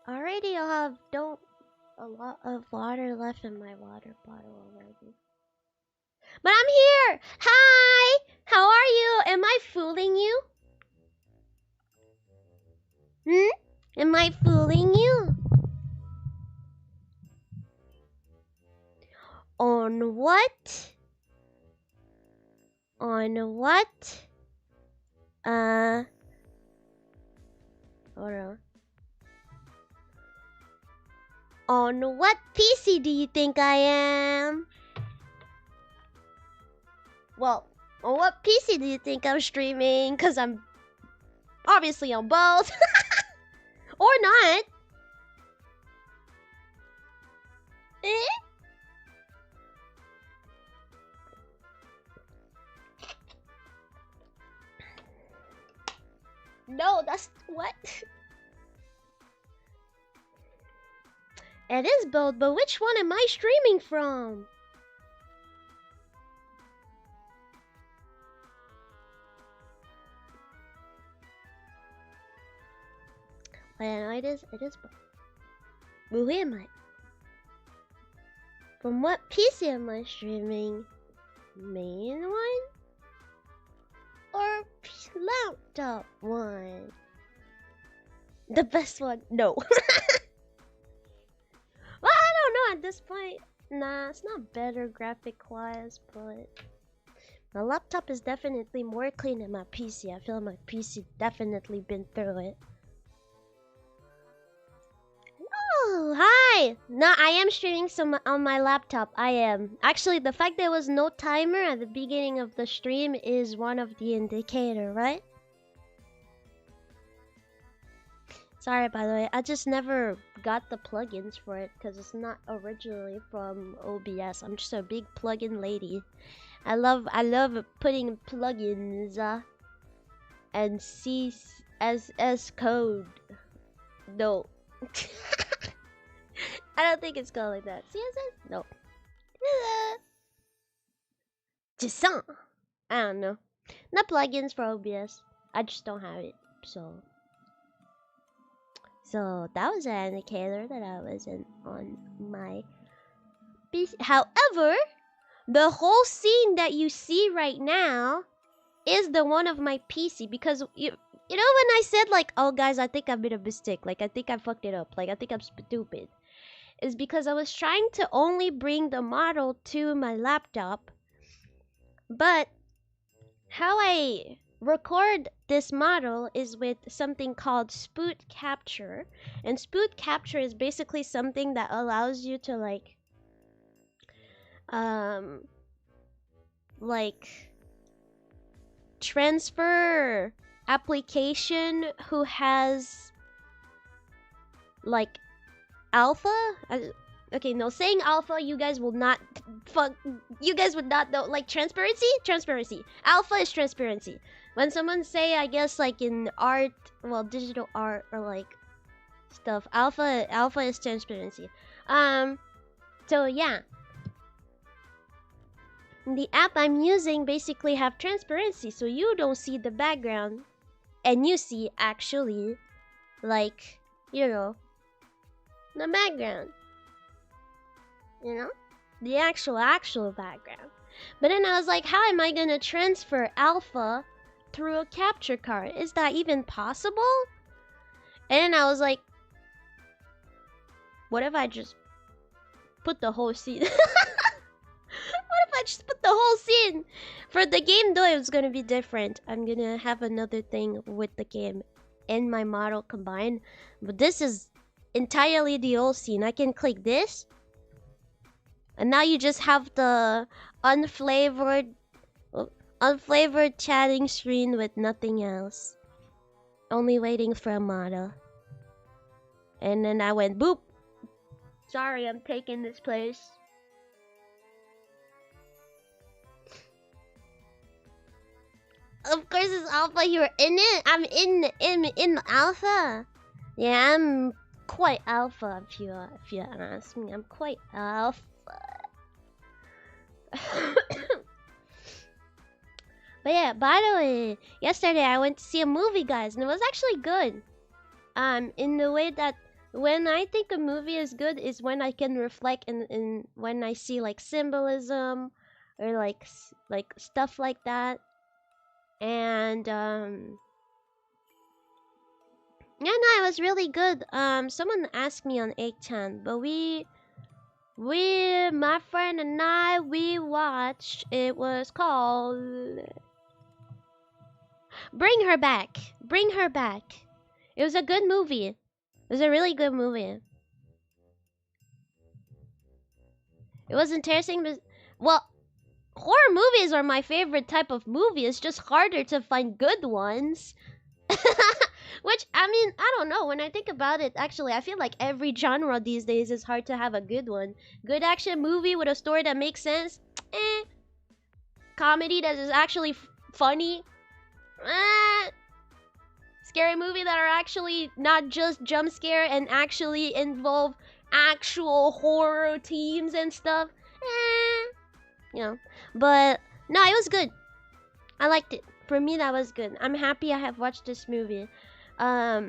Already I have a lot of water left in my water bottle already. But I'm here! Hi! How are you? Am I fooling you? Am I fooling you? On what? On what? Hold on. On what PC do you think I am? Well, on what PC do you think I'm streaming? Cause I'm obviously on both. Or not. Eh? No, that's what? It is both, but which one am I streaming from? Well, it is both. But who am I? From what PC am I streaming? Main one? Or laptop one? The best one? No. Well, I don't know at this point. Nah, it's not better graphic-wise, but my laptop is definitely more clean than my PC. I feel like my PC definitely been through it. Oh, hi! No, I am streaming some on my laptop. I am. Actually, the fact there was no timer at the beginning of the stream is one of the indicator, right? Sorry, by the way, I just never got the plugins for it because it's not originally from OBS. I'm just a big plugin lady. I love putting plugins and CSS code. No. I don't think it's called like that. CSS? No. Just I don't know. Not plugins for OBS. I just don't have it. So that was an indicator that I wasn't on my PC. However, the whole scene that you see right now is the one of my PC because you know when I said like, oh guys, I think I made a mistake, like I think I fucked it up, like I think I'm stupid, is because I was trying to only bring the model to my laptop, but how I record this model is with something called spoot capture, and spoot capture is basically something that allows you to like transfer application who has like alpha. Okay, no, saying alpha, you guys will not you guys would not know. Like transparency. Alpha is transparency. When someone say, I guess like in art, well, digital art or like stuff, alpha is transparency. So yeah, the app I'm using basically have transparency, so you don't see the background, and you see actually, like, you know, the background. You know, the actual background. But then I was like, how am I gonna transfer alpha through a capture card? Is that even possible? And then I was like, what if I just put the whole scene? What if I just put the whole scene? For the game though, it's gonna be different. I'm gonna have another thing with the game and my model combined. But this is entirely the old scene. I can click this. And now you just have the unflavored chatting screen with nothing else. Only waiting for a model. And then I went boop. Sorry, I'm taking this place. Of course it's alpha, you're in it. I'm in the alpha. Yeah, I'm quite alpha if you ask me. I'm quite alpha. But yeah, by the way, yesterday I went to see a movie, guys, and it was actually good. In the way that when I think a movie is good is when I can reflect in when I see like symbolism or like stuff like that. And yeah, no, it was really good. Someone asked me on 8chan, but my friend and I, we watched. It was called Bring Her Back. Bring Her Back. It was a good movie. It was a really good movie. It was interesting, but well, horror movies are my favorite type of movie. It's just harder to find good ones. Which, I mean, I don't know. When I think about it, actually, I feel like every genre these days is hard to have a good one. Good action movie with a story that makes sense. Eh. Comedy that is actually funny. Eh. Scary movie that are actually not just jump scare and actually involve actual horror themes and stuff. Eh. You know. But, no, it was good. I liked it. For me, that was good. I'm happy I have watched this movie. I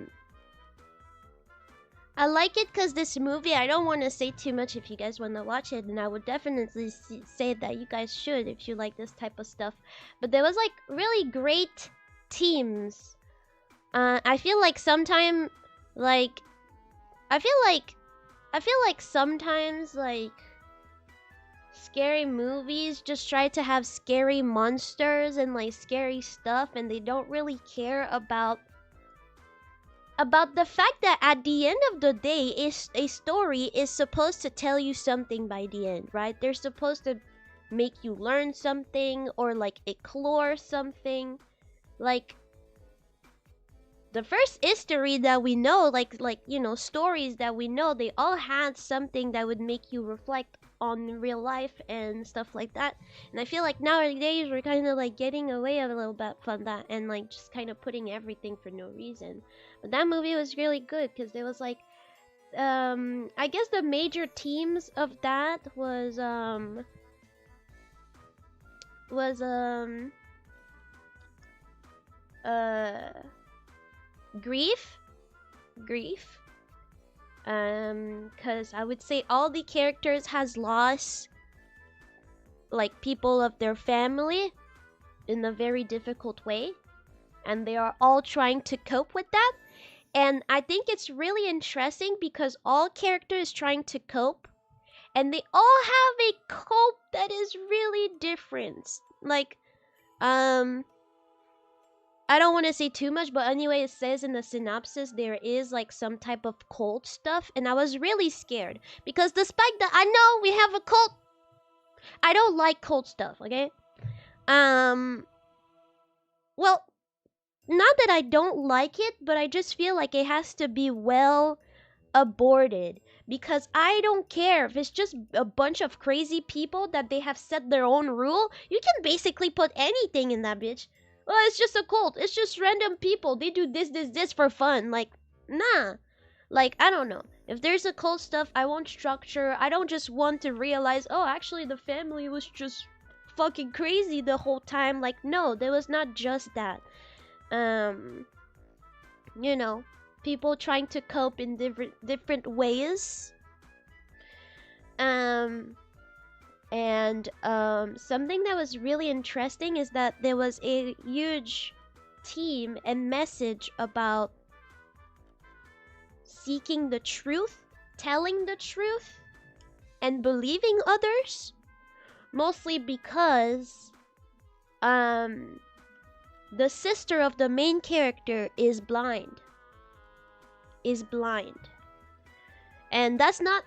like it because this movie, I don't want to say too much if you guys want to watch it, and I would definitely say that you guys should if you like this type of stuff. But there was like really great teams. I feel like sometimes, like, I feel like sometimes, like, scary movies just try to have scary monsters and like scary stuff, and they don't really care about the fact that at the end of the day, is a story is supposed to tell you something by the end, right? They're supposed to make you learn something or like explore something. Like the first history that we know, like you know, stories that we know, they all had something that would make you reflect on real life and stuff like that. And I feel like nowadays we're kind of like getting away a little bit from that and like just kind of putting everything for no reason. But that movie was really good because there was like I guess the major themes of that was grief. Because I would say all the characters has lost like people of their family in a very difficult way, and they are all trying to cope with that. And I think it's really interesting because all characters trying to cope, and they all have a cope that is really different. Like I don't want to say too much, but anyway, it says in the synopsis there is like some type of cult stuff, and I was really scared because despite that I know we have a cult, I don't like cult stuff, okay? Well, not that I don't like it, but I just feel like it has to be well aborted, because I don't care if it's just a bunch of crazy people that they have set their own rule. You can basically put anything in that bitch. Well, it's just a cult. It's just random people. They do this for fun. Like, nah. Like, I don't know. If there's a cult stuff, I want structure. I don't just want to realize, oh, actually the family was just fucking crazy the whole time. Like, no, there was not just that. You know, people trying to cope in different ways. And something that was really interesting is that there was a huge theme and message about seeking the truth, telling the truth, and believing others. Mostly because the sister of the main character is blind. And that's not...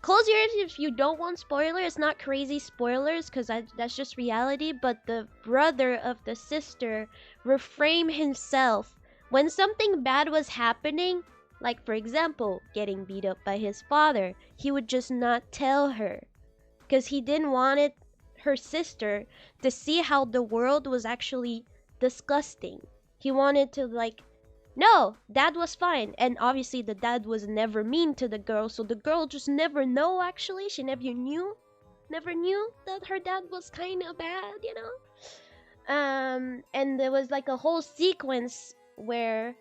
Close your ears if you don't want spoilers. It's not crazy spoilers because that's just reality. But the brother of the sister refrained himself when something bad was happening. Like, for example, getting beat up by his father. He would just not tell her because he didn't want her sister to see how the world was actually disgusting. He wanted to, like, no, dad was fine. And obviously the dad was never mean to the girl, so the girl just never know. Actually, she never knew that her dad was kind of bad, you know. And there was like a whole sequence where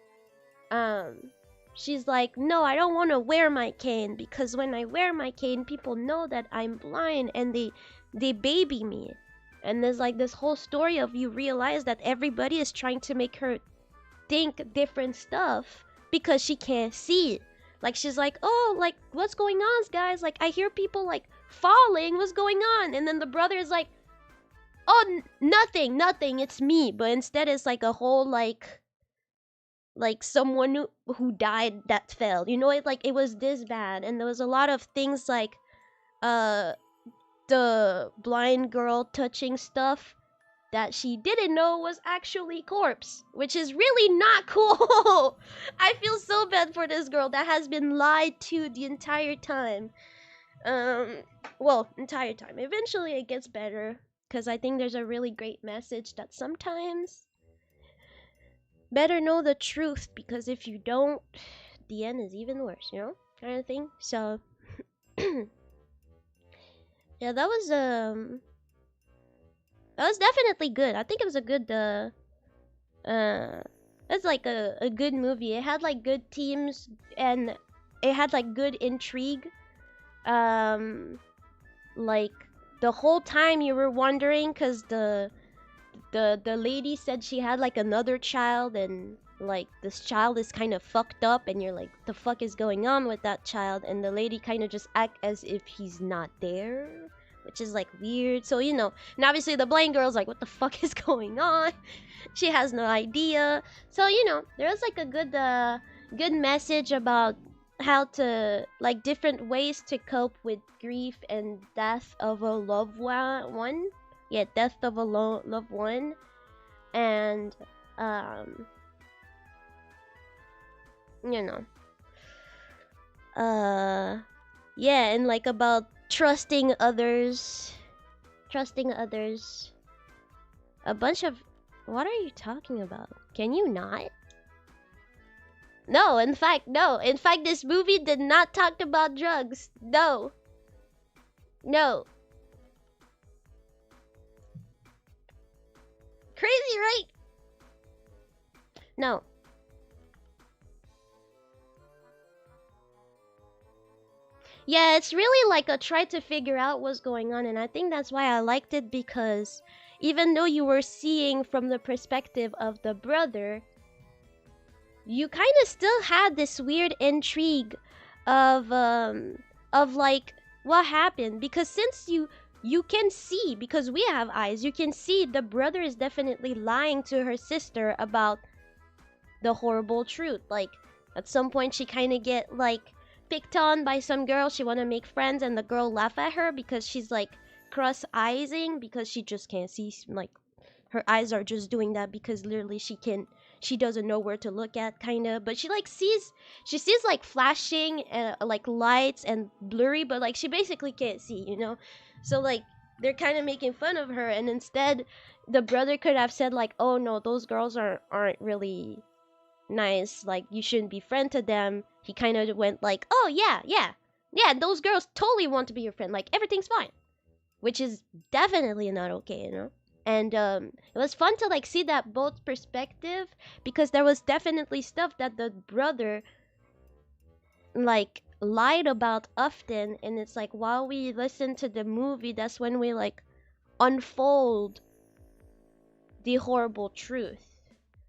she's like, no, I don't want to wear my cane because when I wear my cane, people know that I'm blind and they baby me. And there's like this whole story of you realize that everybody is trying to make her think different stuff because she can't see. Like she's like, oh, like what's going on, guys? Like I hear people like falling. What's going on? And then the brother is like, oh, nothing, it's me. But instead it's like a whole like someone who died that fell, you know. It was this bad. And there was a lot of things like the blind girl touching stuff that she didn't know was actually corpse, which is really not cool. I feel so bad for this girl that has been lied to the entire time. Well, entire time. Eventually it gets better, because I think there's a really great message that sometimes better know the truth, because if you don't, the end is even worse, you know, kind of thing. So yeah, that was definitely good. I think it was a good it's like a good movie. It had like good themes and it had like good intrigue. Like the whole time you were wondering, because the lady said she had like another child, and like this child is kind of fucked up, and you're like, the fuck is going on with that child? And the lady kind of just act as if he's not there, which is like weird. So, you know, and obviously the blind girl's like, what the fuck is going on? She has no idea. So, you know, there's like a good message about how to, like, different ways to cope with grief and death of a loved one. Yeah, death of a loved one. And you know, yeah, and like about trusting others. A bunch of, what are you talking about? Can you not? No, in fact, this movie did not talk about drugs. No. Crazy, right? No. Yeah, it's really like a try to figure out what's going on, and I think that's why I liked it, because even though you were seeing from the perspective of the brother, you kind of still had this weird intrigue of like what happened, because since you can see, because we have eyes, you can see the brother is definitely lying to her sister about the horrible truth. Like at some point she kind of get like picked on by some girl, she want to make friends, and the girl laugh at her because she's like cross-eying, because she just can't see, like her eyes are just doing that because literally she doesn't know where to look at, kind of. But she sees like flashing like lights and blurry, but like she basically can't see, you know. So like they're kind of making fun of her, and instead the brother could have said like, oh no, those girls aren't really nice, like you shouldn't be friend to them. He kind of went like, oh yeah, those girls totally want to be your friend, like everything's fine, which is definitely not okay, you know. And it was fun to like see that both perspective, because there was definitely stuff that the brother like lied about often, and it's like while we listen to the movie, that's when we like unfold the horrible truth.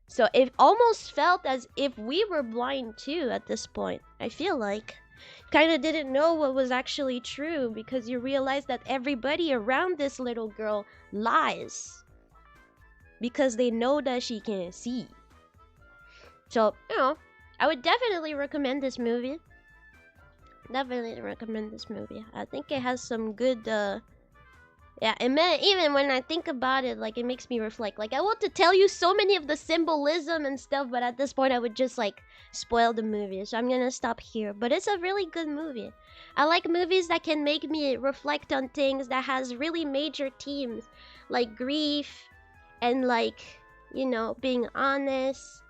So it almost felt as if we were blind too at this point. I feel like kind of didn't know what was actually true, because you realize that everybody around this little girl lies because they know that she can't see. So, you know, I would definitely recommend this movie. I think it has some good yeah, even when I think about it, like, it makes me reflect. Like, I want to tell you so many of the symbolism and stuff, but at this point I would just, like, spoil the movie. So I'm gonna stop here. But it's a really good movie. I like movies that can make me reflect on things, that has really major themes, like grief and, like, you know, being honest.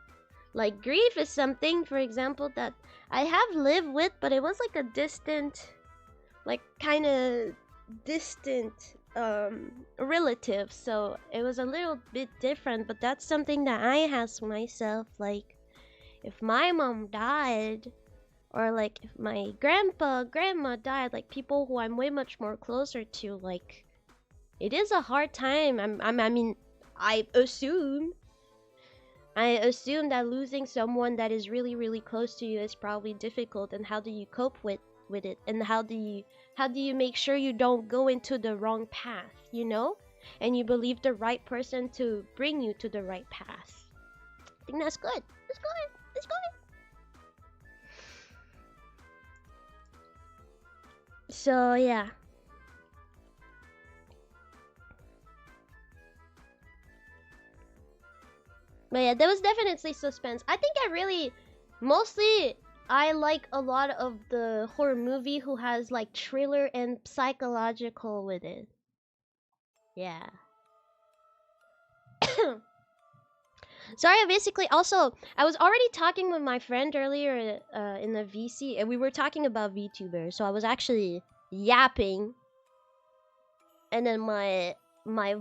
Like, grief is something, for example, that I have lived with, but it was, like, a distant, like, kind of distant relative, so it was a little bit different. But that's something that I ask myself, like, if my mom died, or like if my grandma died, like people who I'm way much more closer to, like it is a hard time. I mean, I assume that losing someone that is really, really close to you is probably difficult. And how do you cope with it? And how do you make sure you don't go into the wrong path, you know? And you believe the right person to bring you to the right path. I think that's good. That's good. That's good. So yeah. But yeah, there was definitely suspense. I think I like a lot of the horror movie who has like thriller and psychological with it. Yeah. Sorry, basically also I was already talking with my friend earlier in the VC, and we were talking about VTubers. So I was actually yapping, and then my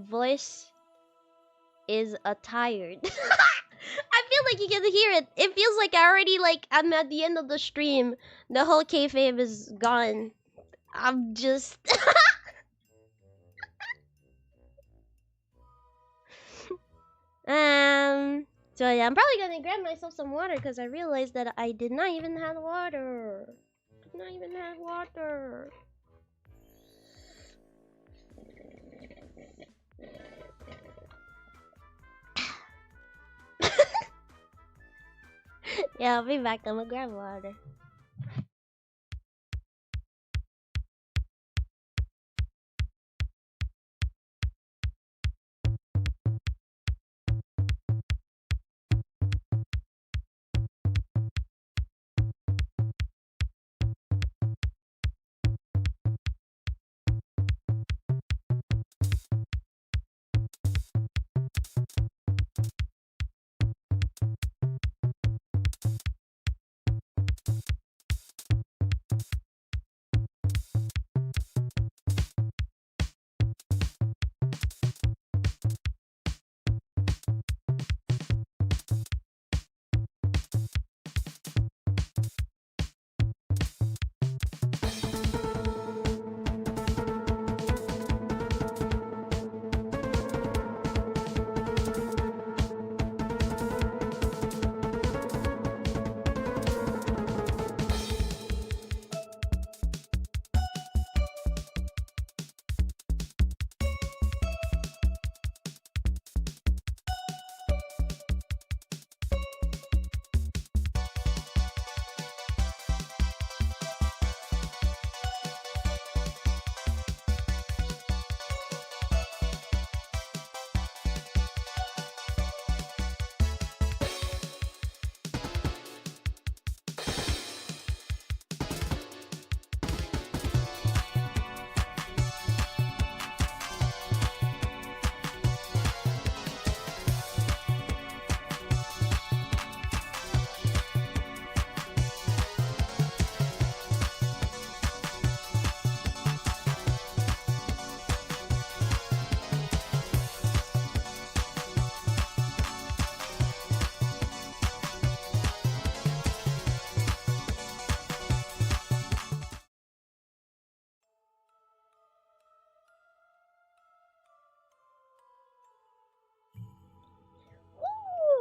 voice is tired. I feel like you can hear it. It feels like I'm at the end of the stream. The whole kayfabe is gone. I'm just so yeah, I'm probably gonna grab myself some water because I realized that I did not even have water. Yeah, I'll be back. I'm gonna grab water.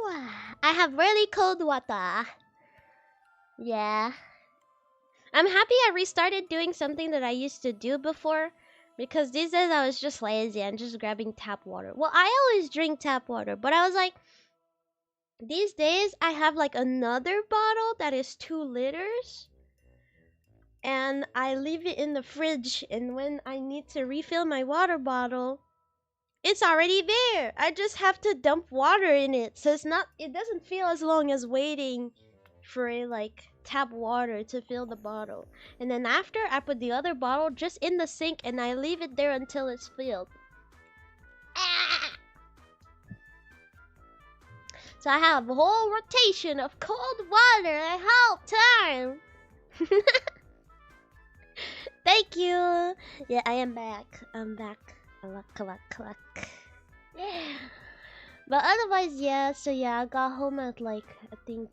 Ooh, I have really cold water. Yeah. I'm happy I restarted doing something that I used to do before, because these days I was just lazy and just grabbing tap water. Well, I always drink tap water, but I was like, these days I have like another bottle that is 2 liters, and I leave it in the fridge, and when I need to refill my water bottle, it's already there. I just have to dump water in it. So it doesn't feel as long as waiting for like tap water to fill the bottle. And then after, I put the other bottle just in the sink and I leave it there until it's filled. Ah! So I have a whole rotation of cold water the whole time. Thank you. Yeah, I am back. I'm back. Cluck. Yeah. But otherwise, yeah. So yeah, I got home at like I think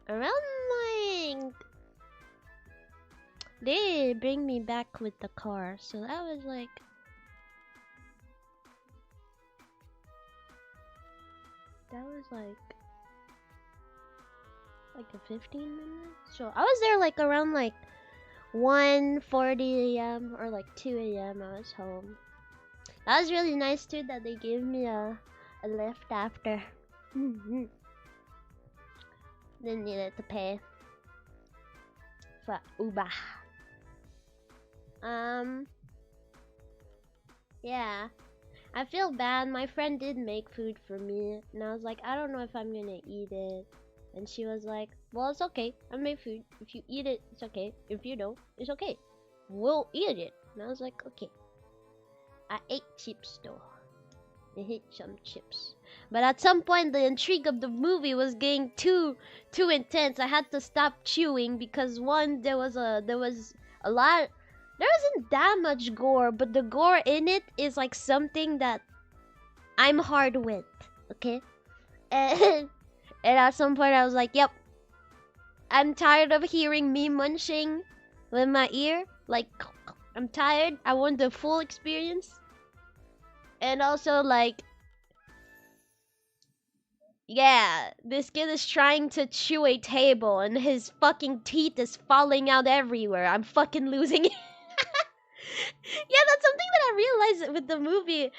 around like they bring me back with the car. So that was like a 15 minutes. So I was there like around like 1:40 a.m. or like 2 a.m. I was home. That was really nice too that they gave me a lift after. Didn't need to pay for Uber. Yeah. I feel bad. My friend did make food for me, and I was like, I don't know if I'm gonna eat it. And she was like, well, it's okay. I made food. If you eat it, it's okay. If you don't, it's okay. We'll eat it. And I was like, okay. I ate chips though. I hate some chips. But at some point, the intrigue of the movie was getting too intense. I had to stop chewing because one, there was a lot. There wasn't that much gore, but the gore in it is like something that I'm hard with. Okay, and at some point I was like, yep, I'm tired of hearing me munching with my ear. Like, I'm tired. I want the full experience. And also, like, yeah, this kid is trying to chew a table and his fucking teeth is falling out everywhere. I'm fucking losing it. Yeah, that's something that I realized with the movie.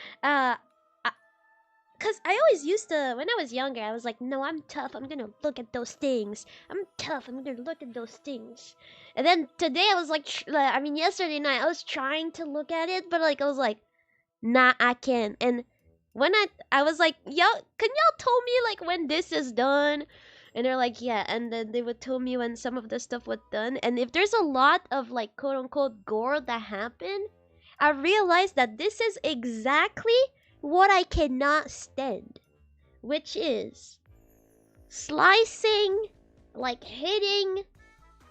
Cause I always used to, when I was younger, I was like, no, I'm tough. I'm gonna look at those things. I'm tough. I'm gonna look at those things. And then today I was like, I mean, yesterday night I was trying to look at it, but like I was like, nah, I can't. And when I was like, y'all, can y'all tell me like when this is done? And they're like, yeah. And then they would tell me when some of the stuff was done. And if there's a lot of like quote unquote gore that happen, I realized that this is exactly what I cannot stand, which is slicing, like hitting.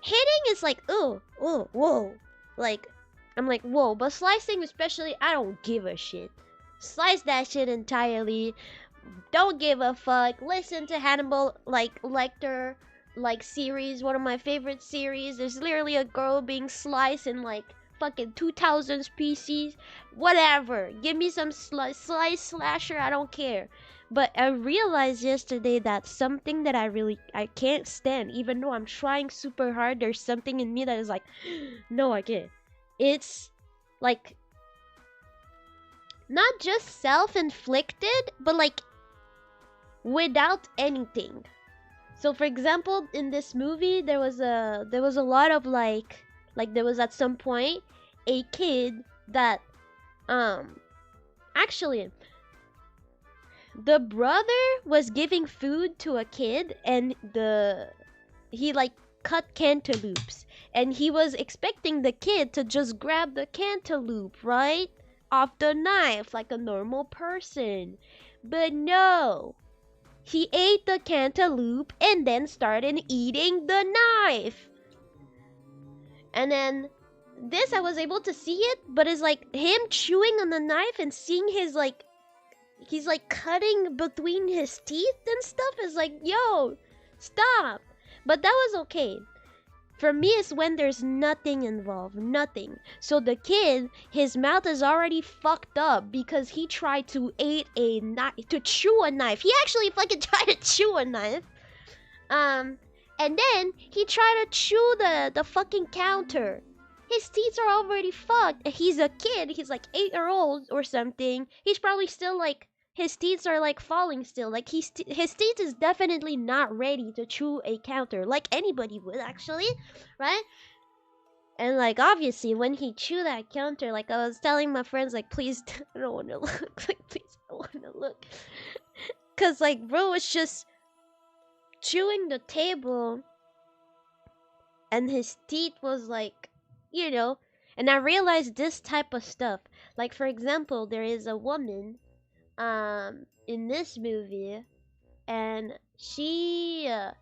Hitting is like, oh, whoa. Like, I'm like, whoa, but slicing especially, I don't give a shit. Slice that shit entirely. Don't give a fuck. Listen to Hannibal, like, Lecter, like, series, one of my favorite series. There's literally a girl being sliced in, like, fucking 2000s PCs. Whatever. Give me some slice slasher, I don't care. But I realized yesterday that something that I can't stand, even though I'm trying super hard, there's something in me that is like, no, I can't. It's like not just self-inflicted, but like without anything. So for example, in this movie, there was a lot of like there was at some point a kid that actually the brother was giving food to a kid, and he like cut cantaloupes, and he was expecting the kid to just grab the cantaloupe right off the knife like a normal person. But no, he ate the cantaloupe and then started eating the knife. And then this, I was able to see it, but it's like him chewing on the knife and seeing his like, he's like cutting between his teeth and stuff. Is like, yo, stop. But that was okay. For me, it's when there's nothing involved, nothing. So the kid, his mouth is already fucked up because he tried to eat a knife, to chew a knife. He actually fucking tried to chew a knife. And then he tried to chew the fucking counter. His teeth are already fucked. He's a kid. He's like 8-year-old or something. He's probably still like, his teeth are like falling still. Like his teeth is definitely not ready to chew a counter like anybody would actually, right? And like obviously when he chewed that counter, like I was telling my friends like, please, I don't want to look. Like please, I don't want to look. Cause like bro was just chewing the table, and his teeth was like, you know. And I realized this type of stuff. Like for example, there is a woman in this movie, and she has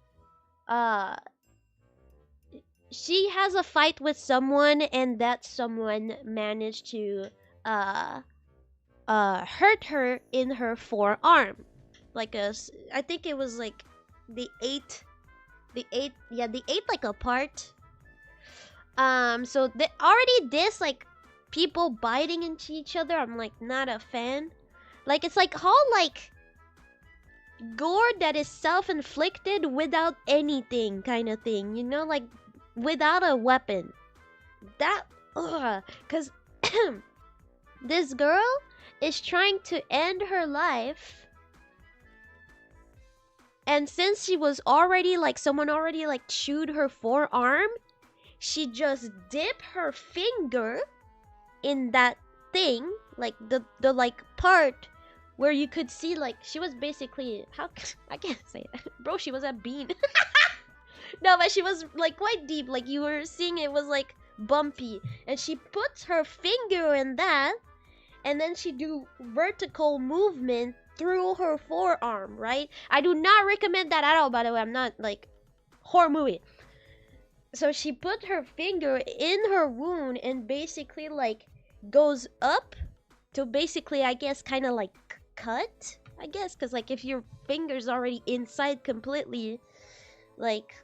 a fight with someone, and that someone managed to hurt her in her forearm. Like I think it was like the eight, yeah, the eight like apart. So already this like people biting into each other, I'm like not a fan. Like it's like all like gore that is self-inflicted without anything kind of thing, you know, like without a weapon. That, cause this girl is trying to end her life, and since she was already like someone already like chewed her forearm, she just dipped her finger in that thing, like the like part where you could see like she was basically, how I can't say it. Bro, she was a bean. No, but she was like quite deep, like you were seeing it was like bumpy, and she puts her finger in that, and then she do vertical movement through her forearm, right? I do not recommend that at all, by the way. I'm not like horror movie. So she put her finger in her wound and basically like goes up to basically, I guess, kind of like cut, I guess, because like if your finger's already inside completely, like,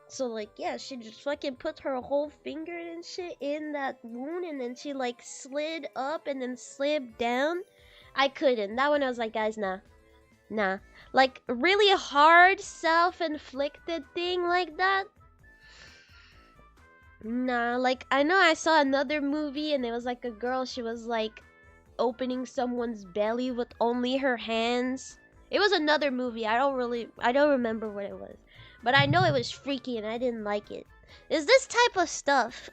so like yeah, she just fucking put her whole finger and shit in that wound, and then she like slid up and then slid down. I couldn't. That one I was like, guys, nah, like really hard self-inflicted thing like that. Nah, like I know I saw another movie and it was like a girl, she was like opening someone's belly with only her hands. It was another movie. I don't remember what it was. But I know it was freaky and I didn't like it. It's this type of stuff.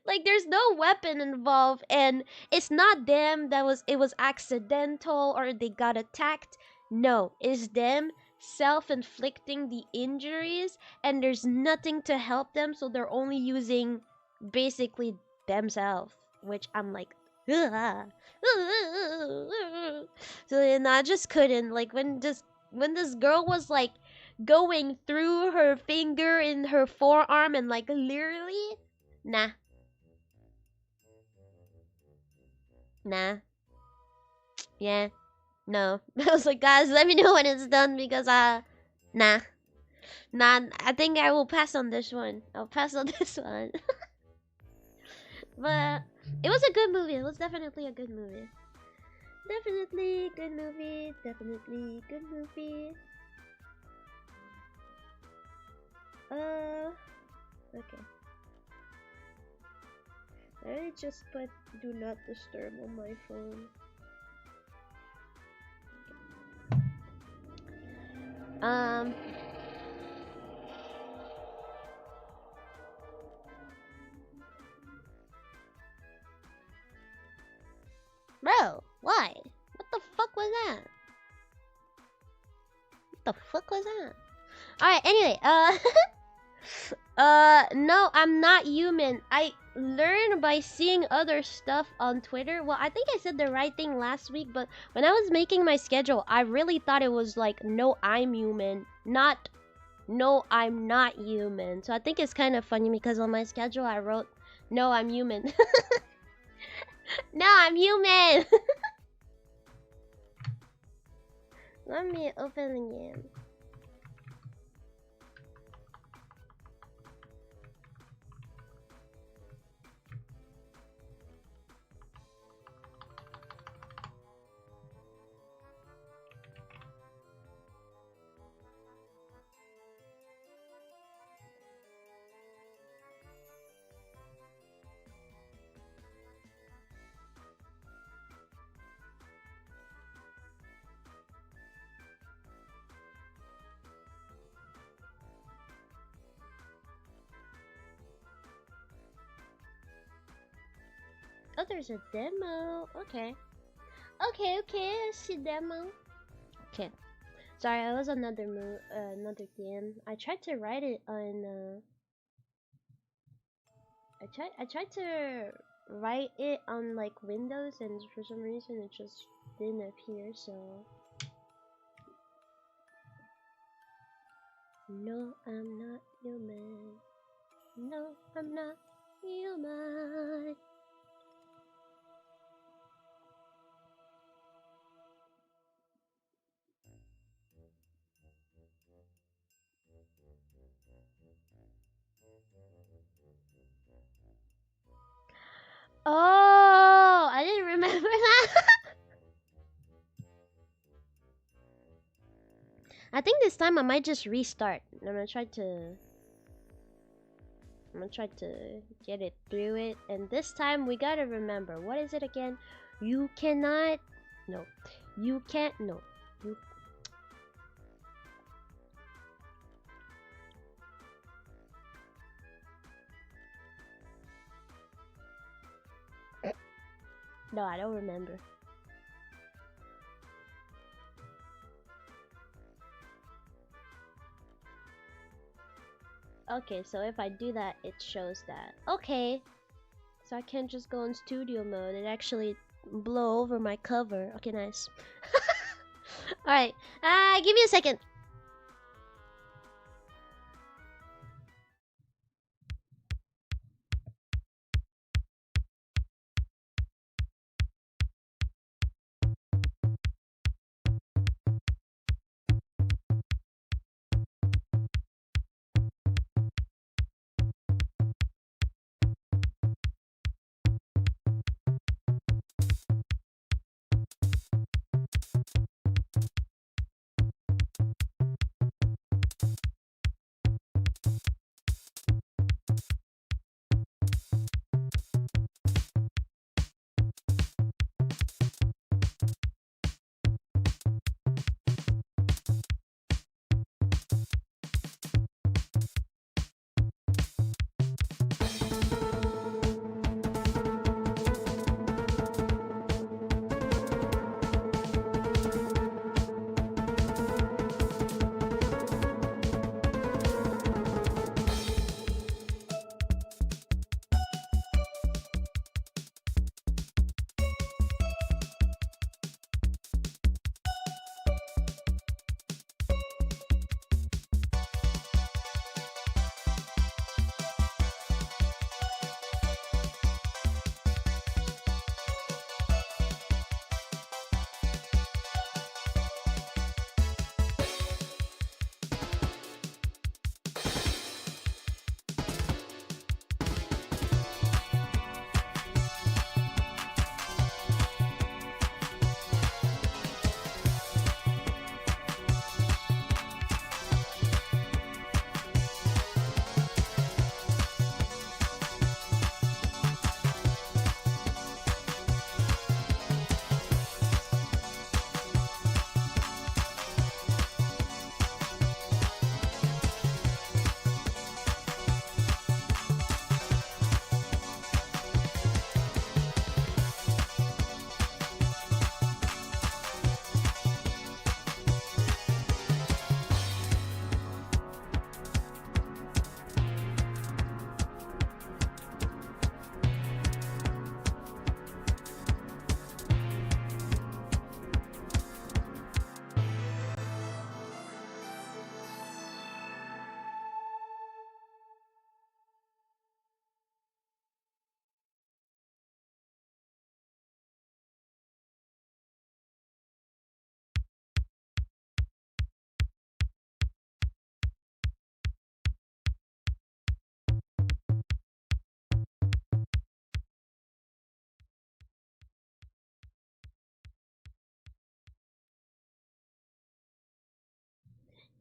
Like there's no weapon involved, and it's not them that it was accidental or they got attacked. No, it's them self-inflicting the injuries, and there's nothing to help them, so they're only using basically themselves, which I'm like, ugh. So then I just couldn't, like when this girl was like going through her finger in her forearm and like literally, nah, yeah, no. I was like, guys, let me know when it's done because nah, I think I will pass on this one. I'll pass on this one. But it was a good movie. It was definitely a good movie. Definitely good movie. Definitely good movie. Okay. I just put do not disturb on my phone. Bro, why? What the fuck was that? What the fuck was that? Alright, anyway, no, I'm not human. I learned by seeing other stuff on Twitter. Well, I think I said the right thing last week, but when I was making my schedule, I really thought it was like, no, I'm human, not, no, I'm not human. So I think it's kind of funny because on my schedule, I wrote, no, I'm human. No, I'm human. Let me open the game. Oh, there's a demo. Okay. Okay, I see demo. Okay. Sorry, I was another game. I tried to write it on I tried to write it on like Windows, and for some reason it just didn't appear, so no, I'm not human. No, I'm not human. Oh, I didn't remember that. I think this time I might just restart. I'm gonna try to get it through it. And this time we gotta remember, what is it again? You cannot, no. You can't, no. You, no, I don't remember. Okay, so if I do that, it shows that. Okay. So I can't just go in studio mode and actually blow over my cover. Okay, nice. Alright, give me a second.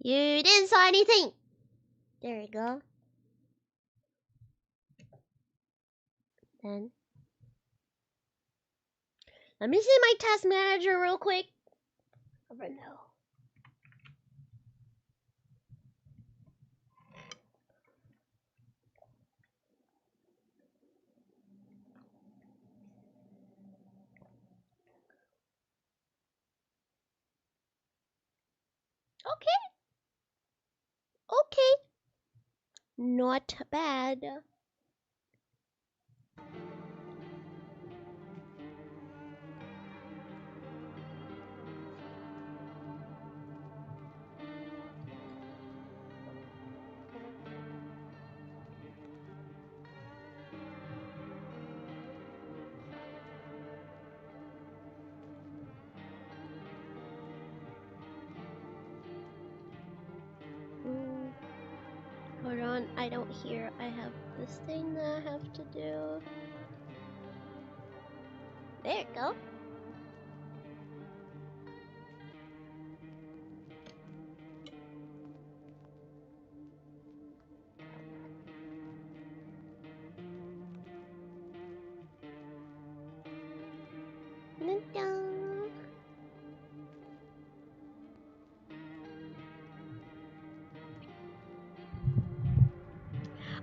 You didn't saw anything. There we go. Then let me see my task manager real quick. Over now. Okay. Okay. Not bad. Hold on, I don't hear. I have this thing that I have to do. There you go.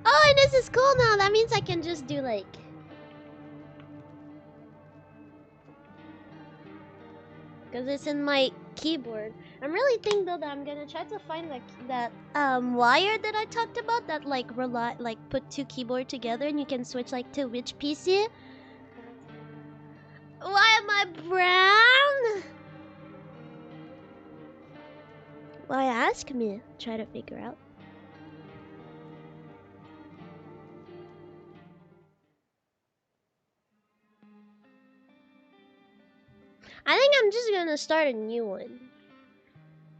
Oh, and this is cool now. That means I can just do like... Because it's in my keyboard. I'm really thinking though that I'm gonna try to find that wire that I talked about that like put two keyboard together and you can switch like to which PC. Why am I brown? Why ask me? Try to figure out. I think I'm just gonna start a new one.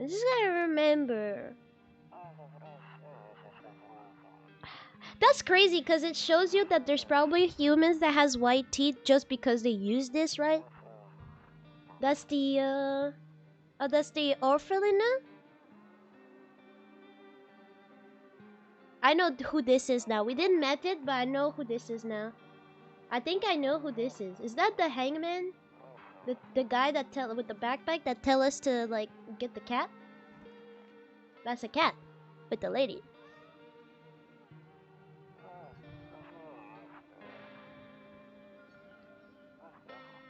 I just gotta remember. That's crazy because it shows you that there's probably humans that has white teeth just because they use this, right? That's the that's the orphelina? I know who this is now. We didn't met it, but I know who this is now. I think I know who this is. Is that the hangman? The guy that tell with the backpack that tell us to like get the cat? That's a cat with the lady.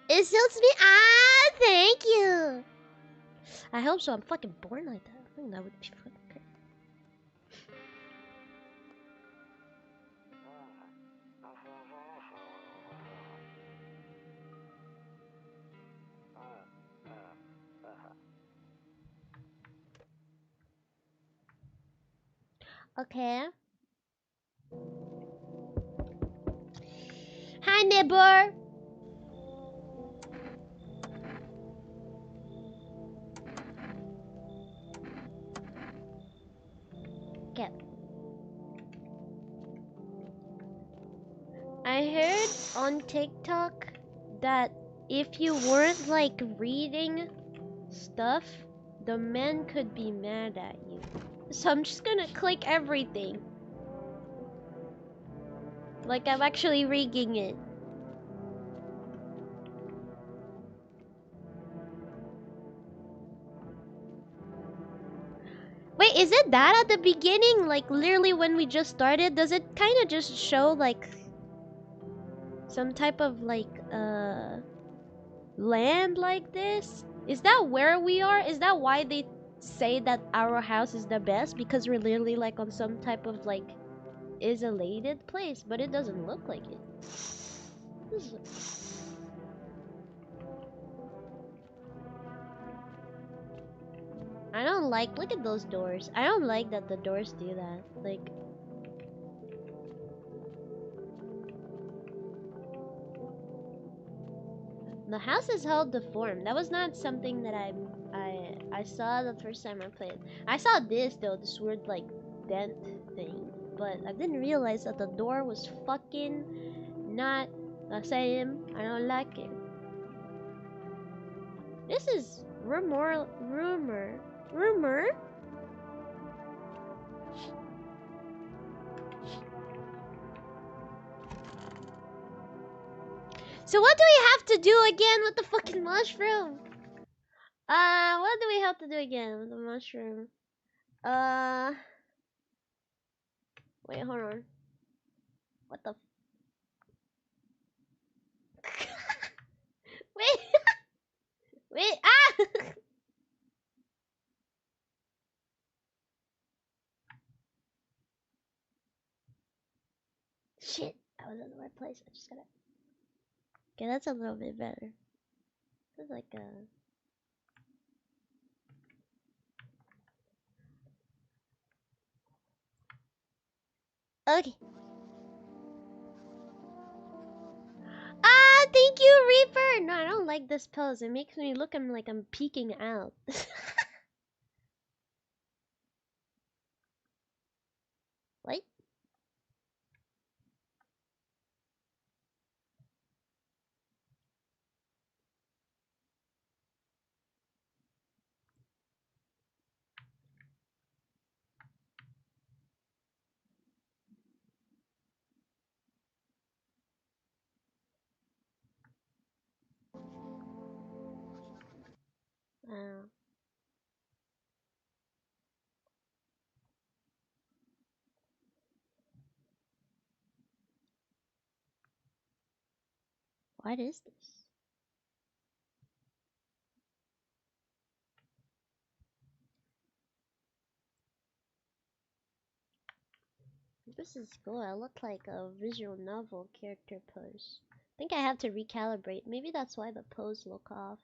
It suits me. Ah, thank you. I hope so. I'm fucking born like that. I think that would be fucking great. Okay. Hi, neighbor. Okay. I heard on TikTok that if you weren't like reading stuff, the men could be mad at you. So I'm just gonna click everything. Like I'm actually reading it. Wait, is it that at the beginning? Like literally when we just started? Does it kind of just show like some type of like land like this? Is that where we are? Is that why they say that our house is the best? Because we're literally like on some type of like isolated place, but it doesn't look like it. I don't like, look at those doors. I don't like that the doors do that. Like, the house is held deformed. That was not something that I saw the first time I played. I saw this though, this weird like dent thing, but I didn't realize that the door was fucking not the same. I don't like it. This is rumor. So what do we have to do again with the fucking mushroom? What do we have to do again with the mushroom? Wait, hold on. What the? Wait, wait, ah! Shit, I was in the right place. I just gotta. Okay, that's a little bit better. This is like a. Okay. Ah, thank you, Reaper. No, I don't like this pose. It makes me look like I'm peeking out. What? What is this? This is cool. I look like a visual novel character pose. I think I have to recalibrate. Maybe that's why the pose look off.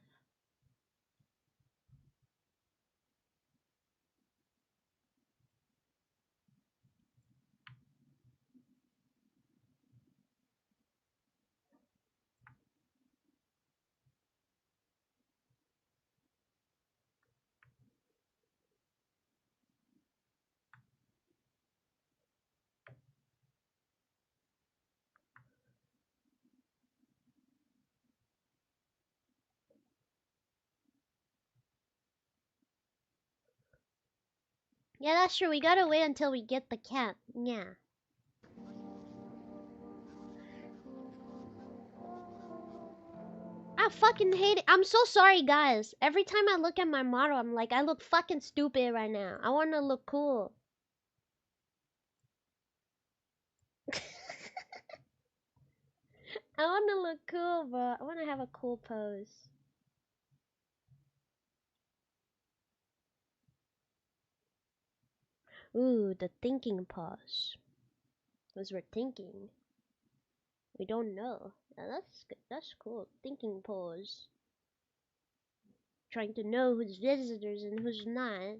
Yeah, that's true. We gotta wait until we get the cat. Yeah. I fucking hate it. I'm so sorry, guys. Every time I look at my model, I'm like, I look fucking stupid right now. I wanna look cool. I wanna look cool, but I wanna have a cool pose. Ooh, the thinking pause. Because we're thinking. We don't know. Yeah, that's good. That's cool. Thinking pose. Trying to know who's visitors and who's not.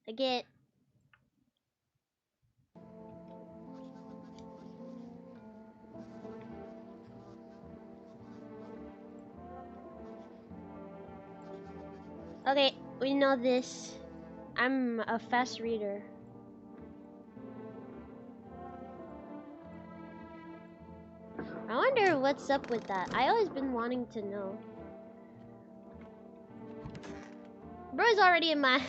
I get. Okay, we know this. I'm a fast reader. I wonder what's up with that. I always been wanting to know. Bro's already in my.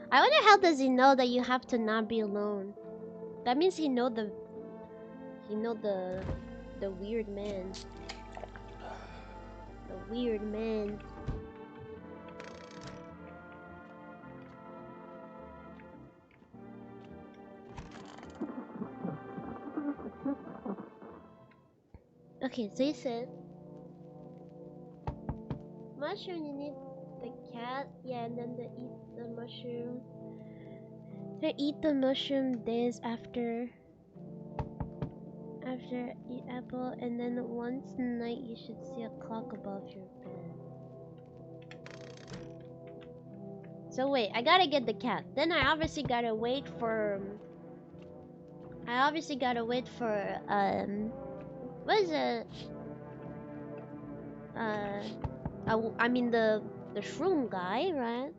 I wonder how does he know that you have to not be alone? That means he know the weird man. The weird man. Okay, so he said mushroom, you need the cat, yeah, and then they eat the mushroom. They eat the mushroom days after eat apple, and then once a night you should see a clock above your bed. So wait, I gotta get the cat. Then I obviously gotta wait for what is it? I mean the shroom guy, right?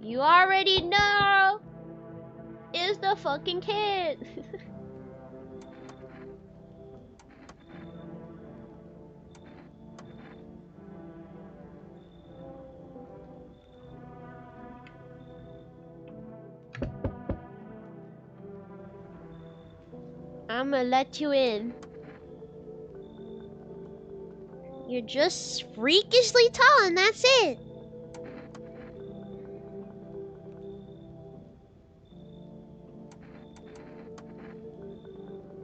You already know it's the fucking kid. I'ma let you in. You're just freakishly tall and that's it.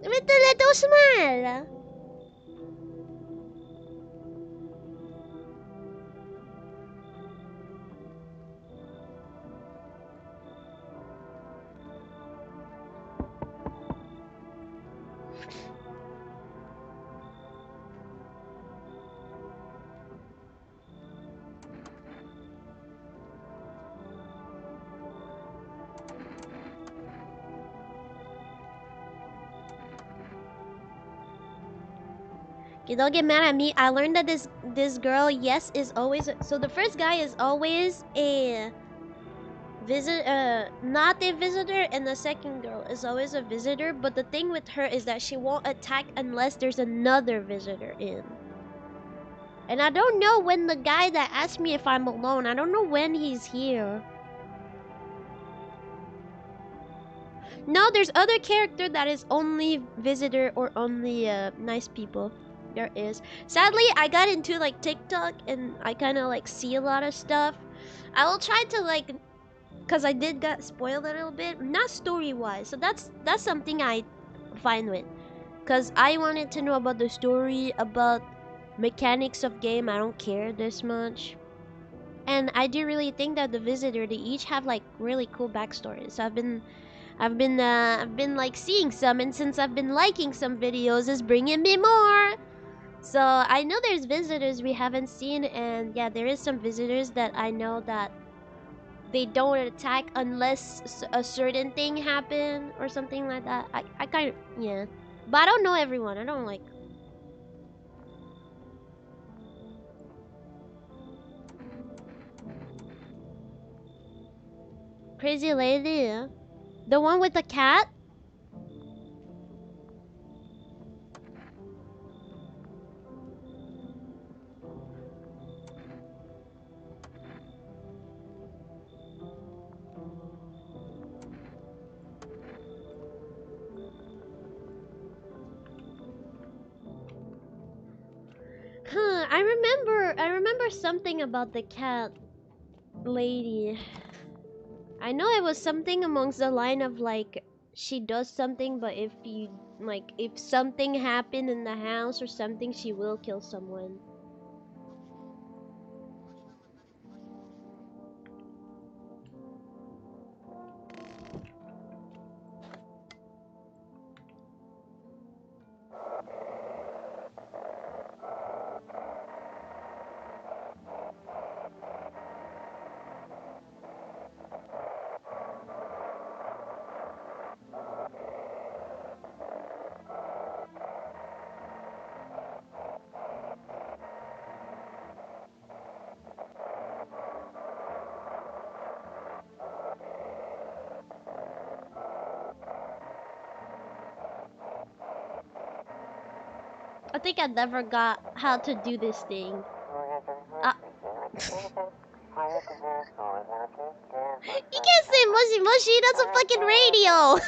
With the little smile. Okay, don't get mad at me. I learned that this girl, yes, is always so the first guy is always a not a visitor, and the second girl is always a visitor, but the thing with her is that she won't attack unless there's another visitor in. And I don't know when the guy that asked me if I'm alone, I don't know when he's here. No, there's other character that is only visitor or only nice people. There is. Sadly, I got into like TikTok and I kind of like see a lot of stuff. I will try to like, cause I did get spoiled a little bit, not story wise. So that's something I fine with, cause I wanted to know about the story, about mechanics of game. I don't care this much. And I do really think that the visitor, they each have like really cool backstories. So I've been like seeing some, and since I've been liking some videos, it's bringing me more. So I know there's visitors we haven't seen, and yeah, there is some visitors that I know that they don't attack unless a certain thing happen or something like that. I kind of, yeah, but I don't know everyone. I don't like crazy lady, yeah. The one with the cat. Huh, I remember something about the cat lady. I know it was something amongst the line of like she does something, but if you like if something happened in the house or something, she will kill someone. I think I never got how to do this thing. You can't say mushy mushy, that's a fucking radio!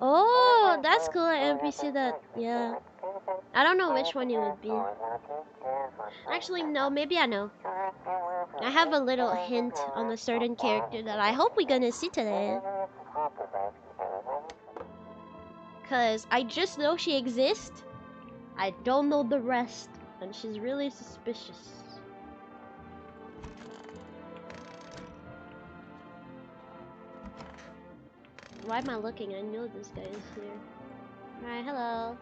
Oh, that's cool, NPC that, yeah. I don't know which one it would be. Actually, no, maybe I know. I have a little hint on a certain character that I hope we're gonna see today. Cause I just know she exists. I don't know the rest. And she's really suspicious. Why am I looking? I know this guy is here. Alright, hello.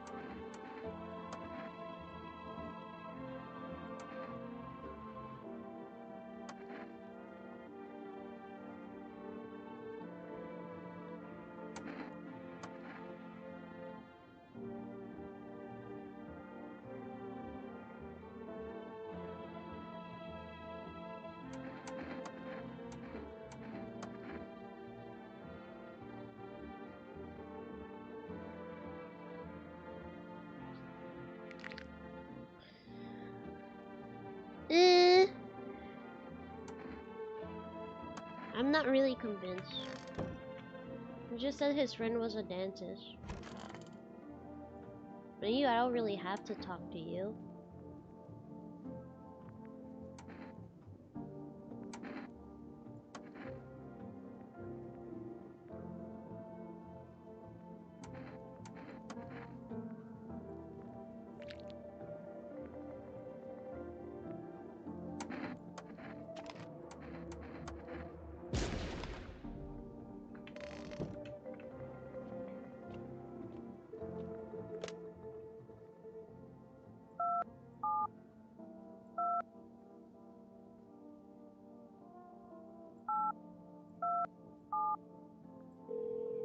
I'm not really convinced. He just said his friend was a dentist. But I don't really have to talk to you.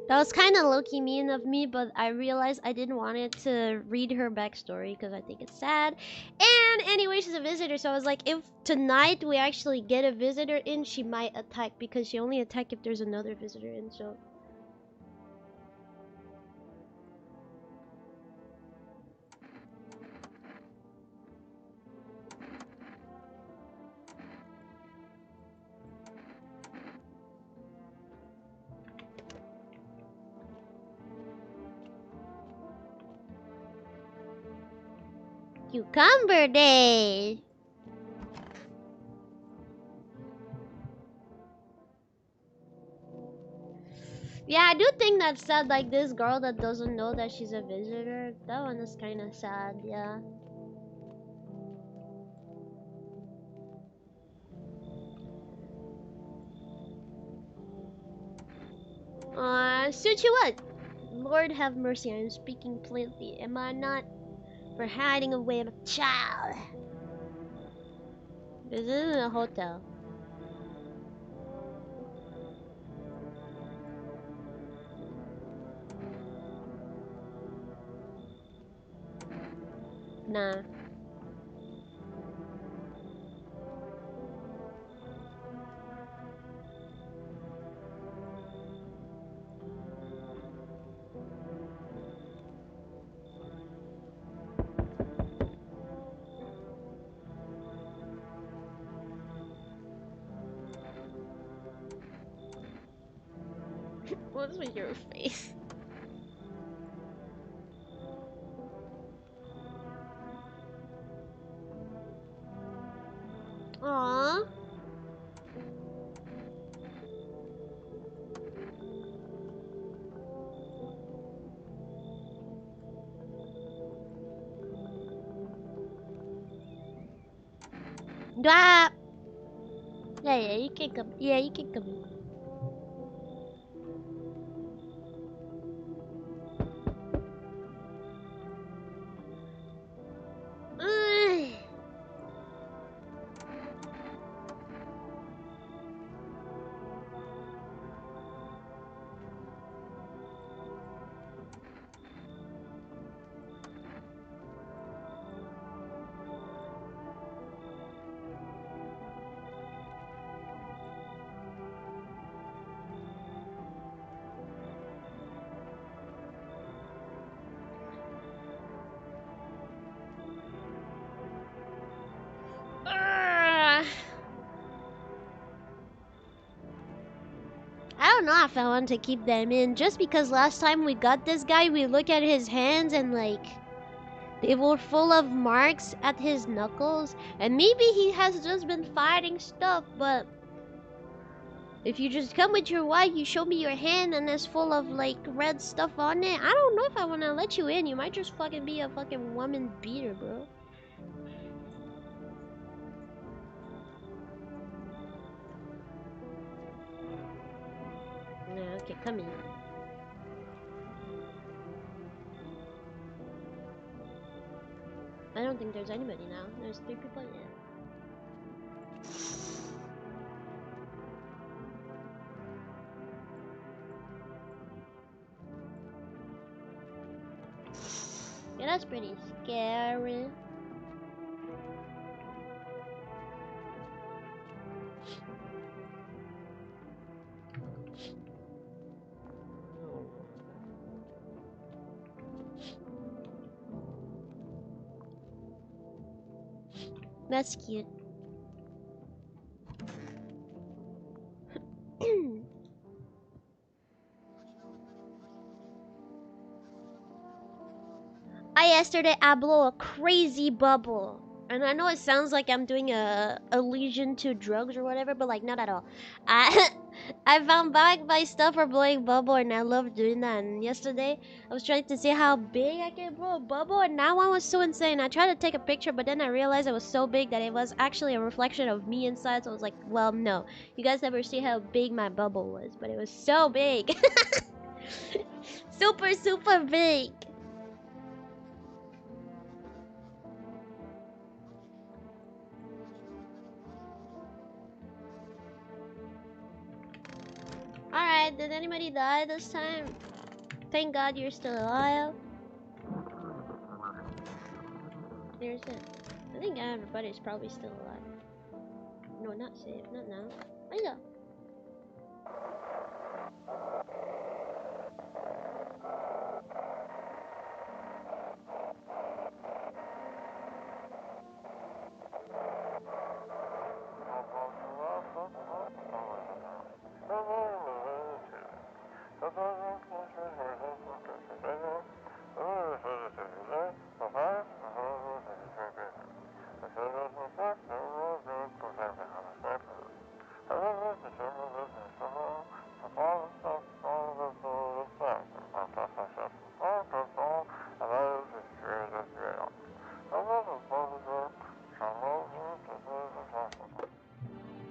That was kind of low-key mean of me, but I realized I didn't want it to read her backstory because I think it's sad. And anyway, she's a visitor, so I was like, if tonight we actually get a visitor in, she might attack because she only attack if there's another visitor in, so... Cucumber Day! Yeah, I do think that's sad, like this girl that doesn't know that she's a visitor. That one is kind of sad, yeah. Suit you what? Lord have mercy, I am speaking plainly. Am I not? For hiding away my child. This isn't a hotel. Nah. What's with your face? Aww. Ah. Yeah, you can come. Yeah, you can come in. I don't know if I want to keep them in, just because last time we got this guy, we look at his hands and like they were full of marks at his knuckles, and maybe he has just been fighting stuff, but if you just come with your wife, you show me your hand and it's full of like red stuff on it, I don't know if I want to let you in. You might just fucking be a fucking woman beater, bro. No, okay, come in. I don't think there's anybody now. There's 3 people in. Yeah, that's pretty scary. That's cute. Yesterday I blew a crazy bubble. And I know it sounds like I'm doing a allusion to drugs or whatever, but like not at all. I I found back my stuff for blowing bubble, and I love doing that. And yesterday I was trying to see how big I can blow a bubble, and that one was so insane. I tried to take a picture, but then I realized it was so big that it was actually a reflection of me inside. So I was like, well, no. You guys never see how big my bubble was, but it was so big. Super, super big. Alright, died? Did anybody die this time? Thank God you're still alive. There's it. I think everybody's probably still alive. No, not safe. Not now. I know.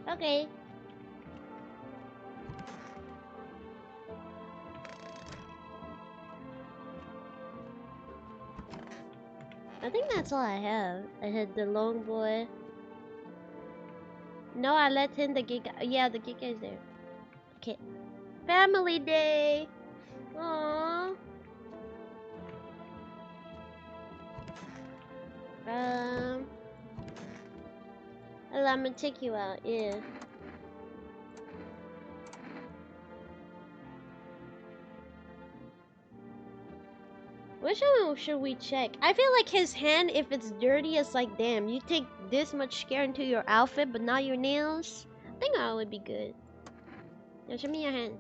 Okay. I think that's all I have. I had the long boy. No, I let in the Giga. Yeah, the Giga is there. Okay. Family day. Aww. I'm gonna take you out. Yeah. Which one should we check? I feel like his hand, if it's dirty, it's like, damn, you take this much care into your outfit, but not your nails. I think that would be good. Now, show me your hand.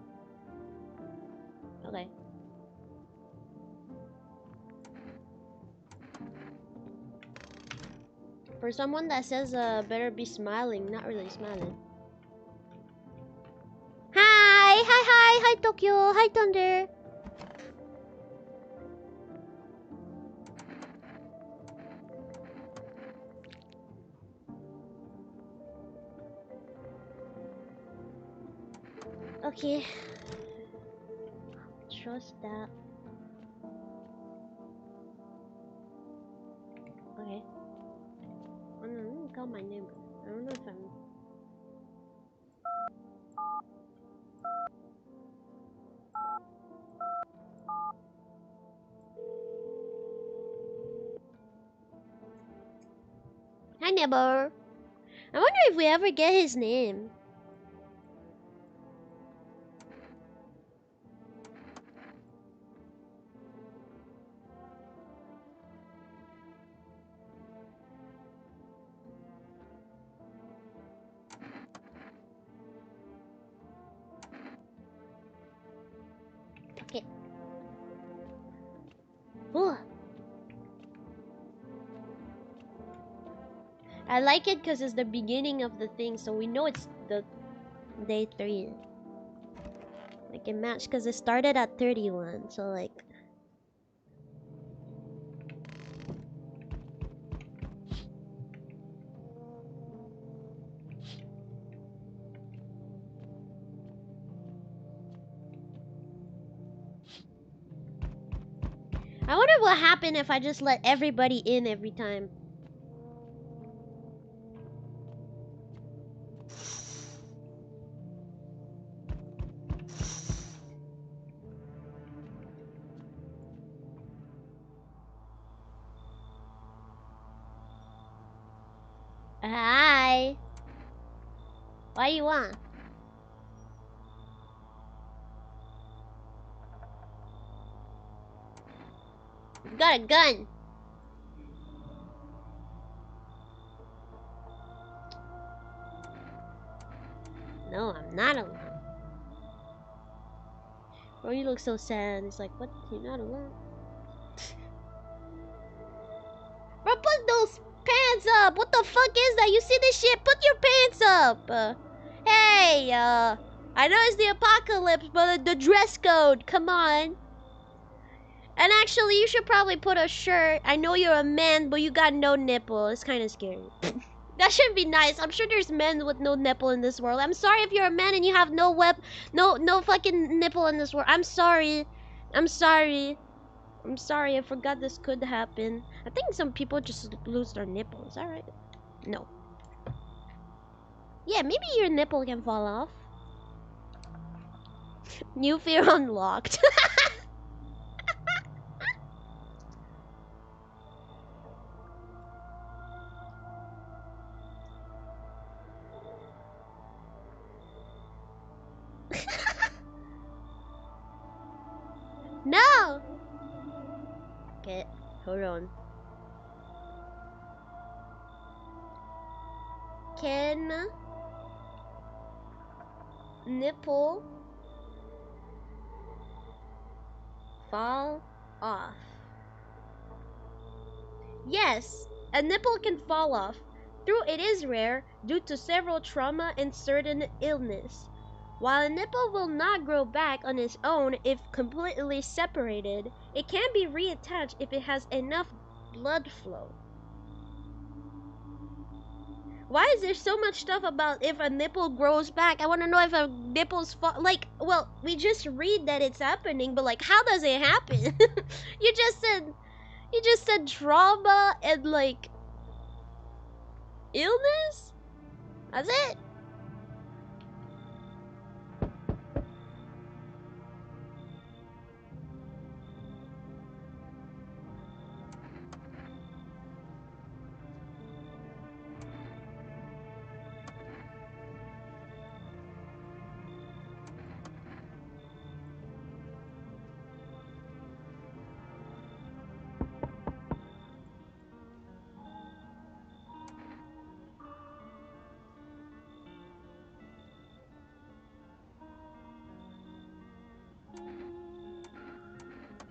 Okay. For someone that says, better be smiling, not really smiling. Hi, Tokyo, hi, Thunder. Okay. Trust that. Okay. Oh no, let me call my neighbor. I don't know if I'm... Hi, neighbor. I wonder if we ever get his name. Okay. Ooh. I like it because it's the beginning of the thing, so we know it's the day 3. Like it matched because it started at 31, so like... I wonder what happened if I just let everybody in every time. Hi. What do you want? You got a gun. No, I'm not alone. Bro, you look so sad. It's like, what? You're not alone. Bro, put those pants up. What the fuck is that? You see this shit? Put your pants up. Hey, I know it's the apocalypse, but the dress code. Come on. And actually, you should probably put a shirt. I know you're a man, but you got no nipple. It's kind of scary. That should be nice. I'm sure there's men with no nipple in this world. I'm sorry if you're a man and you have no no fucking nipple in this world. I'm sorry. I'm sorry. I'm sorry. I forgot this could happen. I think some people just lose their nipple. Is that right? No. Yeah, maybe your nipple can fall off. New fear unlocked. No! Okay, hold on. Can nipple fall off? Yes, a nipple can fall off, though it is rare due to several trauma and certain illness. While a nipple will not grow back on its own if completely separated, it can be reattached if it has enough blood flow. Why is there so much stuff about if a nipple grows back? I want to know if a nipple's like, well, we just read that it's happening, but like, how does it happen? you just said trauma and like illness? That's it?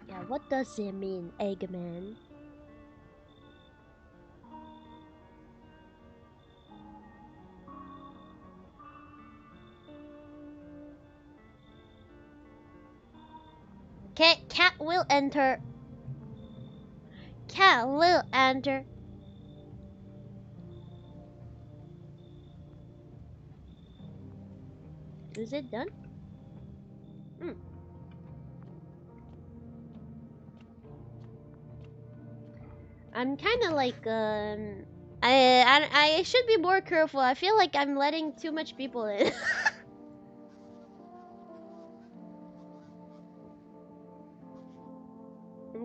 Yeah, what does it mean, Eggman? Cat will enter. Cat will enter. Is it done? Hmm. I'm kind of like I should be more careful. I feel like I'm letting too much people in.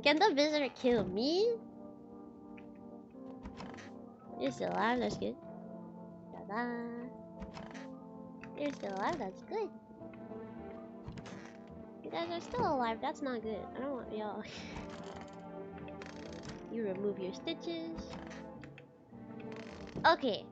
Can the visitor kill me? You're still alive, that's good. Ta-da. You're still alive, that's good. You guys are still alive, that's not good. I don't want y'all. You remove your stitches. Okay.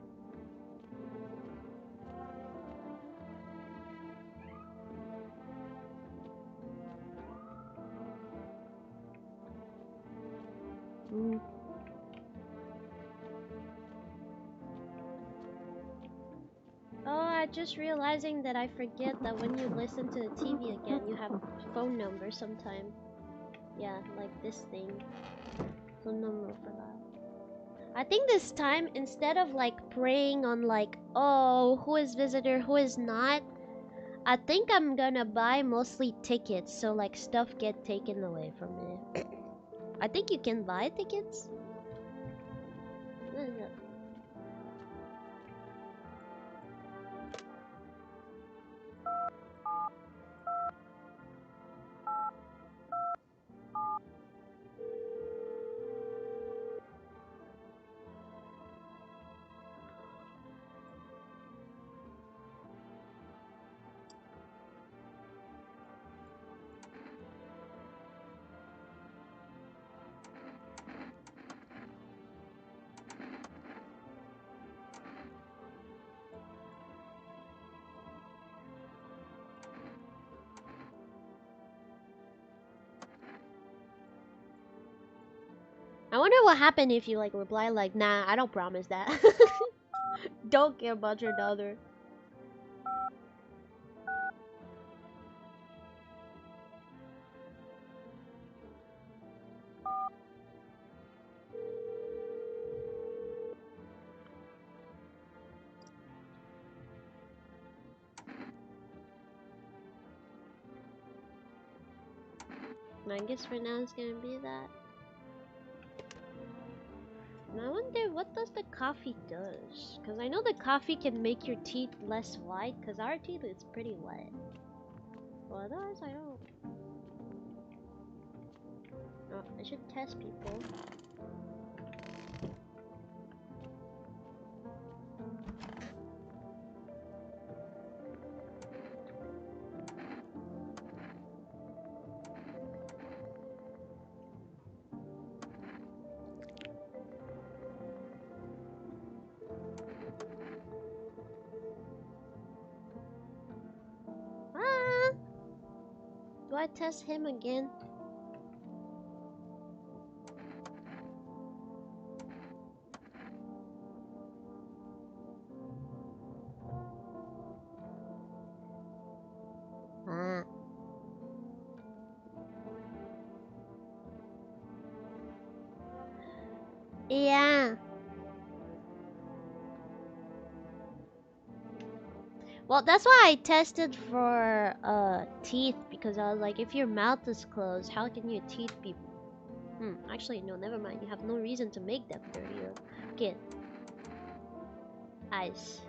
Oh, I just realizing that I forget that when you listen to the TV again, you have phone number sometime. Yeah, like this thing. Phone number for that. I think this time, instead of like preying on like, oh, who is visitor, who is not, I think I'm gonna buy mostly tickets, so like stuff get taken away from me. I think you can buy tickets. What is it? I wonder what happened if you like reply like, nah, I don't promise that. Don't care about your daughter. I guess for now it's gonna be that. And I wonder what does the coffee does? Cause I know the coffee can make your teeth less white. Cause our teeth is pretty white. Well, otherwise I don't. No, I should test people. Ah! Do I test him again? Ah. Yeah. Well, that's why I tested for teeth, because I was like, if your mouth is closed, how can your teeth be? Actually, no, never mind. You have no reason to make them dirtier. Okay. Eyes.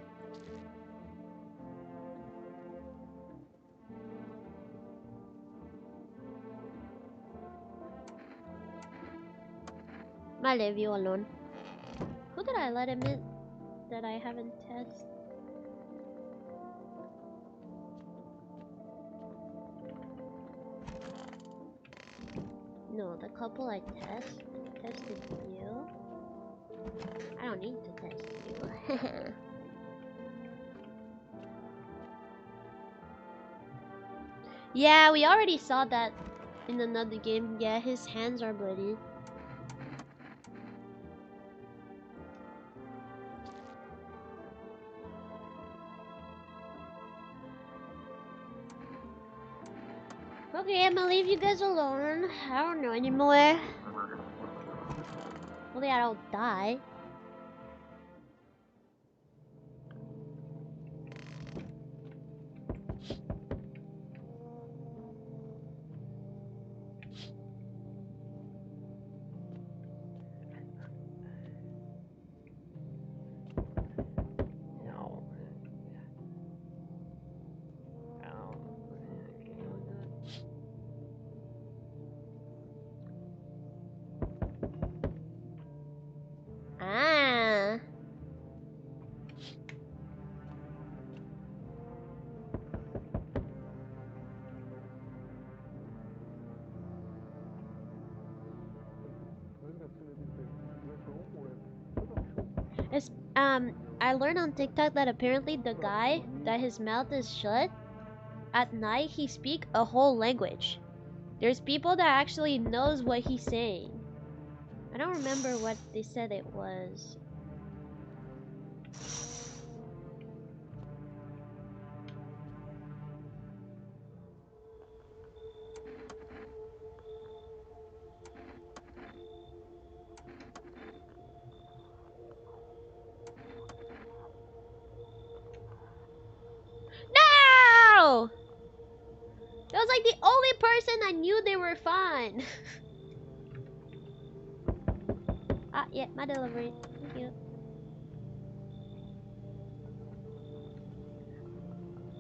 I leave you alone. Who did I let him in that I haven't tested? No, the couple I tested you. I don't need to test you. Yeah, we already saw that in another game. Yeah, his hands are bloody. Okay, I'm gonna leave you guys alone. I don't know anymore. Hopefully I don't die. Ah. It's, I learned on TikTok that apparently the guy that his mouth is shut, at night he speak a whole language. There's people that actually knows what he's saying. I don't remember what they said it was. No! That was like the only person I knew they were fine. Ah, yeah, my delivery. Thank you.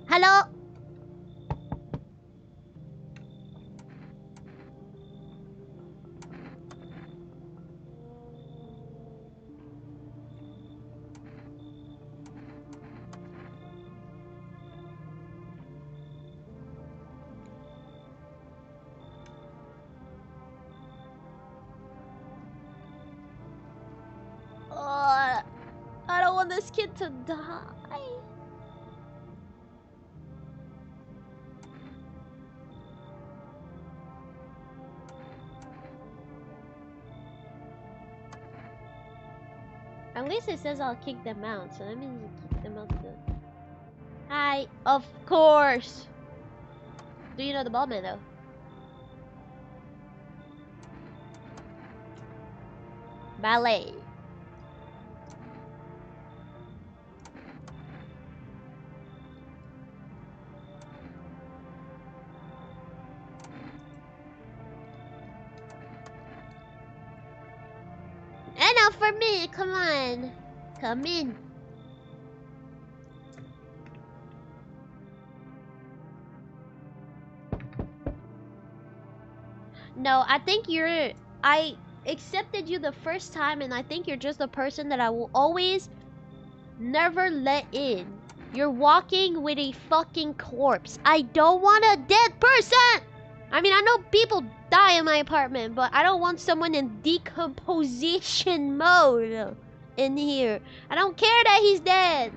Hello? Oh, I don't want this kid to die. At least it says I'll kick them out, so that means you kick them out good. Hi, of course. Do you know the ballman though? Ballet. Enough for me, come on. Come in. No, I think you're... I accepted you the first time, and I think you're just a person that I will always never let in. You're walking with a fucking corpse. I don't want a dead person! I mean, I know people die in my apartment, but I don't want someone in decomposition mode in here. I don't care that he's dead.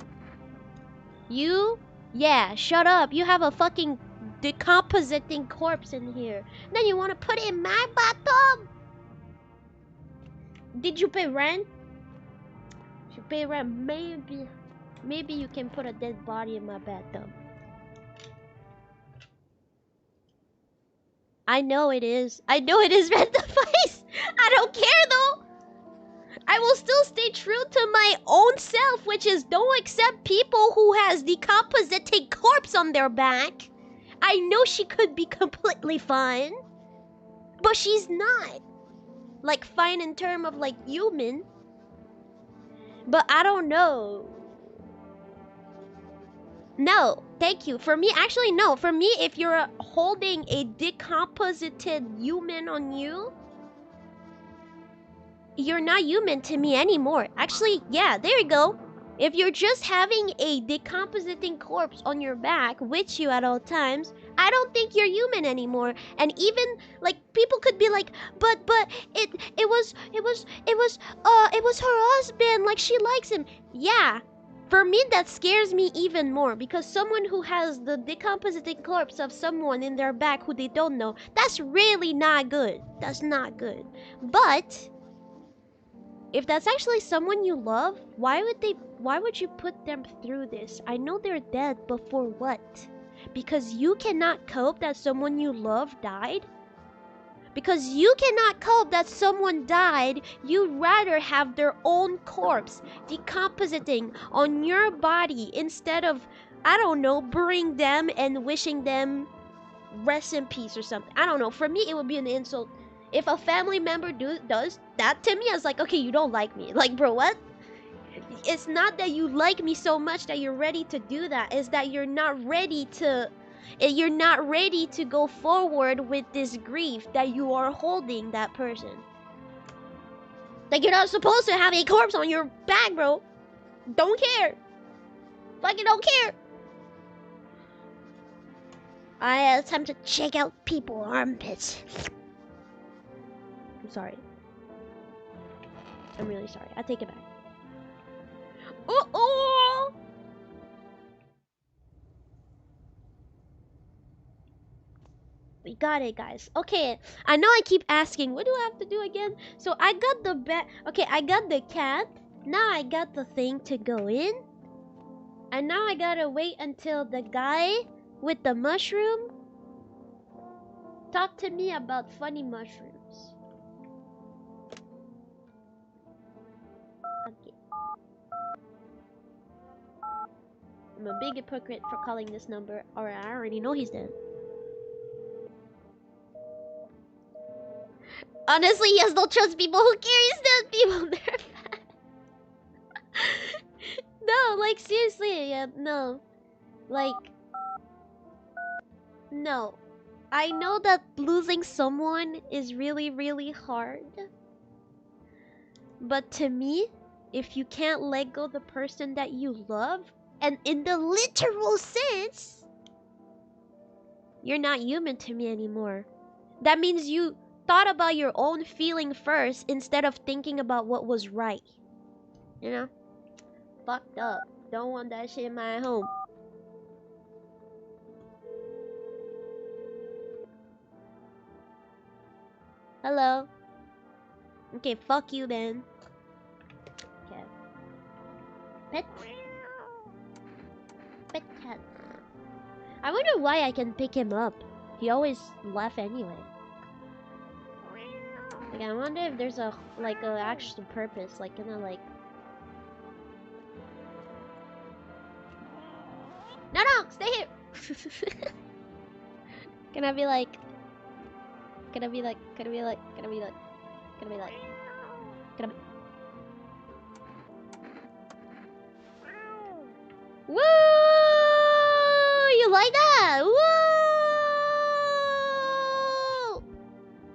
You? Yeah, shut up. You have a fucking decompositing corpse in here. Then you want to put it in my bathtub? Did you pay rent? If you pay rent, maybe you can put a dead body in my bathtub. I know it is. I know it is rent device. I don't care though. I will still stay true to my own self, which is don't accept people who has decompositing corpse on their back. I know she could be completely fine, but she's not. Like fine in term of like human. But I don't know. No, thank you. For me, actually no. For me, if you're holding a decomposited human on you, you're not human to me anymore. Actually, yeah, there you go. If you're just having a decompositing corpse on your back with you at all times, I don't think you're human anymore. And even like people could be like, but it was her husband, like she likes him. Yeah. For me, that scares me even more because someone who has the decompositing corpse of someone in their back who they don't know, that's really not good. That's not good. But if that's actually someone you love, why would you put them through this? I know they're dead, but for what? Because you cannot cope that someone you love died? Because you cannot cope that someone died, you'd rather have their own corpse decompositing on your body instead of, I don't know, burying them and wishing them rest in peace or something. I don't know. For me, it would be an insult. If a family member does that to me, I was like, okay, you don't like me. Like, bro, what? It's not that you like me so much that you're ready to do that. It's that you're not ready to go forward with this grief that you are holding that person. Like, you're not supposed to have a corpse on your back, bro. Don't care. Fucking don't care. I had time to check out people's armpits. I'm sorry. I'm really sorry. I take it back. Oh! We got it, guys. Okay, I know I keep asking, what do I have to do again? So I got the okay, I got the cat. Now I got the thing to go in. And now I gotta wait until the guy with the mushroom talk to me about funny mushrooms. Okay. I'm a big hypocrite for calling this number. Alright, I already know he's dead. Honestly, yes, don't trust people who carry dead people in their back. No, like seriously, yeah, no. Like, no. I know that losing someone is really, really hard. But to me, if you can't let go the person that you love, and in the literal sense, you're not human to me anymore. That means you thought about your own feeling first instead of thinking about what was right. You know? Fucked up. Don't want that shit in my home. Hello? Okay, fuck you then. Okay. Pet. Pet cat. I wonder why I can pick him up. He always laughs anyway. Like, I wonder if there's a actual purpose, like, you know, like... No, stay here! Can I be like... Woo! You like that? Woo!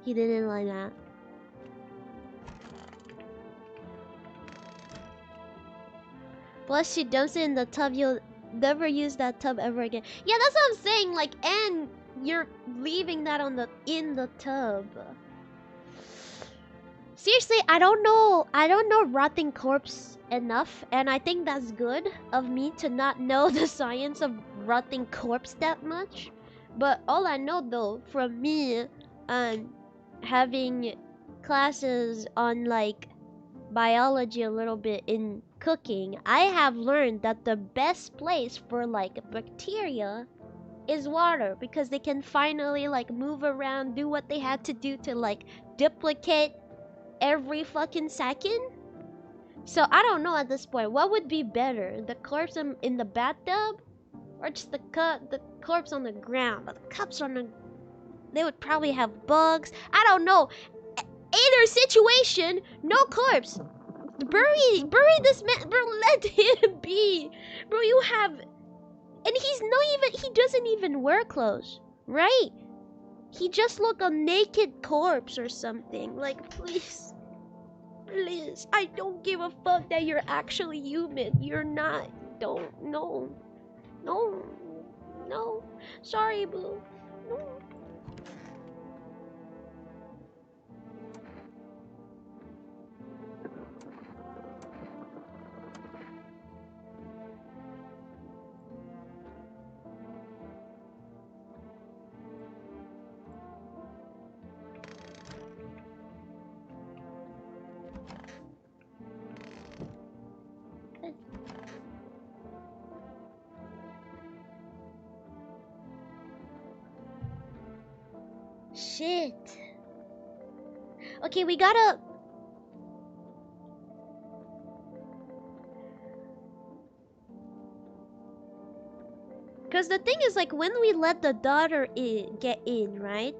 He didn't like that. Plus, she dumps it in the tub. You'll never use that tub ever again. Yeah, that's what I'm saying. Like, and you're leaving that on the in the tub. Seriously, I don't know rotting corpse enough, and I think that's good of me to not know the science of rotting corpse that much. But all I know though, from me having classes on like biology a little bit in cooking, I have learned that the best place for like bacteria is water, because they can finally like move around, do what they had to do to like duplicate every fucking second. So I don't know at this point what would be better, the corpse in the bathtub or just the corpse on the ground. But the cups on the, they would probably have bugs. I don't know. Either situation, no corpse. Bury this man, bro. Let him be, bro. You have, and he's not even. He doesn't even wear clothes, right? He just look a naked corpse or something. Like, please, please. I don't give a fuck that you're actually human. You're not. Don't. No. No. No. Sorry, boo. No. Shit. Okay, we gotta... Because the thing is, like, when we let the daughter get in, right?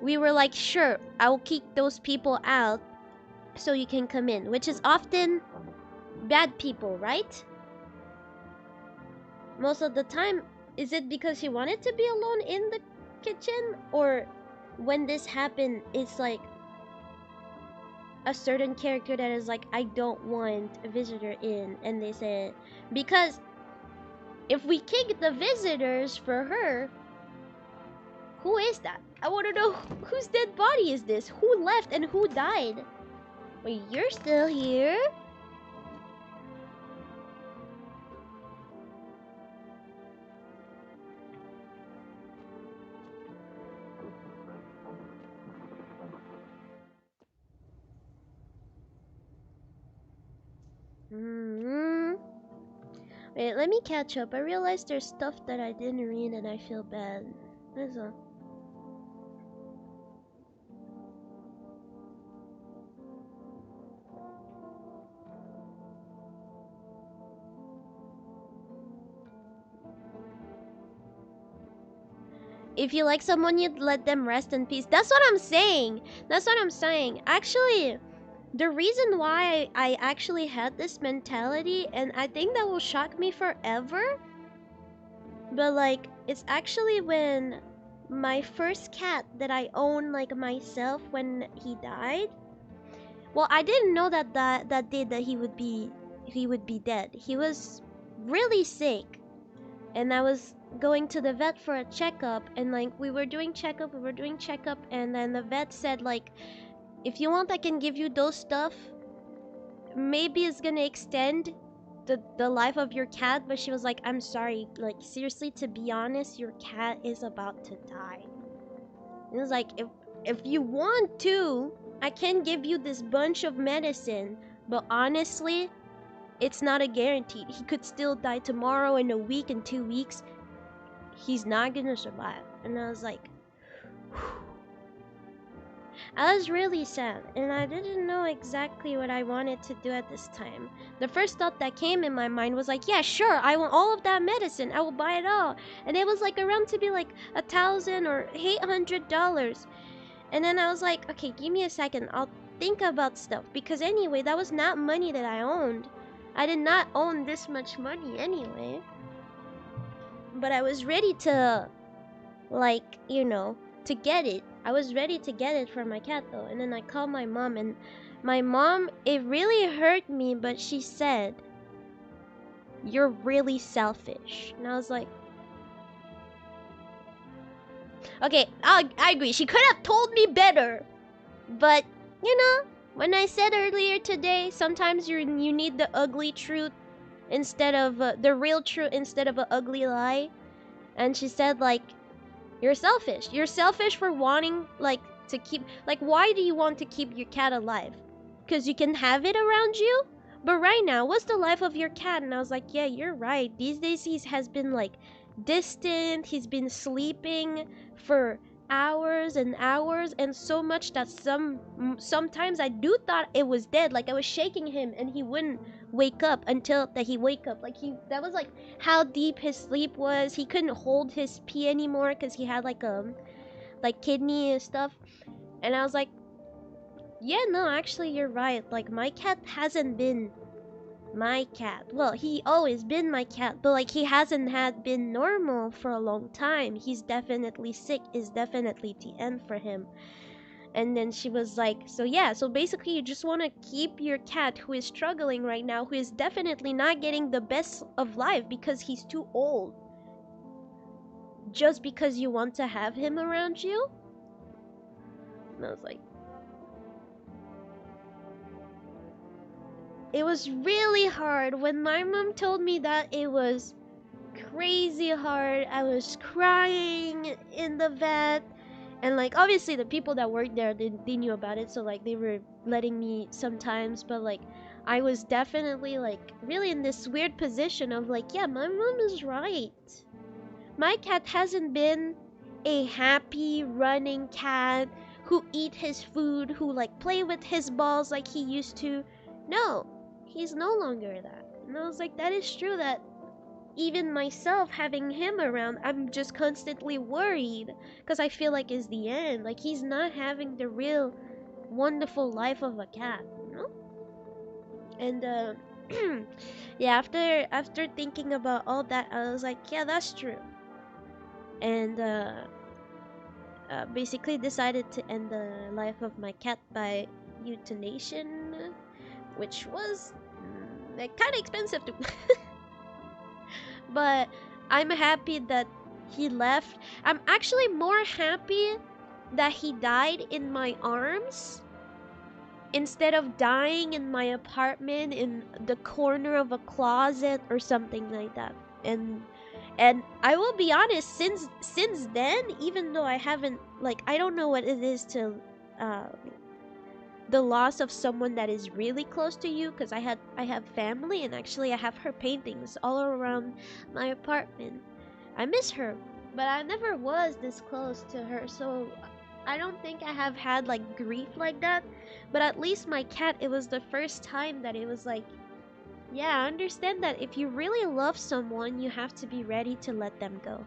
We were like, sure, I will kick those people out so you can come in. Which is often bad people, right? Most of the time, is it because he wanted to be alone in the kitchen? Or when this happened, it's like a certain character that is like, I don't want a visitor in, and they said, because if we kick the visitors for her, who is that? I want to know whose dead body is this? Who left and who died? Wait, you're still here? Wait, let me catch up. I realized there's stuff that I didn't read and I feel bad. That's all. If you like someone, you'd let them rest in peace. That's what I'm saying. That's what I'm saying. Actually, the reason why I actually had this mentality, and I think that will shock me forever, but like, it's actually when my first cat that I own like myself, when he died. Well, I didn't know that day that he would be dead. He was really sick, and I was going to the vet for a checkup, and like we were doing checkup, and then the vet said like, if you want, I can give you those stuff. Maybe it's gonna extend the life of your cat. But she was like, I'm sorry, like seriously, to be honest, your cat is about to die. It was like, if you want to, I can give you this bunch of medicine, but honestly, it's not a guarantee. He could still die tomorrow, in a week, in 2 weeks. He's not gonna survive. And I was like, whew. I was really sad, and I didn't know exactly what I wanted to do at this time. The first thought that came in my mind was like, yeah, sure, I want all of that medicine. I will buy it all. And it was like around to be like $1,000 or $800. And then I was like, okay, give me a second. I'll think about stuff. Because anyway, that was not money that I owned. I did not own this much money anyway. But I was ready to, like, you know, to get it. I was ready to get it for my cat though. And then I called my mom, and my mom, it really hurt me, but she said, "You're really selfish." And I was like, okay, I agree. She could have told me better. But, you know, when I said earlier today, sometimes you need the ugly truth instead of the real truth instead of an ugly lie. And she said, like, you're selfish. You're selfish for wanting, like, to keep... Like, why do you want to keep your cat alive? Because you can have it around you? But right now, what's the life of your cat? And I was like, yeah, you're right. These days he has been, like, distant. He's been sleeping for hours and hours, and so much that sometimes I do thought it was dead. Like, I was shaking him and he wouldn't wake up until that he wake up. Like, that was like how deep his sleep was. He couldn't hold his pee anymore because he had like kidney and stuff. And I was like, yeah, no, actually you're right. Like, my cat hasn't been my cat. Well, he always been my cat, but like he hasn't been normal for a long time. He's definitely sick, is definitely the end for him. And then she was like, so yeah, so basically you just want to keep your cat who is struggling right now, who is definitely not getting the best of life because he's too old, just because you want to have him around you? And I was like, it was really hard. When my mom told me that, it was crazy hard. I was crying in the vet. And like, obviously the people that worked there, they knew about it, so like they were letting me sometimes, but like I was definitely like really in this weird position of like, yeah, my mom is right. My cat hasn't been a happy running cat who eat his food, who like play with his balls like he used to. No, he's no longer that. And I was like, that is true. That even myself having him around, I'm just constantly worried because I feel like it's the end. Like, he's not having the real wonderful life of a cat, you know? And yeah, after thinking about all that, I was like, yeah, that's true. And basically decided to end the life of my cat by euthanasia, which was kind of expensive to but I'm happy that he left. I'm actually more happy that he died in my arms instead of dying in my apartment in the corner of a closet or something like that. And I will be honest, since then, even though I haven't, like, I don't know what it is to the loss of someone that is really close to you, because I have family, and actually I have her paintings all around my apartment. I miss her, but I never was this close to her, so I don't think I have had like grief like that. But at least my cat, it was the first time that it was like, yeah, I understand that if you really love someone, you have to be ready to let them go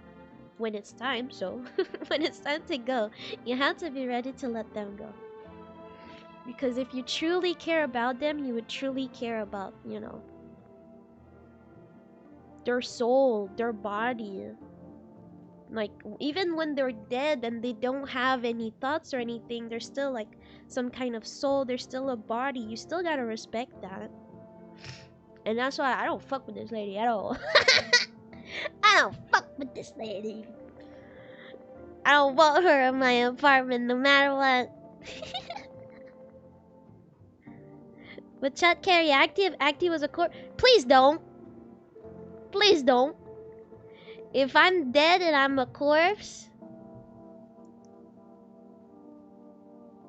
when it's time. So when it's time to go, you have to be ready to let them go. Because if you truly care about them, you would truly care about, you know, their soul, their body. Like, even when they're dead and they don't have any thoughts or anything, there's still like some kind of soul, there's still a body. You still gotta respect that. And that's why I don't fuck with this lady at all. I don't fuck with this lady. I don't want her in my apartment no matter what. Would chat carry active? Active was a corpse. Please don't. Please don't. If I'm dead and I'm a corpse,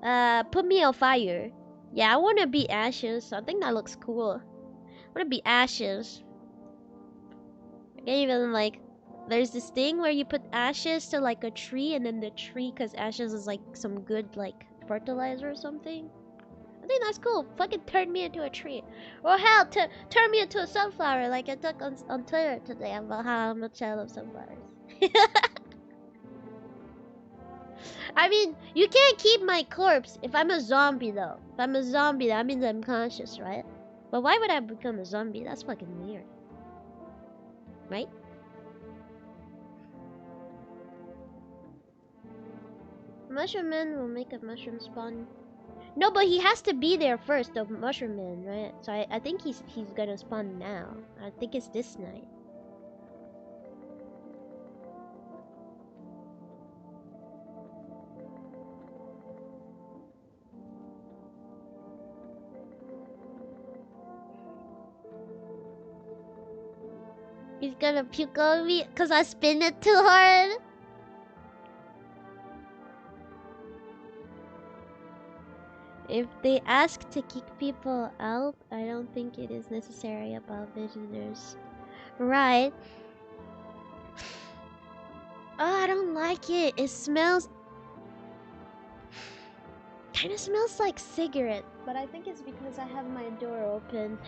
put me on fire. Yeah, I wanna be ashes. I think that looks cool. I wanna be ashes. I can't even like. There's this thing where you put ashes to like a tree, and then the tree, cause ashes is like some good like fertilizer or something. I think that's cool. Fucking turn me into a tree. Or hell, turn me into a sunflower like I took on Twitter today about how much I love sunflowers. I mean, you can't keep my corpse if I'm a zombie though. If I'm a zombie, that means I'm conscious, right? But why would I become a zombie? That's fucking weird. Right? Mushroom Man will make a mushroom spawn. No, but he has to be there first, the Mushroom Man, right? So I think he's gonna spawn now. I think it's this night. He's gonna puke on me because I spin it too hard. If they ask to kick people out, I don't think it is necessary about visitors. Right. Oh, I don't like it. It smells... Kinda smells like cigarette. But I think it's because I have my door open.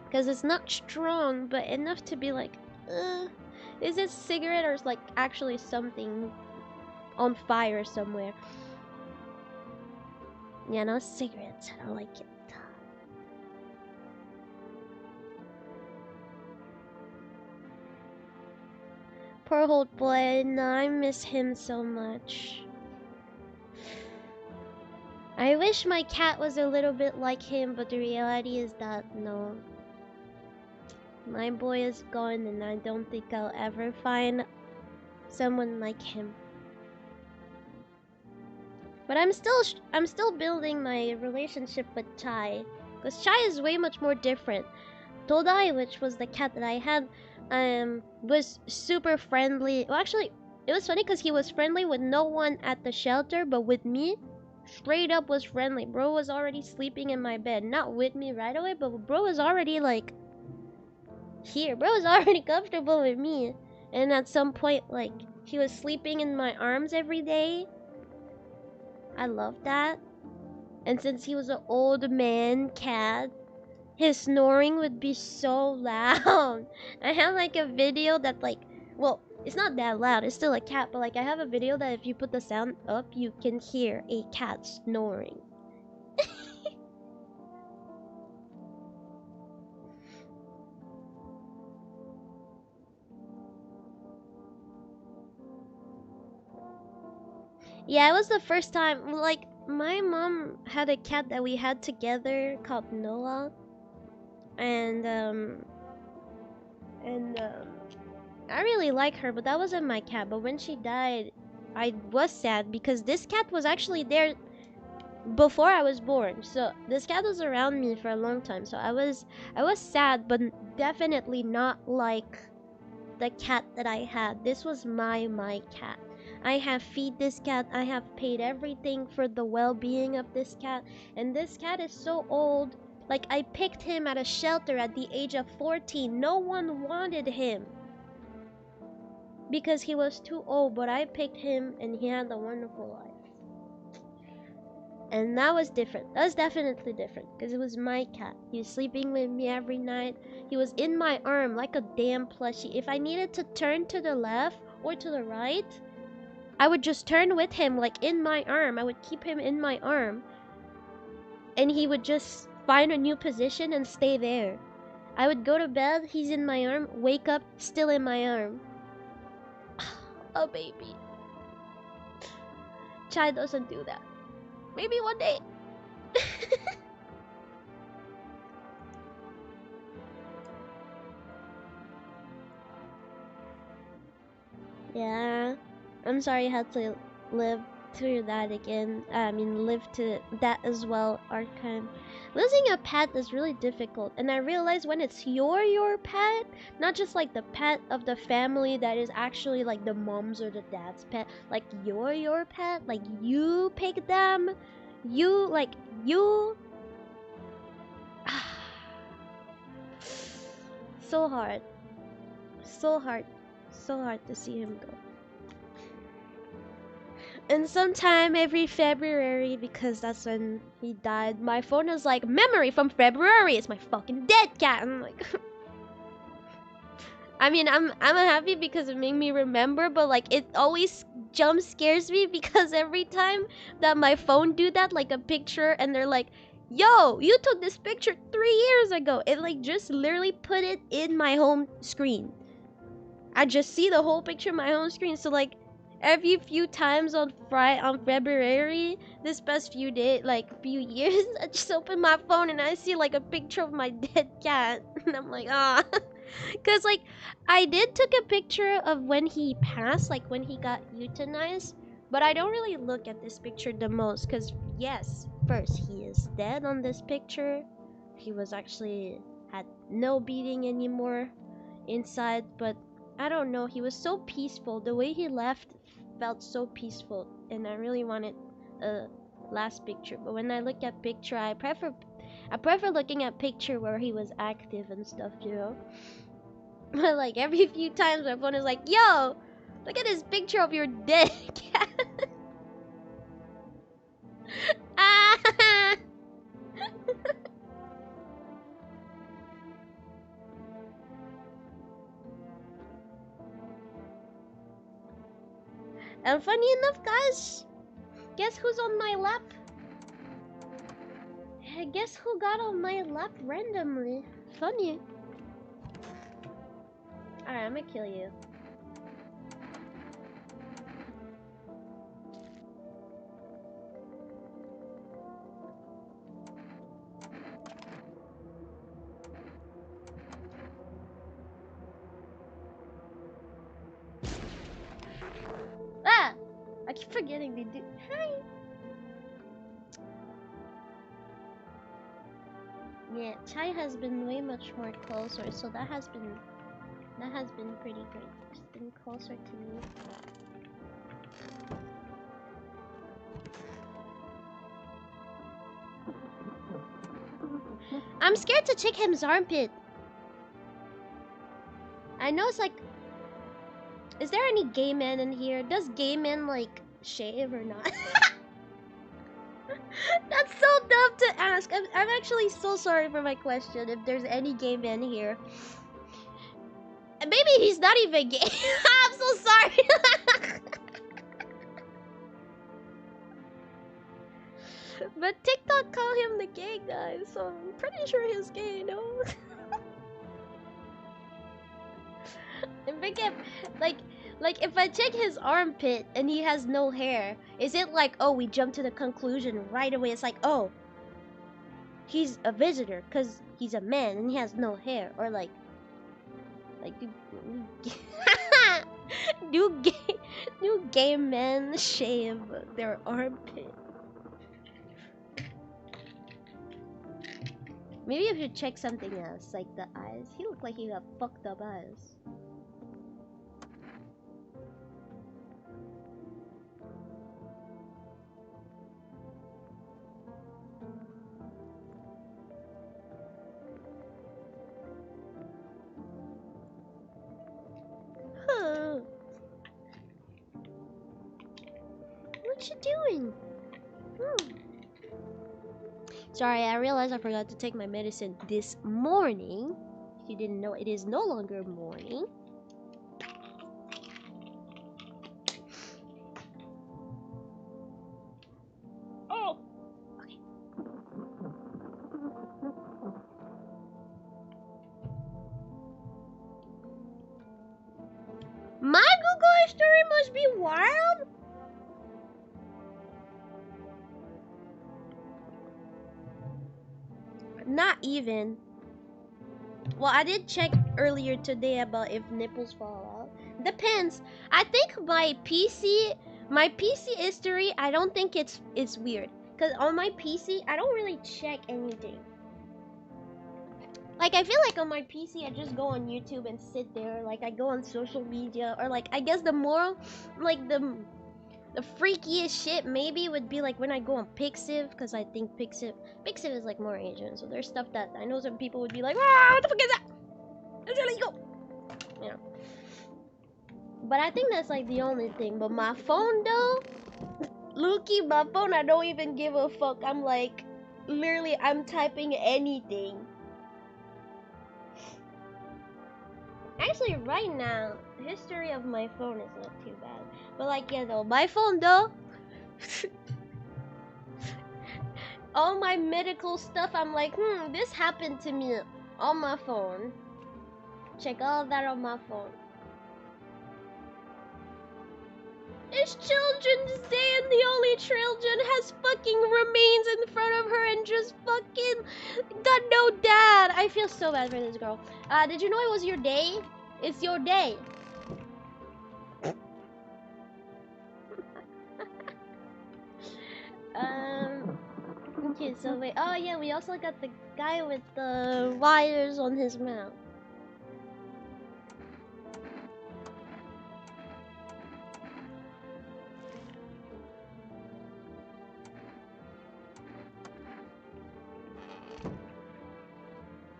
Because it's not strong, but enough to be like, is it cigarette or is like actually something on fire somewhere? Yeah, no cigarettes. I don't like it. Poor old boy. No, I miss him so much. I wish my cat was a little bit like him, but the reality is that no. My boy is gone and I don't think I'll ever find someone like him. But I'm still building my relationship with Chai, because Chai is way much more different. Todai, which was the cat that I had, was super friendly. Well, actually, it was funny because he was friendly with no one at the shelter, but with me, straight up was friendly. Bro was already sleeping in my bed, not with me right away, but bro was already like here. Bro was already comfortable with me, and at some point, like, he was sleeping in my arms every day. I love that. And since he was an old man cat, his snoring would be so loud. I have like a video that like, well, it's not that loud, it's still a cat, but like I have a video that if you put the sound up, you can hear a cat snoring. Yeah, it was the first time, like, my mom had a cat that we had together called Noah. And I really like her, but that wasn't my cat. But when she died, I was sad because this cat was actually there before I was born. So this cat was around me for a long time. So I was sad, but definitely not like the cat that I had. This was my cat. I have feed this cat. I have paid everything for the well-being of this cat. And this cat is so old. Like, I picked him at a shelter at the age of 14. No one wanted him because he was too old, but I picked him and he had a wonderful life. And that was different. That was definitely different because it was my cat. He was sleeping with me every night. He was in my arm like a damn plushie. If I needed to turn to the left or to the right, I would just turn with him, like in my arm. I would keep him in my arm. And he would just find a new position and stay there. I would go to bed, he's in my arm, wake up, still in my arm. Oh, baby. Chai doesn't do that. Maybe one day. Yeah. I'm sorry you had to live through that again. Live to that as well, Archon. Losing a pet is really difficult, and I realize when it's your pet, not just like the pet of the family that is actually like the mom's or the dad's pet, like your pet, like you pick them, you so hard, so hard, so hard to see him go. And sometime every February, because that's when he died, my phone is like, memory from February. It's my fucking dead cat. I'm like, I mean, I'm happy because it made me remember, but like it always jump scares me because every time that my phone do that, like a picture, and they're like, yo, you took this picture 3 years ago. It like just literally put it in my home screen. I just see the whole picture in my home screen. So like, every few times on February, this past few days, like few years, I just open my phone and I see like a picture of my dead cat, and I'm like, ah, cause like I did took a picture of when he passed, like when he got euthanized, but I don't really look at this picture the most, cause yes, first he is dead on this picture. He was actually had no beating anymore inside, but I don't know, he was so peaceful. The way he left felt so peaceful, and I really wanted a last picture. But when I look at picture, I prefer looking at picture where he was active and stuff, you know. But like every few times my phone is like, yo, look at this picture of your dead cat. Ah! And funny enough, guys, guess who's on my lap? Guess who got on my lap randomly? Funny. Alright, I'm gonna kill you. Ah! I keep forgetting they do. Hi! Yeah, Chai has been way much more closer, so that has been pretty great. It's been closer to me. I'm scared to check him's armpit. I know it's like, is there any gay men in here? Does gay men like shave or not? That's so dumb to ask. I'm actually so sorry for my question. If there's any gay men here, maybe he's not even gay. I'm so sorry. But TikTok call him the gay guy, so I'm pretty sure he's gay, no? If I get like if I check his armpit and he has no hair, is it like, oh, we jump to the conclusion right away? It's like, oh, he's a visitor because he's a man and he has no hair, or like do gay men shave their armpit? Maybe if you check something else, like the eyes. He looked like he got fucked up eyes. Huh. What you doing? Sorry, I realized I forgot to take my medicine this morning. If you didn't know, it is no longer morning. Oh! Okay. My Google history must be wild? Not even. Well, I did check earlier today about if nipples fall out. Depends. I think my PC history, I don't think it's weird. Cause on my PC, I don't really check anything. Like, I feel like on my PC, I just go on YouTube and sit there. Like, I go on social media, or like, I guess the more, like the freakiest shit maybe would be like when I go on Pixiv, because I think Pixiv is like more Asian, so there's stuff that I know some people would be like, ah, what the fuck is that? It's illegal, you know. But I think that's like the only thing. But my phone though, Lukey, my phone, I don't even give a fuck. I'm like, literally, I'm typing anything. Actually, right now, the history of my phone is not too bad. But like, yeah, though, my phone though, all my medical stuff, I'm like, this happened to me on my phone. Check all that on my phone. It's Children's Day and the only children has fucking remains in front of her and just fucking got no dad. I feel so bad for this girl. Did you know it was your day? It's your day. Okay, so wait. Oh yeah, we also got the guy with the wires on his mouth.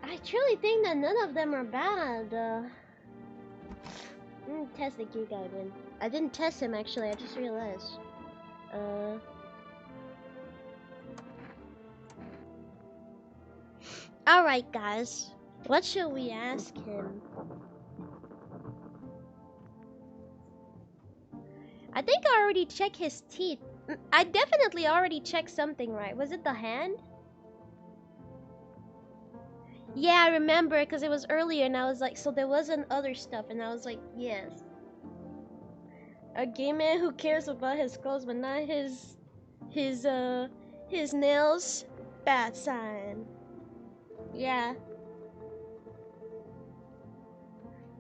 I truly think that none of them are bad. Test the geek guy again. I didn't test him actually, I just realized. Alright guys, what should we ask him? I think I already checked his teeth. I definitely already checked something, right? Was it the hand? Yeah, I remember because it was earlier and I was like, so there wasn't other stuff and I was like, yes. A gay man who cares about his clothes but not his nails? Bad sign. Yeah.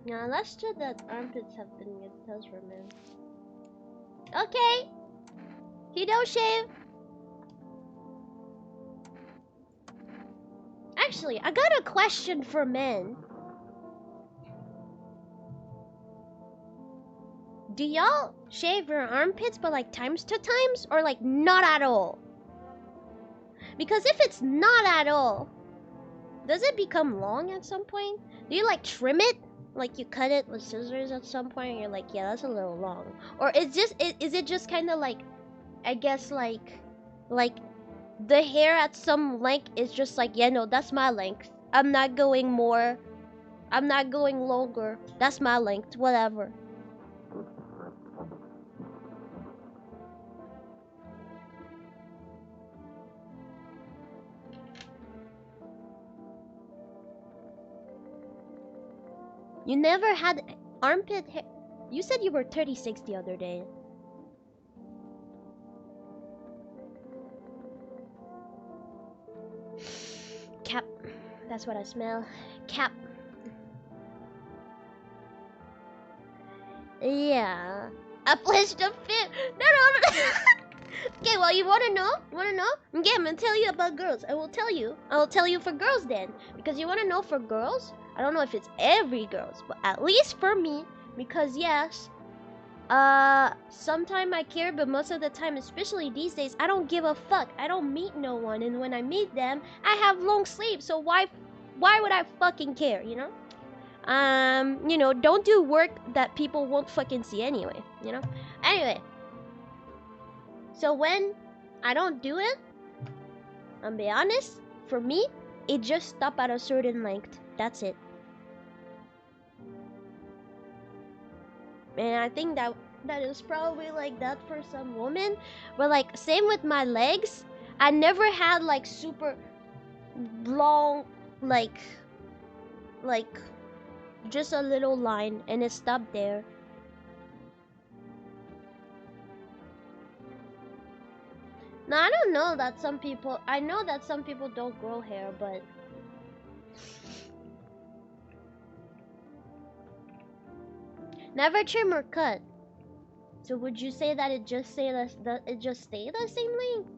Now let's check that armpits have been good toes for men. Okay. He don't shave. Actually, I got a question for men. Do y'all shave your armpits but like times to times or like not at all? Because if it's not at all, does it become long at some point? Do you like trim it? Like you cut it with scissors at some point and you're like, yeah, that's a little long. Or is it just kind of like, I guess like the hair at some length is just like, yeah, no, that's my length. I'm not going more. I'm not going longer. That's my length, whatever. You never had armpit hair? You said you were 36 the other day. Cap. That's what I smell. Cap. Yeah. A place to fit. No. Okay, well, you wanna know? Okay, I'm gonna tell you about girls. I will tell you for girls then. Because you wanna know for girls? I don't know if it's every girl's, but at least for me. Because yes, sometimes I care, but most of the time, especially these days, I don't give a fuck. I don't meet no one, and when I meet them, I have long sleeves. So why would I fucking care, you know? You know, don't do work that people won't fucking see anyway, you know? Anyway. So when I don't do it, I'll be honest, for me, it just stops at a certain length. That's it. And I think that is probably like that for some women. But like, same with my legs. I never had like super long, like just a little line and it stopped there. Now I don't know that some people, I know that some people don't grow hair, but never trim or cut. So would you say that it just stay the same length?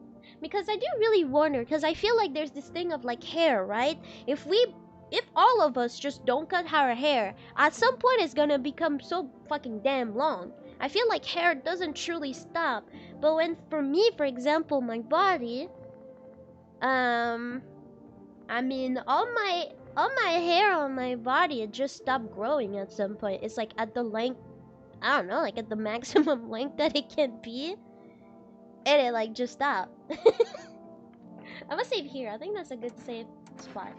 Because I do really wonder, because I feel like there's this thing of like hair, right? If all of us just don't cut our hair, at some point it's gonna become so fucking damn long. I feel like hair doesn't truly stop. But when, for me, for example, my body, I mean, all my hair on my body, it just stopped growing at some point. It's like at the length, I don't know, like at the maximum length that it can be, and it like just stopped. I'm gonna save here. I think that's a good save spot.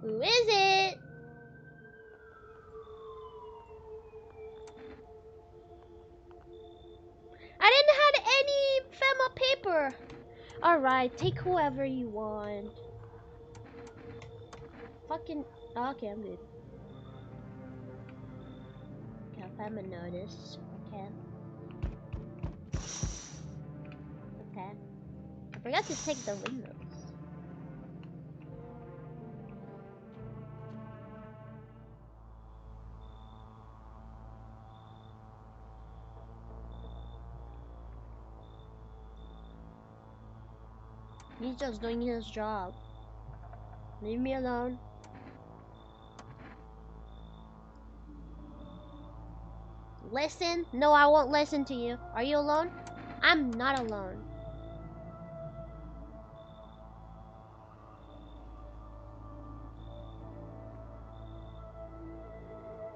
Who is it? I didn't have any fema paper. Alright, take whoever you want. Fucking. Oh, okay, I'm good. Okay, fema notice. Okay. Okay. I forgot to take the windows. He's just doing his job. Leave me alone. Listen? No, I won't listen to you. Are you alone? I'm not alone.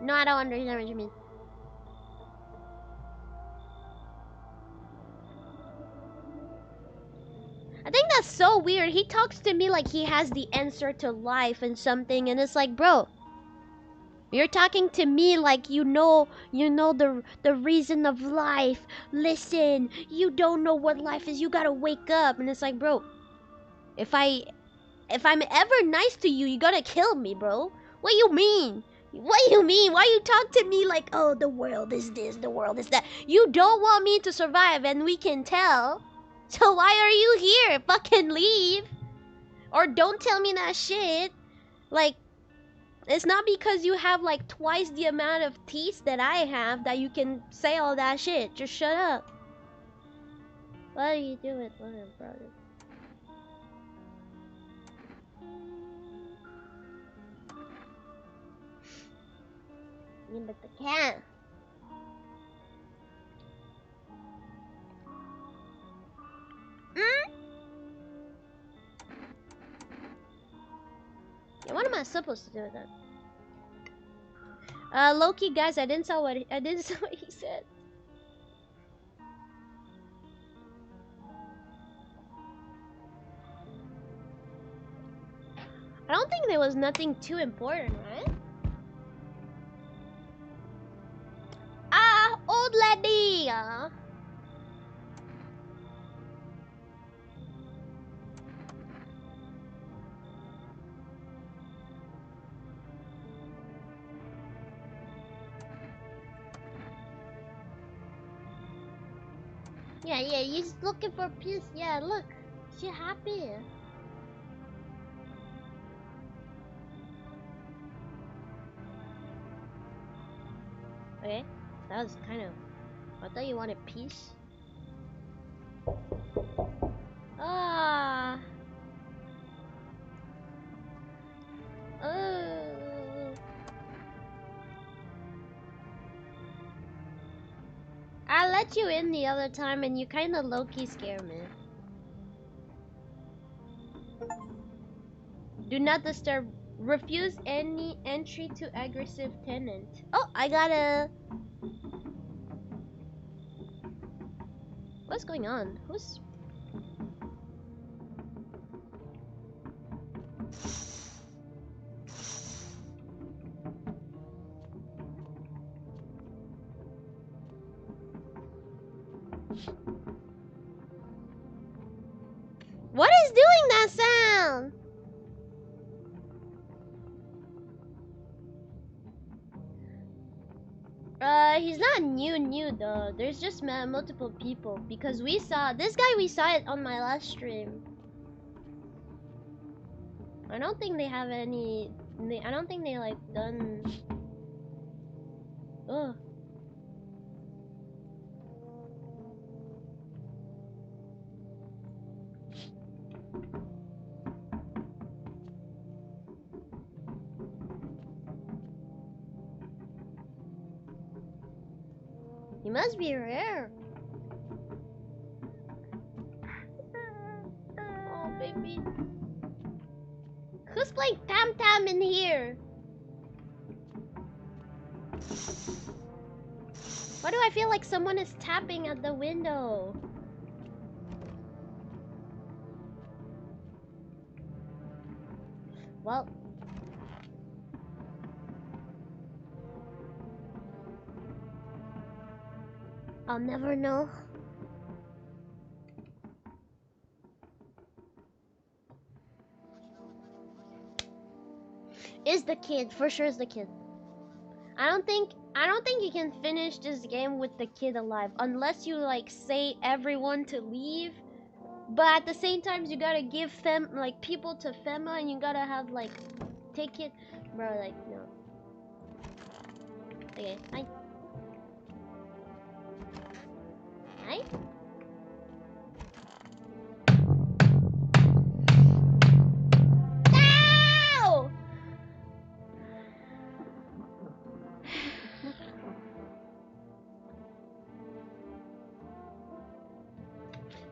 No, I don't understand what you mean. I think that's so weird. He talks to me like he has the answer to life and something, and it's like, bro, you're talking to me like you know the reason of life. Listen, you don't know what life is. You gotta wake up. And it's like, bro, if I'm ever nice to you, you gotta kill me, bro. What you mean? What you mean? Why you talk to me like, oh, the world is this, the world is that? You don't want me to survive, and we can tell. So why are you here? Fucking leave. Or don't tell me that shit. Like, it's not because you have like twice the amount of teeth that I have that you can say all that shit. Just shut up. What are you doing, little brother? Yeah, but the cat. Yeah, what am I supposed to do with that? Loki, guys, I didn't saw what he said. I don't think there was nothing too important, right? Ah, old lady. Yeah, he's looking for peace. Yeah, look, she happy. Okay, that was kind of. I thought you wanted peace. Ah. I let you in the other time, and you kind of low-key scare me. Do not disturb. Refuse any entry to aggressive tenant. Oh, I got a. What's going on? Who's? What is doing that sound? He's not new though. There's just multiple people because we saw this guy. We saw it on my last stream. I don't think they have any. I don't think they like done. Ugh. He must be rare. Oh, baby. Who's playing Tam Tam in here? Why do I feel like someone is tapping at the window? Well, I'll never know. Is the kid, for sure is the kid. I don't think you can finish this game with the kid alive unless you like say everyone to leave. But at the same time you gotta give them like people to Fema and you gotta have like take it, bro, like no. Okay, hi. Hi? Ow!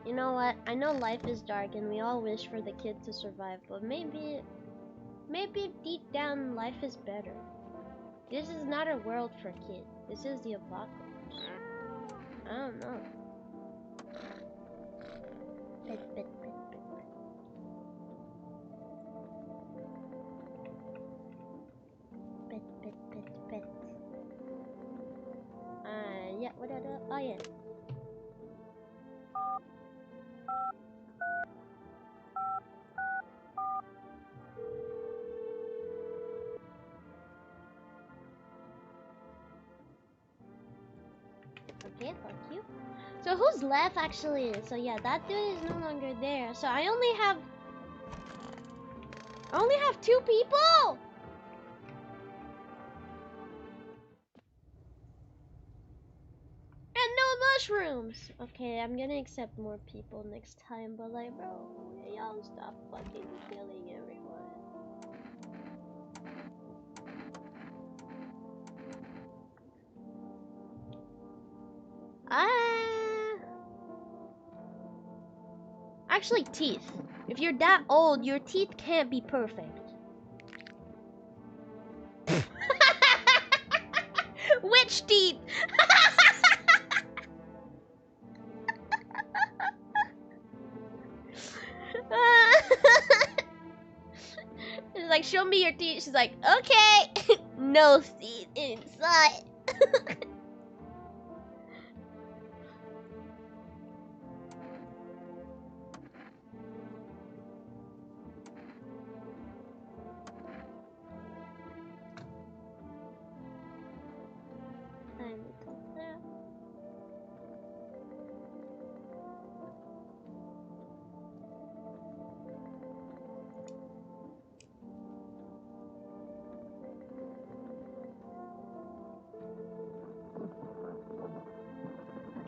You know what? I know life is dark and we all wish for the kid to survive, but maybe deep down life is better. This is not a world for kids. This is the apocalypse. I don't know. Pet, pet, pet, pet. Pet, pet, pet, pet. Yeah, what are the... Oh, yeah. Okay, fuck you. So who's left actually? So yeah, that dude is no longer there. So I only have 2 people. And no mushrooms. Okay, I'm gonna accept more people next time, but like, bro, y'all stop fucking killing everyone. Actually, teeth. If you're that old, your teeth can't be perfect. Which teeth? It's like, show me your teeth. She's like, okay. No teeth inside.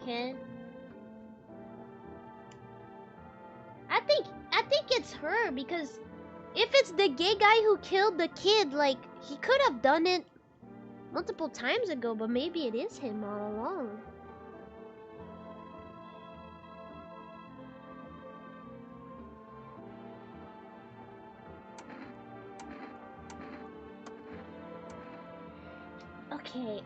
Okay. I think it's her because if it's the gay guy who killed the kid, like he could have done it multiple times ago, but maybe it is him all along. Okay,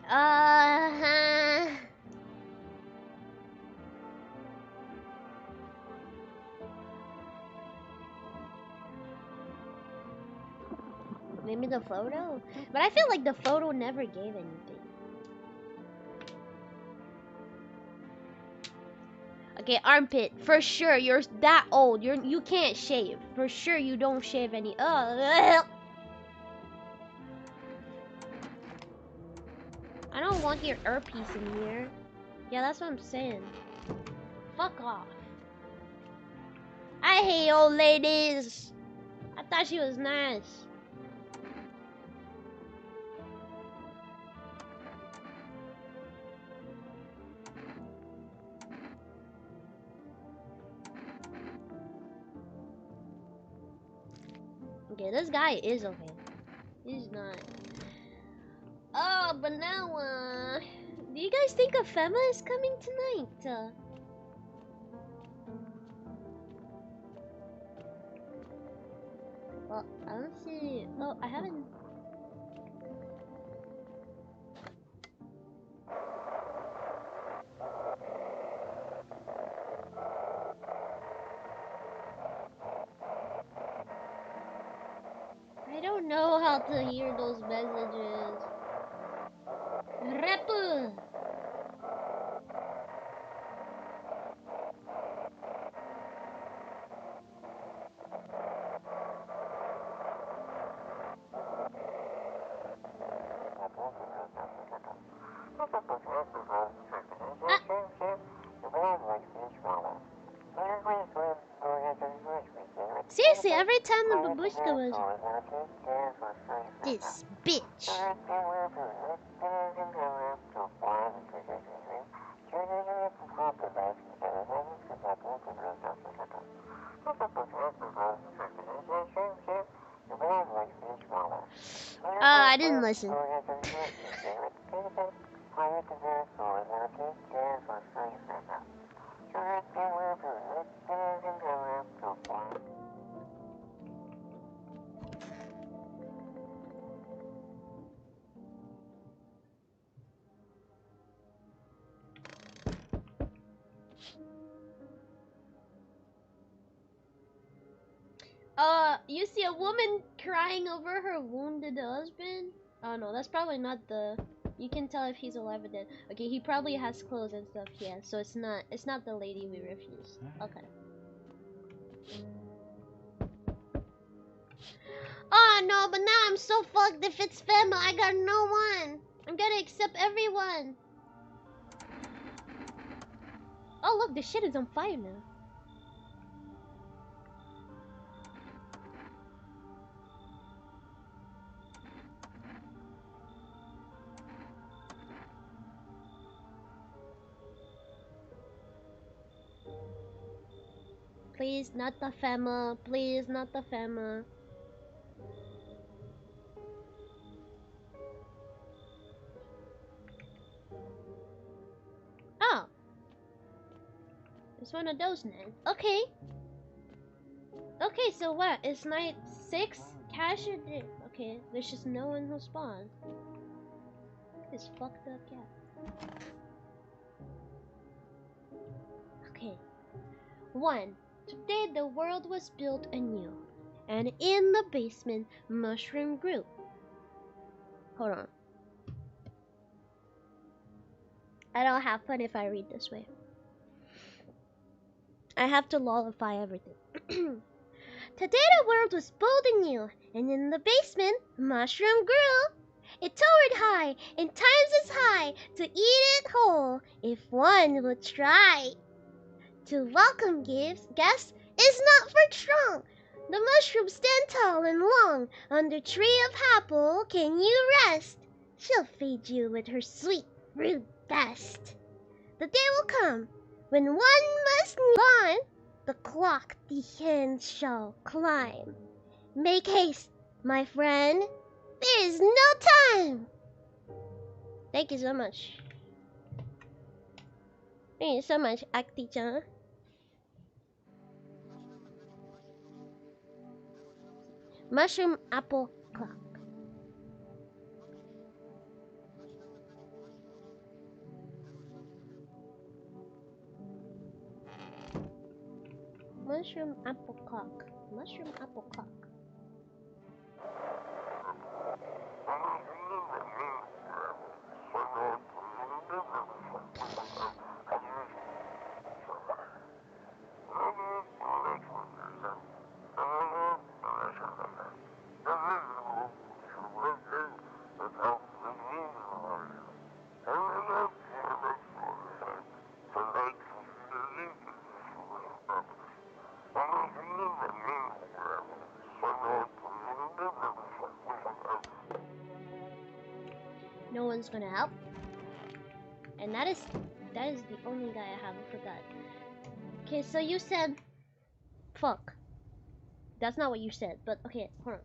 maybe the photo? But I feel like the photo never gave anything. Okay, armpit, for sure, you're that old, you can't shave. For sure you don't shave any, I don't want your earpiece in here. Yeah, that's what I'm saying. Fuck off. I hate old ladies. I thought she was nice. Okay, this guy is okay. He's not. Oh, but now, do you guys think a Fema is coming tonight? Well, I don't see. Oh, I haven't. I don't know how to hear those messages. Rep. Seriously, every time the babushka was... This bitch. I didn't listen. You see a woman crying over her wounded husband? Oh no, that's probably not the... You can tell if he's alive or dead. Okay, he probably has clothes and stuff, yeah. So it's not the lady we refused. Okay. Oh no, but now I'm so fucked if it's family. I got no one. I'm gonna accept everyone. Oh look, the shit is on fire now. Please, not the family. Please, not the family. Oh. It's one of those men. Okay. Okay, so what? It's night 6? Cash or did? Okay, there's just no one who spawned. This fucked up cat. Okay. 1. Today the world was built anew, and in the basement, mushroom grew. Hold on. I don't have fun if I read this way. I have to lollify everything. Today the world was built anew, and in the basement, mushroom grew. It towered high, and times as high, to eat it whole, if one would try. To welcome guests is not for strong. The mushrooms stand tall and long. Under tree of apple can you rest. She'll feed you with her sweet rude best. The day will come when one must move on. The clock the end shall climb. Make haste, my friend. There is no time. Thank you so much. Thank you so much, Akti-chan. Mushroom apple clock. Mushroom apple clock. Mushroom apple clock. No one's gonna help. And that is the only guy I haven't forgot. Okay, so you said fuck. That's not what you said, but okay, hold on.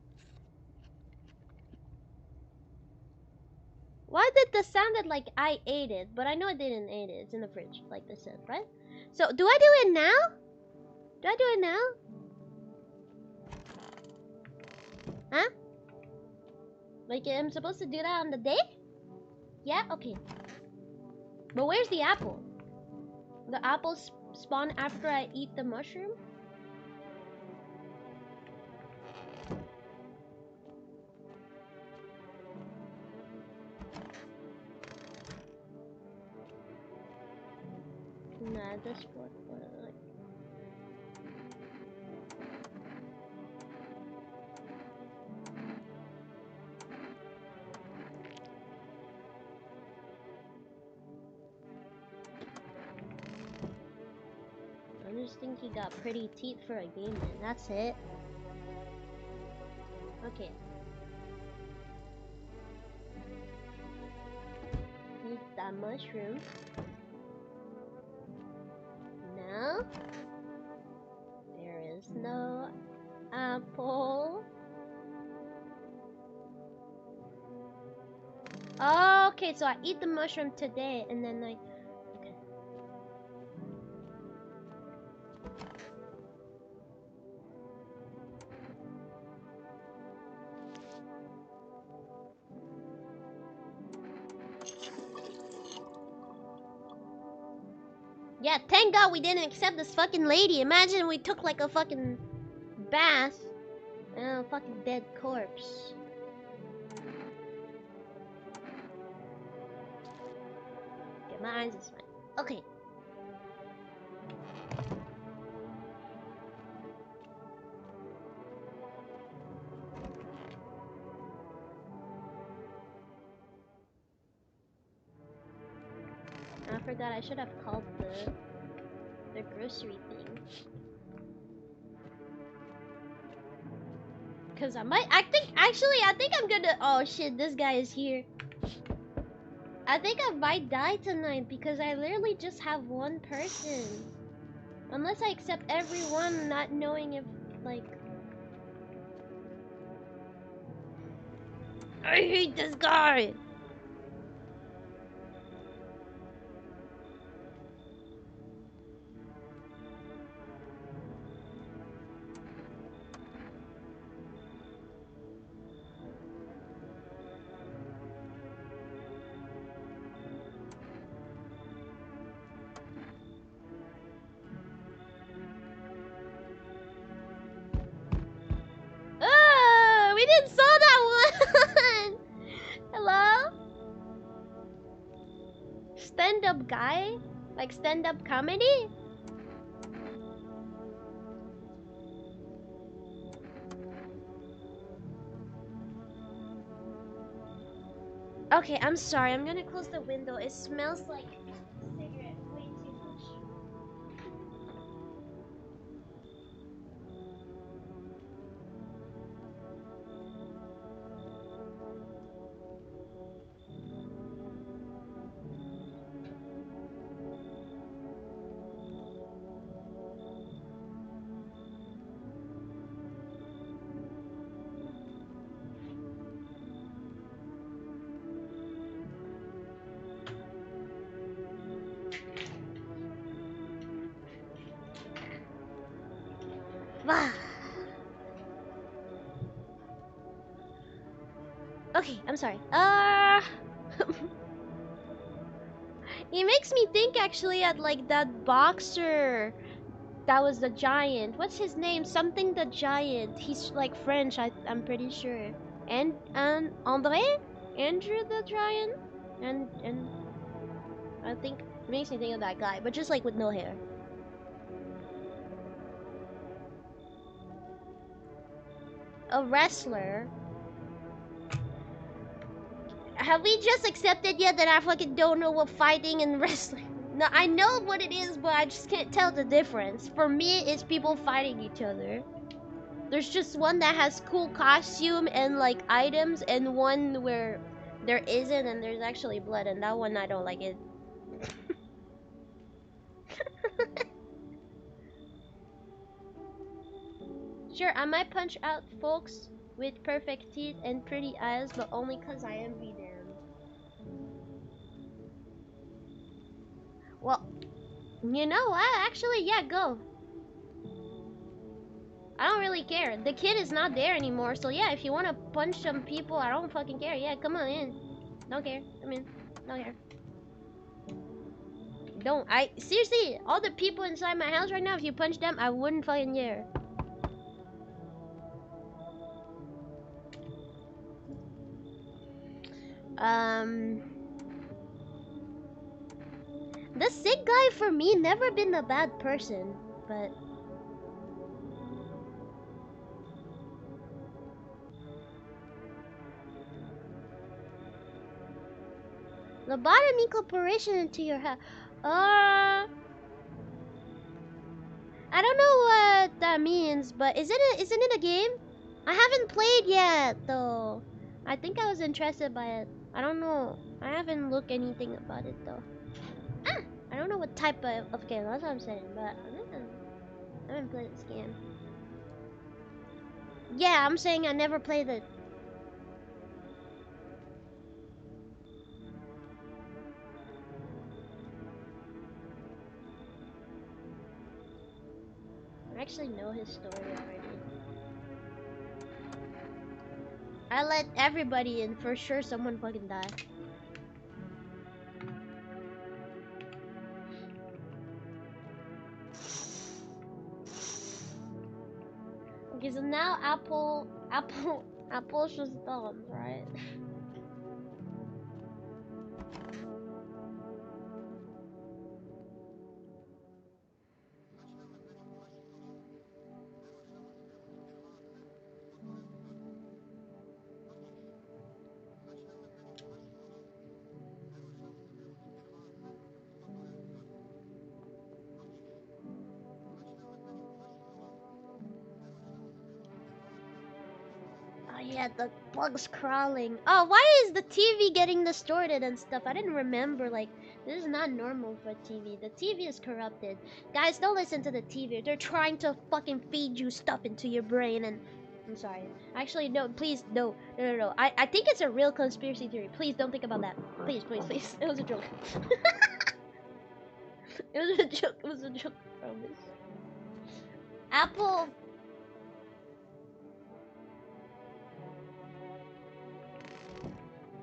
Why did this sounded like I ate it? But I know I didn't eat it. It's in the fridge, like they said, right? So do I do it now? Do I do it now? Huh? Like I'm supposed to do that on the day? Yeah? Okay. But where's the apple? The apples spawn after I eat the mushroom? Nah, this one. I just think he got pretty teeth for a game, man. That's it. Okay. Eat that mushroom. No. There is no apple. Okay, so I eat the mushroom today and then I... Okay. Yeah, thank God we didn't accept this fucking lady. Imagine we took like a fucking bath and a fucking dead corpse. Okay, my eyes is fine. Okay. I forgot I should have called the grocery thing. Cause I think I'm gonna, oh shit, this guy is here. I think I might die tonight because I literally just have one person. Unless I accept everyone, not knowing if, like... I hate this guy! Oh, we didn't saw that one! Hello? Stand-up guy? Like stand-up comedy? Okay, I'm sorry. I'm gonna close the window. It smells like cigarette way too much. Okay, I'm sorry. It makes me think actually at like that boxer that was the giant. What's his name? Something the giant. He's like French, I'm pretty sure. And Andre? Andrew the giant? And I think it makes me think of that guy, but just like with no hair. A wrestler. Have we just accepted yet that I fucking don't know what fighting and wrestling? No, I know what it is, but I just can't tell the difference. For me, it's people fighting each other. There's just one that has cool costume and like items, and one where there isn't and there's actually blood, and that one I don't like it. Sure, I might punch out folks with perfect teeth and pretty eyes, but only cause I envy them. Well, you know what? Actually, yeah, go. I don't really care. The kid is not there anymore, so yeah, if you want to punch some people, I don't fucking care. Yeah, come on in. Don't care. Come in. Don't care. Don't. Seriously, all the people inside my house right now, if you punch them, I wouldn't fucking care. The sick guy for me never been a bad person, but lobotomy corporation into your house. I don't know what that means, but isn't it a game? I haven't played yet though. I think I was interested by it. I don't know. I haven't looked anything about it though. Ah! I don't know what type of game. That's what I'm saying. But I haven't played this game. Yeah, I'm saying I never played it. I actually know his story already. I let everybody in, for sure someone fucking die. Okay, so now Apple just done, right? Oh yeah, the bugs crawling. Oh, why is the TV getting distorted and stuff? I didn't remember, like, this is not normal for TV. The TV is corrupted. Guys, don't listen to the TV. They're trying to fucking feed you stuff into your brain and... I'm sorry. Actually, no, please, no. No. I think it's a real conspiracy theory. Please, don't think about that. Please. It was a joke. It was a joke. It was a joke, I promise. Apple...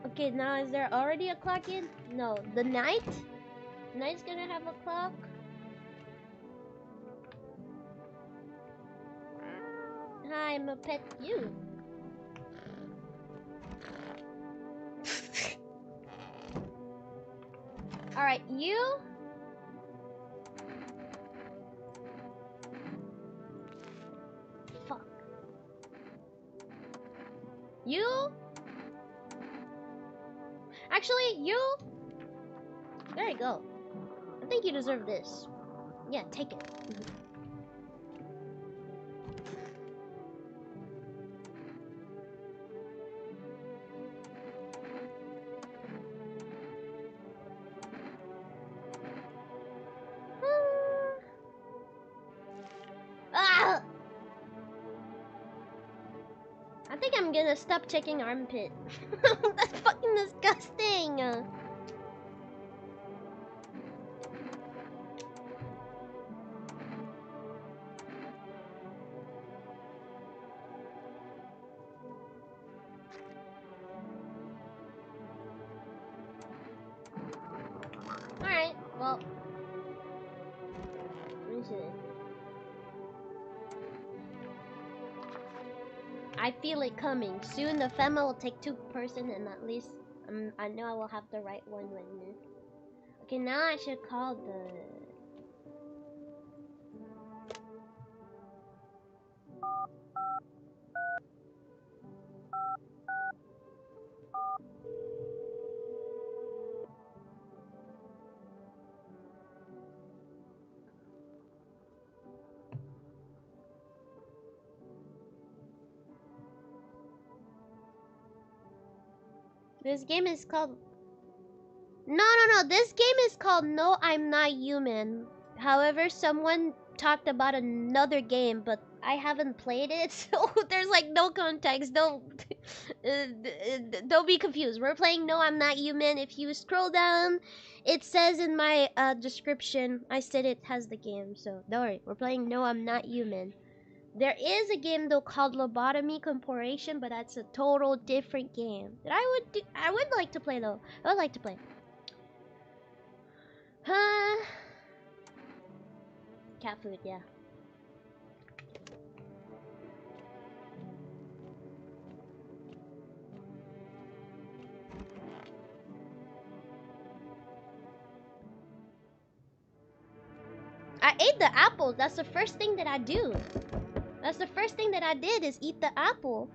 Okay, now is there already a clock in? No. The night? Night's gonna have a clock? Hi, I'm a pet you. Alright, you? Fuck. You? Actually, you? There you go. I think you deserve this. Yeah, take it. Ah! I think I'm gonna stop checking armpit. That's fucking disgusting. Alright, well. Let me see. I feel it coming. Soon the Fema will take 2 person and at least I know I will have the right one when you. Okay, now I should call the... This game is called... No. This game is called No, I'm Not Human. However, someone talked about another game, but I haven't played it, so there's like no context. Don't don't be confused. We're playing No, I'm Not Human. If you scroll down, it says in my description, I said it has the game, so don't worry. We're playing No, I'm Not Human. There is a game though called Lobotomy Corporation, but that's a total different game that I would like to play though. I would like to play. Cat food, yeah. I ate the apple. That's the first thing that I do. That's the first thing that I did is eat the apple.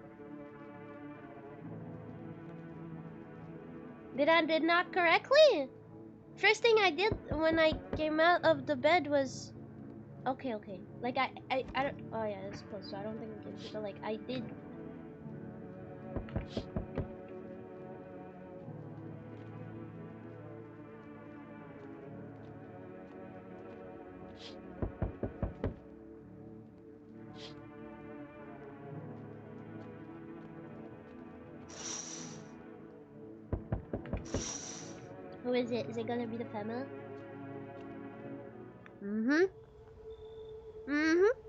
Did not correctly? First thing I did when I came out of the bed was... Okay. Like I don't... Oh yeah, it's close, so I don't think we can... But like, I did Who is it? Is it gonna be the Pamela? Mm-hmm. Mm-hmm.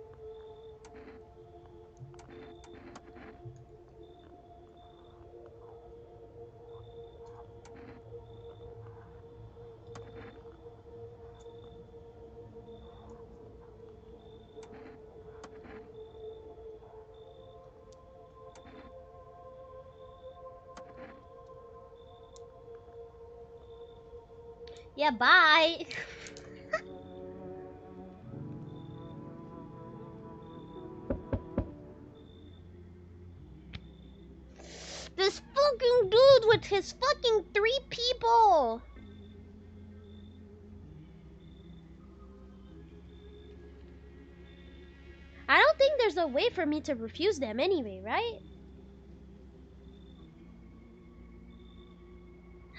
Yeah, bye. This fucking dude with his fucking 3 people. I don't think there's a way for me to refuse them anyway, right?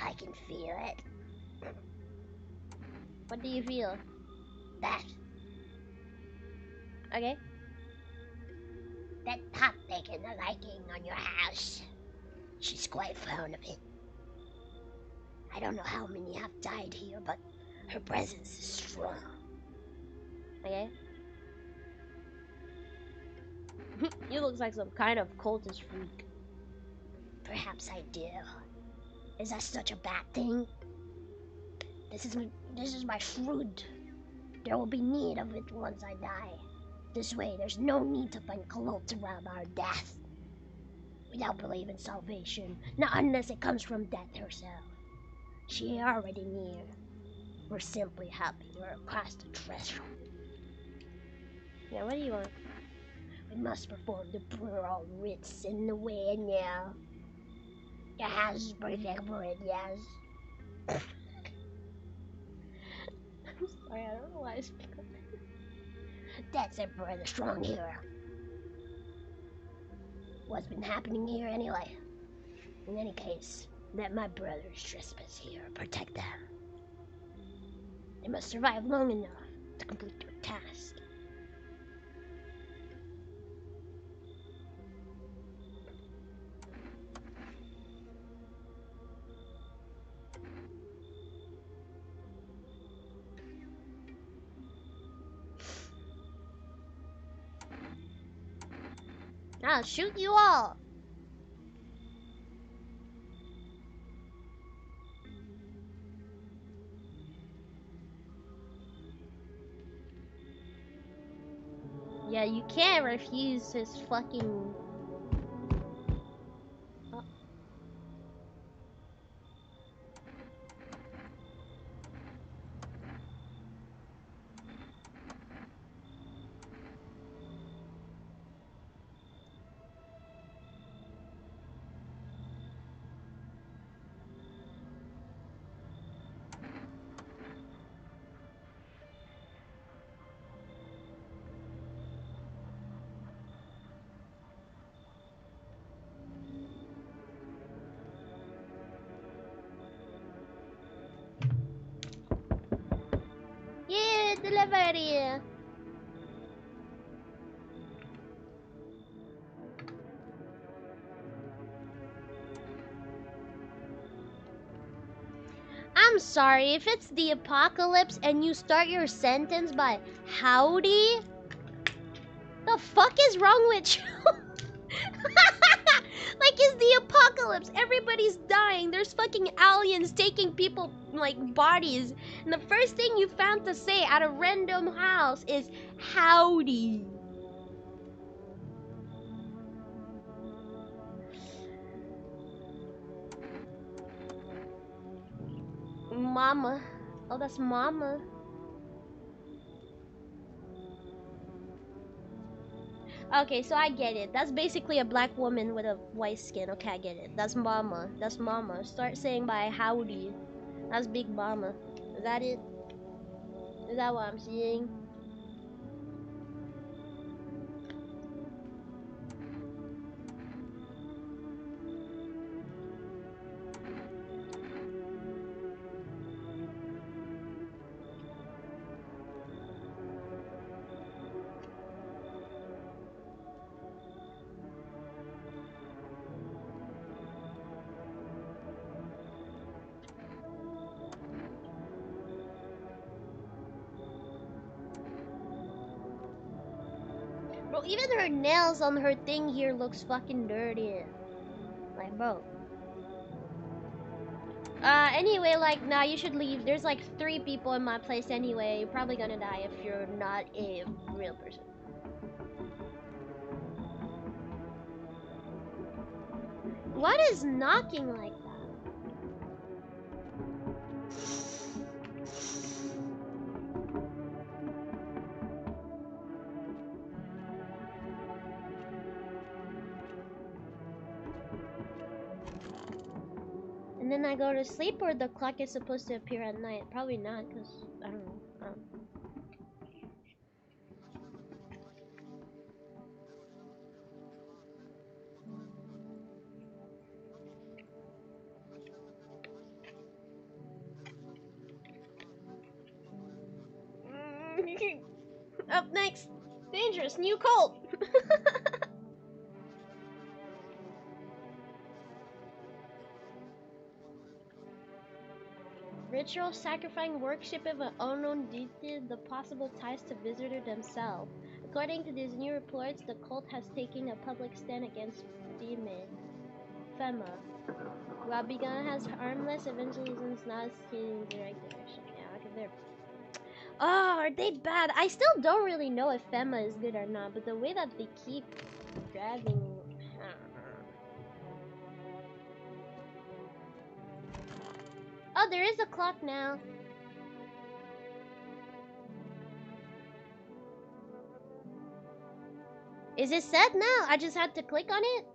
I can feel it. What do you feel? That. Okay. That pot taking a liking on your house. She's quite fond of it. I don't know how many have died here, but her presence is strong. Okay. You look like some kind of cultist freak. Perhaps I do. Is that such a bad thing? This is my fruit. There will be need of it once I die. This way, there's no need to find clothes around our death. We don't believe in salvation, not unless it comes from death herself. She already near. We're simply helping her across the threshold. Yeah, what do you want? We must perform the burial rites in the way now. Your house is perfect for it, yes. I'm sorry, I don't know why I speak like that. That's it for the strong hero. What's been happening here anyway? In any case, let my brothers trespass here. Protect them. They must survive long enough to complete their task. I'll shoot you all! Yeah, you can't refuse his fucking... Oh. Yeah, delivery! I'm sorry, if it's the apocalypse and you start your sentence by howdy, the fuck is wrong with you? Like, it's the apocalypse. Everybody's dying. There's fucking aliens taking people, like, bodies. And the first thing you found to say at a random house is howdy. Mama. Oh, that's mama. Okay, so I get it. That's basically a black woman with a white skin. Okay, I get it. That's mama. That's mama. Start saying by howdy. That's big mama. Is that it? Is that what I'm seeing? even her nails on her thing here looks fucking dirty. Like, bro. Anyway, like, nah, you should leave. There's like 3 people in my place anyway. You're probably gonna die if you're not a real person. What is knocking like that? And then I go to sleep, or the clock is supposed to appear at night? Probably not, because I don't know. Up next, dangerous new cult. Ritual sacrificing worship of an unknown deity, the possible ties to visitor themselves. According to these new reports, the cult has taken a public stand against Fema. Rabigana has harmless evangelism, not in direct direction. Yeah, okay, they're. Oh, are they bad? I still don't really know if Fema is good or not, but the way that they keep grabbing. Oh, there is a clock now. Is it set now? I just had to click on it?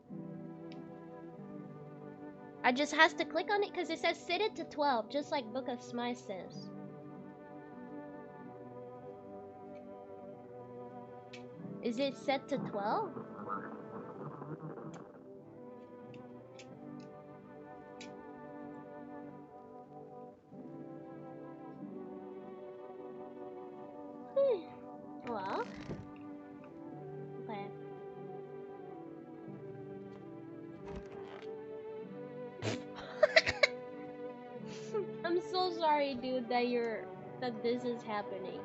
I just has to click on it because it says set it to 12, just like Book of Smite says. Is it set to 12? Well, okay. I'm so sorry, dude, that this is happening.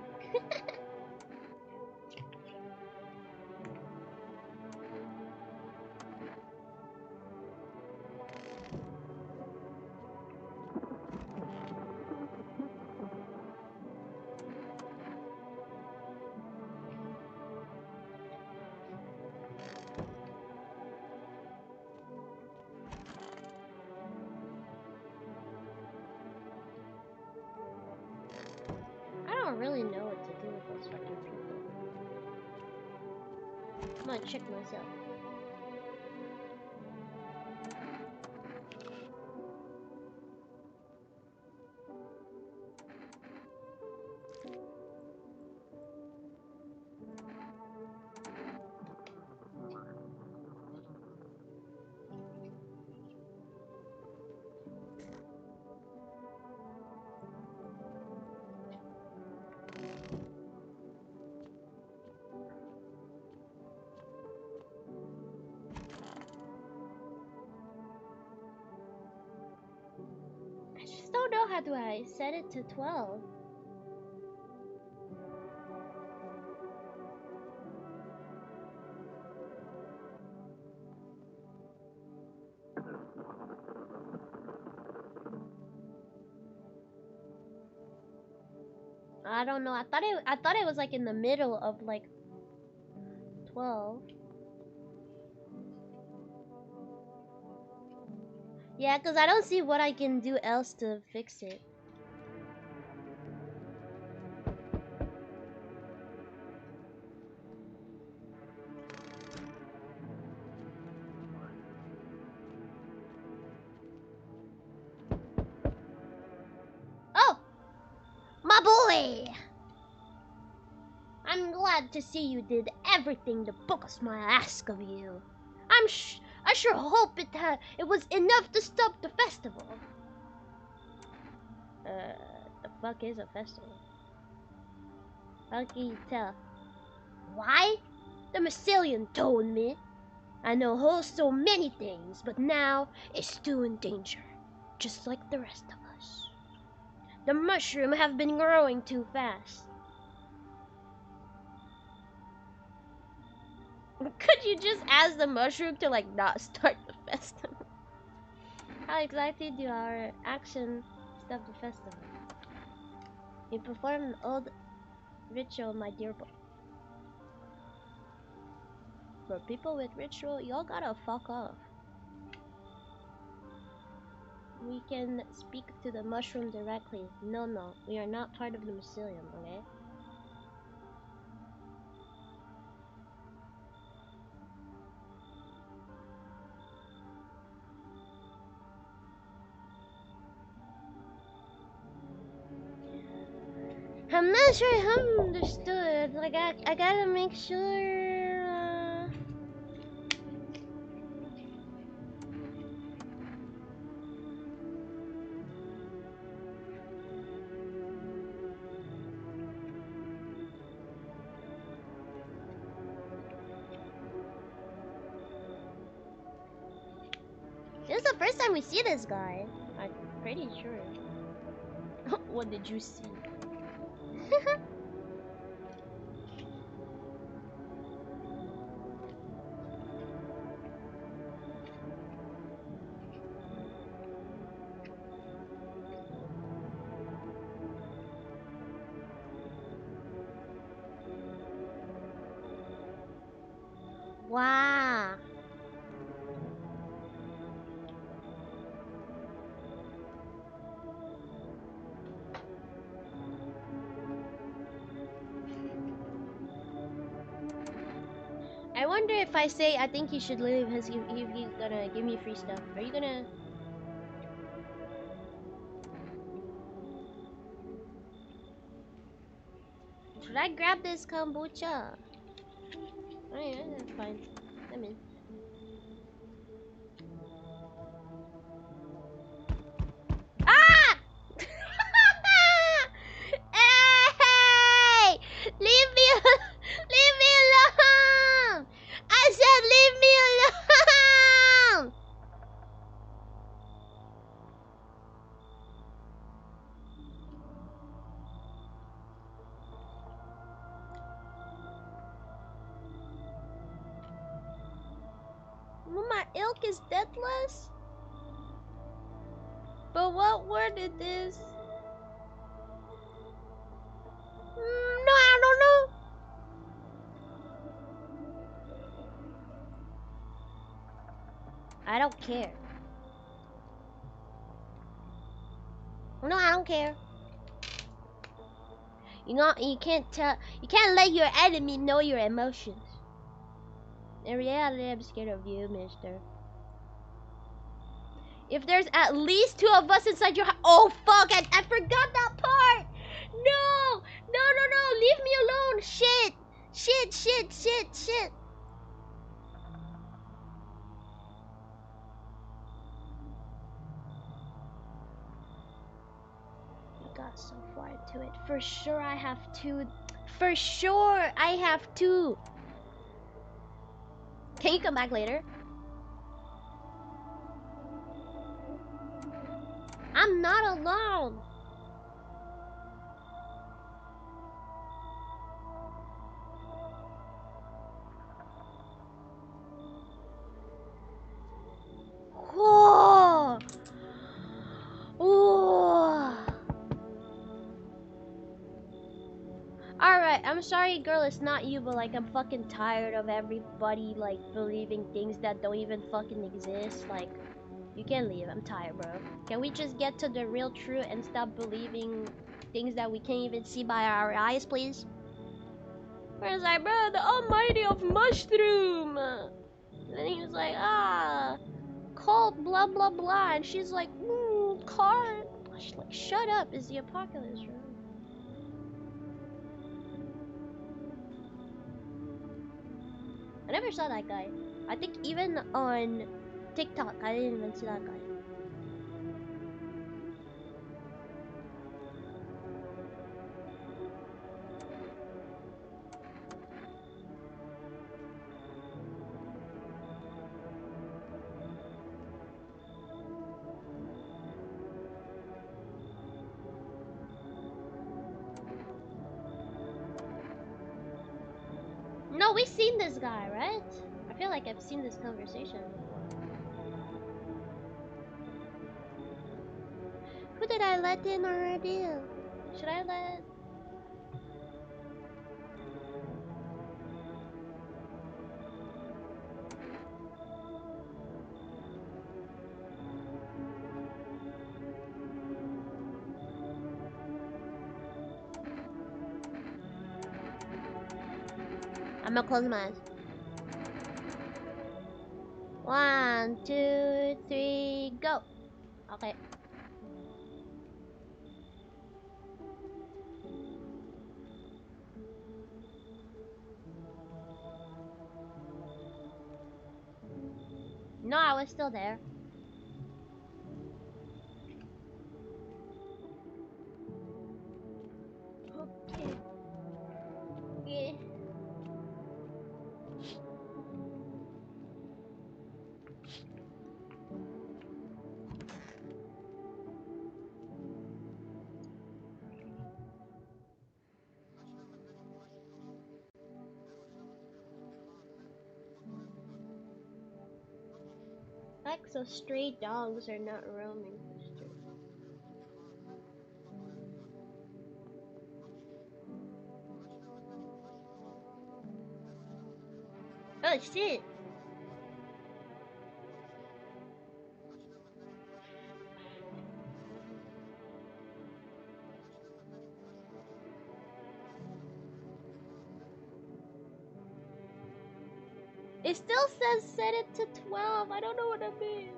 I don't really know what to do with those fucking people. I'm gonna check myself. I just don't know how do I set it to 12. I don't know. I thought it was like in the middle of like 12. Yeah, cuz I don't see what I can do else to fix it. Oh! My boy! I'm glad to see you did everything the Book of Smile asked of you. I sure hope it was enough to stop the festival. The fuck is a festival? How can you tell? Why? The Massilian told me. I know so many things, but now it's still in danger, just like the rest of us. The mushroom have been growing too fast. Could you just ask the mushroom to like not start the festival? How exactly do our action stop the festival? You perform an old ritual, my dear boy. For people with ritual, y'all gotta fuck off. We can speak to the mushroom directly. No, we are not part of the mycelium, okay? I'm not sure I understood. Like, I gotta make sure. This is the first time we see this guy. I'm pretty sure. What did you see? Wow. I wonder if I say I think he should leave, he's gonna give me free stuff. Are you gonna? Should I grab this kombucha? Oh yeah, that's fine. I'm in. Ah! Hey! Leave me! Leave me alone! I said leave me alone! My ilk is deathless? But what word is this? No, I don't know. I don't care. No, I don't care. You know, you can't let your enemy know your emotions. In reality, I'm scared of you, mister. If there's at least 2 of us inside your house. Oh, fuck, I forgot that part. No, leave me alone. Shit. Got so far into it. For sure I have to. For sure I have to. Can you come back later? I'm not alone. Whoa. Ooh. Alright, I'm sorry, girl, it's not you, but like, I'm fucking tired of everybody like believing things that don't even fucking exist. Like, you can leave. I'm tired, bro. Can we just get to the real truth and stop believing things that we can't even see by our eyes, please? Where's like, bro, the almighty of mushroom. And then he was like, cult, blah blah blah, and she's like, card. She's like, shut up, it's the apocalypse, bro. I never saw that guy. I think even on TikTok, I didn't even see that guy. No we've seen this guy, right? I feel like I've seen this conversation before. Who did I let in already? Should I let... I'm gonna close my eyes. 1, 2, 3, go. Okay. No, I was still there. Okay. Yeah. Like so stray dogs are not roaming the street. Oh shit! It still says set it to 12. I don't know what that means.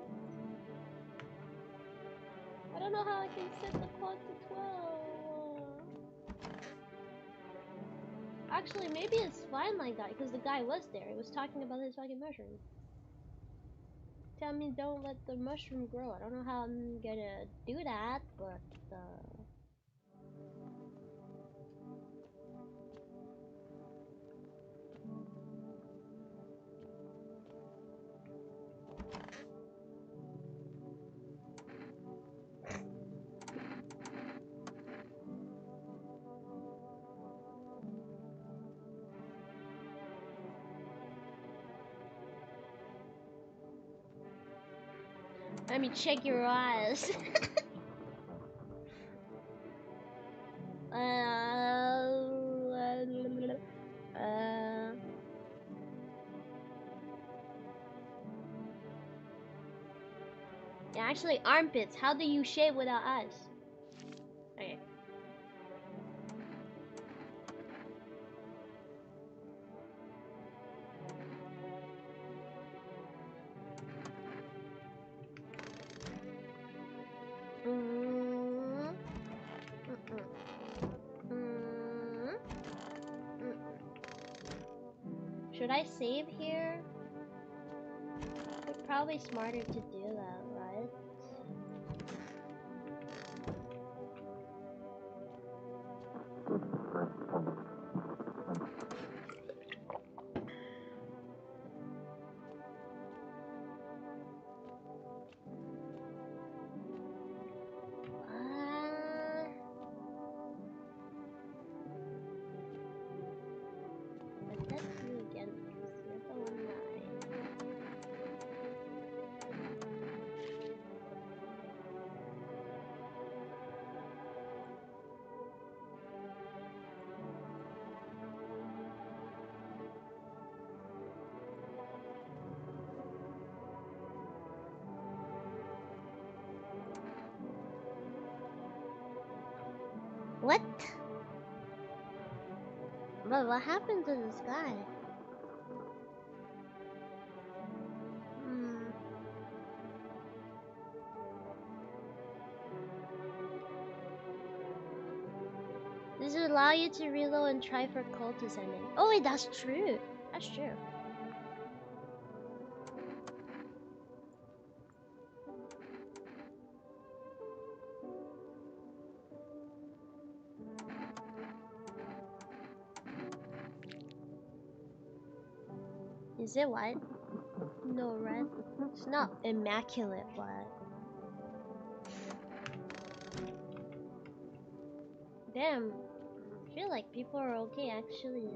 I don't know how I can set the clock to 12. Actually, maybe it's fine like that because the guy was there. He was talking about his fucking mushroom. Tell me don't let the mushroom grow. I don't know how I'm gonna do that, but let me check your eyes. Yeah, actually, armpits. How do you shave without eyes? Okay. Should I save here? It's probably smarter to do that, right? But that's you again, because you're the one that What? But what happened to this guy? This will allow you to reload and try for cult descending. Oh wait, that's true. That's true. Is it white? No, red. It's not immaculate white. Damn. I feel like people are okay actually.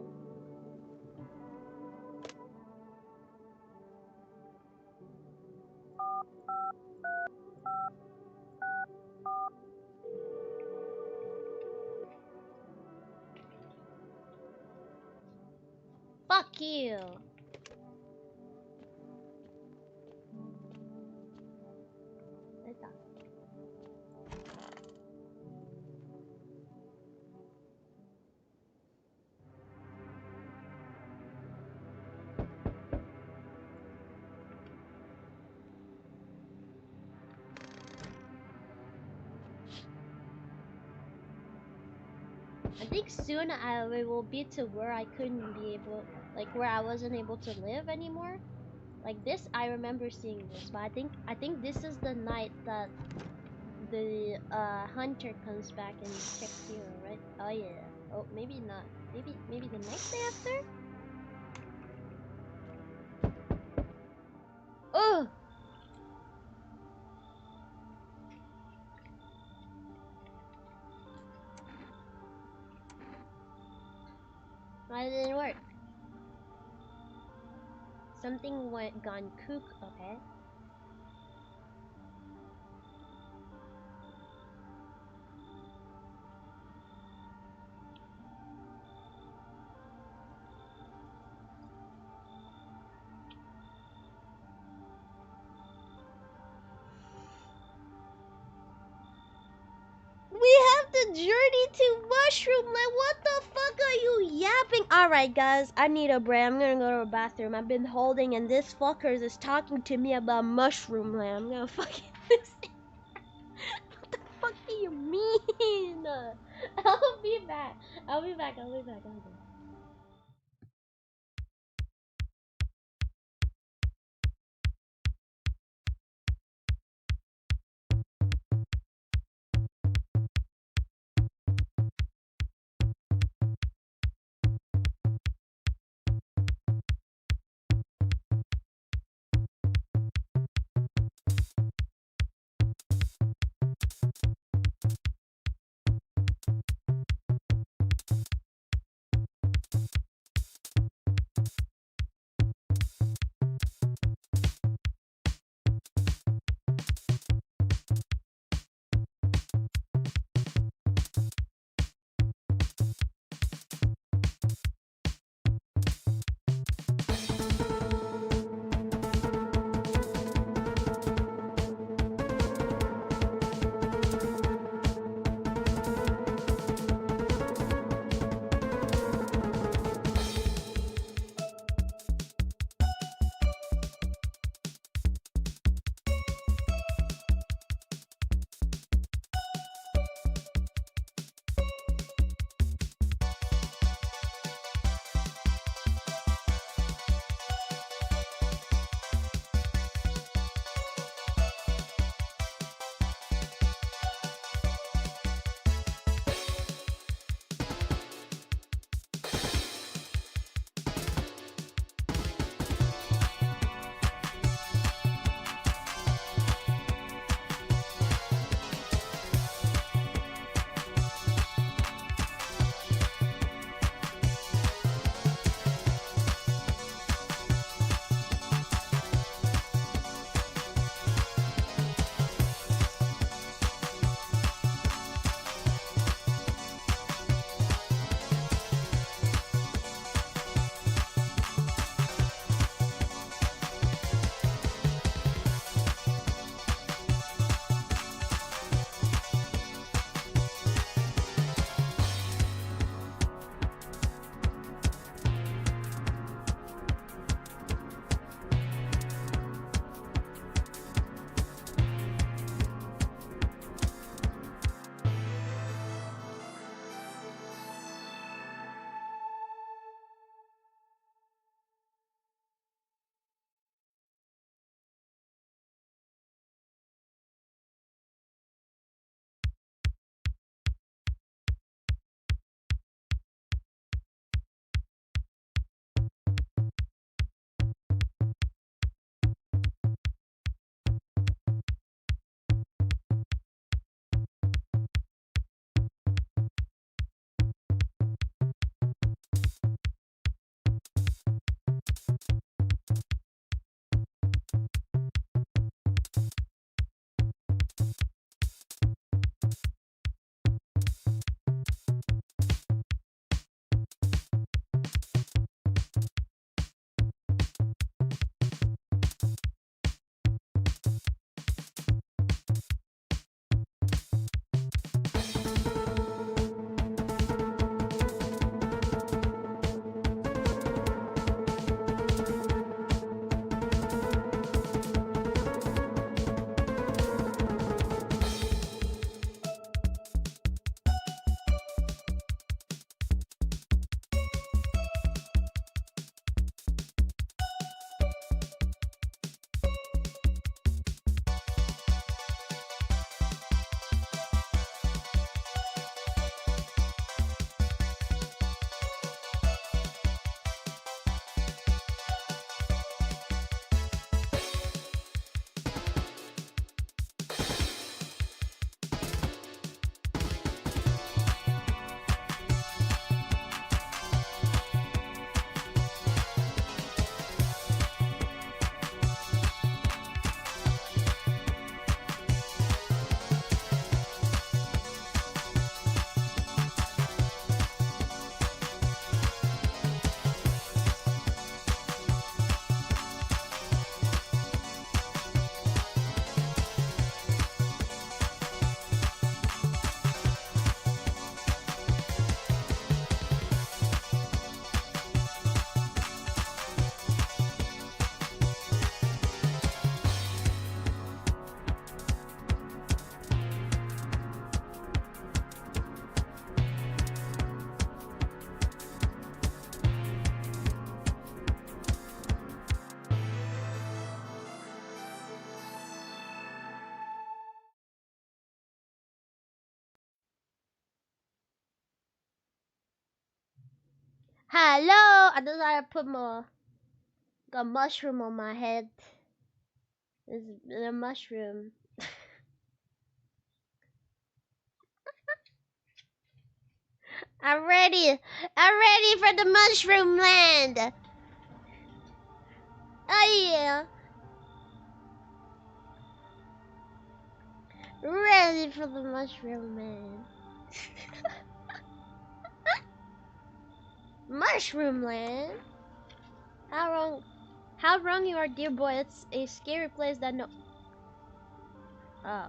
Fuck you. I think soon it will be to where I couldn't be able, like where I wasn't able to live anymore. Like this, I remember seeing this, but I think this is the night that the hunter comes back and checks you, right? Oh yeah. Oh, maybe not. Maybe the next day after. Oh, why didn't it work? Something went gone kook. Okay. We have the journey to Mushroom Land. What the fuck are you yapping? Alright, guys, I need a break. I'm gonna go to the bathroom. I've been holding, and this fucker is talking to me about Mushroom Land. I'm gonna fucking. What the fuck do you mean? I'll be back. I'll be back. I'll be back. I'll be back. Hello! I decided to put a mushroom on my head. This is a mushroom. I'm ready. I'm ready for the mushroom land. Oh yeah. Ready for the mushroom land. Mushroom land? How wrong you are, dear boy. It's a scary place that no... Oh.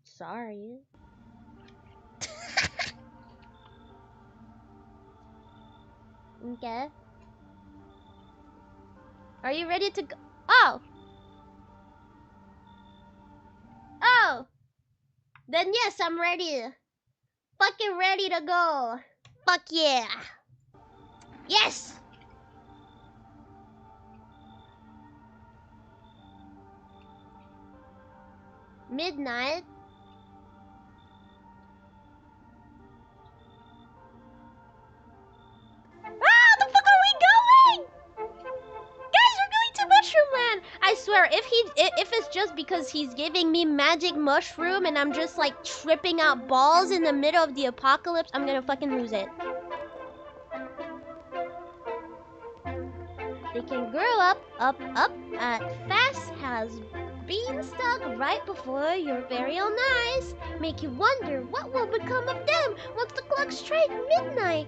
Sorry. Okay. Are you ready to go? Oh! Oh! Then yes, I'm ready. Fucking ready to go. Fuck yeah. Yes! Midnight? Ah, the fuck are we going? Guys, we're going to Mushroom Land. I swear, if it's just because he's giving me magic mushroom and I'm just like tripping out balls in the middle of the apocalypse, I'm gonna fucking lose it. They can grow up, at fast, has beanstalk right before your very own eyes. Make you wonder what will become of them once the clock strikes midnight.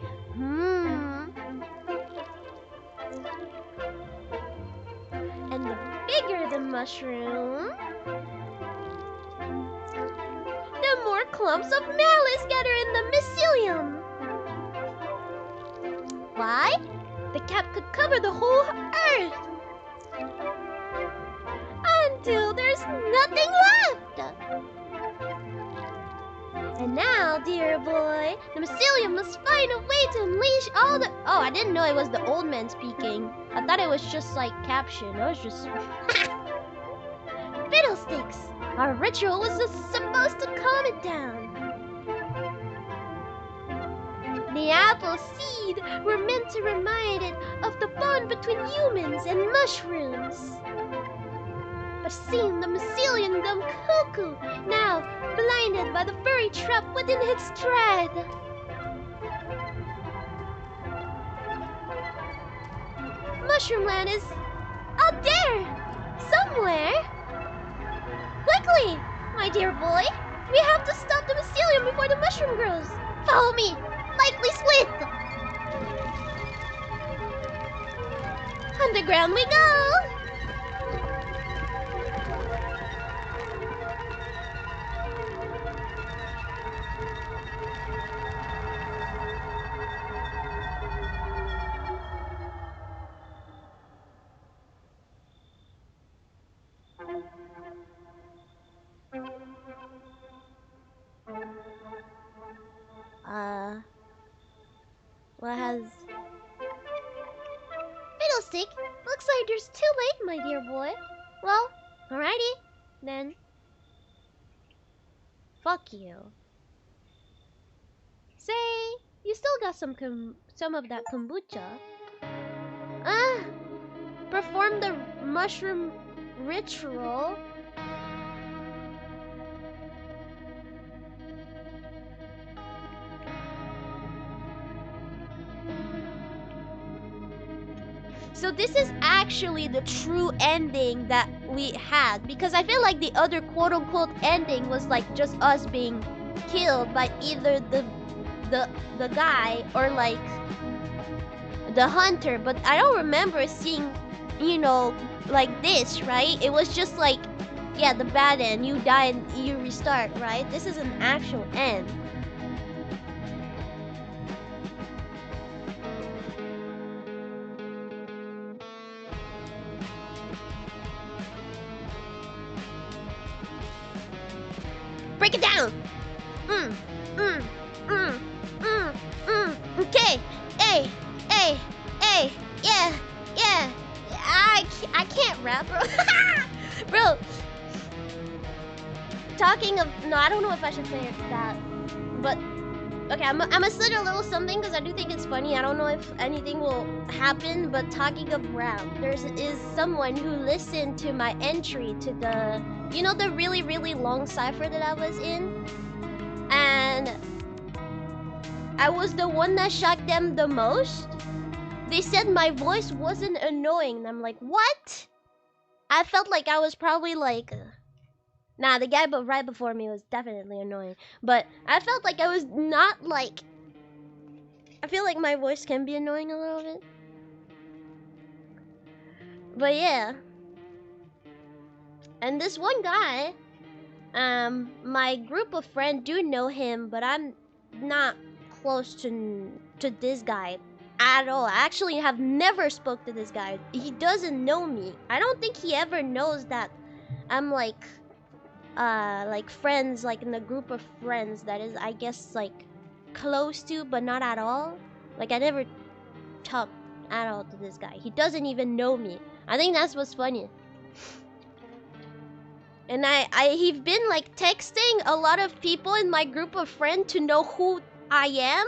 And the bigger the mushroom, the more clumps of malice gather in the mycelium. Why? The cap could cover the whole earth until there's nothing left. And now, dear boy, the mycelium must find a way to unleash all the... Oh, I didn't know it was the old man speaking. I thought it was just like caption. I was just... Fiddlesticks! Our ritual was just supposed to calm it down. The apple seed were meant to remind it of the bond between humans and mushrooms. But seeing the mycelium gone cuckoo, now blinded by the furry trap within its thread. Mushroomland is out there, somewhere. Quickly, my dear boy, we have to stop the mycelium before the mushroom grows. Follow me, likely split. Underground we go. What has... Fiddlestick, looks like it's too late, my dear boy. Well, alrighty, then. Fuck you. Say, you still got some of that kombucha. Perform the mushroom ritual. So this is actually the true ending that we had, because I feel like the other quote-unquote ending was like just us being killed by either the guy or like the hunter, but I don't remember seeing, you know, like this, right? It was just like, yeah, the bad end, you die and you restart, right? This is an actual end. Break it down! Okay! Hey! Yeah! I can't rap, bro. Bro, talking of no, I don't know if I should say that, but okay, I'm gonna say a little something because I do think it's funny. I don't know if anything will happen, but talking of rap, is someone who listened to my entry to the, you know, the really long cipher that I was in, and I was the one that shocked them the most. They said my voice wasn't annoying, and I'm like, what? I felt like I was probably like. Nah, the guy but right before me was definitely annoying. But I felt like I was not like... I feel like my voice can be annoying a little bit. But yeah. And this one guy, my group of friends do know him, but I'm not close to this guy at all. I actually have never spoke to this guy. He doesn't know me. I don't think he ever knows that I'm like friends, like in a group of friends that is, I guess, like close to, but not at all. Like I never talked at all to this guy. He doesn't even know me. I think that's what's funny. And he's been like texting a lot of people in my group of friends to know who I am.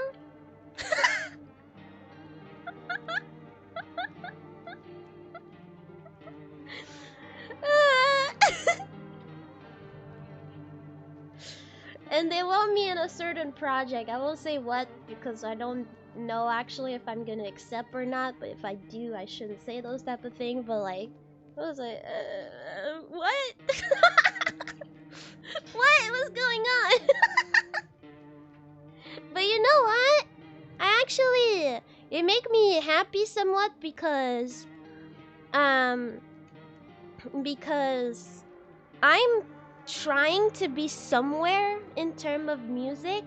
And they want me in a certain project. I won't say what because I don't know actually if I'm gonna accept or not. But if I do, I shouldn't say those type of things. But like, I was like, what? What was going on? But you know what? It make me happy somewhat because I'm trying to be somewhere in terms of music,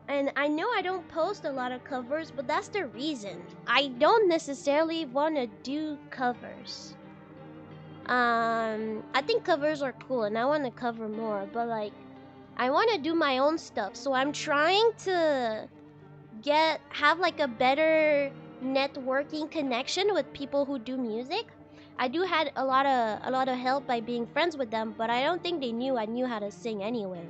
and I know I don't post a lot of covers, but that's the reason. I don't necessarily want to do covers. I think covers are cool and I want to cover more, but like I want to do my own stuff, so I'm trying to have like a better networking connection with people who do music. I do had a lot of help by being friends with them, but I don't think they knew I knew how to sing anyway.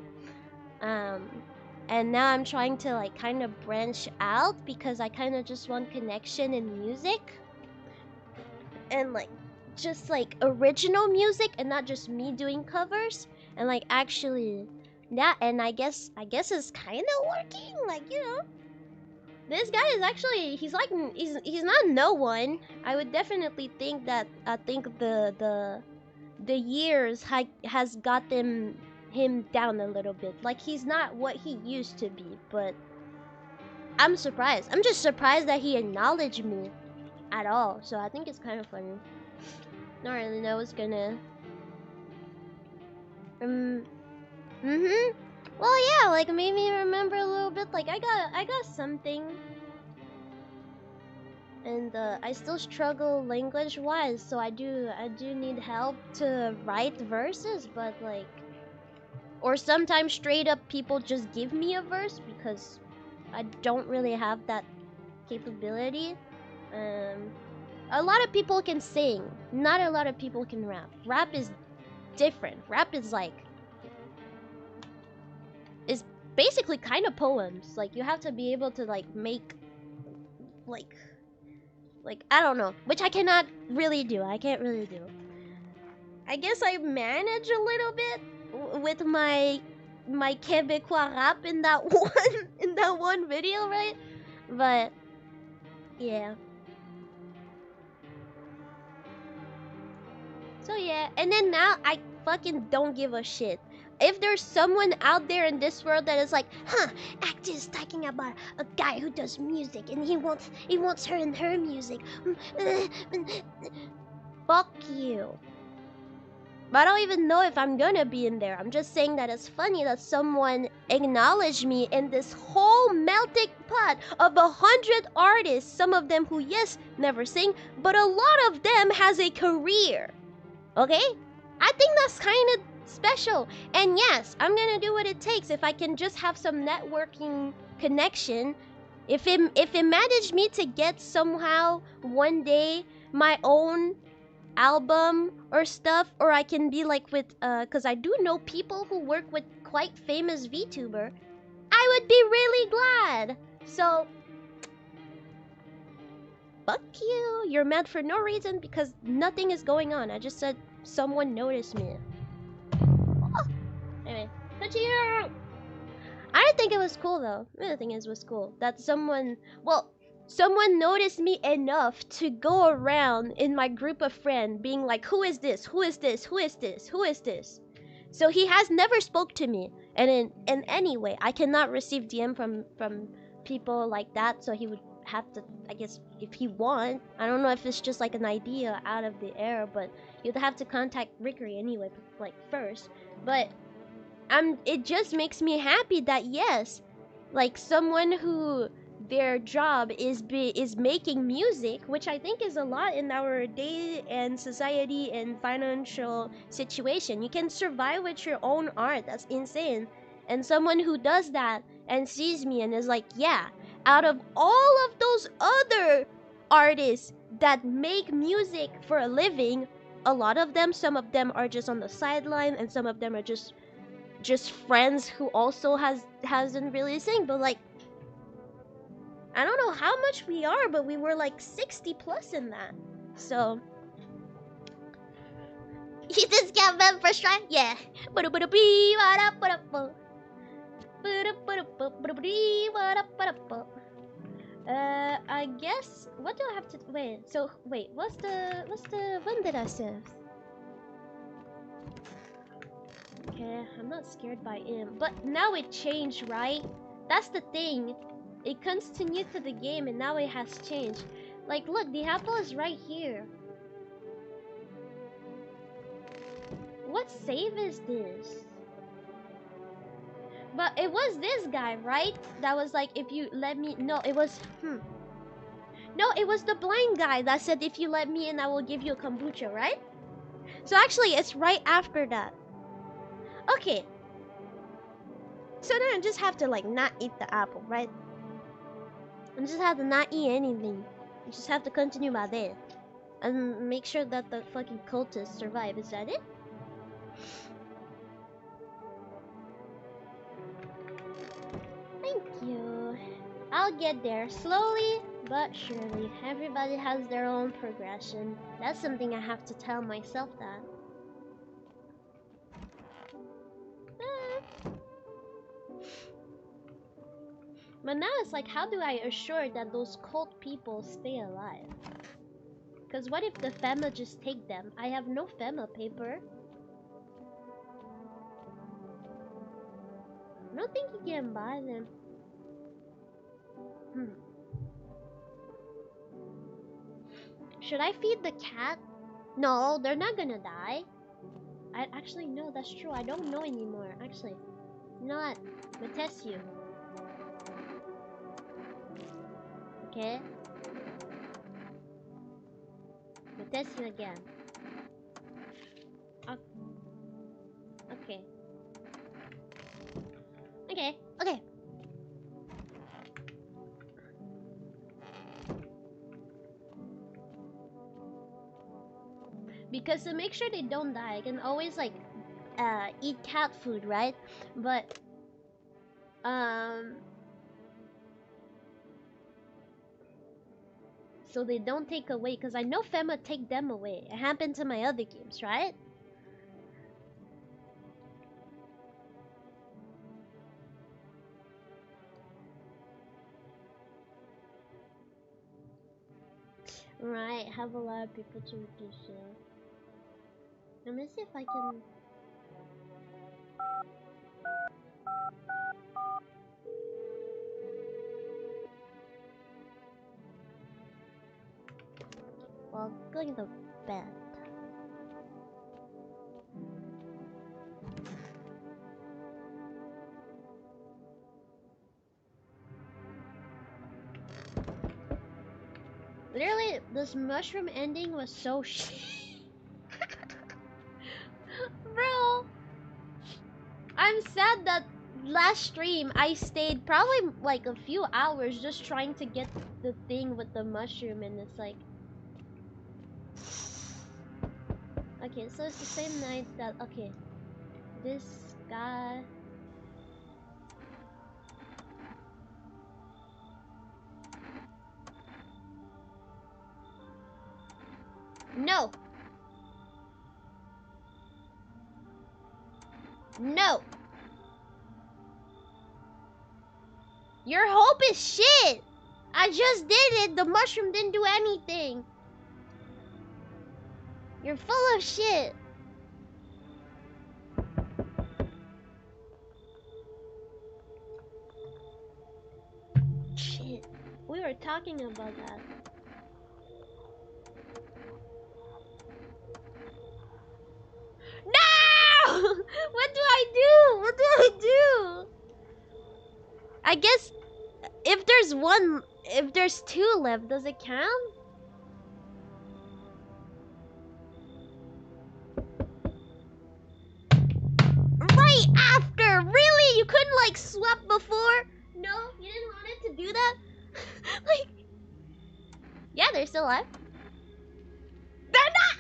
And now I'm trying to like kind of branch out because I kind of just want connection in music and like just like original music and not just me doing covers, and like actually that, and I guess it's kind of working, like, you know. This guy is actually, he's not no one. I would definitely think that, I think the years has gotten him down a little bit. Like he's not what he used to be, but I'm surprised. I'm just surprised that he acknowledged me at all. So I think it's kind of funny. Don't really know what's gonna. Well, yeah, like made me remember a little bit. Like I got something, and I still struggle language-wise, so I do need help to write verses, but like, or sometimes straight up people just give me a verse because I don't really have that capability. A lot of people can sing, not a lot of people can rap. Rap is different. Rap is like, is basically kind of poems. Like you have to be able to like make like I don't know, which I cannot really do. I can't really do. I guess I manage a little bit with my Québécois rap in that one video, right? But yeah. So yeah, and then now I fucking don't give a shit. If there's someone out there in this world that is like, Act is talking about a guy who does music and he wants her in her music. Fuck you. But I don't even know if I'm gonna be in there. I'm just saying that it's funny that someone acknowledged me in this whole melting pot of 100 artists. Some of them who, yes, never sing, but a lot of them has a career. Okay? I think that's kind of special. And yes, I'm gonna do what it takes if I can just have some networking connection. If it managed me to get somehow one day my own album or stuff, or I can be like with because I do know people who work with quite famous VTuber, I would be really glad. So fuck you. You're mad for no reason because nothing is going on. I just said someone noticed me. Oh. Anyway, continue. I didn't think it was cool though. The other thing is, was cool that someone noticed me enough to go around in my group of friends being like, who is this? Who is this? Who is this? Who is this? So he has never spoke to me, and in any way, I cannot receive DM from people like that. So he would have to, I guess, if he want. I don't know if it's just like an idea out of the air, but you'd have to contact Rickery anyway, like first. But it just makes me happy that yes, like someone who their job is making music, which I think is a lot in our day and society and financial situation. You can survive with your own art. That's insane. And someone who does that and sees me and is like, yeah, out of all of those other artists that make music for a living, a lot of them, some of them are just on the sideline, and some of them are just friends who also hasn't really sing, but like I don't know how much we are, but we were like 60 plus in that. So you just got member strike, yeah. I guess what do I have to wait? So wait, what's the when did I save? Okay, I'm not scared by him. But now it changed, right? That's the thing. It continued to the game and now it has changed. Like, look, the apple is right here. What save is this? But it was this guy, right? That was like, if you let me... No, it was... No, it was the blind guy that said, if you let me in, I will give you a kombucha, right? So actually, it's right after that. Okay. So then I just have to like not eat the apple, right? I just have to not eat anything. I just have to continue my day. And make sure that the fucking cultists survive. Is that it? Thank you. I'll get there slowly but surely. Everybody has their own progression. That's something I have to tell myself that. But now it's like, how do I assure that those cult people stay alive? Because what if the FEMA just take them? I have no FEMA paper. I don't think you can buy them. Should I feed the cat? No, they're not gonna die. I actually no, that's true. I don't know anymore. Actually, you know what? I'm gonna test you. Okay. I'm gonna test you again. Okay. Okay. Okay. Because to make sure they don't die, I can always like eat cat food, right? But so they don't take away, because I know FEMA take them away. It happened to my other games, right? Right, have a lot of people to reduce it. Let me see if I can... Well, going to bed. Literally, this mushroom ending was so shit. Bro, I'm sad that last stream I stayed probably like a few hours just trying to get the thing with the mushroom, and it's like Okay, so it's the same night that, okay, this guy. No! No! Your hope is shit! I just did it, the mushroom didn't do anything. You're full of shit. Shit. We were talking about that. No! What do I do? What do I do? I guess if there's two left, does it count? Right after! Really? You couldn't like swap before? No? You didn't want it to do that? Like, yeah, they're still alive. They're not!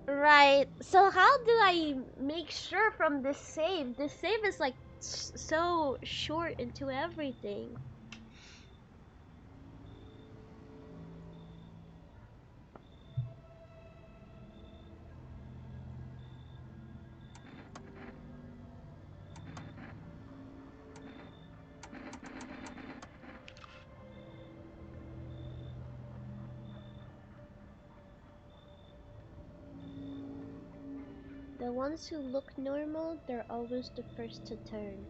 Right. So how do I make sure from this save? This save is like so short into everything. The ones who look normal, they're always the first to turn.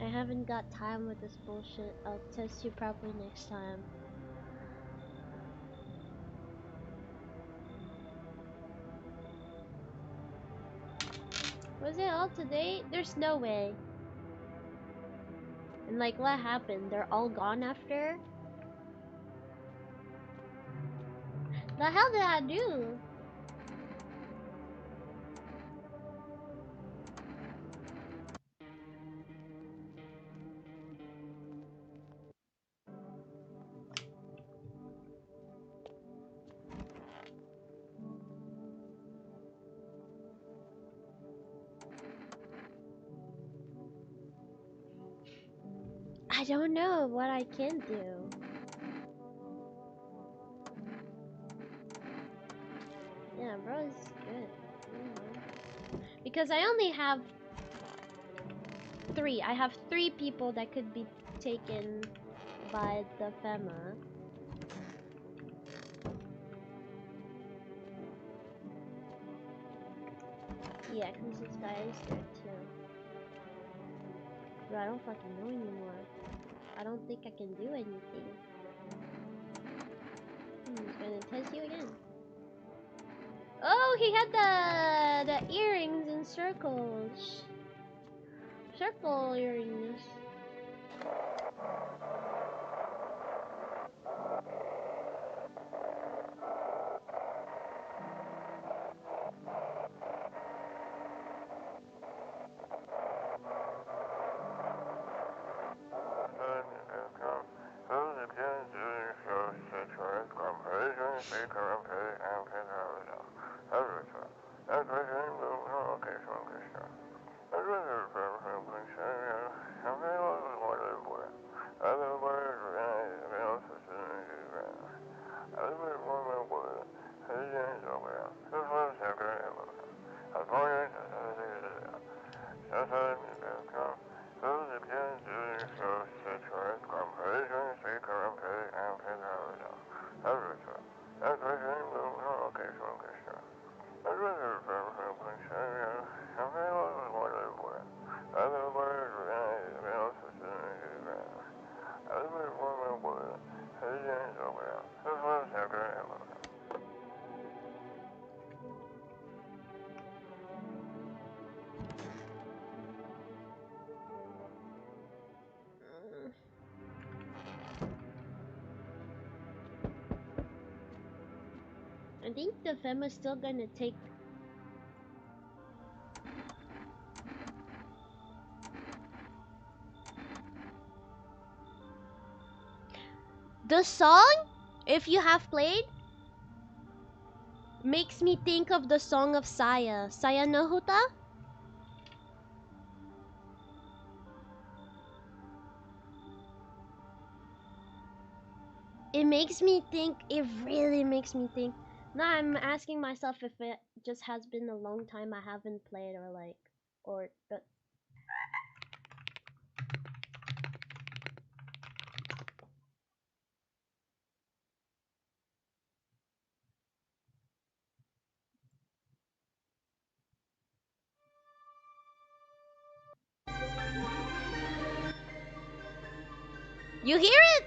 I haven't got time with this bullshit. I'll test you properly next time. Was it all today? There's no way. And like, what happened? They're all gone after? The hell did I do? I don't know what I can do. Yeah, bro is good. Because I only have three. I have three people that could be taken by the FEMA. Yeah, because this guy is there too. Bro, I don't fucking know anymore. I don't think I can do anything. He's gonna test you again. Oh, he had the earrings in circles. Circle earrings. I think the FEMA's still gonna take. The song, if you have played, makes me think of the song of Saya. Saya no Huta? It makes me think, it really makes me think. Now I'm asking myself if it just has been a long time I haven't played or like, or the... You hear it?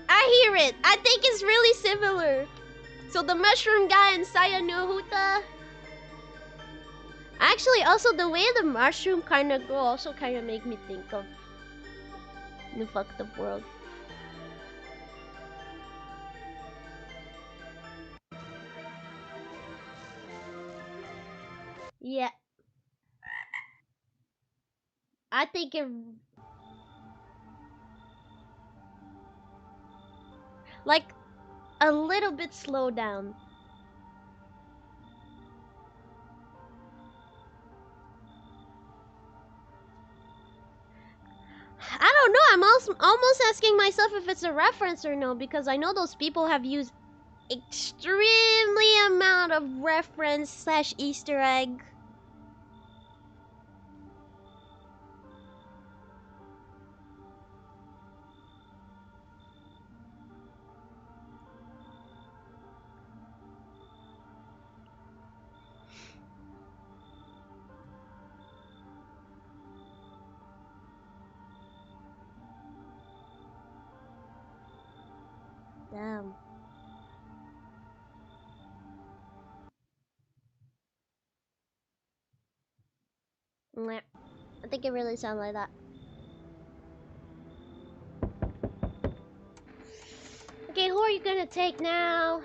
I hear it. I think it's really similar. So the mushroom guy and Saya no Huta. Actually, also the way the mushroom kind of go also kind of make me think of the fucked up world. Yeah. I think it... like a little bit slow down. I don't know. I'm also almost asking myself if it's a reference or no, because I know those people have used extremely amount of reference slash Easter egg. Damn. Meh. I think it really sounds like that. Okay, who are you gonna take now?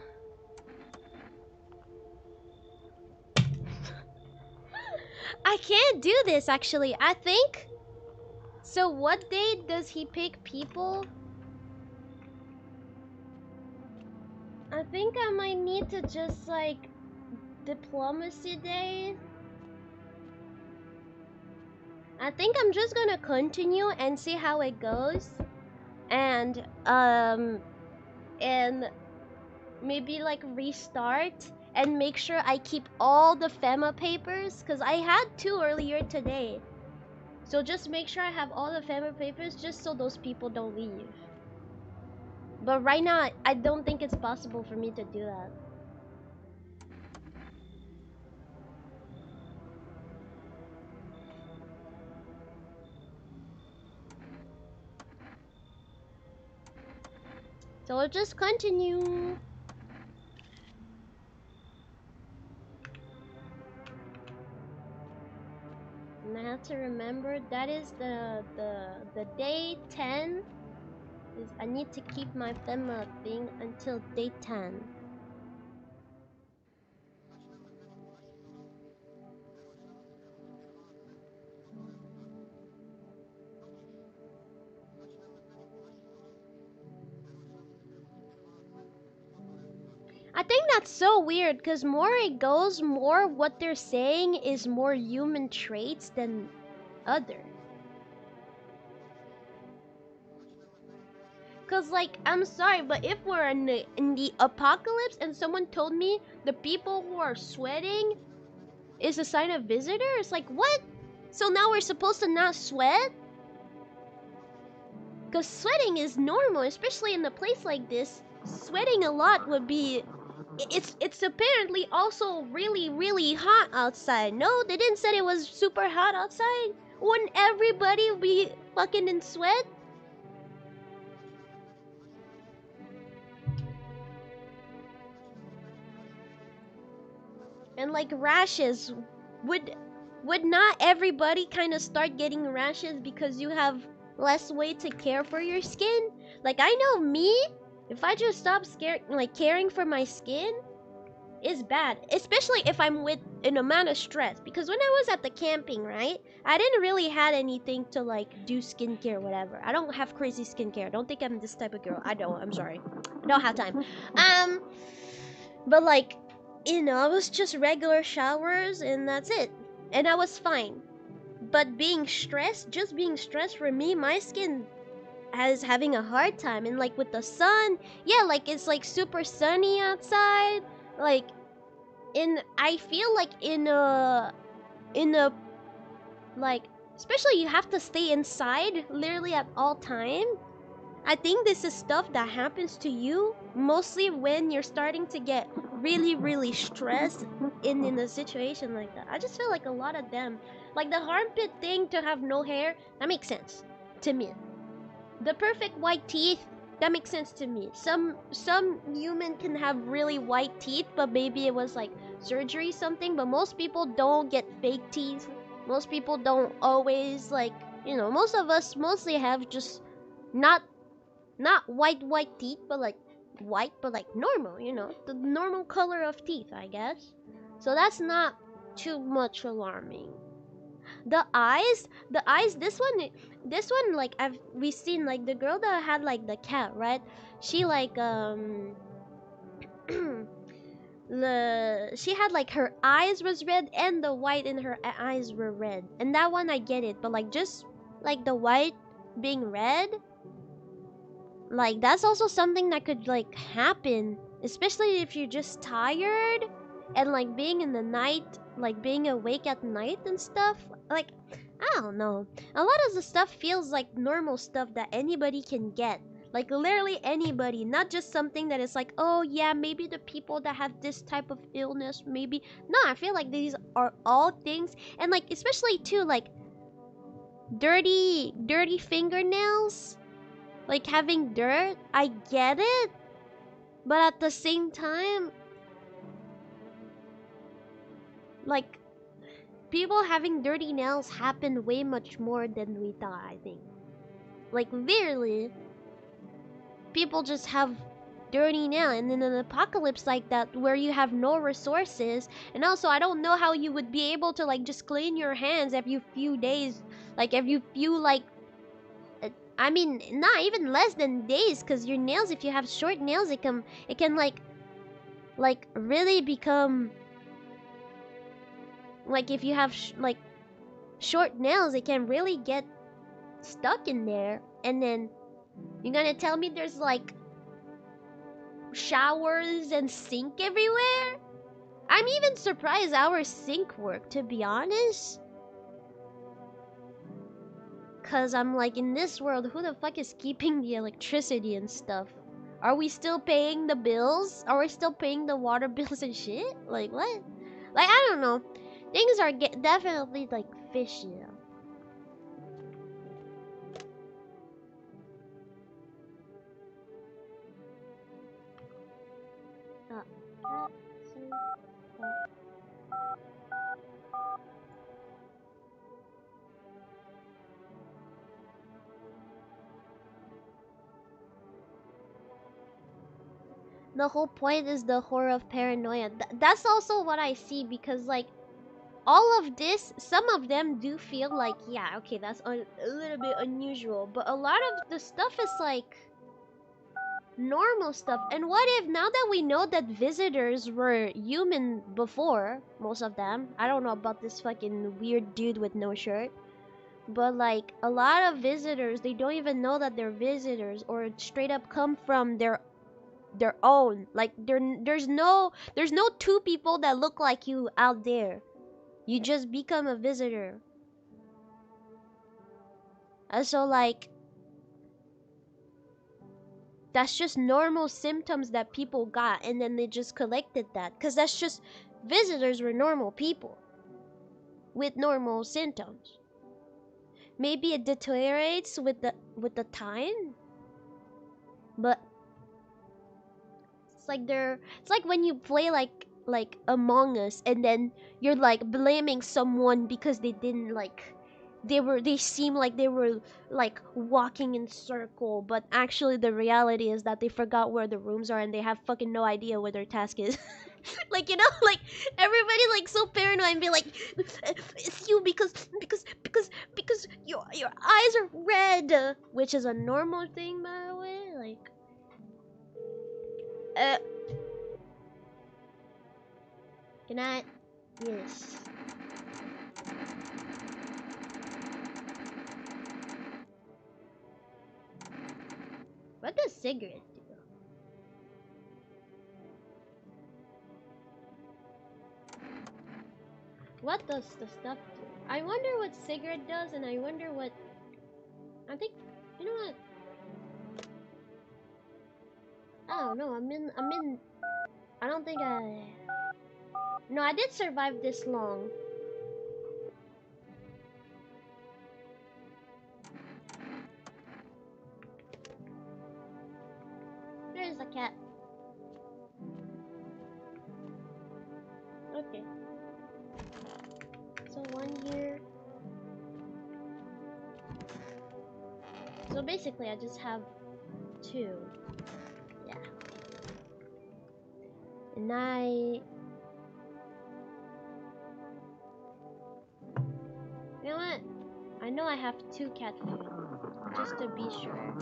I can't do this actually. I think. So what day does he pick people? I think I might need to just like diplomacy day. I think I'm just gonna continue and see how it goes. And maybe like restart and make sure I keep all the FEMA papers, because I had 2 earlier today. So just make sure I have all the FEMA papers just so those people don't leave. But right now, I don't think it's possible for me to do that. So we'll just continue. And I have to remember that is the day 10. Is I need to keep my FEMA thing until day 10. I think that's so weird, because more it goes, more what they're saying is more human traits than other. Cause like, I'm sorry, but if we're in the apocalypse and someone told me the people who are sweating is a sign of visitors, like what? So now we're supposed to not sweat? Cause sweating is normal, especially in a place like this. Sweating a lot would be... It's apparently also really hot outside. No, they didn't say it was super hot outside. Wouldn't everybody be fucking in sweat? And like rashes, would not everybody kind of start getting rashes because you have less way to care for your skin? Like I know me, if I just stop caring for my skin, it's bad. Especially if I'm with an amount of stress, because when I was at the camping, right, I didn't really had anything to like do skincare, whatever. I don't have crazy skincare. Don't think I'm this type of girl. I don't. I'm sorry. I don't have time. But like, you know, it was just regular showers and that's it, and I was fine. But being stressed, just being stressed for me, my skin is having a hard time. And like with the sun, yeah, like it's like super sunny outside, like I feel like in a like, especially you have to stay inside literally at all time. I think this is stuff that happens to you mostly when you're starting to get really stressed in a situation like that. I just feel like a lot of them, like the armpit thing to have no hair, that makes sense to me. The perfect white teeth, that makes sense to me. Some human can have really white teeth, but maybe it was like surgery something. But most people don't get fake teeth. Most people don't always, like, you know, most of us mostly have just not white teeth, but like white, but like normal, you know, the normal color of teeth, I guess. So that's not too much alarming. The eyes, this one, like we've seen, like the girl that had like the cat, right? She like she had like her eyes was red and the white in her eyes were red, and that one I get it, but like just like the white being red, like that's also something that could like happen, especially if you're just tired and like being in the night, like being awake at night and stuff. Like, I don't know, a lot of the stuff feels like normal stuff that anybody can get, like literally anybody, not just something that is like, oh yeah, maybe the people that have this type of illness, maybe. No, I feel like these are all things. And like, especially too, like dirty fingernails, like having dirt, I get it, but at the same time, like, people having dirty nails happen way much more than we thought, I think. Like, literally, people just have dirty nail, and in an apocalypse like that where you have no resources, and also I don't know how you would be able to like just clean your hands every few days, like every few like I mean, not even less than days, because your nails, if you have short nails, it can like really become, like if you have like short nails, it can really get stuck in there. And then you're gonna tell me there's like showers and sink everywhere? I'm even surprised our sink worked, to be honest. Cause I'm like, in this world, who the fuck is keeping the electricity and stuff? Are we still paying the bills? Are we still paying the water bills and shit? Like, what? Like, I don't know. Things are definitely like fishy. The whole point is the horror of paranoia. That's also what I see, because like all of this, some of them do feel like, yeah, okay, that's a little bit unusual, but a lot of the stuff is like normal stuff. And what if, now that we know that visitors were human before, most of them, I don't know about this fucking weird dude with no shirt, but like a lot of visitors, they don't even know that they're visitors, or straight up come from their own, like there's no two people that look like you out there. You just become a visitor. And so like, that's just normal symptoms that people got, and then they just collected that, because that's just, visitors were normal people with normal symptoms. Maybe it deteriorates with the time, but it's like when you play like Among Us, and then you're like blaming someone because they didn't like, they seem like they were like walking in circle, but actually the reality is that they forgot where the rooms are and they have fucking no idea where their task is. Like, you know, like everybody like so paranoid and be like, it's you because your eyes are red, which is a normal thing, by the way. Like, good night. Yes. What does cigarette do? What does the stuff do? I wonder what cigarette does, and I wonder what. I think, you know what? I don't know. I don't think I. No, I did survive this long. There's a cat. Okay. So 1 year. So basically, I just have 2. Yeah. And you know what? I know I have 2 cat food, just to be sure.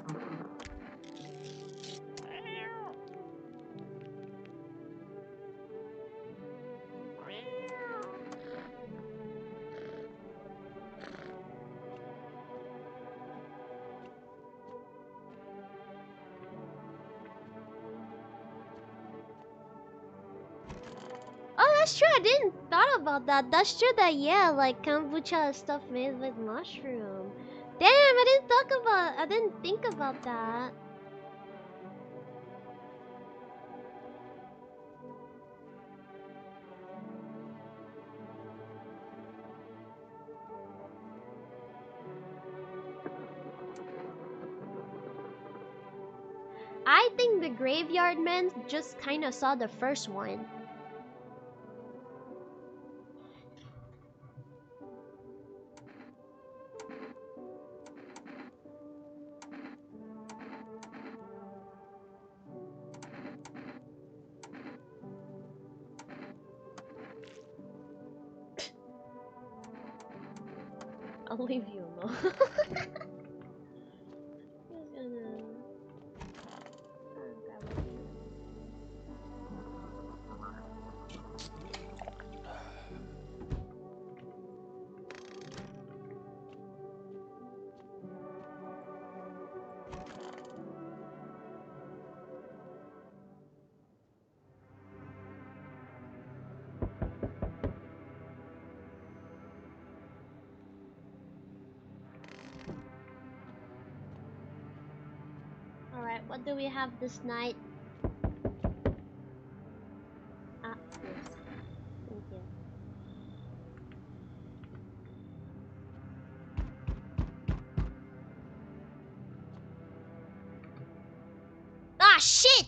Oh, that's true. I didn't thought about that. That's true that, yeah, like kombucha stuff made with mushroom. Damn, I didn't think about that. I think the graveyard men just kind of saw the first one. I'll leave you alone. Alright, what do we have this night? Ah, yes. Thank you. Ah, shit!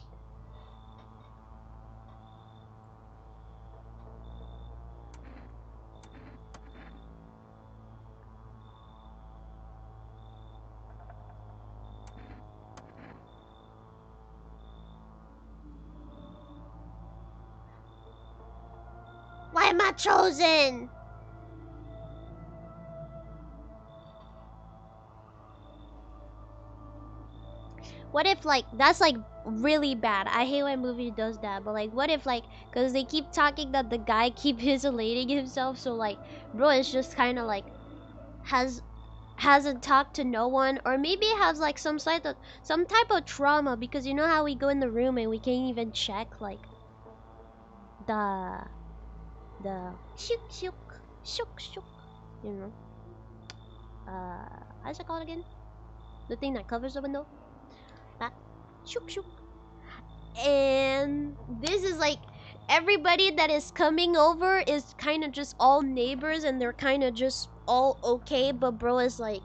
Why am I chosen? What if, like, that's like really bad. I hate when movie does that, but like, what if, like, because they keep talking that the guy keep isolating himself, so like, bro is just kind of like hasn't talked to no one, or maybe has like some type of trauma, because you know how we go in the room and we can't even check like the shook shook shook shook, you know, how's it called again? The thing that covers the window. That shook shook. And this is like everybody that is coming over is kind of just all neighbors, and they're kind of just all okay, but bro is like,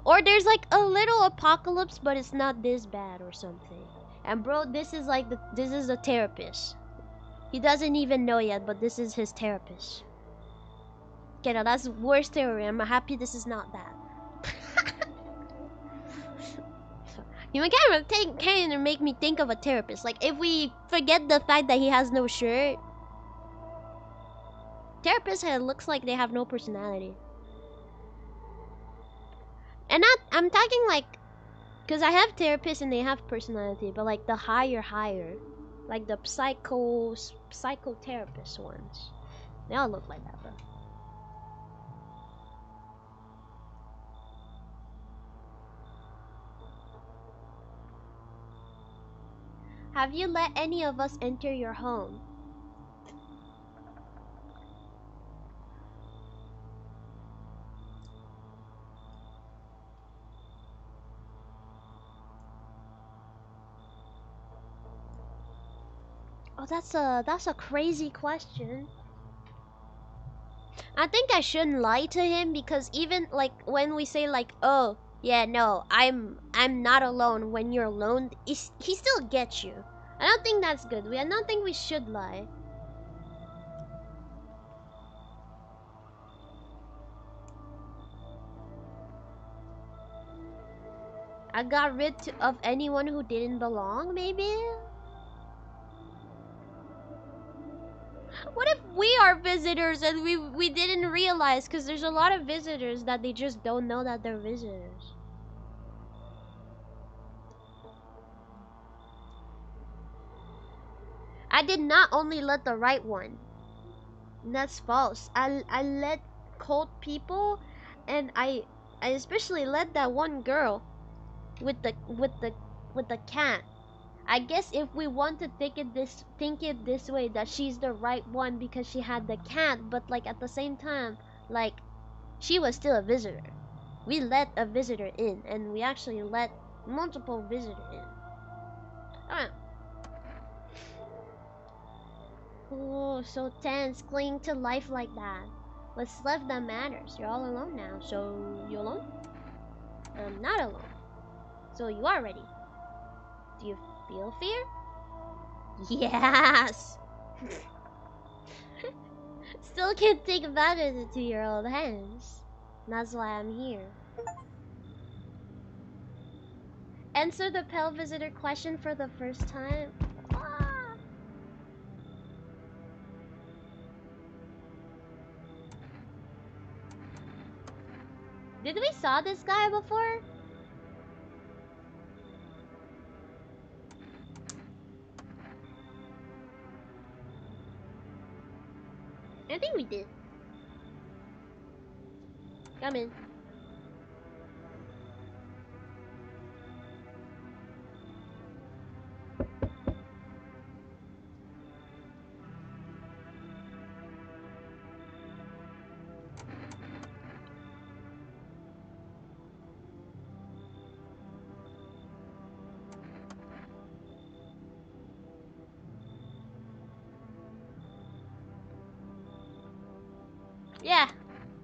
or there's like a little apocalypse, but it's not this bad or something. And bro, this is like this is the therapist. He doesn't even know yet, but this is his therapist. Okay, now that's worst theory. I'm happy this is not that. You can't make me think of a therapist. Like, if we forget the fact that he has no shirt, therapists looks like they have no personality. And I'm talking like, because I have therapists and they have personality, but like the higher, like the psychotherapist ones, they all look like that, bro. Have you let any of us enter your home? Oh, that's a crazy question. I think I shouldn't lie to him, because even like when we say like, oh yeah, no, I'm not alone, when you're alone, he still gets you. I don't think that's good. I don't think we should lie. I got rid of anyone who didn't belong, maybe? What if we are visitors and we didn't realize? Because there's a lot of visitors that they just don't know that they're visitors. I did not only let the right one. That's false. I let cold people, and I especially let that one girl with the cat. I guess if we want to think it this way, that she's the right one because she had the cat, but like at the same time, like she was still a visitor. We let a visitor in, and we actually let multiple visitors in. Alright. Oh, so tense, clinging to life like that. What's left that matters? You're all alone now, so you alone? I'm not alone. So you are ready. Do you feel fear? Yes! Still can't take matters into your own hands. That's why I'm here. Answer the pale visitor question for the first time. Ah. Did we saw this guy before? I think we did. Come in. Yeah,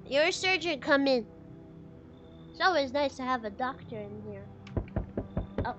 you're a surgeon, come in. It's always nice to have a doctor in here. Oh.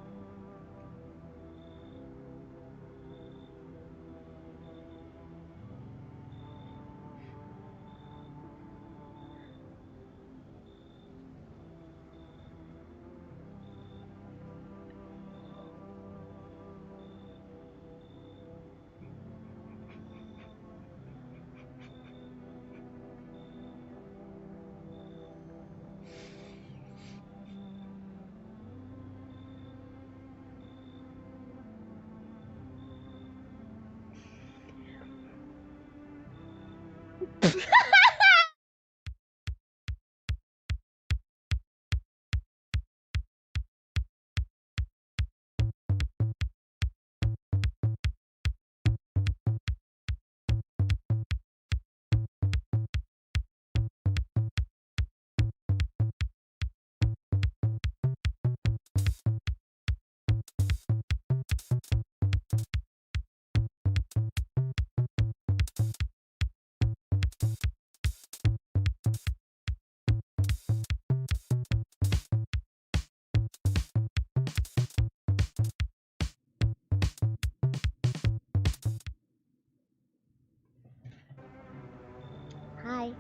Hi.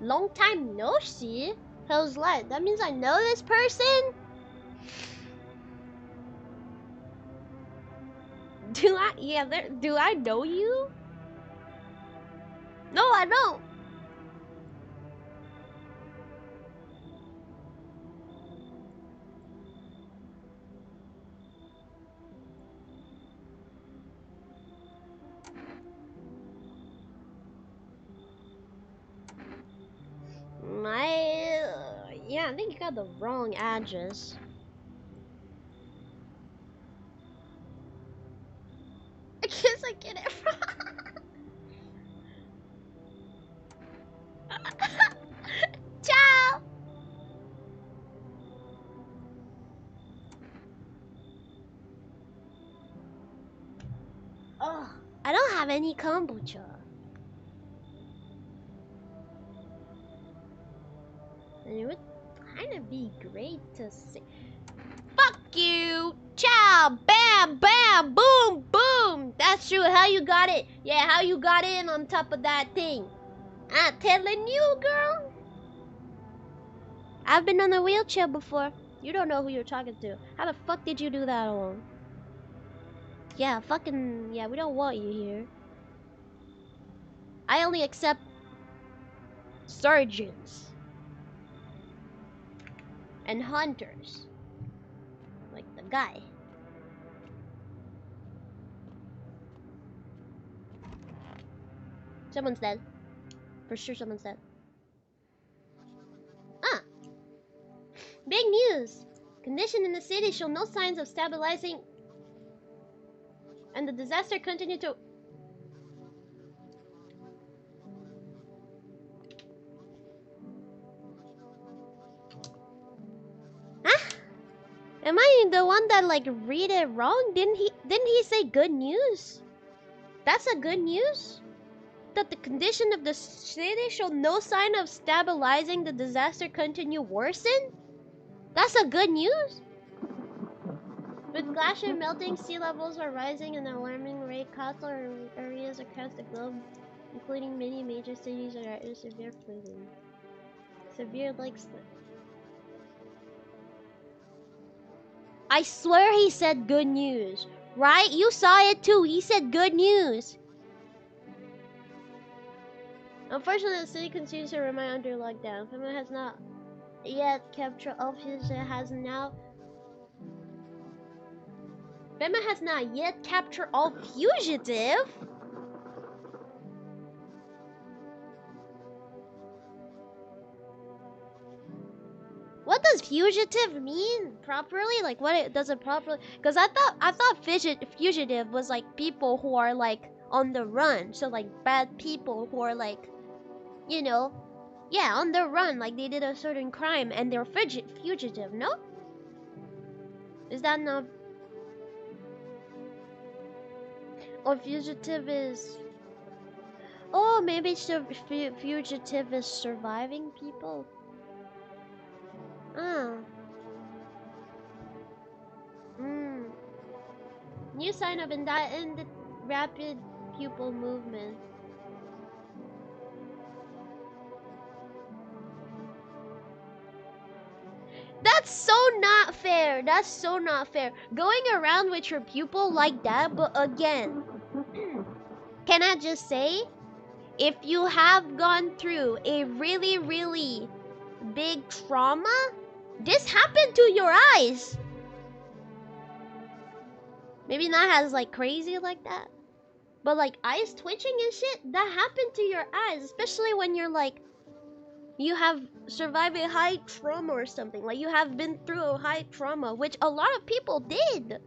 Long time no see. Hell's Light. That means I know this person? Do I? Yeah, do I know you? No, I don't. Yeah, I think you got the wrong address. I guess I get it wrong. Ciao! Oh, I don't have any kombucha. And it would kind of be great to see. Fuck you! Ciao! Bam! Bam! Boom! Boom! That's true. How you got it? Yeah, how you got in on top of that thing? I'm telling you, girl. I've been on a wheelchair before. You don't know who you're talking to. How the fuck did you do that alone? Yeah, fucking... Yeah, we don't want you here. I only accept surgeons. And hunters. Like the guy. Someone's dead. For sure someone's dead. Ah! Big news! Condition in the city show no signs of stabilizing. And the disaster continued to... Huh? Am I the one that like read it wrong? Didn't he say good news? That's a good news? That the condition of the city showed no sign of stabilizing, the disaster continue worsen? That's a good news? With glacier melting, sea levels are rising at an alarming rate. Coastal areas across the globe, including many major cities, are at severe flooding. Severe lakes. I swear he said good news. Right? You saw it too. He said good news. Unfortunately, the city continues to remain under lockdown. FEMA has not yet captured all fugitives. FEMA has not yet captured all fugitive. What does fugitive mean properly? Like, what does it properly? Because I thought fugitive was like people who are like on the run. So like bad people who are like, you know, yeah, on the run. Like they did a certain crime and they're fugitive. No? Is that not? Or fugitive is... Oh, maybe fugitive is surviving people? Ah. New sign of the rapid pupil movement. That's so not fair. That's so not fair. Going around with your pupil like that, but again, can I just say, if you have gone through a really, really big trauma, this happened to your eyes. Maybe not as like crazy like that, but like eyes twitching and shit, that happened to your eyes, especially when you're like, you have survived a high trauma or something. Like you have been through a high trauma, which a lot of people did.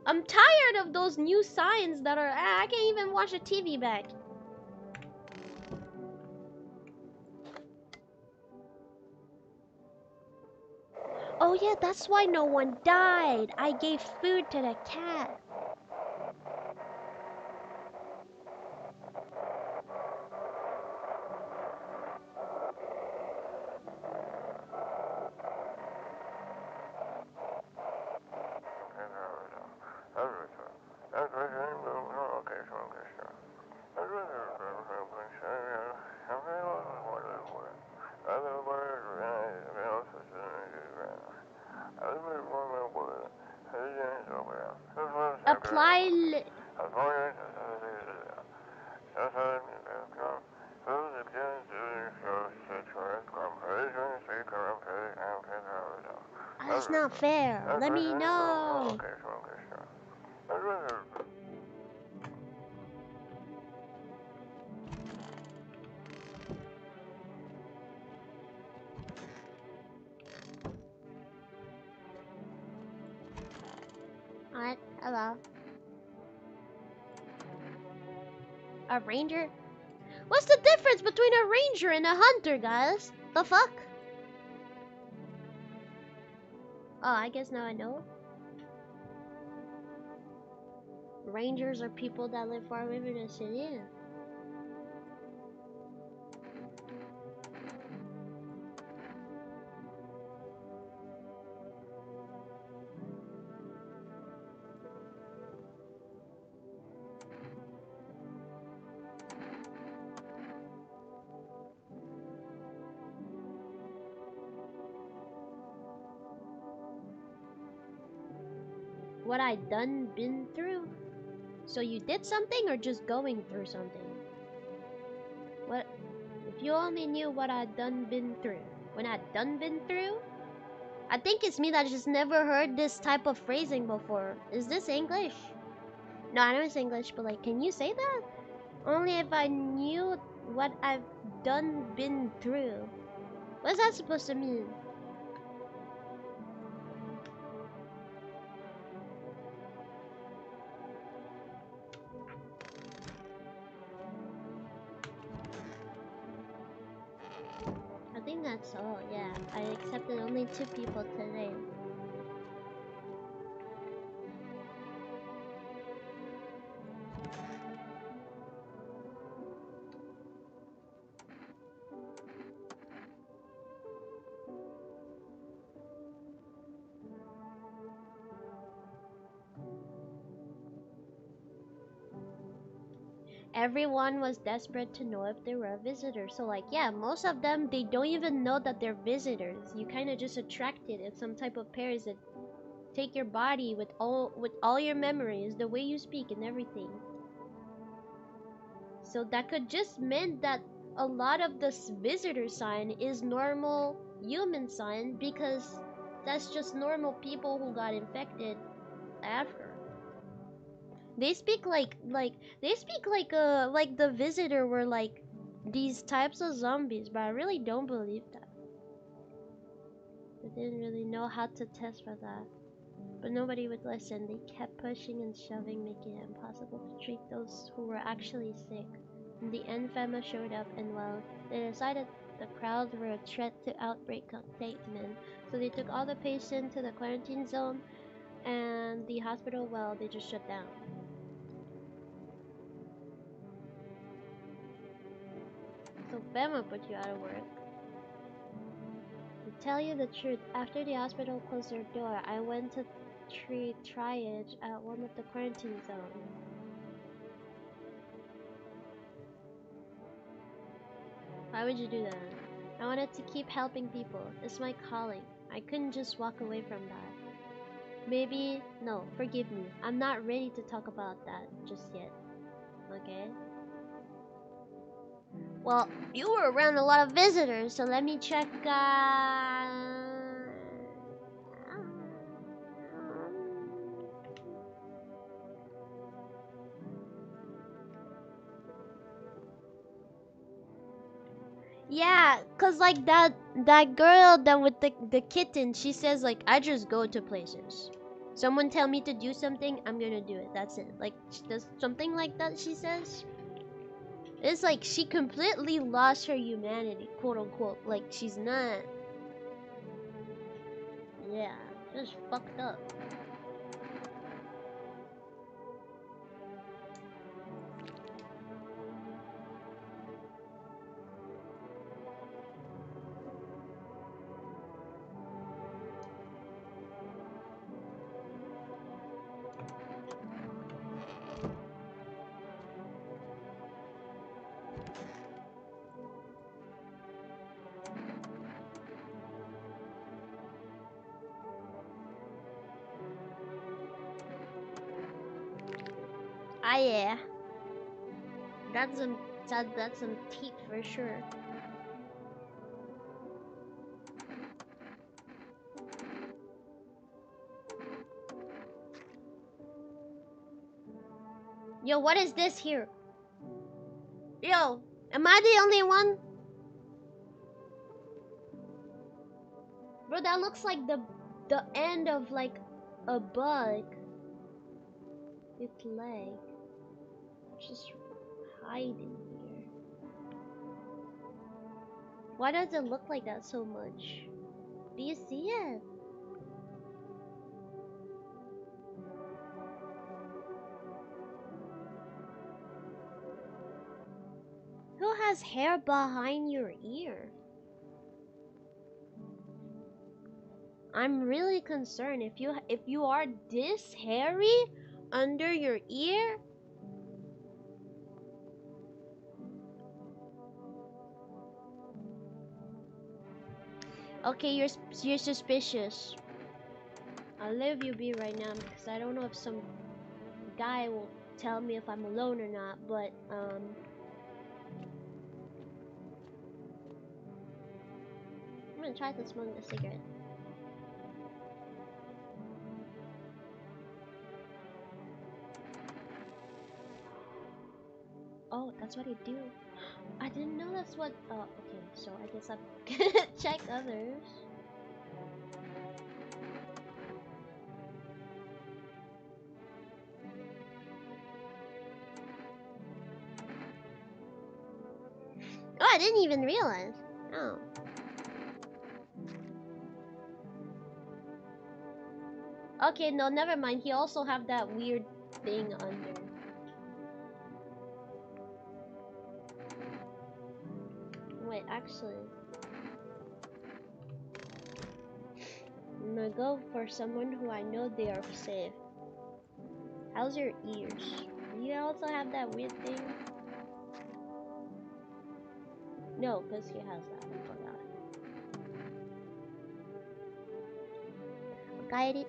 I'm tired of those new signs that are, I can't even watch the TV back. Oh yeah, that's why no one died. I gave food to the cat. fly. That's not fair. Let me know. Alright, hello. A ranger? What's the difference between a ranger and a hunter, guys? The fuck? Oh, I guess now I know. Rangers are people that live far away from the city. What I done been through? So you did something or just going through something? What? If you only knew what I done been through. When I done been through? I think it's me that just never heard this type of phrasing before. Is this English? No, I know it's English, but like, can you say that? Only if I knew what I've done been through. What's that supposed to mean? I think that's all, yeah. I accepted only 2 people today. Everyone was desperate to know if they were a visitor. So like, yeah, most of them, they don't even know that they're visitors. You kind of just attracted. It's some type of parasite. Take your body with all your memories, the way you speak and everything. So that could just mean that a lot of this visitor sign is normal human sign, because that's just normal people who got infected after. They speak like the visitor were like these types of zombies, but I really don't believe that. I didn't really know how to test for that. But nobody would listen. They kept pushing and shoving, making it impossible to treat those who were actually sick. In the end, FEMA showed up, and well, they decided the crowds were a threat to outbreak containment. So they took all the patients to the quarantine zone, and the hospital, well, they just shut down. So FEMA put you out of work. To tell you the truth, after the hospital closed their door, I went to triage at one of the quarantine zones. Why would you do that? I wanted to keep helping people. It's my calling. I couldn't just walk away from that. Maybe, no, forgive me. I'm not ready to talk about that just yet. Okay? Well, you were around a lot of visitors, so let me check, yeah, cause like that girl that with the kitten, she says like, I just go to places. Someone tell me to do something, I'm gonna do it. That's it. Like, she does something like that, she says. It's like she completely lost her humanity, quote unquote. Like, she's not. Yeah, just fucked up. Ah yeah. That's some teeth for sure. Yo, what is this here? Yo, am I the only one? Bro, that looks like the end of like a bug. Its leg. Just hiding here. Why does it look like that so much? Do you see it? Who has hair behind your ear? I'm really concerned if you are this hairy under your ear. Okay, you're suspicious. I'll leave you be right now because I don't know if some guy will tell me if I'm alone or not, but I'm gonna try to smoke the cigarette. Oh, that's what I do. I didn't know that's what. Oh, okay. So I guess I'm gonna check others. Oh, I didn't even realize. Oh. Okay, no, never mind. He also have that weird thing under. Wait, actually, I'm gonna go for someone who I know they are safe. How's your ears? Do you also have that weird thing? No, because he has that. I forgot. Got it.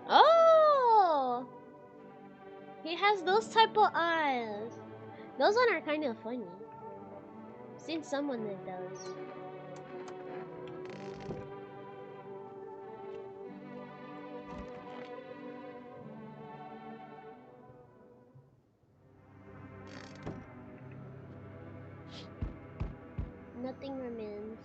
Oh! He has those type of eyes. Those one are kind of funny. Seen someone that does. Nothing remains.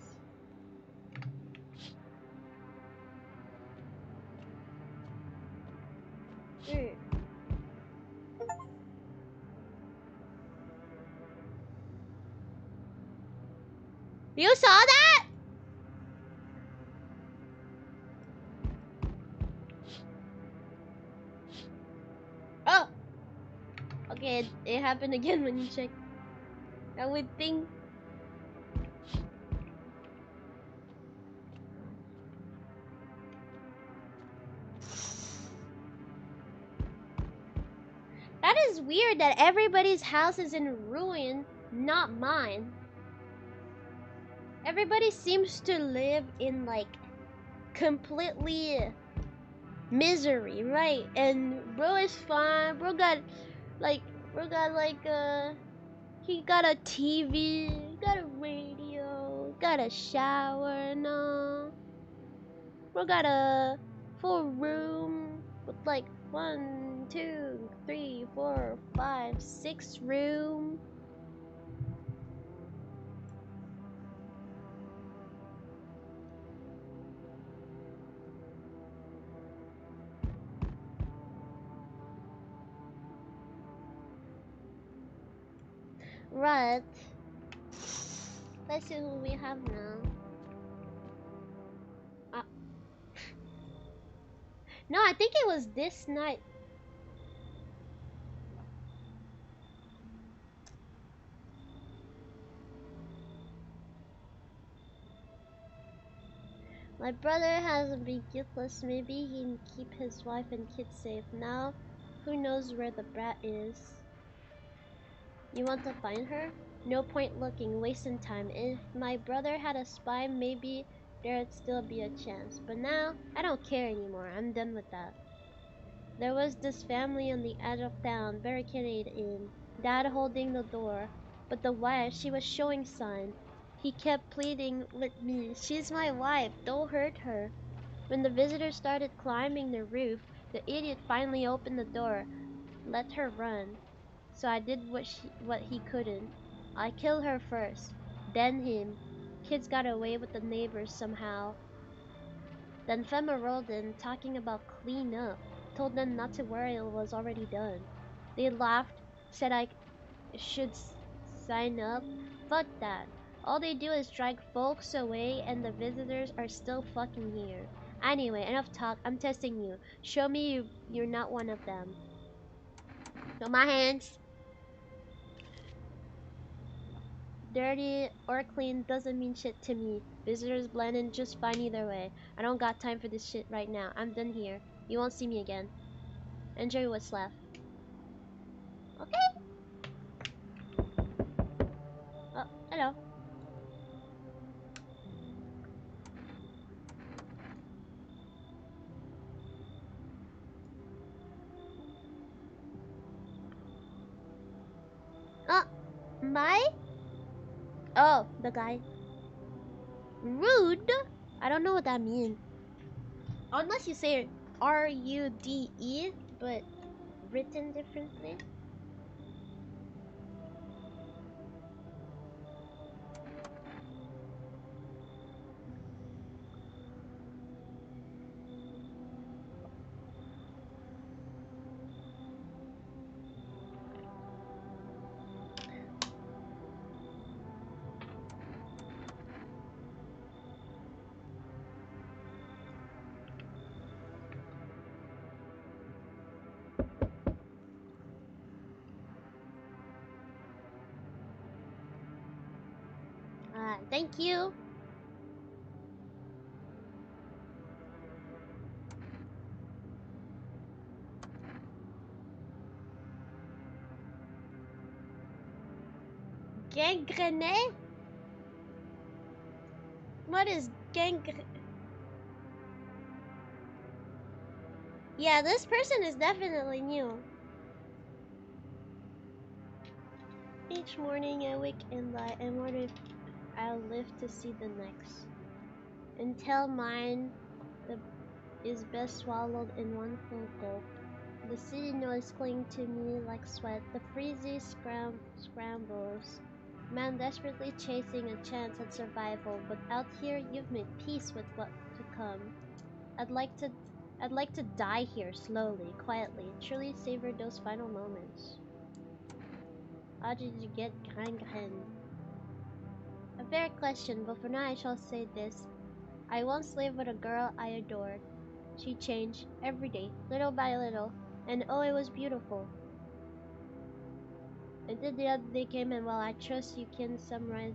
You saw that? Oh! Okay, it happened again when you check. I would think. That is weird that everybody's house is in ruin, not mine. Everybody seems to live in like completely misery, right? And bro is fine. Like bro got like he got a TV, got a radio, got a shower and all. Bro got a full room with like 1, 2, 3, 4, 5, 6 room. Right. Let's see who we have now. No, I think it was this night. My brother hasn't been guiltless. Maybe he can keep his wife and kids safe. Now, who knows where the brat is? You want to find her? No point looking, wasting time. If my brother had a spy, maybe there'd still be a chance. But now, I don't care anymore. I'm done with that. There was this family on the edge of town, barricaded in, Dad holding the door. But the wife, she was showing sign. He kept pleading with me, she's my wife, don't hurt her. When the visitors started climbing the roof, the idiot finally opened the door, let her run. So I did what he couldn't. I killed her first, then him. Kids got away with the neighbors somehow. Then Fema rolled in, talking about clean up. Told them not to worry, it was already done. They laughed, said I should sign up. Fuck that. All they do is drag folks away and the visitors are still fucking here. Anyway, enough talk. I'm testing you. Show me you're not one of them. Show my hands. Dirty or clean doesn't mean shit to me. Visitors blend in just fine either way. I don't got time for this shit right now. I'm done here. You won't see me again. Enjoy what's left. Okay. Oh, hello. My? Oh, the guy. Rude? I don't know what that means. Unless you say R-U-D-E, but written differently. Thank you. Gangrene? What is gangrene? Yeah, this person is definitely new. Each morning I wake and lie and wonder if I'll live to see the next. Until mine is best swallowed in one full gulp. The city noise cling to me like sweat. The freezy scrambles. Man desperately chasing a chance at survival, but out here you've made peace with what to come. I'd like to die here slowly, quietly, truly savor those final moments. How did you get gangrene? A fair question, but for now I shall say this. I once lived with a girl I adored. She changed every day, little by little, and oh, it was beautiful. And then the other day came, and well, I trust you can summarize.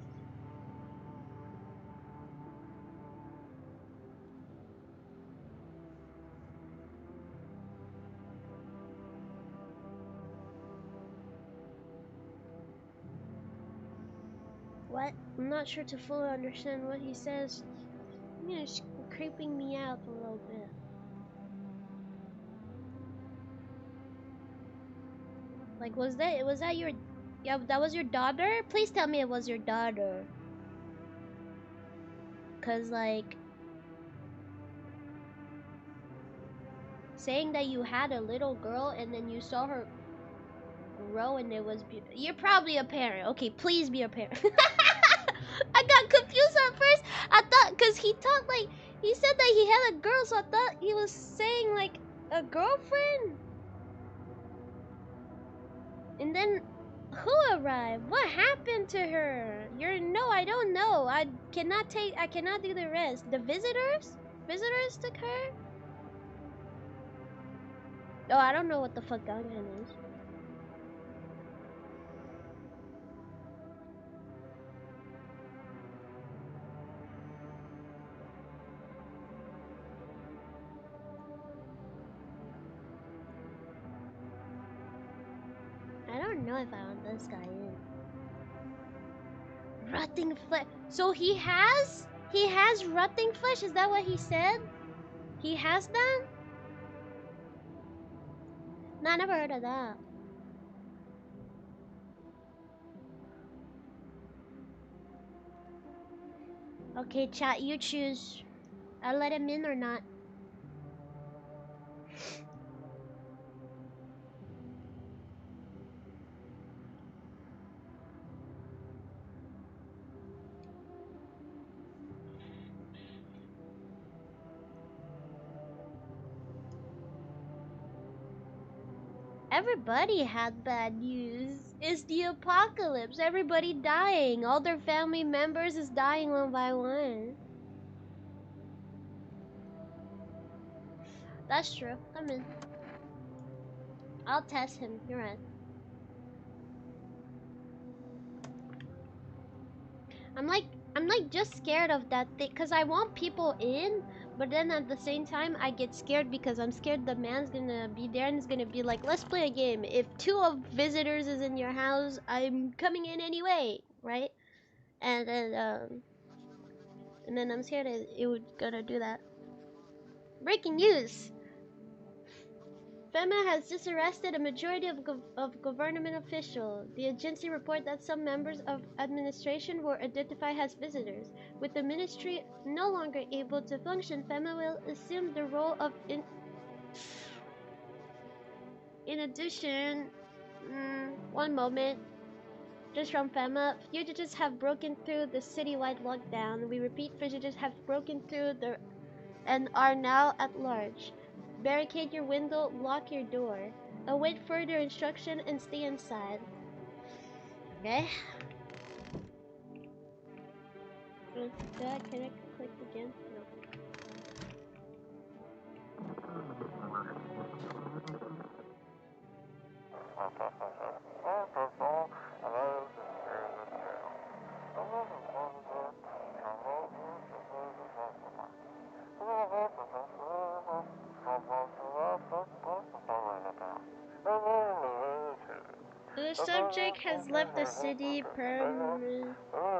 What? I'm not sure to fully understand what he says. You know, it's creeping me out a little bit. Like, was that your, yeah, that was your daughter? Please tell me it was your daughter. Cause like, saying that you had a little girl and then you saw her grow and it was beautiful. You're probably a parent. Okay, please be a parent. I got confused at first. I thought, cause he talked like, he said that he had a girl, so I thought he was saying like a girlfriend. And then who arrived? What happened to her? No, I don't know. I cannot do the rest. The visitors? Visitors took her? Oh, I don't know what the fuck Gangan is. don't know if I want this guy in. Rotting flesh. So he has rotting flesh. Is that what he said? He has that? No, I never heard of that. Okay, chat, you choose. I'll let him in or not. Everybody had bad news. It's the apocalypse. Everybody dying. All their family members is dying one by one. That's true. Come in. I'll test him. You're right. I'm like just scared of that thing because I want people in, but then at the same time I get scared because I'm scared the man's gonna be there and it's gonna be like, let's play a game. If 2 of visitors is in your house, I'm coming in anyway, right? And then I'm scared it would gonna do that. Breaking news! FEMA has just arrested a majority of government officials. The agency report that some members of administration were identified as visitors. With the ministry no longer able to function, FEMA will assume the role of in addition, one moment. Just from FEMA, fugitives have broken through the citywide lockdown. We repeat, fugitives have broken through and are now at large. Barricade your window, lock your door. Await further instruction and stay inside. Okay? Can I click again? No. The subject has left the city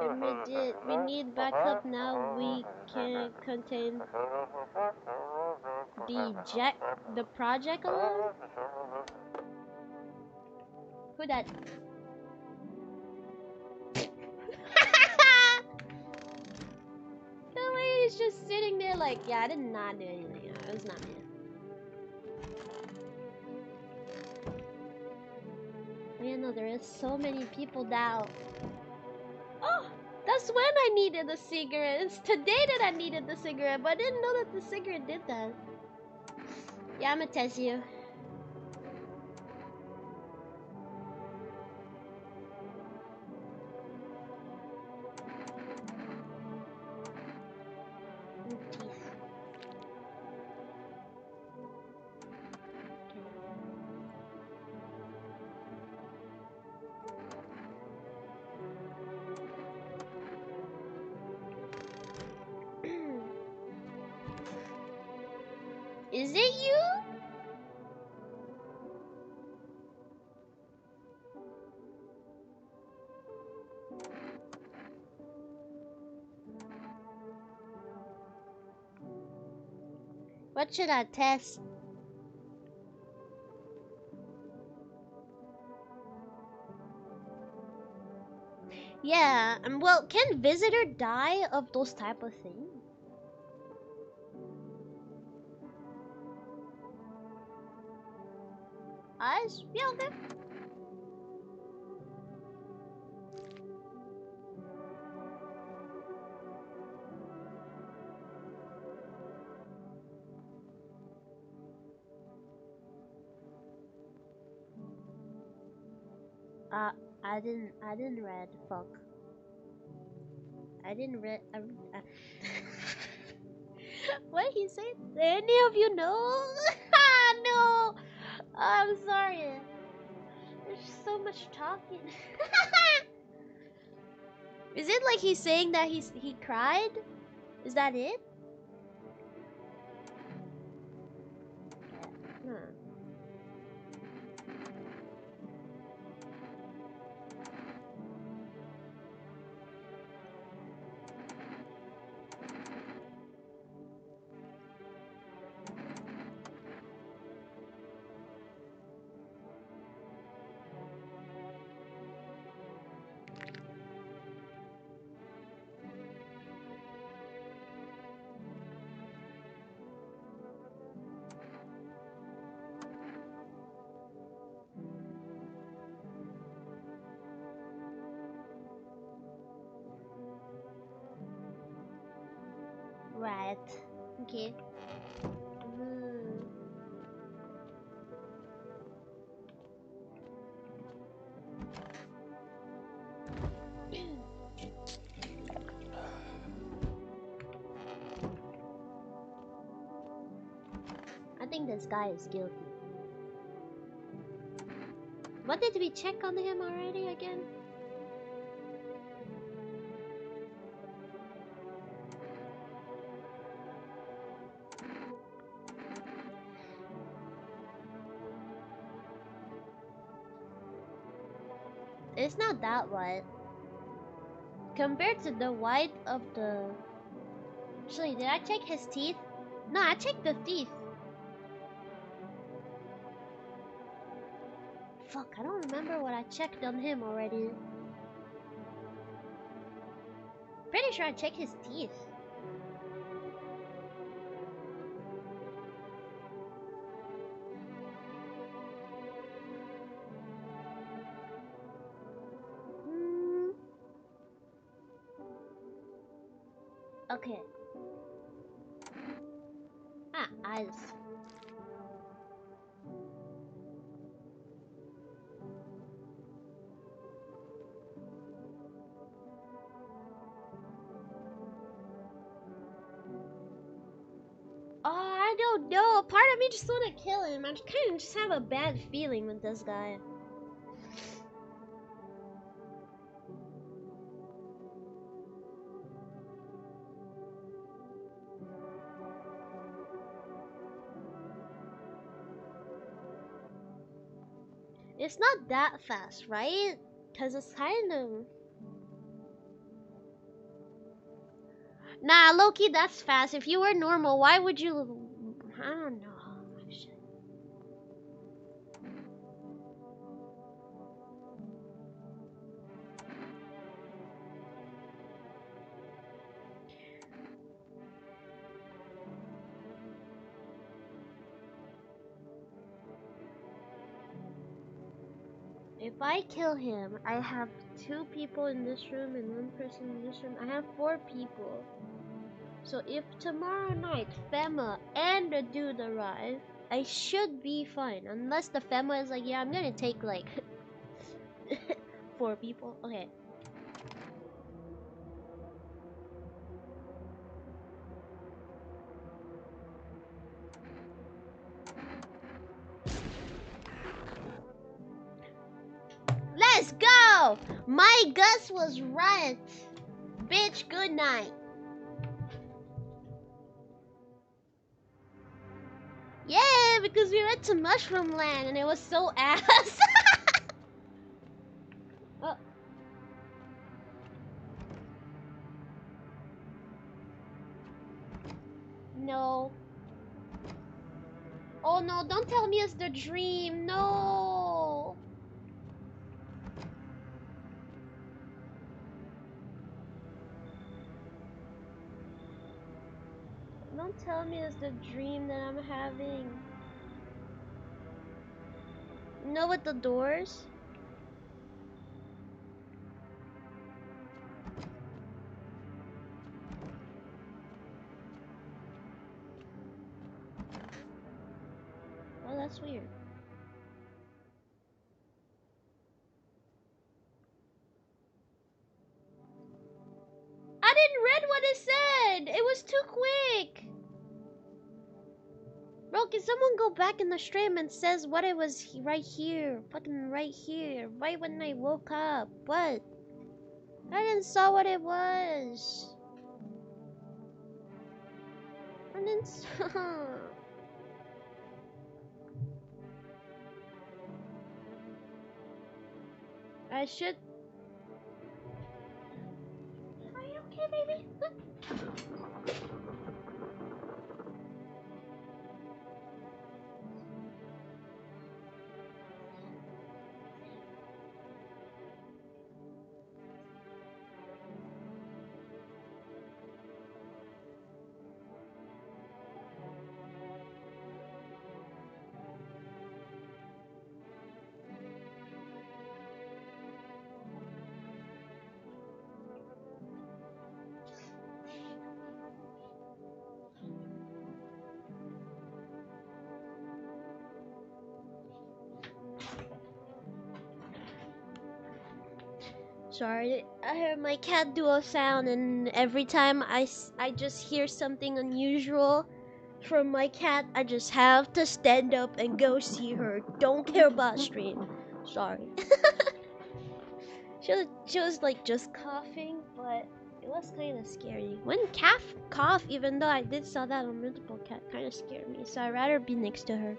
immediate. We need backup now. We can contain the project alone. Who that? The way he's just sitting there like, yeah, I did not do anything. It was not me. Yeah, no, there is so many people now. Oh, that's when I needed the cigarette. It's today that I needed the cigarette, but I didn't know that the cigarette did that. Yeah, I'ma test you. Teeth. Is it you? What should I test? Yeah, well, can visitor die of those type of things? Eyes? Yeah, okay. I didn't read. Fuck. I didn't read. What he said? Any of you know? No. I'm sorry. There's so much talking. Is it like he's saying that he cried? Is that it? Alright. Okay. I think this guy is guilty. What did we check on him already again? It's not that white. Compared to the white of the... Actually, did I check his teeth? No, I checked the teeth. Fuck, I don't remember what I checked on him already. Pretty sure I checked his teeth. Okay. Ah, eyes. Oh, I don't know. Part of me just want to kill him. I kind of just have a bad feeling with this guy. It's not that fast, right? Because it's kind of... Nah, Loki, that's fast. If you were normal, why would you... I don't know. Shit. If I kill him, I have 2 people in this room and 1 person in this room. I have 4 people. So if tomorrow night Fema and the dude arrive, I should be fine. Unless the Fema is like, yeah, I'm gonna take like 4 people. Okay. Let's go! My guess was right. Bitch, good night. Yeah, because we went to Mushroom Land and it was so ass. Oh. No. Oh no, don't tell me it's the dream. No. Don't tell me it's the dream that I'm having. You know, with the doors? Oh, that's weird. I didn't read what it said. It was too quick. Bro, can someone go back in the stream and says what it was right here? Fucking right here. Right when I woke up. What? I didn't saw what it was. I didn't saw. I should. Are you okay, baby? Sorry, I heard my cat do a sound, and every time I just hear something unusual from my cat, I just have to stand up and go see her. Don't care about stream. Sorry. She was like just coughing, but it was kind of scary. When cat cough, even though I did saw that on multiple cat, kind of scared me. So I'd rather be next to her.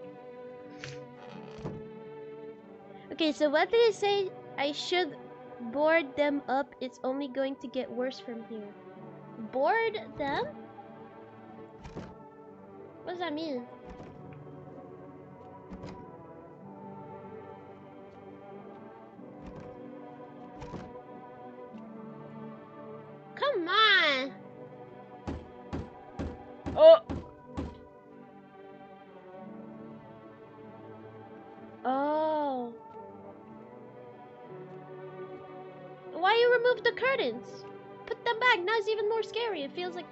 Okay, so what did it say? I should board them up. It's only going to get worse from here. Board them? What does that mean? Come on! Oh! Oh. Why you remove the curtains? Put them back. Now it's even more scary. It feels like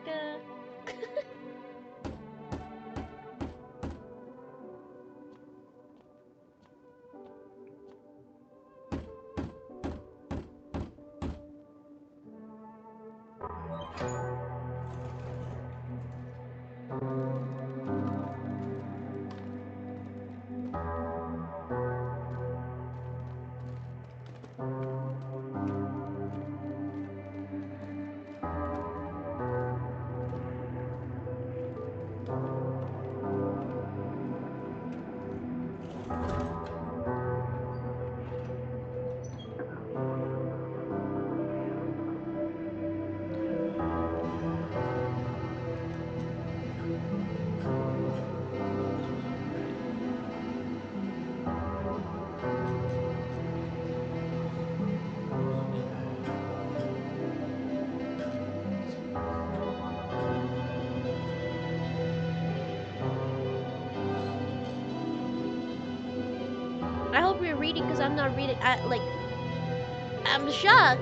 I hope you're reading because I'm not reading. I'm shocked.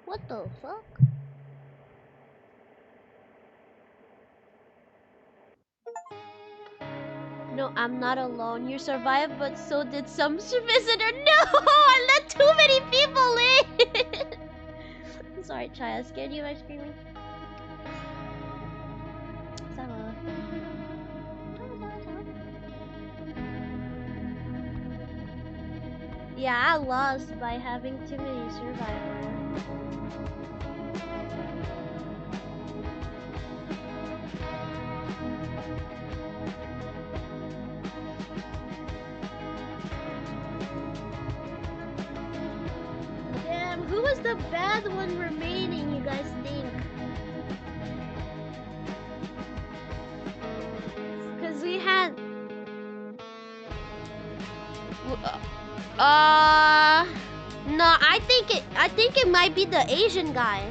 What the fuck? No, I'm not alone. You survived, but so did some visitor. No, I let too many people in. I'm sorry, Chai. I scared you by screaming. Yeah, I lost by having too many survivors. Damn, who was the bad one remaining, you guys think? Cause we had no, I think it might be the Asian guy.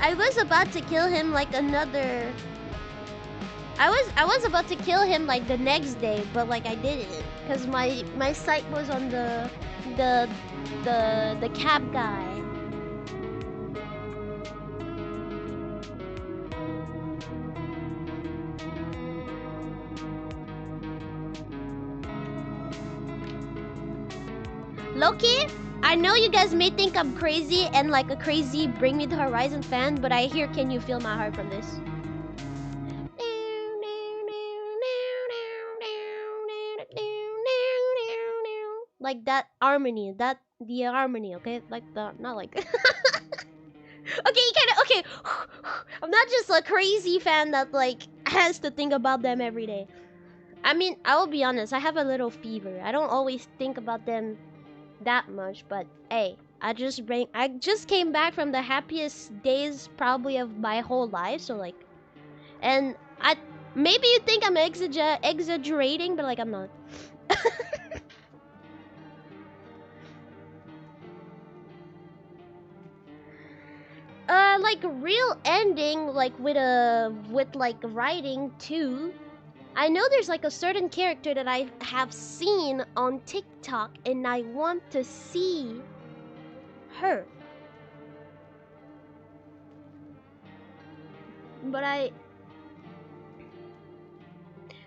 I was about to kill him like another I was about to kill him like the next day, but like I didn't, cause my sight was on the the cab guy. Loki, I know you guys may think I'm crazy and like a crazy Bring Me the Horizon fan, but I hear Can You Feel My Heart from this. Like that harmony, the harmony, okay? Like the, not like... okay, you kinda, okay. I'm not just a crazy fan that like has to think about them every day. I mean, I will be honest, I have a little fever. I don't always think about them that much, but hey, I just came back from the happiest days probably of my whole life, so like, and maybe you think I'm exaggerating, but like I'm not. Like real ending, like with like writing too. I know there's like a certain character that I have seen on TikTok and I want to see her. But right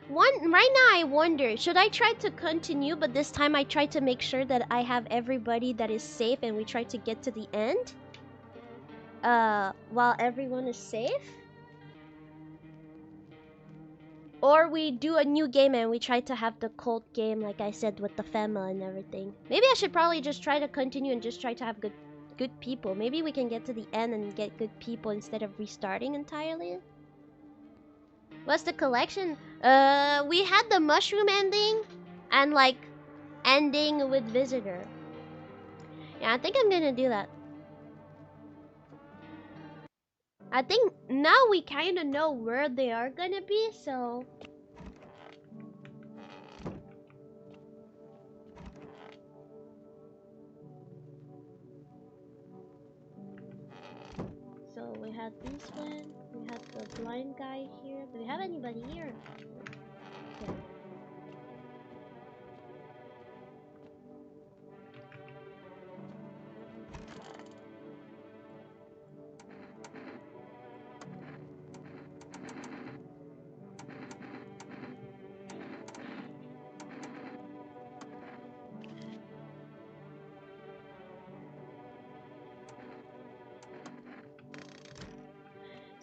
now I wonder, should I try to continue, but this time I try to make sure that I have everybody that is safe and we try to get to the end? While everyone is safe? Or we do a new game and we try to have the cult game, like I said, with the Fema and everything. Maybe I should probably just try to continue and just try to have good people. Maybe we can get to the end and get good people instead of restarting entirely. What's the collection? We had the mushroom ending and like ending with visitor. Yeah, I think I'm gonna do that. I think now we kind of know where they are gonna be, so... So we had this one, we had the blind guy here. Do we have anybody here? Yeah.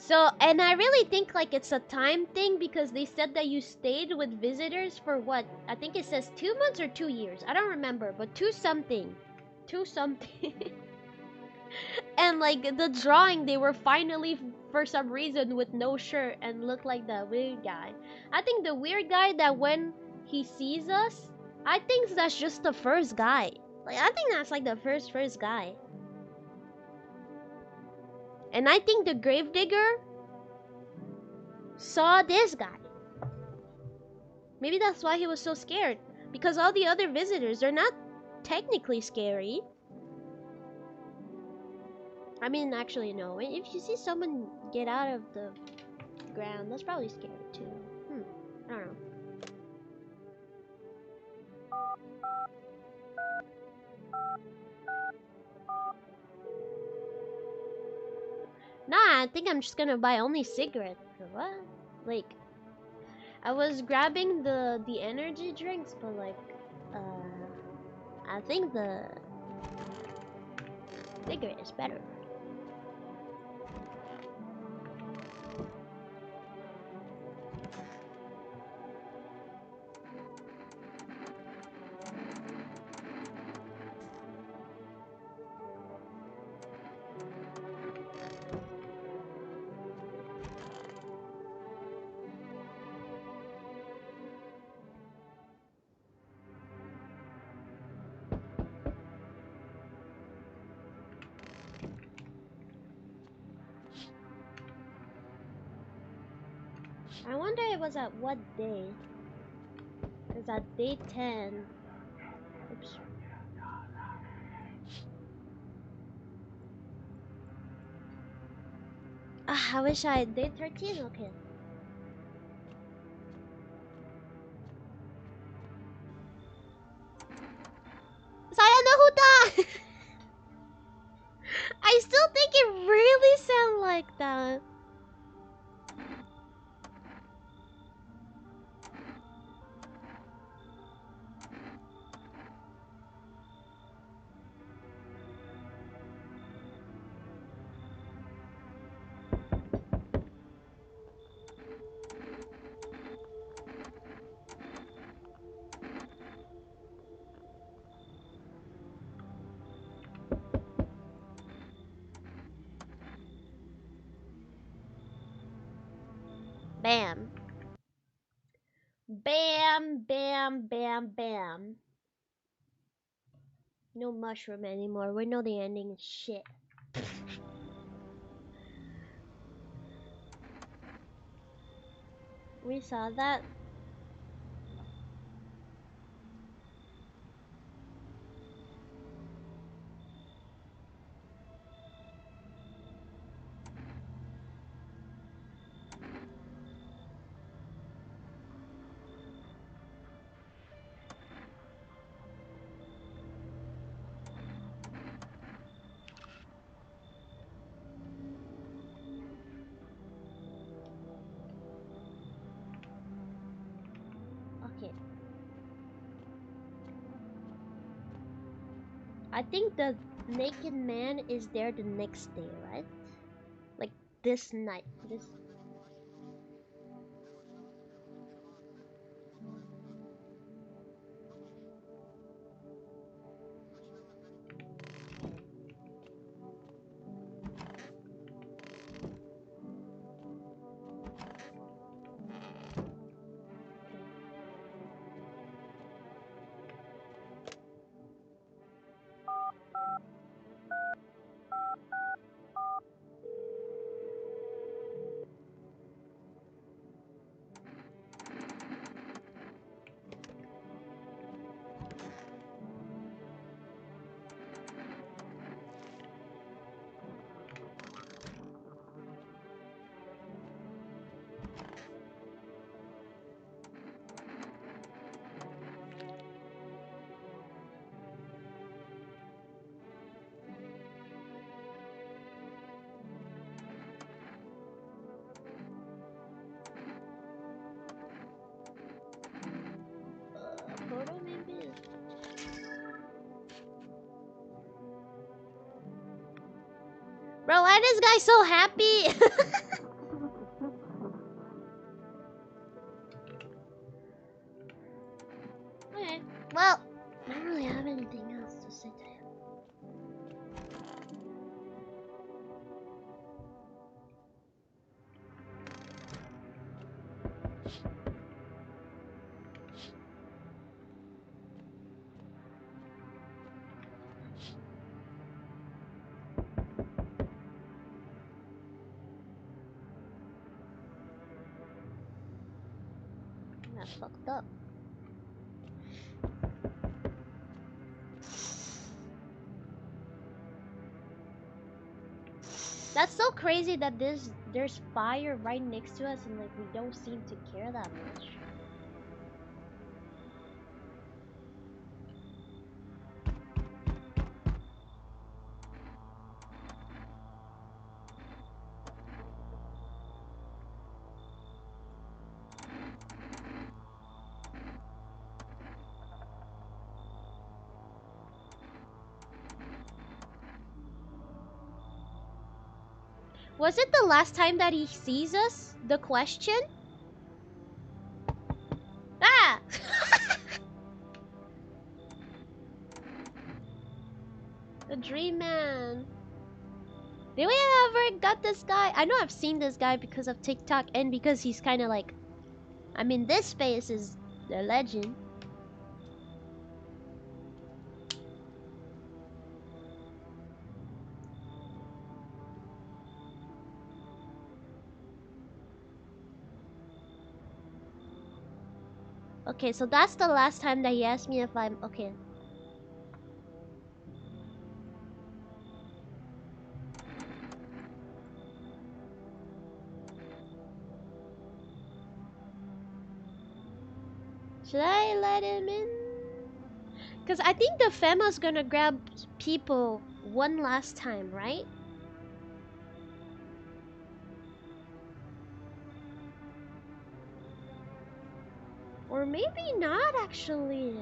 So, and I really think like it's a time thing because they said that you stayed with visitors for what? I think it says 2 months or 2 years. I don't remember, but 2 something. 2 something. And like the drawing, they were finally, for some reason, with no shirt and looked like the weird guy. I think the weird guy that when he sees us, I think that's just the first guy. Like, I think that's like the first guy. And I think the gravedigger saw this guy. Maybe that's why he was so scared. Because all the other visitors, they're not technically scary. I mean, actually, no. If you see someone get out of the ground, that's probably scary too. I don't know. Nah, I think I'm just gonna buy only cigarettes. What? Like, I was grabbing the energy drinks, but like, I think the cigarette is better. I wonder it was at what day? Cause at day 10. Oops. I wish I day 13. Okay. bam, bam, bam. No mushroom anymore. We know the ending is shit. We saw that. Okay. I think the naked man is there the next day, right? Like this night. This. Photo maybe? Bro, why is this guy so happy? Okay. Well, I don't really have anything else to say to him. That's fucked up. That's so crazy that there's fire right next to us and like we don't seem to care that much. Was it the last time that he sees us? The question? Ah! The dream man. Did we ever got this guy? I know I've seen this guy because of TikTok and because he's kind of like, I mean, this space is a legend. Okay, so that's the last time that he asked me if I'm okay. Should I let him in? Because I think the Fema's gonna grab people one last time, right? Or maybe not, actually.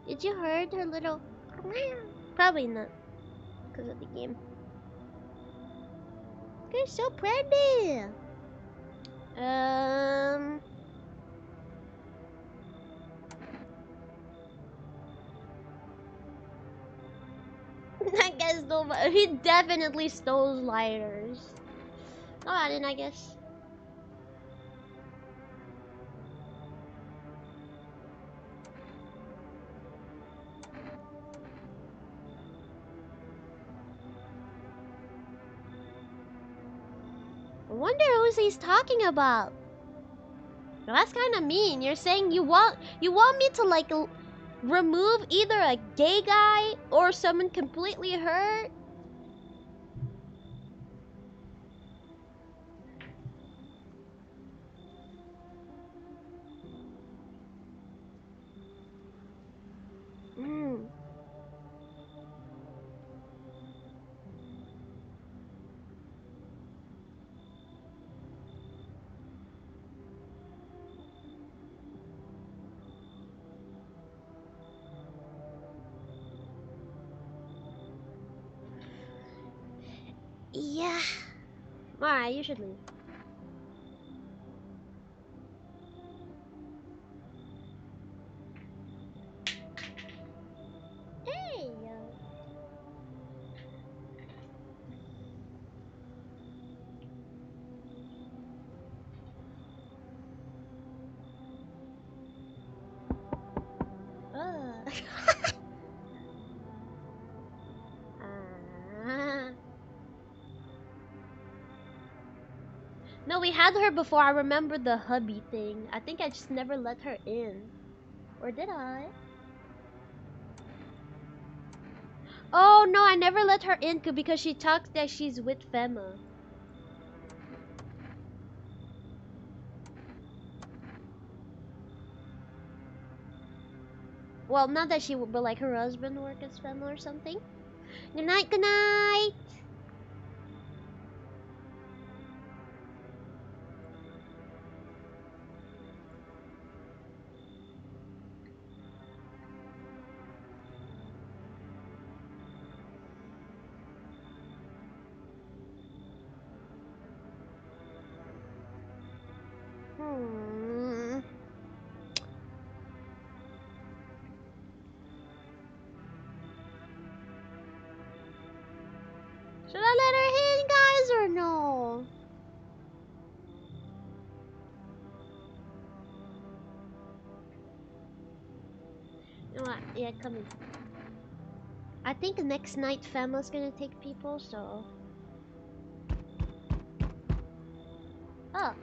Did you heard her little... Probably not, because of the game. You're so pretty! I guess no, he definitely stole lighters. Oh, I didn't, I guess. I wonder who he's talking about. Now, that's kind of mean. You're saying you want me to like remove either a gay guy or someone completely hurt? Mm. Yeah. Alright, you should leave. Hey! No, we had her before. I remember the hubby thing. I think I just never let her in. Or did I? Oh no, I never let her in because she talks that she's with Fema. Well, not that she would, but like her husband work as Fema or something. Good night, good night! Should I let her in, guys, or no? You know what? Yeah, come in. I think next night Fema's gonna take people, so... Oh.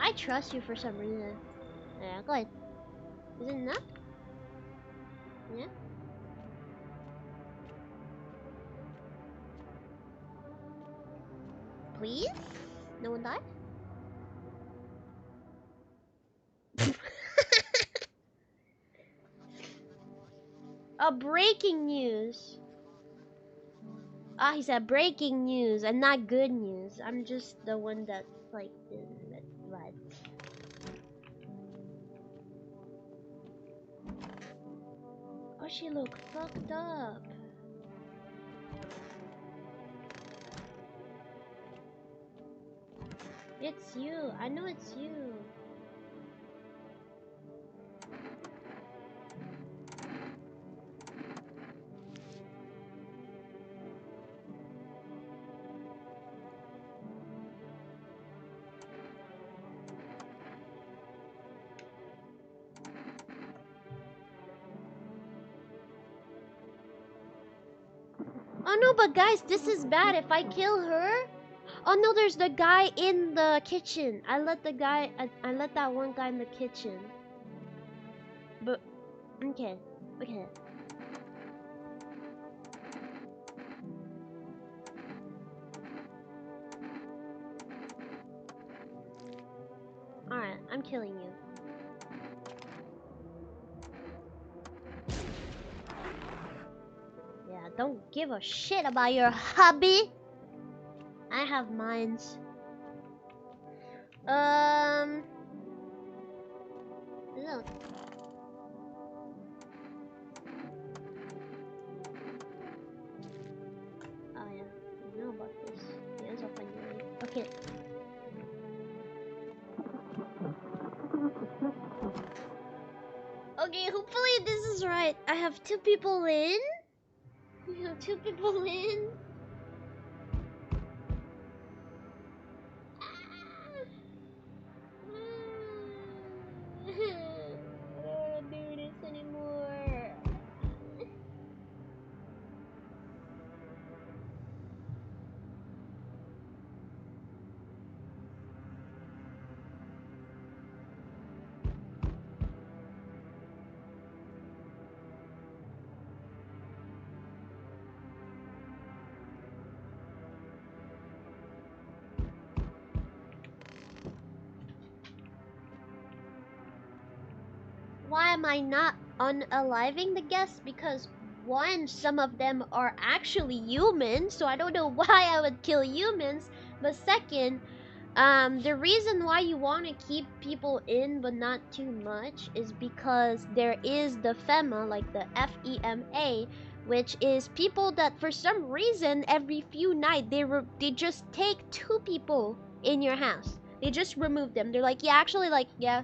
I trust you for some reason. Yeah, go ahead. Is it enough? Yeah? Please? No one died? Breaking news. Ah, he said breaking news and not good news. I'm just the one that's like, what? Oh, she look fucked up. It's you. I know it's you. Oh no, but guys, this is bad. If I kill her, oh no, there's the guy in the kitchen. I let that one guy in the kitchen. But okay, okay. I'm killing you. Yeah, don't give a shit about your hobby. I have mines. No. Oh yeah, you know about this. Yes, open your. Okay. Okay, hopefully this is right. I have 2 people in. We have 2 people in. I don't do this anymore. Why am I not unaliving the guests? Because one, some of them are actually humans, so I don't know why I would kill humans. But second, the reason why you want to keep people in but not too much is because there is the FEMA, like the FEMA, which is people that for some reason every few nights they just take 2 people in your house. They just remove them. They're like, yeah, actually, like, yeah,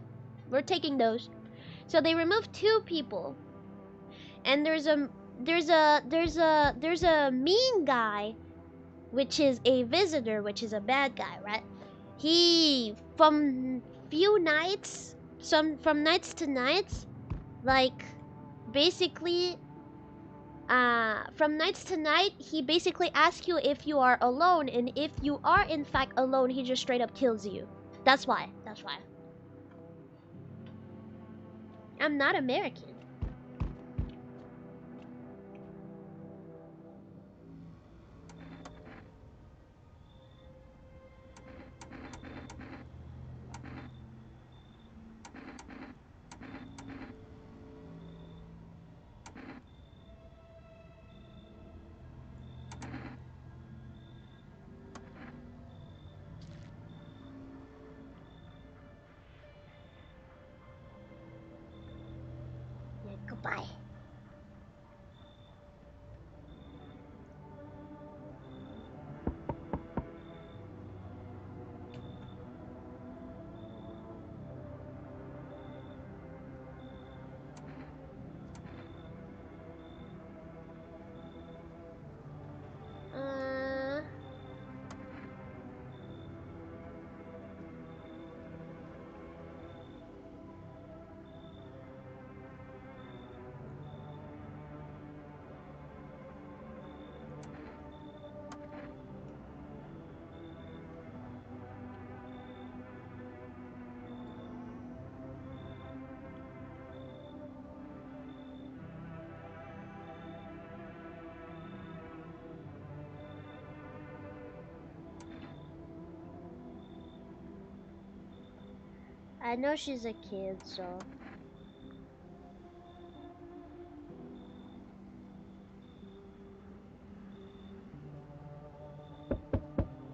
we're taking those. So they remove 2 people, and there's a mean guy, which is a visitor, which is a bad guy, right? He from nights to nights, like basically, from nights to night, he basically asks you if you are alone, and if you are in fact alone, he just straight up kills you. That's why. That's why. I'm not American. Yeah, goodbye. Uh, I know she's a kid, so.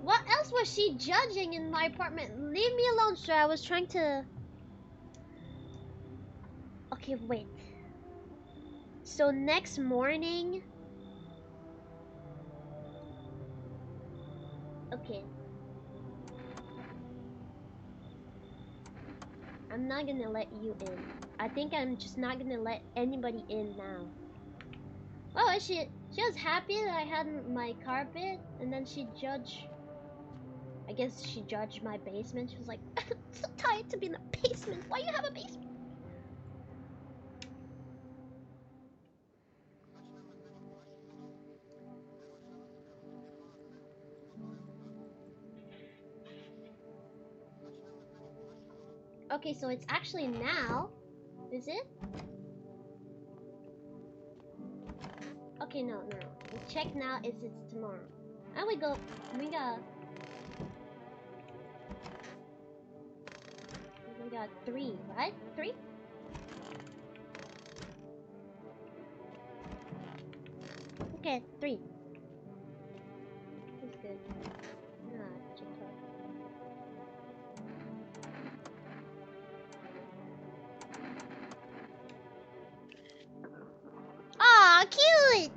What else was she judging in my apartment? Leave me alone, sir. I was trying to. Okay, wait. So next morning. Okay. I'm not gonna let you in. I think I'm just not gonna let anybody in now. Oh, she was happy that I had my carpet, and then she judged. I guess she judged my basement. She was like, "I'm so tired to be in the basement. Why you have a basement?" Okay, so it's actually now. Is it? Okay, no. We check now. It's tomorrow. And we go We got 3, right? 3? Okay, 3. That's good. Ah, check her. Aw, cute!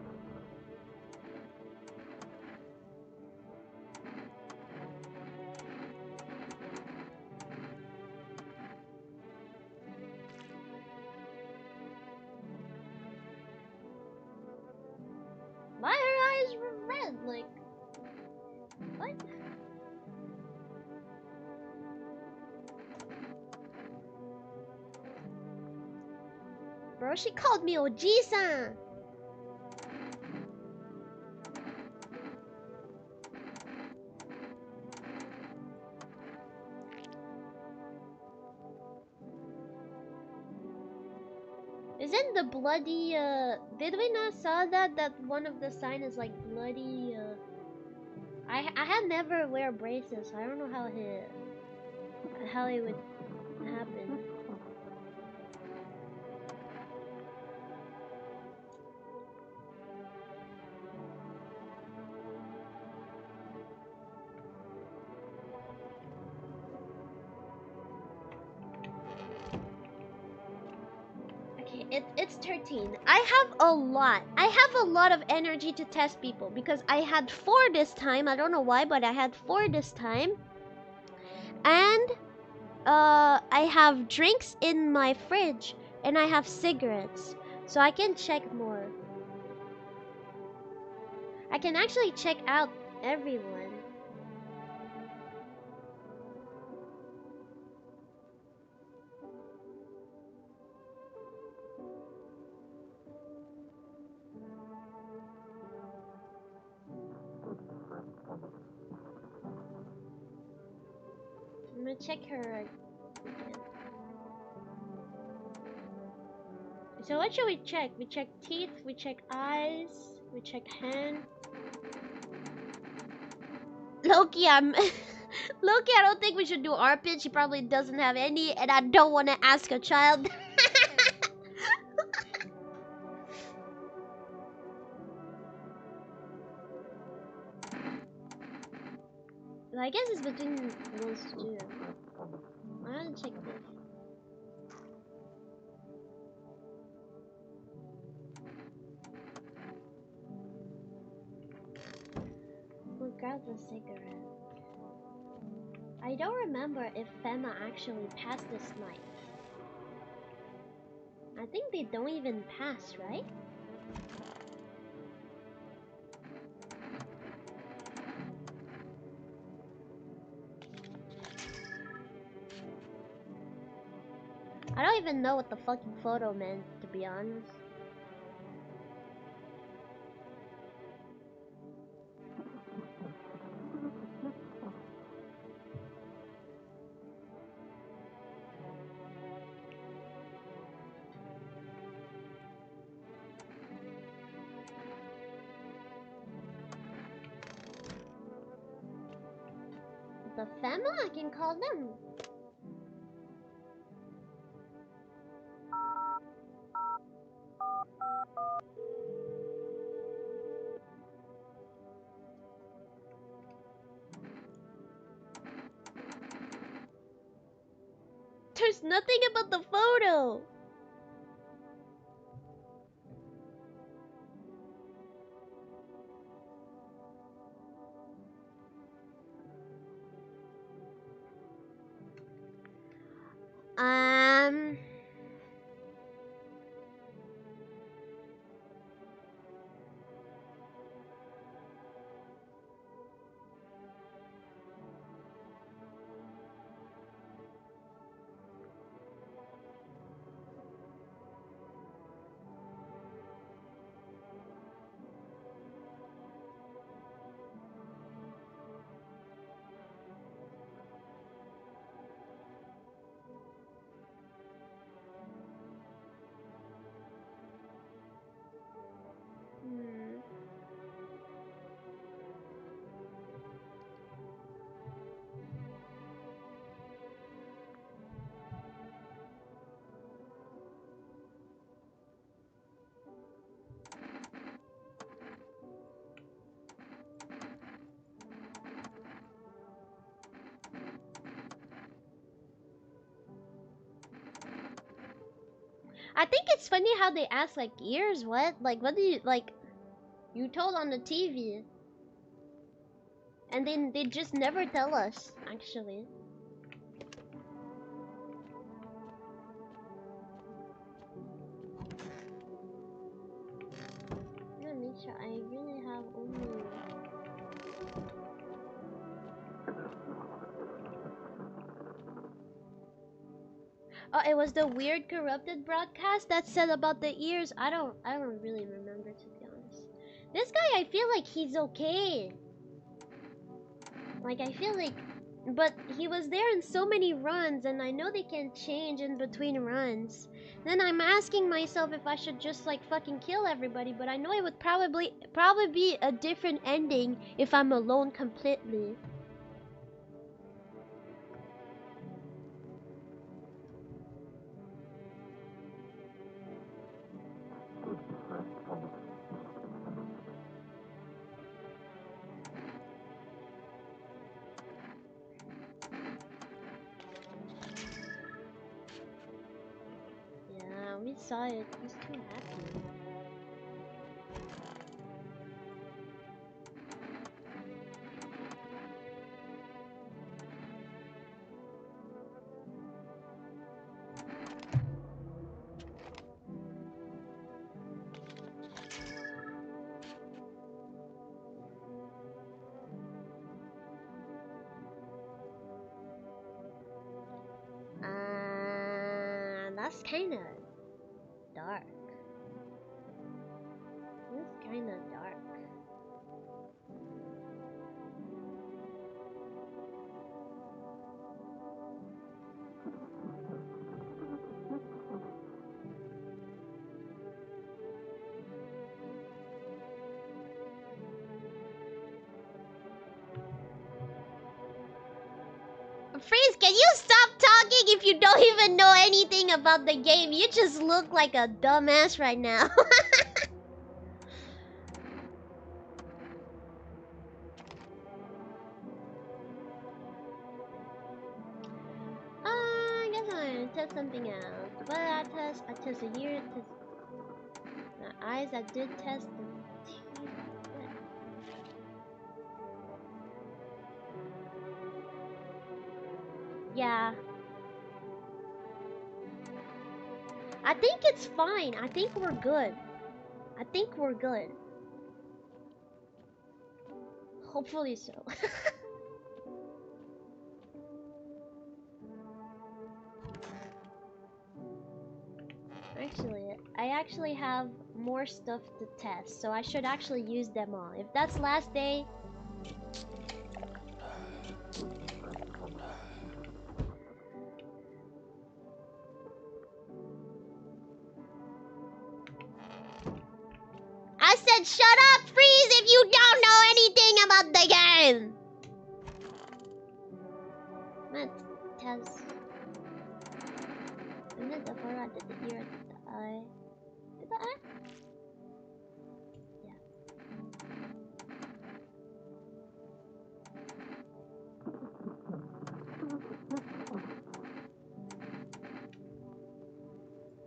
Why her eyes were red? Like, what? Bro, she called me Oji-san! Isn't the bloody, did we not saw that one of the sign is like bloody, I had never wear braces, so I don't know how it would happen. Okay, it's 13. I have a lot of energy to test people because I had 4 this time. I don't know why, but I had 4 this time. And I have drinks in my fridge and I have cigarettes. So I can check more. I can actually check out everyone. I'm gonna check her again. So what should we check? We check teeth, we check eyes, we check hand. Loki, Loki, I don't think we should do armpit. She probably doesn't have any, and I don't want to ask a child. Well, I guess it's between those two. I want to check this. We'll grab the cigarette. I don't remember if Fema actually passed this night. I think they don't even pass, right? I don't even know what the fucking photo meant, to be honest. The Fema? I can call them. There's nothing about the photo. Um... I think it's funny how they ask like years. What? Like what do you like? You told on the TV, and then they just never tell us. Actually. I'm gonna make sure I really have only. Oh, it was the weird corrupted broadcast that said about the ears. I don't really remember, to be honest. This guy, I feel like he's okay. Like I feel like, but he was there in so many runs, and I know they can change in between runs. Then I'm asking myself if I should just like fucking kill everybody, but I know it would probably be a different ending if I'm alone completely. Yeah, we saw it. He's too happy. That's kind of dark. That's kind of dark. Freeze, can you stop talking if you don't even know anything about the game? You just look like a dumbass right now. I guess I'm gonna test something else. What did I test? I test a year, test the eyes. I did test the teeth. Yeah. I think it's fine. I think we're good. I think we're good. Hopefully so. Actually, I actually have more stuff to test, so I should actually use them all. If that's last day, I said shut up, Freeze, if you don't know anything about the game! Let's test. I did the forehead, I did the ear, I did the eye. Did the eye? Yeah.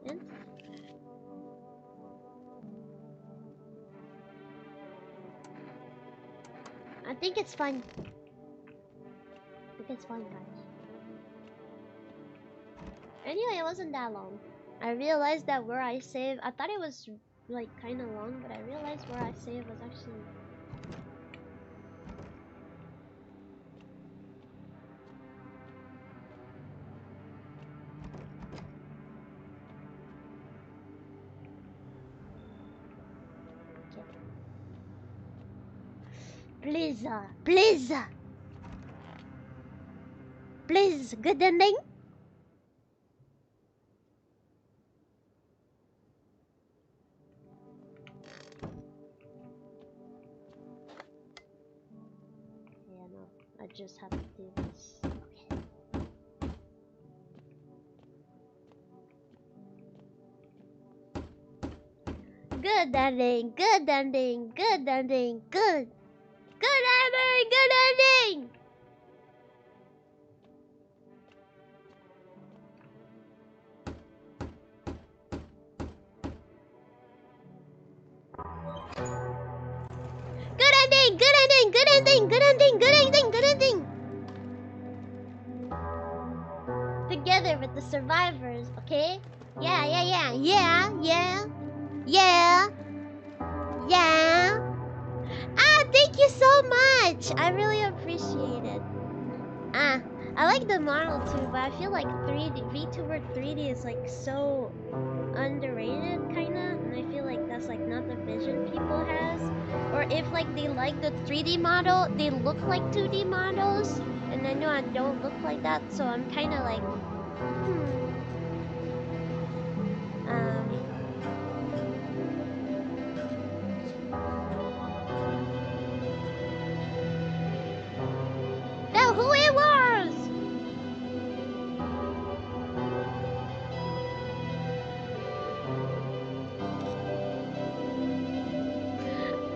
And? I think it's fine. I think it's fine, guys. Anyway, it wasn't that long. I realized that where I saved, I thought it was like kind of long, but I realized where I saved was actually. Please, please, please, good ending. Yeah, no, I just have to do this. Okay. Good ending, good ending, good ending, good. Good ending, good ending. ending, good ending, good ending, good ending, good ending, good ending. Together with the survivors, okay? Yeah, yeah, yeah, yeah, yeah, yeah, yeah. Ah, thank you so much. I really appreciate it. Ah, I like the model too, but I feel like 3D VTuber 3D is like so underrated kinda, and I feel like that's like not the vision people has. Or if like they like the 3D model, they look like 2D models, and I know I don't look like that, so I'm kinda like, um, that who it was!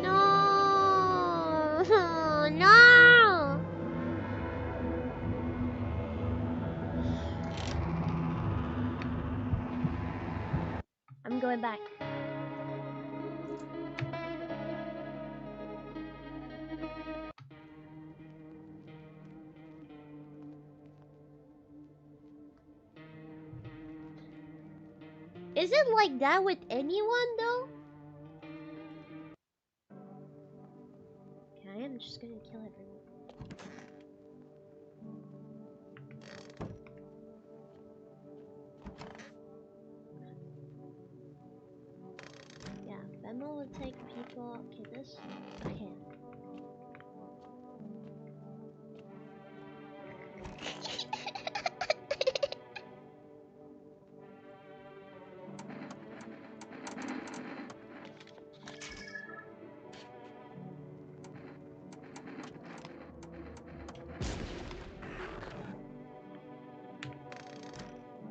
No, no! I'm going back. Is it like that with anyone though? Okay, I'm just gonna kill everyone. Yeah, Venmo will take people. Okay, this. Okay.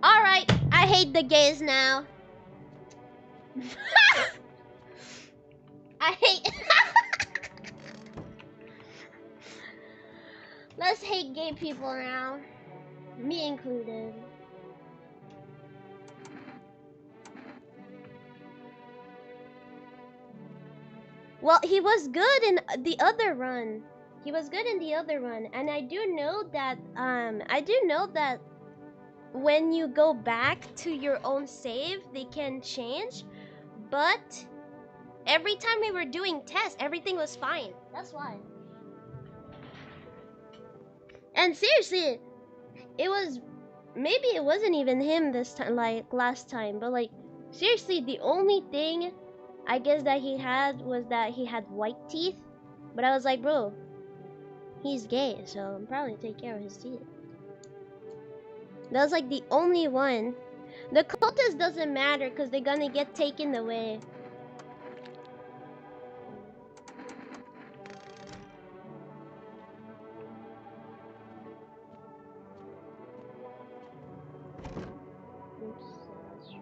Alright, I hate the gays now. I hate. Let's hate gay people now. Me included. Well, he was good in the other run. He was good in the other run, and I do know that when you go back to your own save, they can change. But every time we were doing tests, everything was fine. That's why. And seriously, it was maybe it wasn't even him this time, like last time, but like seriously, the only thing I guess that he had was that he had white teeth. But I was like, bro, he's gay, so I'm probably take care of his teeth. That was like the only one. The cultist doesn't matter because they're gonna get taken away. Oops, that's true.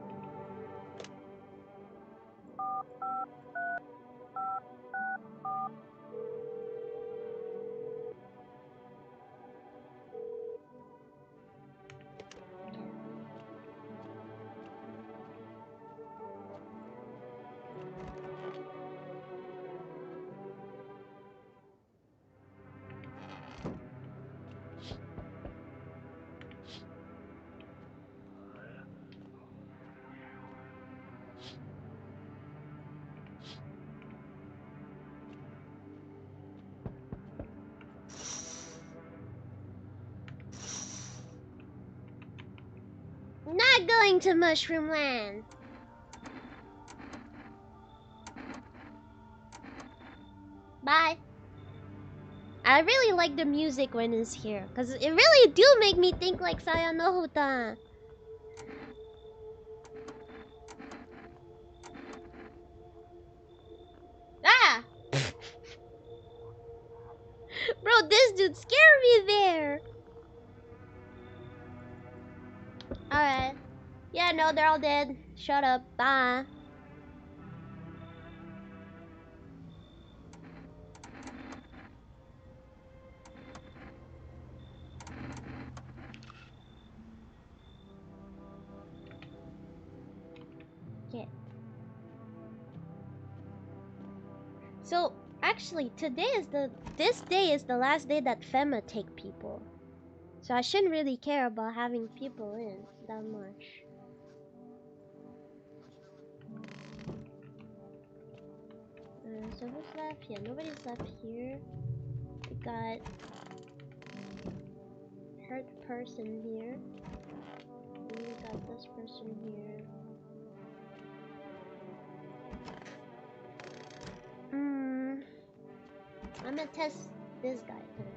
Not going to Mushroom Land. Bye. I really like the music when it's here, cause it really do make me think like Sayanohuta. Ah! Bro, this dude scared me there. Alright. Yeah, no, they're all dead. Shut up. Bye. Yeah. So, I Actually, this day is the last day that Fema take people. So I shouldn't really care about having people in that much. So who's left? Yeah, nobody's left here. We got hurt person here. And we got this person here. I'm gonna test this guy today.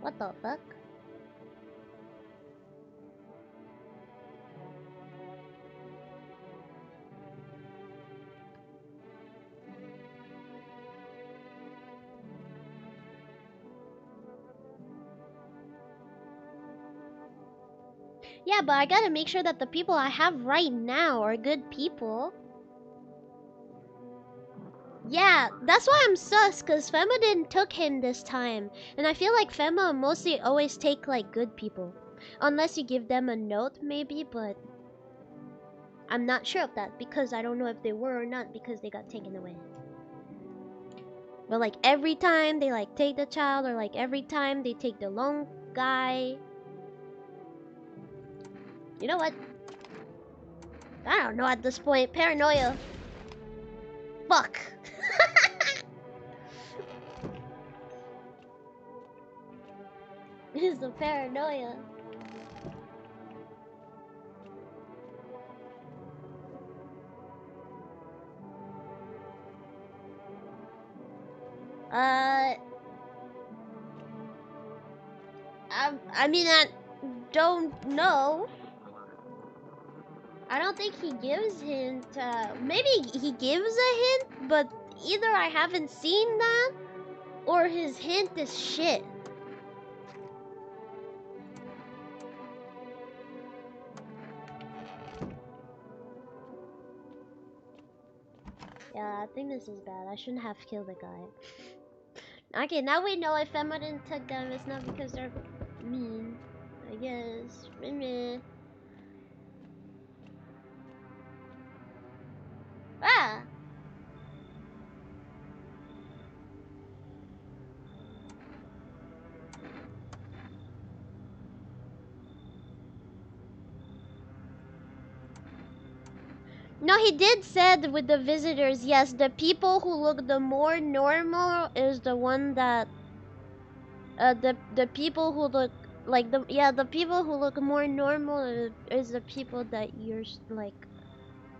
What the fuck? Yeah, but I gotta make sure that the people I have right now are good people. Yeah, that's why I'm sus, cause Fema didn't took him this time. And I feel like Fema mostly always take like good people. Unless you give them a note maybe, but I'm not sure of that because I don't know if they were or not because they got taken away. But like every time they like take the child or like every time they take the lone guy. You know what? I don't know at this point. Paranoia. Fuck. It's the paranoia. I mean, I don't know. I don't think he gives hint. Maybe he gives a hint, but either I haven't seen that or his hint is shit. Yeah, I think this is bad. I shouldn't have killed the guy. Okay, now we know if Emma didn't take them, it's not because they're mean. I guess. Meh. Ah! No, he did said with the visitors, yes, the people who look the more normal is the one that the people who look like the people who look more normal is the people that you're like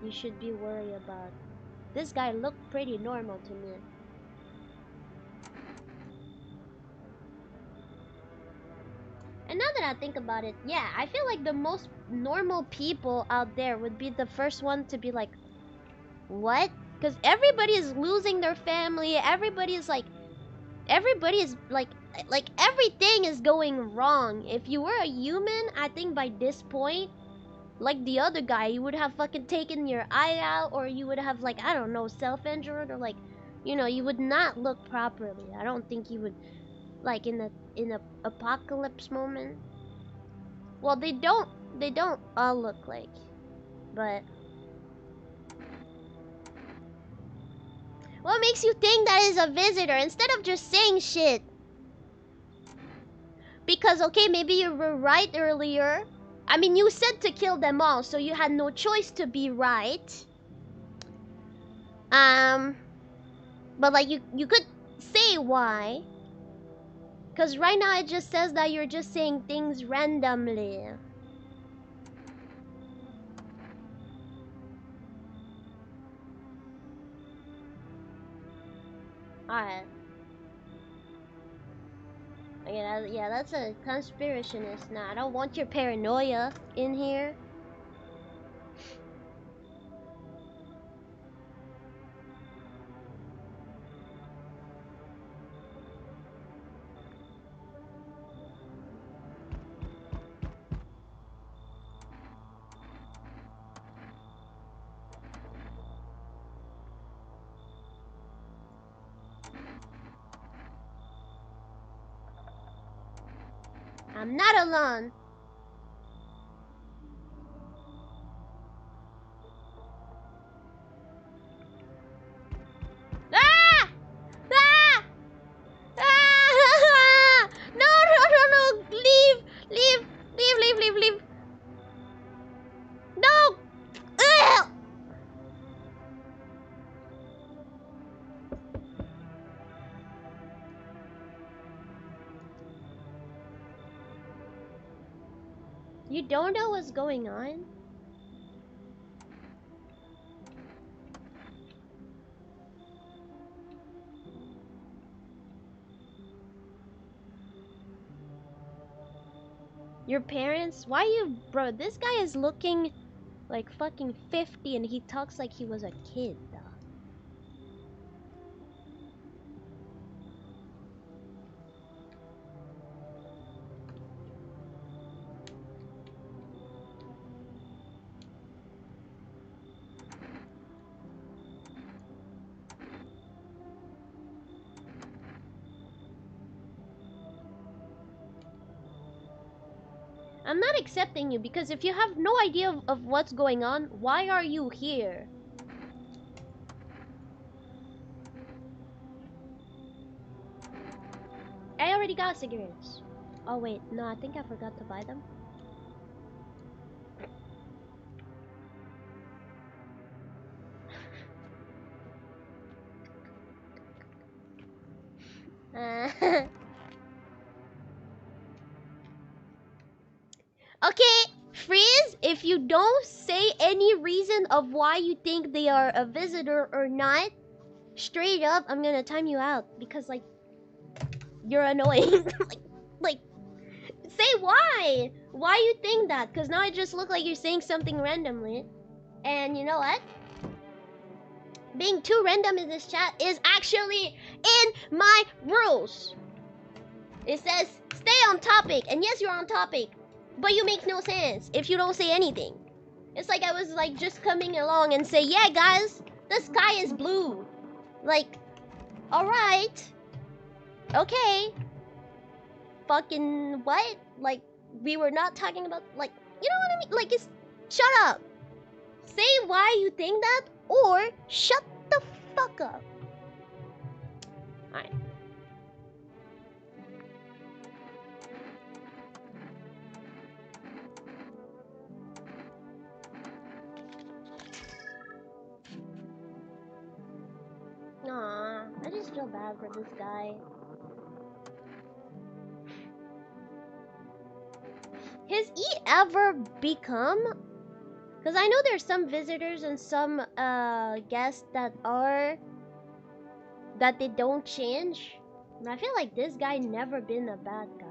you should be worried about. This guy looked pretty normal to me. And now that I think about it, yeah, I feel like the most normal people out there would be the first one to be like, what? Because everybody is losing their family. Everybody is like everything is going wrong. If you were a human, I think by this point, like the other guy, you would have fucking taken your eye out, or you would have like, I don't know, self-injured, or like, you know, you would not look properly. I don't think you would, like in a apocalypse moment. Well, they don't all look like, but what makes you think that is a visitor instead of just saying shit? Because okay, maybe you were right earlier. I mean, you said to kill them all, so you had no choice to be right. But like you could say why. Cause right now it just says that you're just saying things randomly. Alright. Yeah, that's a conspirationist. Nah, I don't want your paranoia in here. I'm not alone. Ah! Ah! Ah! No, no, no, no! Leave! Leave! Leave, leave, leave, leave! No! Ugh! You don't know what's going on? Your parents? Why you... Bro, this guy is looking like fucking 50 and he talks like he was a kid, though. I'm not accepting you because if you have no idea of what's going on, why are you here? I already got cigarettes. Oh wait, no, I think I forgot to buy them. Okay, Freeze, if you don't say any reason of why you think they are a visitor or not, straight up, I'm gonna time you out because, like, you're annoying. like, say why? Why you think that? Because now it just looks like you're saying something randomly. And you know what? Being too random in this chat is actually in my rules. It says stay on topic, and yes, you're on topic, but you make no sense if you don't say anything. It's like I was like just coming along and say, yeah, guys, the sky is blue. Like, all right, okay. Fucking what? Like, we were not talking about, like, you know what I mean? Like, it's shut up. Say why you think that, or shut the fuck up. Alright. Aw, I just feel bad for this guy. Has he ever become? Because I know there's some visitors and some guests that they don't change. And I feel like this guy never been a bad guy.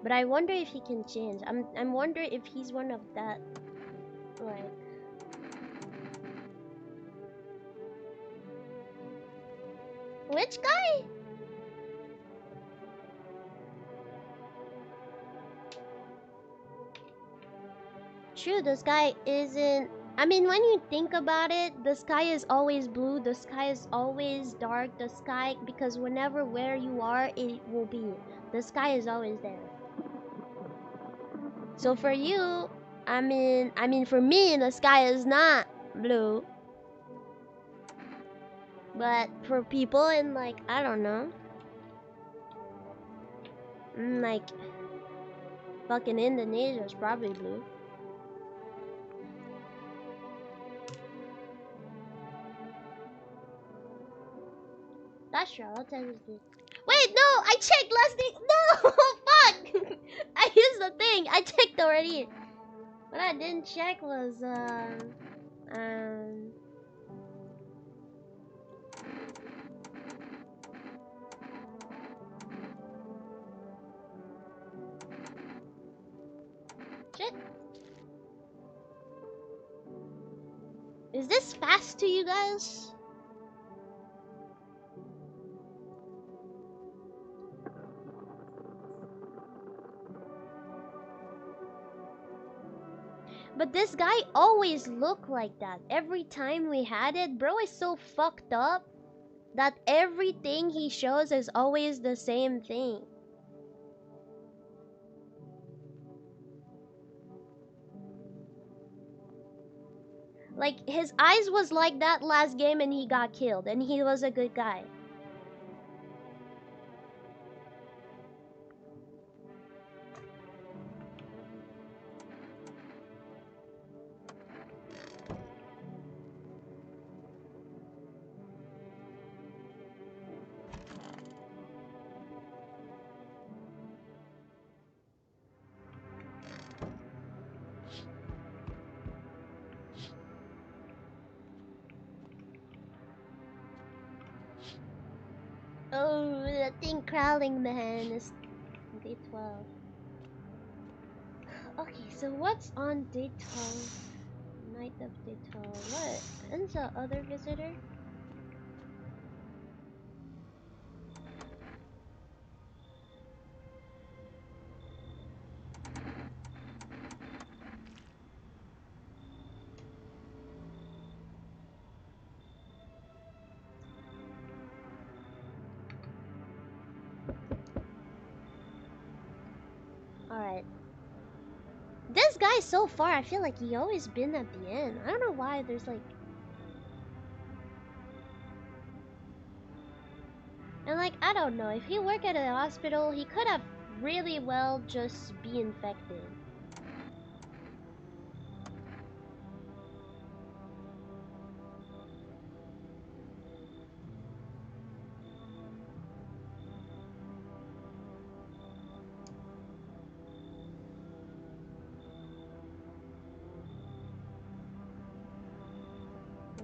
But I wonder if he can change. I'm wondering if he's one of that, like. Which guy? True, the sky isn't... I mean, when you think about it, the sky is always blue, the sky is always dark, the sky... Because whenever where you are, it will be. The sky is always there. So for you, I mean for me, the sky is not blue. But for people in, like, I don't know, like, fucking Indonesia is probably blue. That's true, I'll tell you this. Wait, no, I checked last thing. No, fuck. I used the thing. I checked already. What I didn't check was, shit. Is this fast to you guys? But this guy always looked like that. Every time we had it, bro is so fucked up that everything he shows is always the same thing. Like, his eyes was like that last game and he got killed. And he was a good guy. Oh, the thing crawling man is day 12. Okay, so what's on day 12? Night of day 12. What? Is the other visitor? Alright. This guy so far, I feel like he always been at the end. I don't know why there's like... And like, I don't know. If he worked at a hospital, he could have really well just be infected.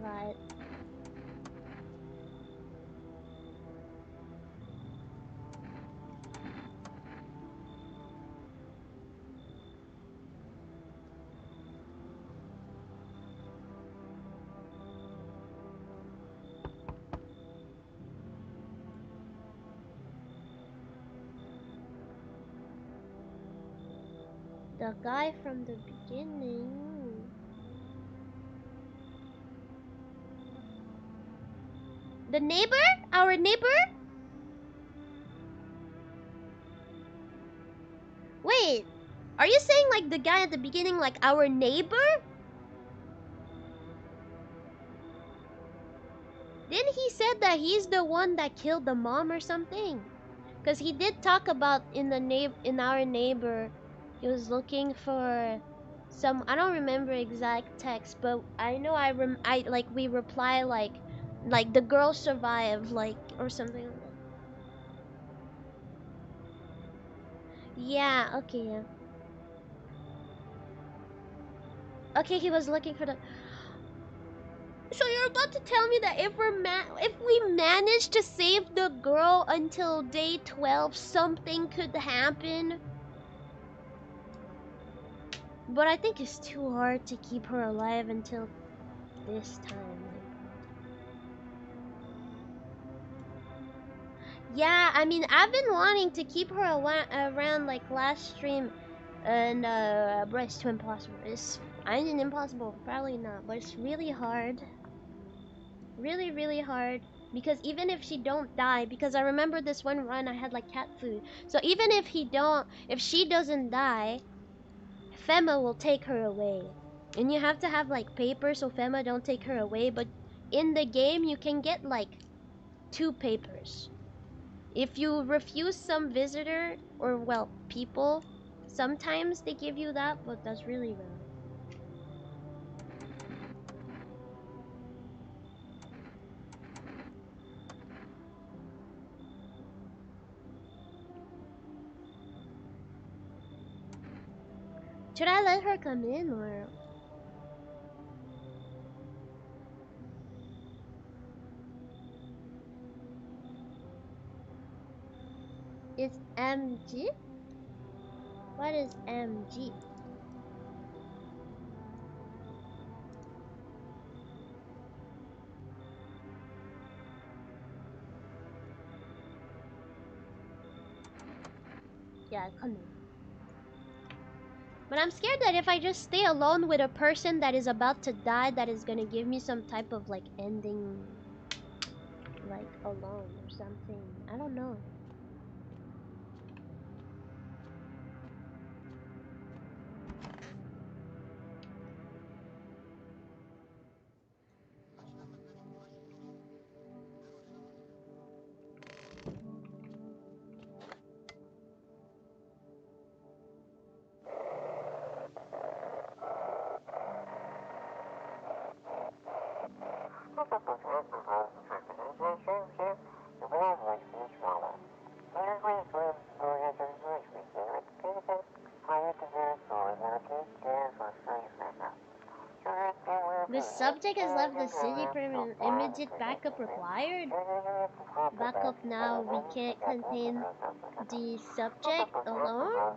Right. The guy from the beginning. The neighbor? Our neighbor? Wait, are you saying like the guy at the beginning, like our neighbor? Then he said that he's the one that killed the mom or something. Cause he did talk about in our neighbor, he was looking for some. I don't remember exact text, but I know I like we reply like the girl survived, like, or something like that. Yeah. Okay. Yeah. Okay. He was looking for the. So you're about to tell me that if we manage to save the girl until day 12, something could happen? But I think it's too hard to keep her alive until this time. Yeah, I mean, I've been wanting to keep her around like last stream, and but it's too impossible. I mean, impossible, probably not, but it's really hard. Really, really hard. Because even if she don't die, because I remember this one run I had like cat food. So even if she doesn't die, Fema will take her away. And you have to have like paper so Fema don't take her away. But in the game, you can get like 2 papers. If you refuse some visitor or well people, sometimes they give you that, but that's really rare. Should I let her come in or? It's MG? What is MG? Yeah, come in. But I'm scared that if I just stay alone with a person that is about to die, that is gonna give me some type of like ending, like alone or something. I don't know. subject has left the city permanent. Immediate backup required. Backup now. We can't contain the subject alone.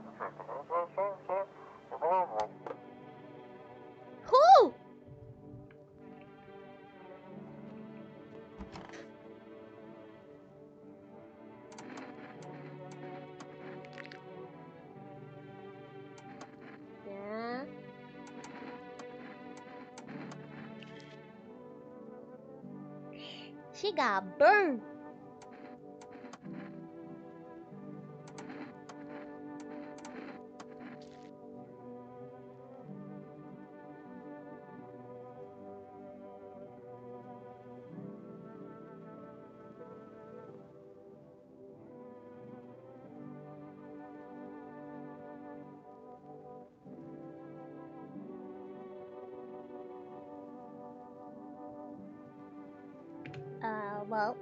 Who? Yeah. She got burned. Well.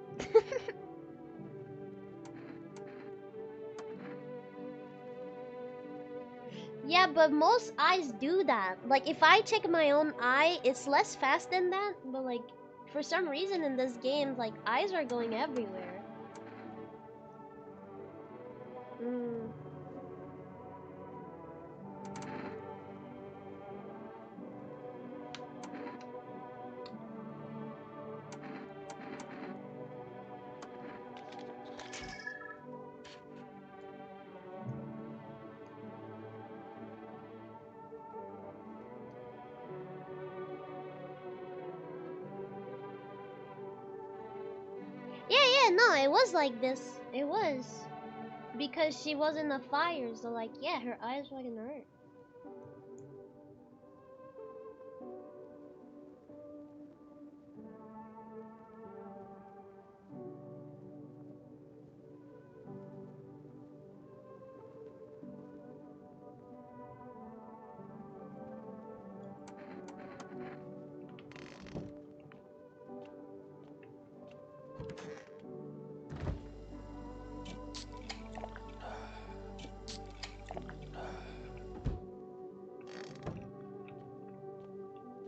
Yeah, but most eyes do that. Like, if I check my own eye, it's less fast than that. But, like, for some reason in this game, like, eyes are going everywhere. Mm. Yeah, no, it was like this. It was. Because she was in the fire, so, like, yeah, her eyes fucking hurt.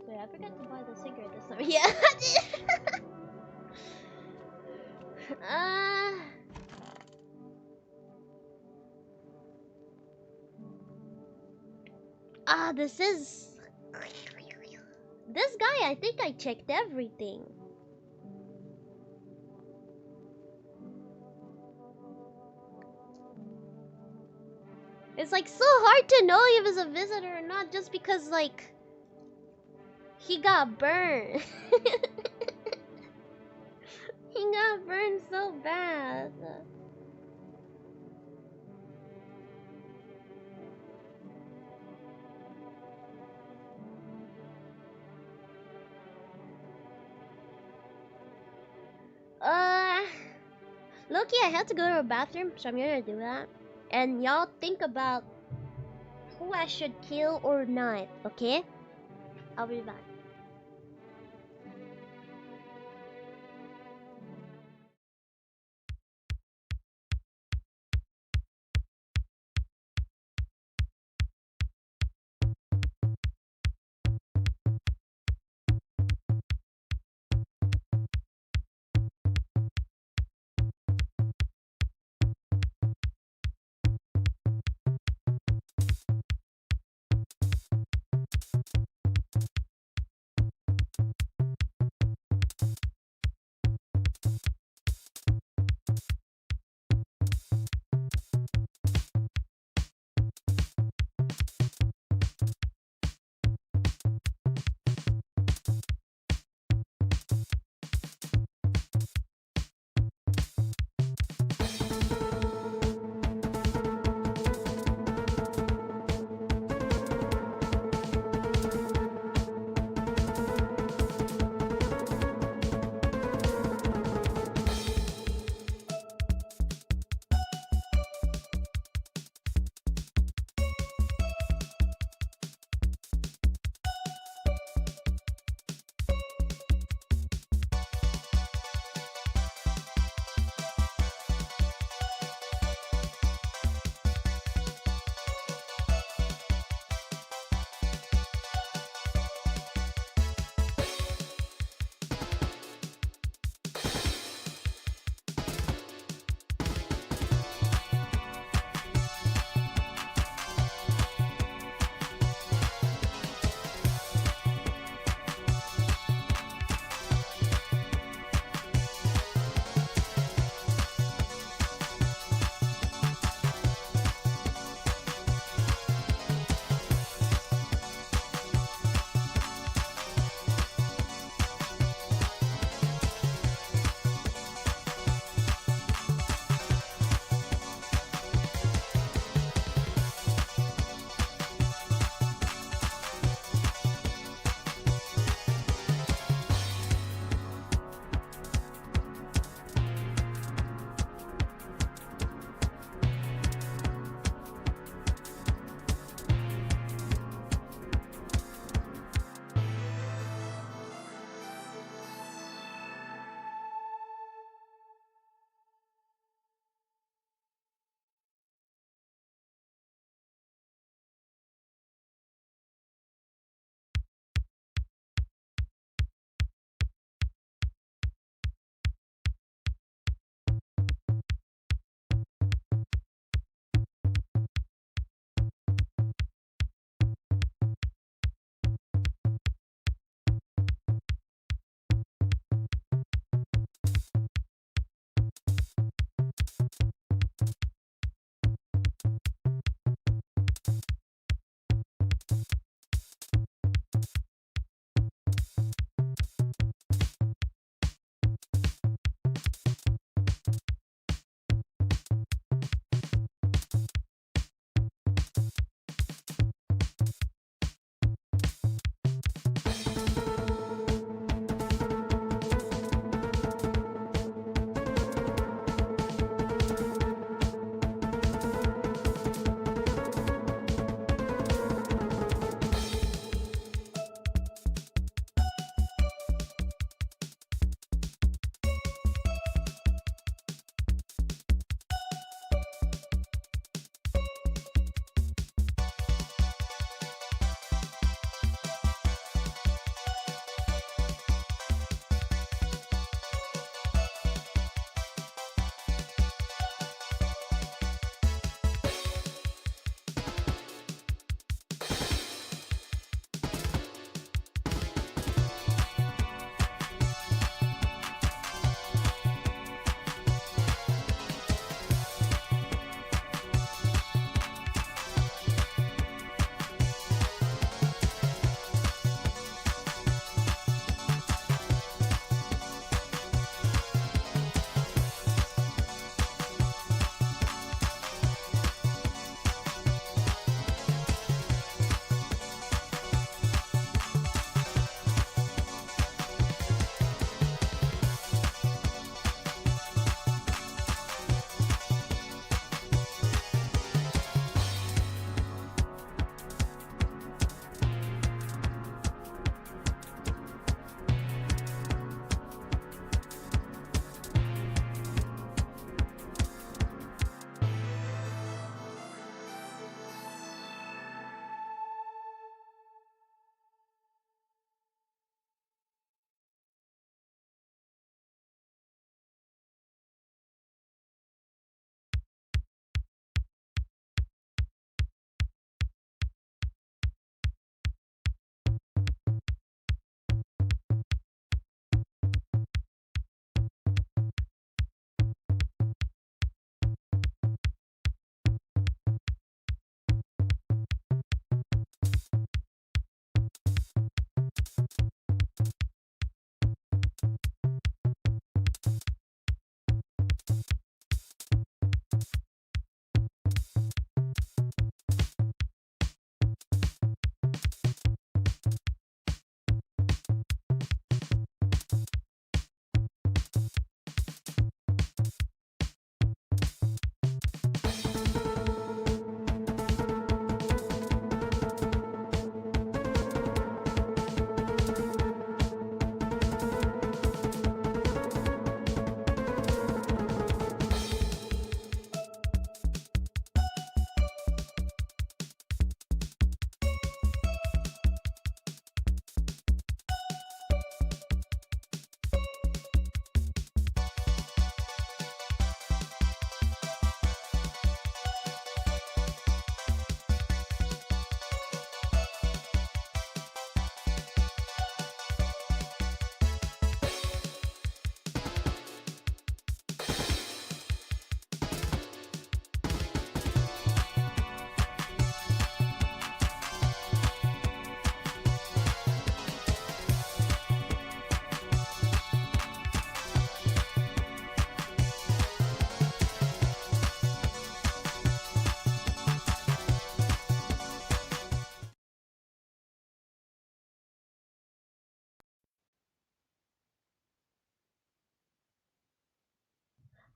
Wait, I forgot to buy the cigarette this time. Yeah. This is... This guy, I think I checked everything. It's like so hard to know if it's a visitor or not just because like he got burned. He got burned so bad. Loki, I had to go to the bathroom, so I'm gonna do that. And y'all think about who I should kill or not, okay? I'll be back.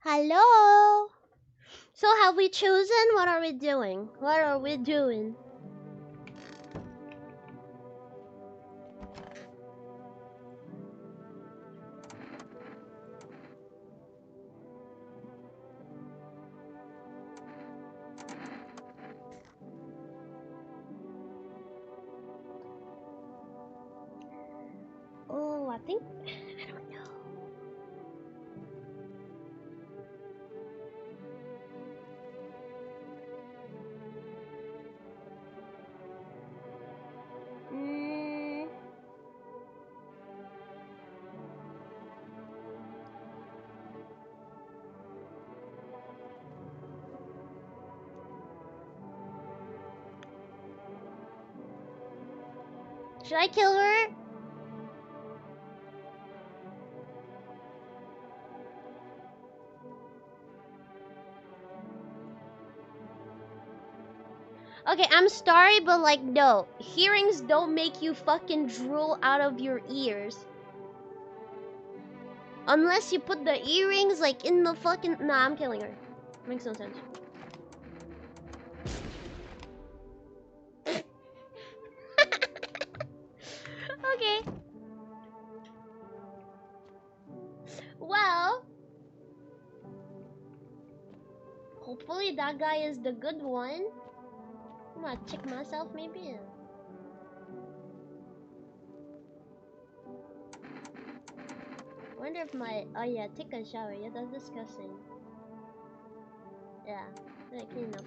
Hello. So have we chosen? What are we doing? What are we doing? Oh, I think I don't know. Should I kill her? Okay, I'm sorry, but like, no. Hearings don't make you fucking drool out of your ears. Unless you put the earrings like in the fucking. Nah, I'm killing her. Makes no sense. Okay. Well, hopefully that guy is the good one. I'm gonna check myself maybe. Wonder if my. Oh yeah, take a shower. Yeah, that's disgusting. Yeah, I clean up.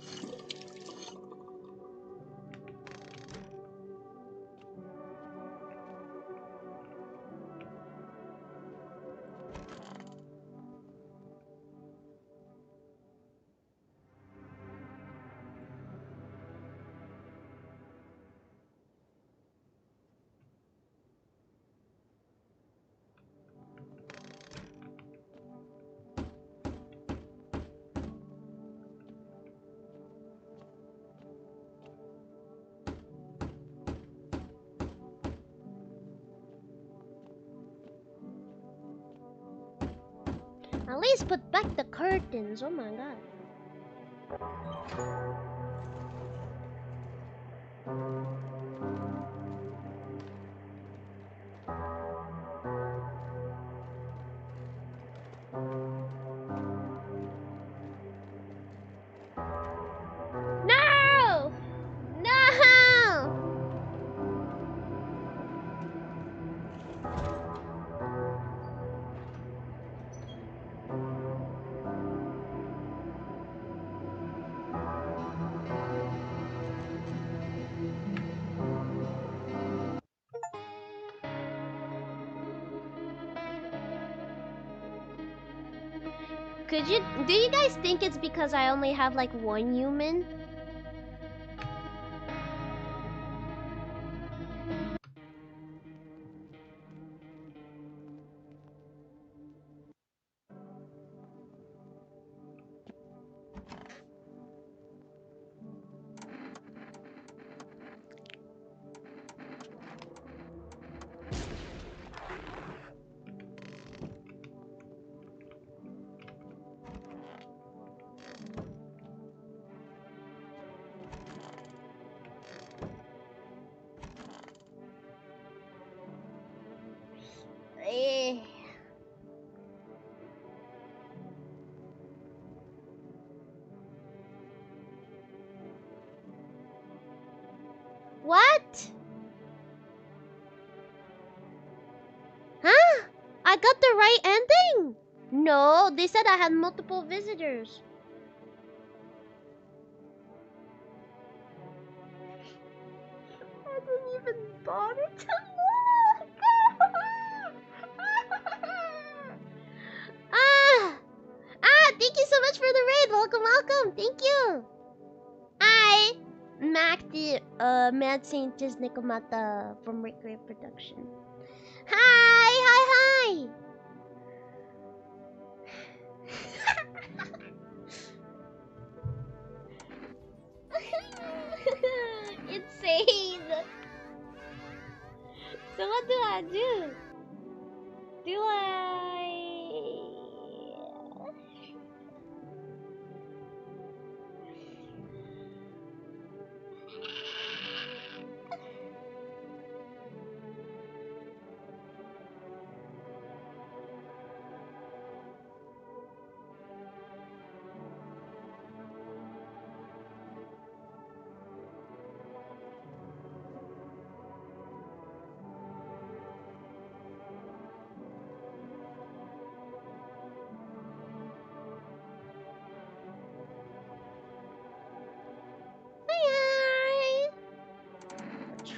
At least put back the curtains. Oh my god. No! No! Could you? Do you guys think it's because I only have like one human? Eh. What? Huh? I got the right ending? No, they said I had multiple visitors. I didn't even bother to look. Thank you so much for the raid. Welcome, welcome. Thank you. Hi, Mac the mad scientist Nikomata from Rick Ray Production. Hi. Insane. So what do I do? Do I?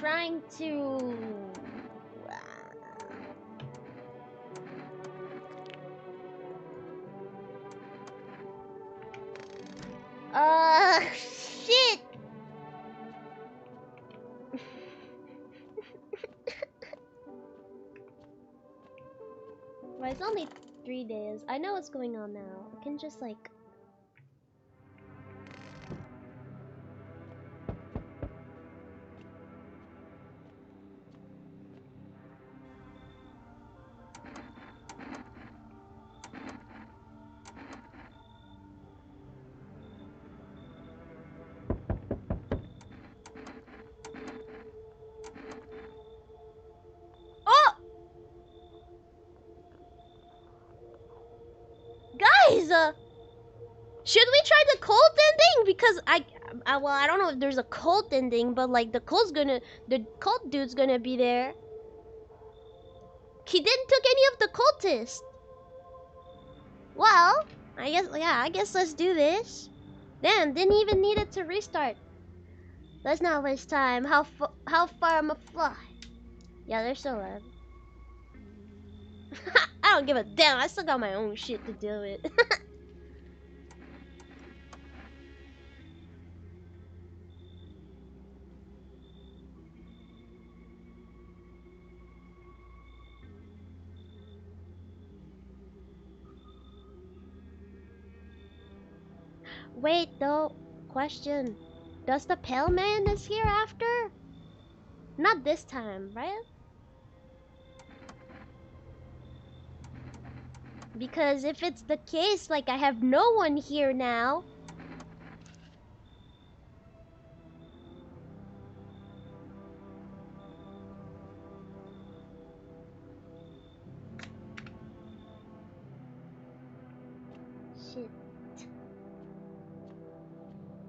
trying to... shit! Well, it's only 3 days. I know what's going on now. I can just like... Guys, should we try the cult ending? Because well, I don't know if there's a cult ending, but like the cult dude's gonna be there. He didn't took any of the cultists. Well, I guess let's do this. Damn, didn't even need it to restart. Let's not waste time. How far am I fly? Yeah, they're still alive. I don't give a damn. I still got my own shit to deal with. Wait, though. Question. Does the pale man is here after? Not this time, right? Because if it's the case, like I have no one here now. Shit.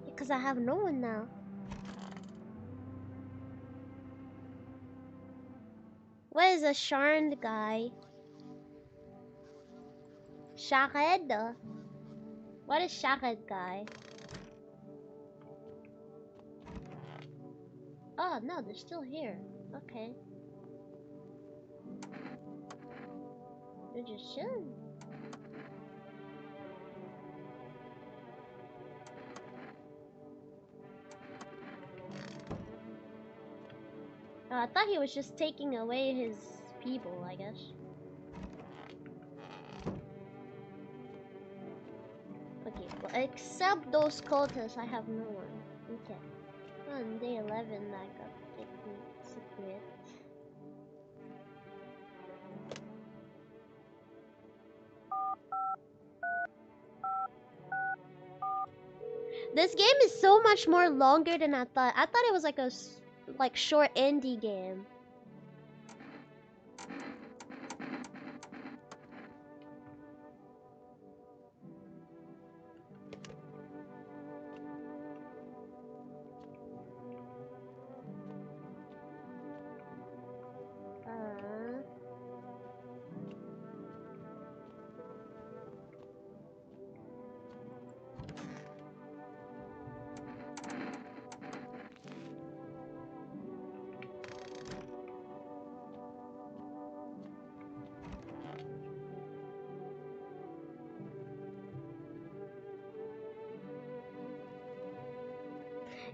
Because I have no one now. What is a Sharn guy? Shahed? What is Shahed guy? Oh no, they're still here. Okay. They're just chilling. Oh, I thought he was just taking away his people, I guess. Okay, well, except those cultists, I have no one. Okay. On day 11, I got secret. This game is so much more longer than I thought. I thought it was like a short indie game.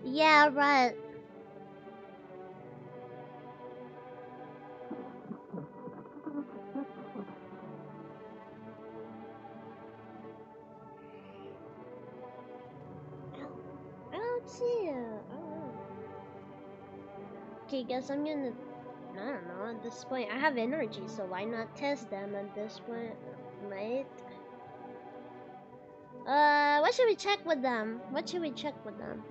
Yeah, right. I don't see it. Oh. Okay, guess I'm gonna... I don't know, at this point. I have energy, so why not test them at this point, right? What should we check with them? What should we check with them?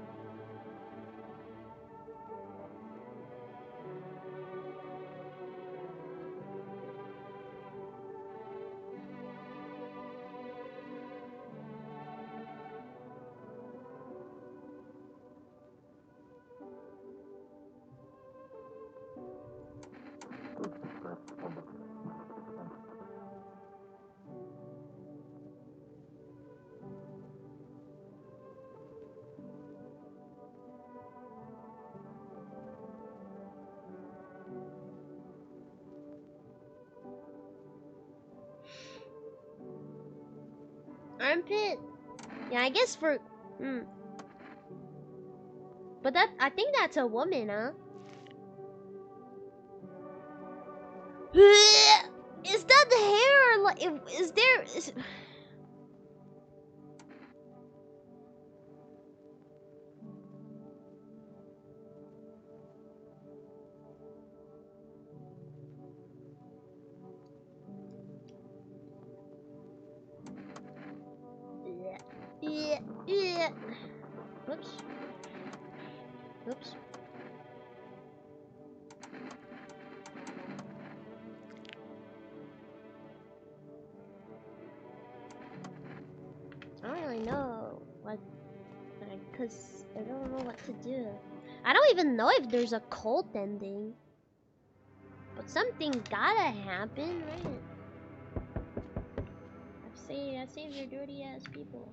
Armpit? Yeah, I guess for... But that, I think that's a woman, huh? Is that the hair? Or like, is there... Yeah. Oops. Oops. I don't really know what, cause I don't know what to do. I don't even know if there's a cult ending. But something gotta happen, right? I saved your dirty ass people.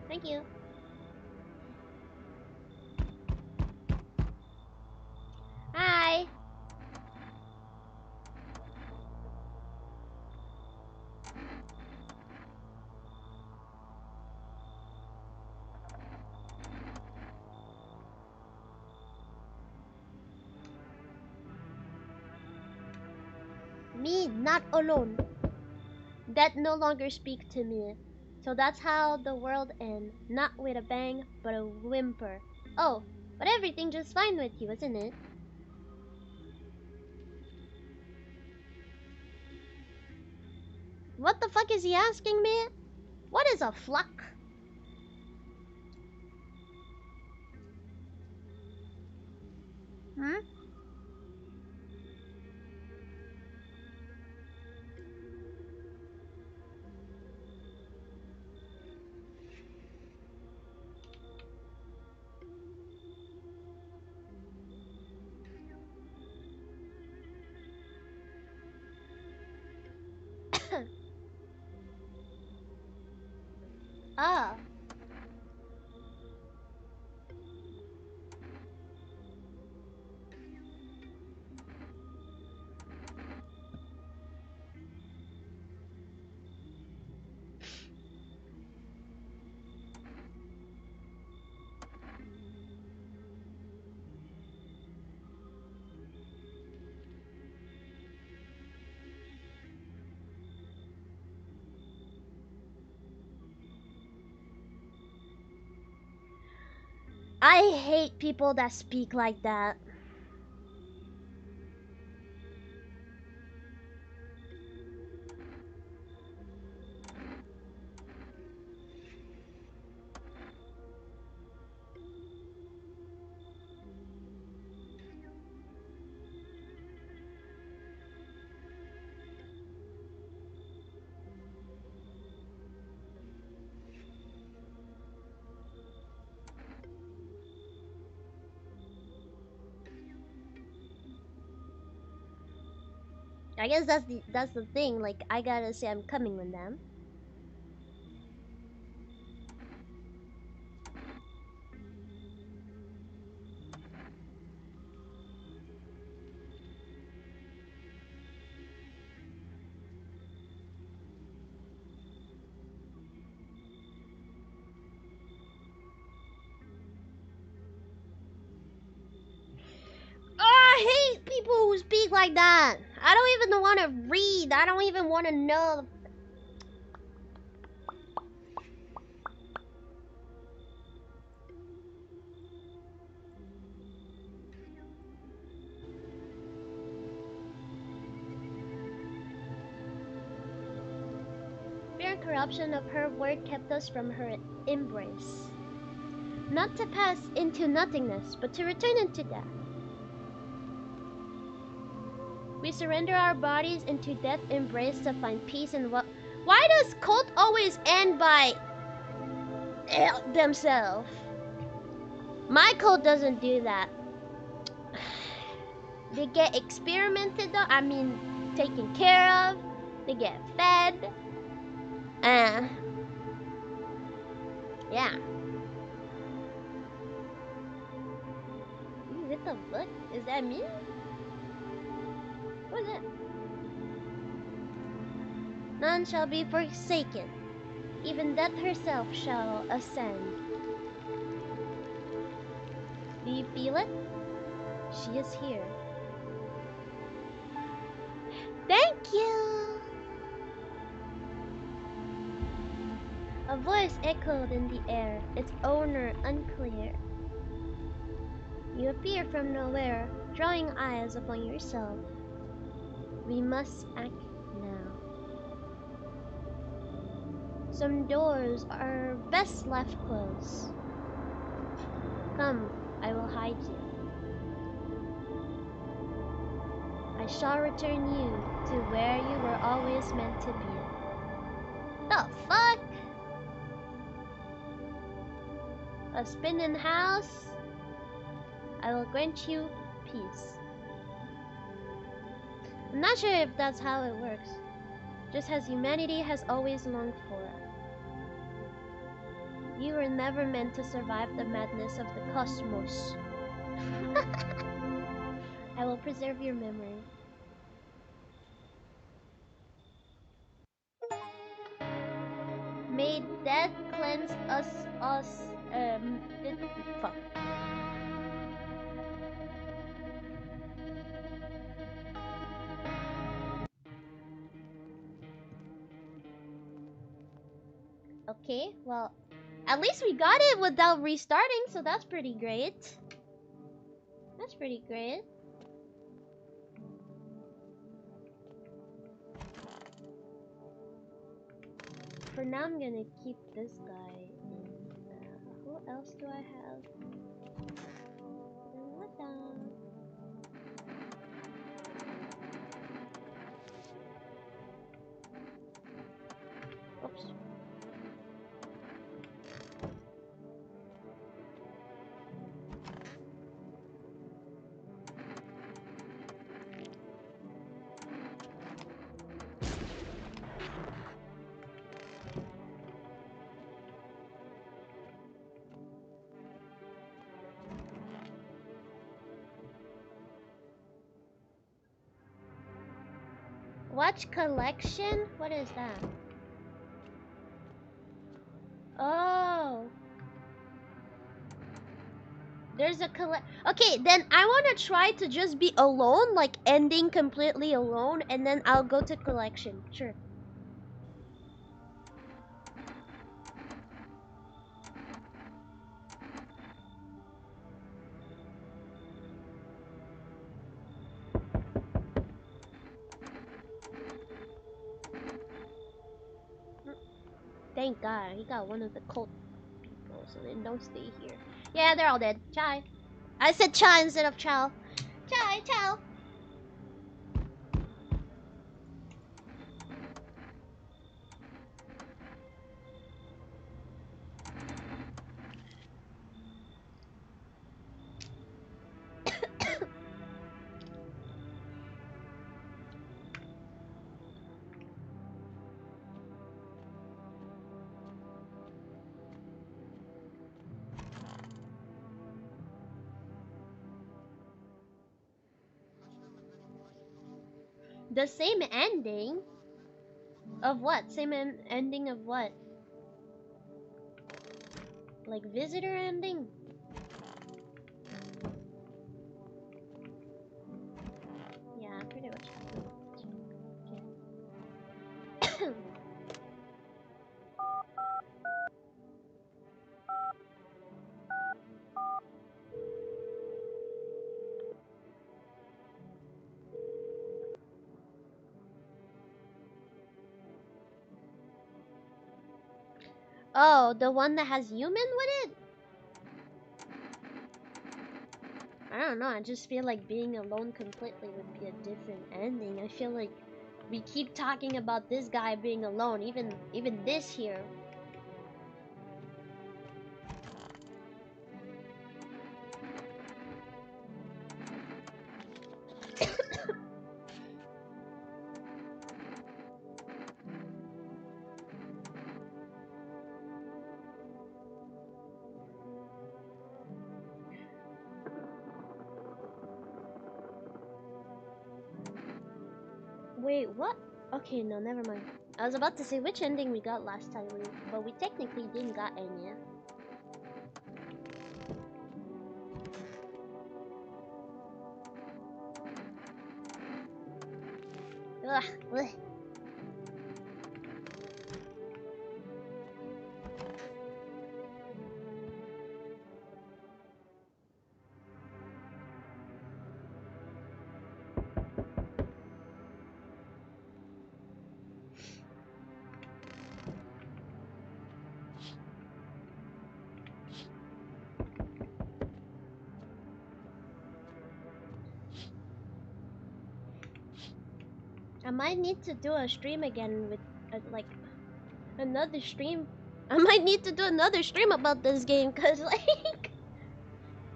Thank you. Hi. Me, not alone. Death no longer speak to me. So that's how the world ends. Not with a bang, but a whimper. Oh, but everything just fine with you, isn't it? What the fuck is he asking me? What is a fluck? Hmm? Ah. I hate people that speak like that. I guess that's the thing. Like, I gotta say I'm coming with them. I hate people who speak like that. I don't even want to read. I don't even want to know. Fear and corruption of her word kept us from her embrace. Not to pass into nothingness, but to return into death. We surrender our bodies into death embrace to find peace in what. Why does cult always end by themselves? My code doesn't do that. They get experimented on, I mean, taken care of. They get fed. Yeah. Ooh, what the fuck? Is that me? What is that? None shall be forsaken. Even death herself shall ascend. Do you feel it? She is here. Thank you! A voice echoed in the air, its owner unclear. You appear from nowhere, drawing eyes upon yourself. We must act now. Some doors are best left closed. Come, I will hide you. I shall return you to where you were always meant to be. The fuck? A spinning house? I will grant you peace. I'm not sure if that's how it works. Just as humanity has always longed for. You were never meant to survive the madness of the cosmos. I will preserve your memory. May death cleanse fuck. Okay, well, at least we got it without restarting, so that's pretty great. That's pretty great. For now, I'm gonna keep this guy in. Who else do I have? Oops. Watch collection? What is that? Oh. There's a Okay, then I want to try to just be alone, like ending completely alone, and then I'll go to collection. Sure. Thank God, he got one of the cult people, so they don't stay here. Yeah, they're all dead. Chai. I said Chai instead of Chow. Chai, Chow. The same ending? Of what? Same ending of what? Like visitor ending? Yeah, pretty much. Okay. Oh, the one that has human with it? I don't know, I just feel like being alone completely would be a different ending. I feel like we keep talking about this guy being alone, even this here. Wait, what? Okay, no, never mind. I was about to say which ending we got last time, but we technically didn't got any. Ugh, ugh. I might need to do a stream again with like another stream. I might need to do another stream about this game because like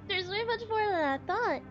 there's way much more than I thought.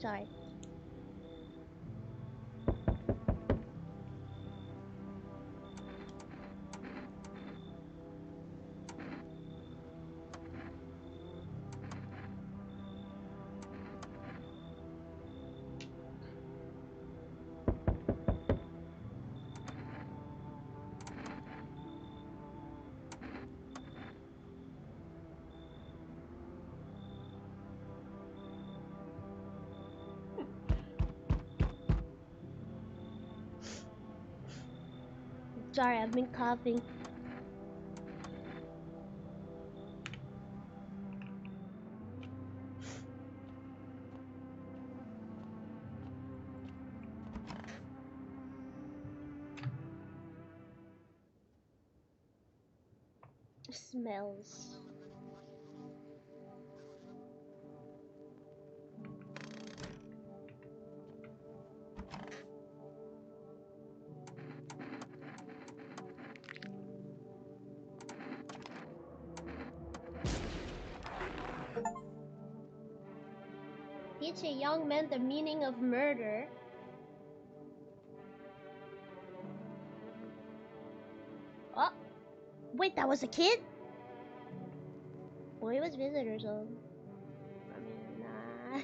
Sorry. Sorry, I've been coughing. Smells. Teach a young man the meaning of murder. Oh, wait, that was a kid? Well, he was visitor, so I mean, nah.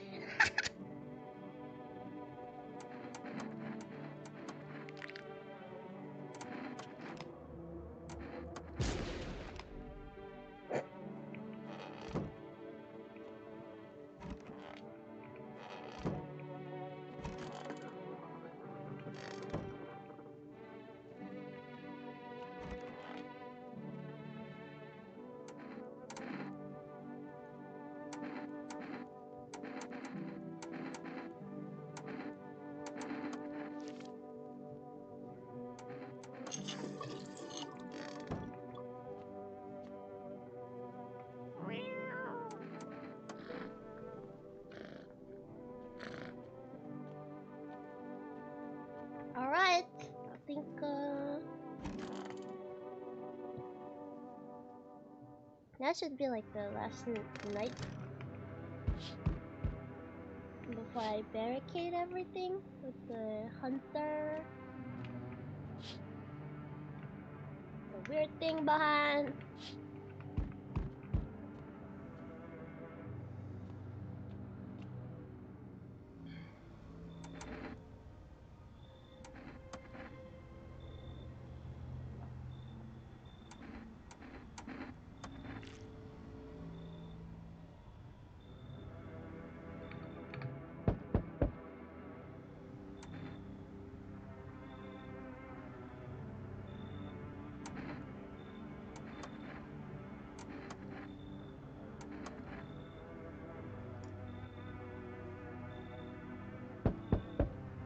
Alright, I think that should be like the last night before I barricade everything with the hunter. The weird thing behind.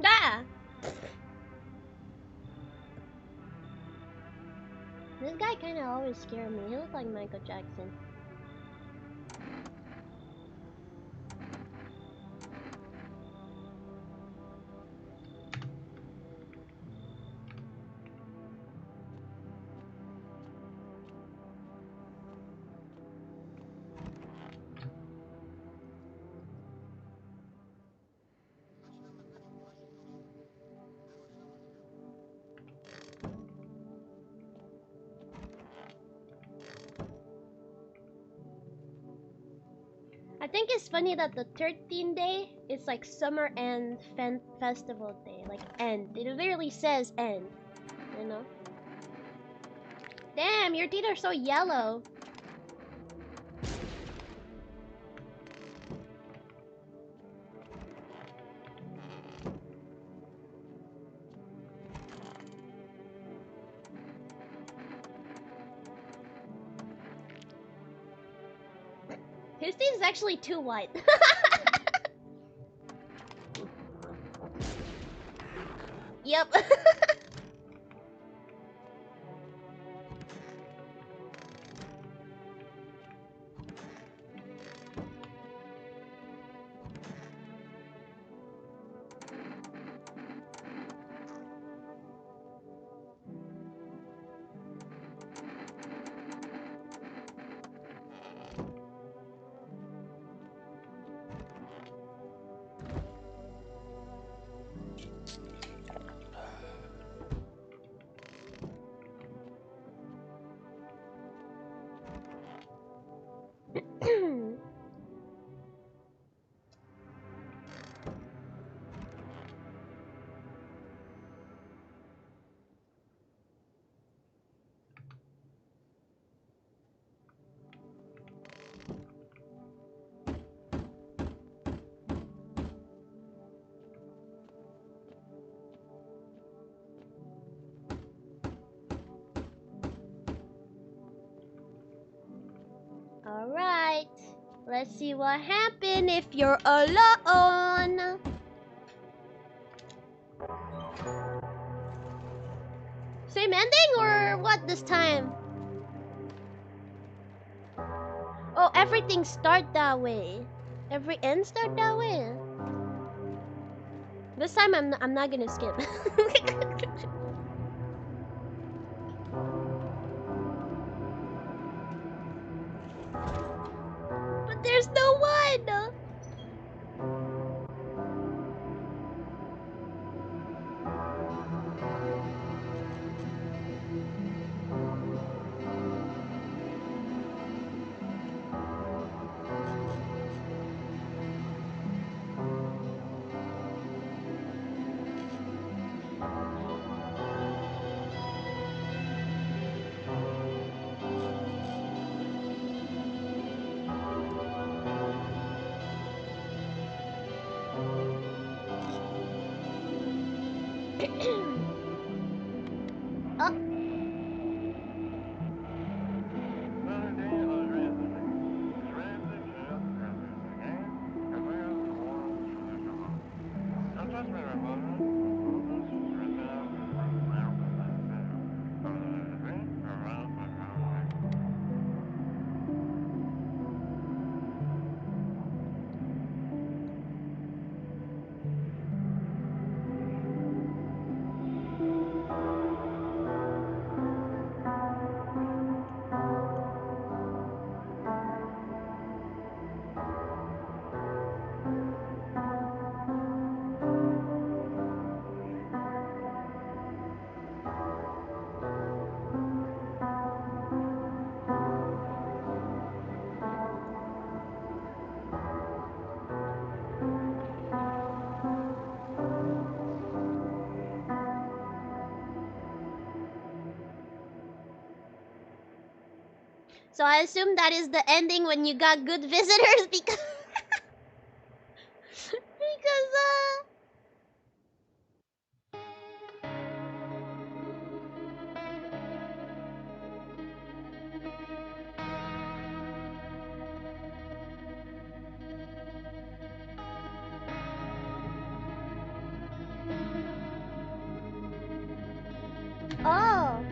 Ah! This guy kind of always scared me. He looked like Michael Jackson. I think it's funny that the 13th day is like summer end festival day, like end. It literally says end, you know? Damn, your teeth are so yellow. His teeth is actually too white. Yep. Alright, let's see what happens if you're alone. Same ending or what this time? Oh, everything start that way. Every end start that way. This time I'm not gonna skip. But there's no one. Oh. So I assume that is the ending when you got good visitors because oh.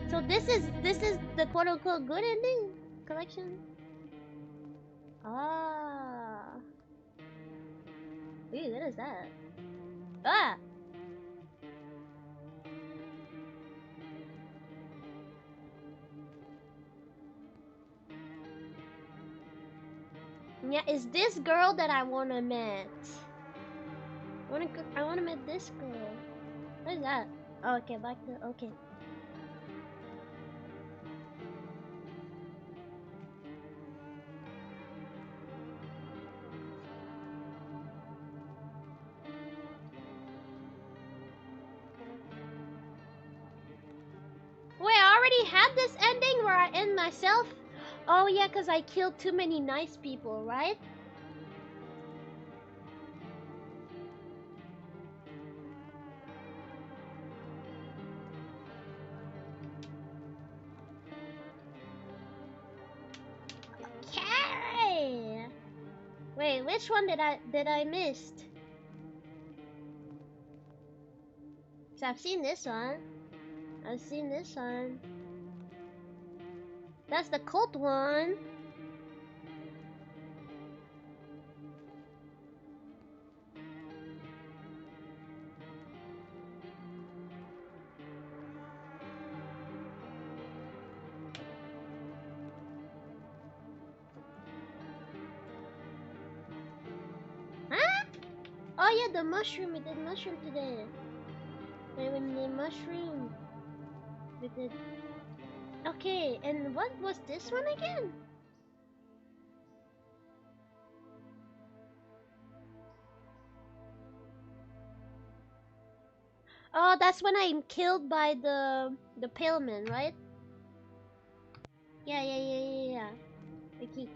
So this is the quote unquote good ending collection? Ah. Ooh, what is that? Ah! Yeah, is this girl that I wanna meet? I wanna meet this girl. What is that? Oh, okay, back to okay. already had this ending where I end myself? Oh yeah, because I killed too many nice people, right? Okay. Wait, which one did I missed? So I've seen this one. I've seen this one. That's the cult one. Huh? Oh yeah, the mushroom. We did mushroom today. Wait, we did mushroom. We did. Okay, and what was this one again? Oh, that's when I'm killed by the pale man, right? Yeah. Okay.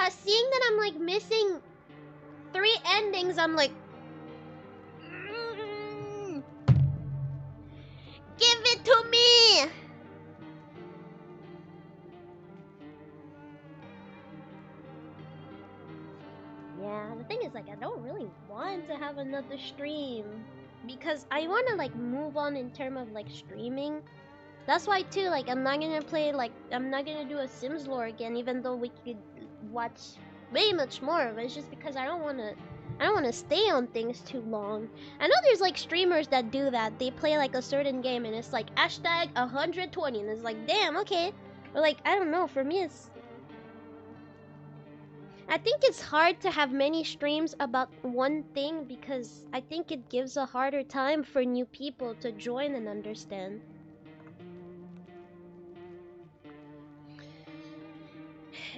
Seeing that I'm like missing 3 endings, I'm like, give it to me! Yeah, the thing is, like, I don't really want to have another stream because I want to like move on in terms of like streaming. That's why too, like, I'm not gonna play, like, I'm not gonna do a Sims lore again, even though we could watch way much more of it. It's just because I don't wanna stay on things too long. I know there's like streamers that do that. They play like a certain game and it's like hashtag 120 and it's like, damn, okay. But like, I don't know, for me I think it's hard to have many streams about one thing because I think it gives a harder time for new people to join and understand.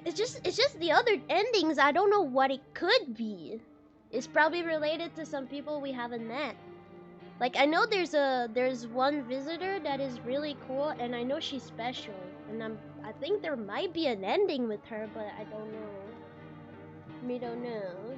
It's just the other endings. I don't know what it could be. It's probably related to some people we haven't met. Like, I know there's one visitor that is really cool, and I know she's special, and I think there might be an ending with her, but I don't know. We don't know.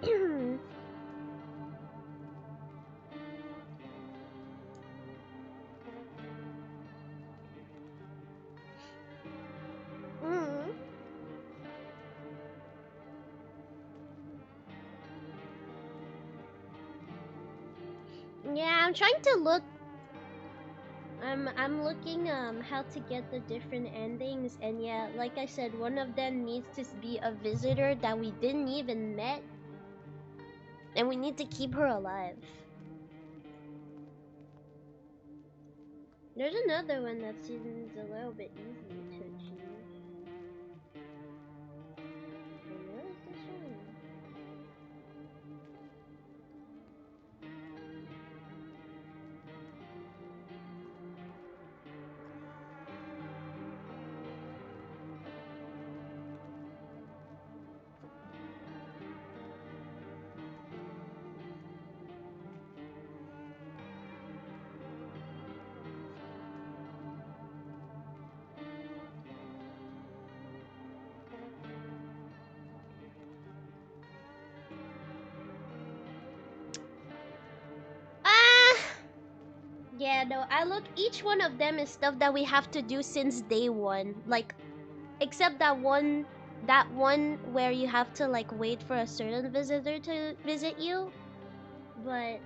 Mm. Yeah, I'm trying to look. I'm looking how to get the different endings, and yeah, like I said, one of them needs to be a visitor that we didn't even met, and we need to keep her alive. There's another one that seems a little bit easy to achieve. And where is this one? Yeah, no, I look, each one of them is stuff that we have to do since day one. Like, except that one where you have to like wait for a certain visitor to visit you. But,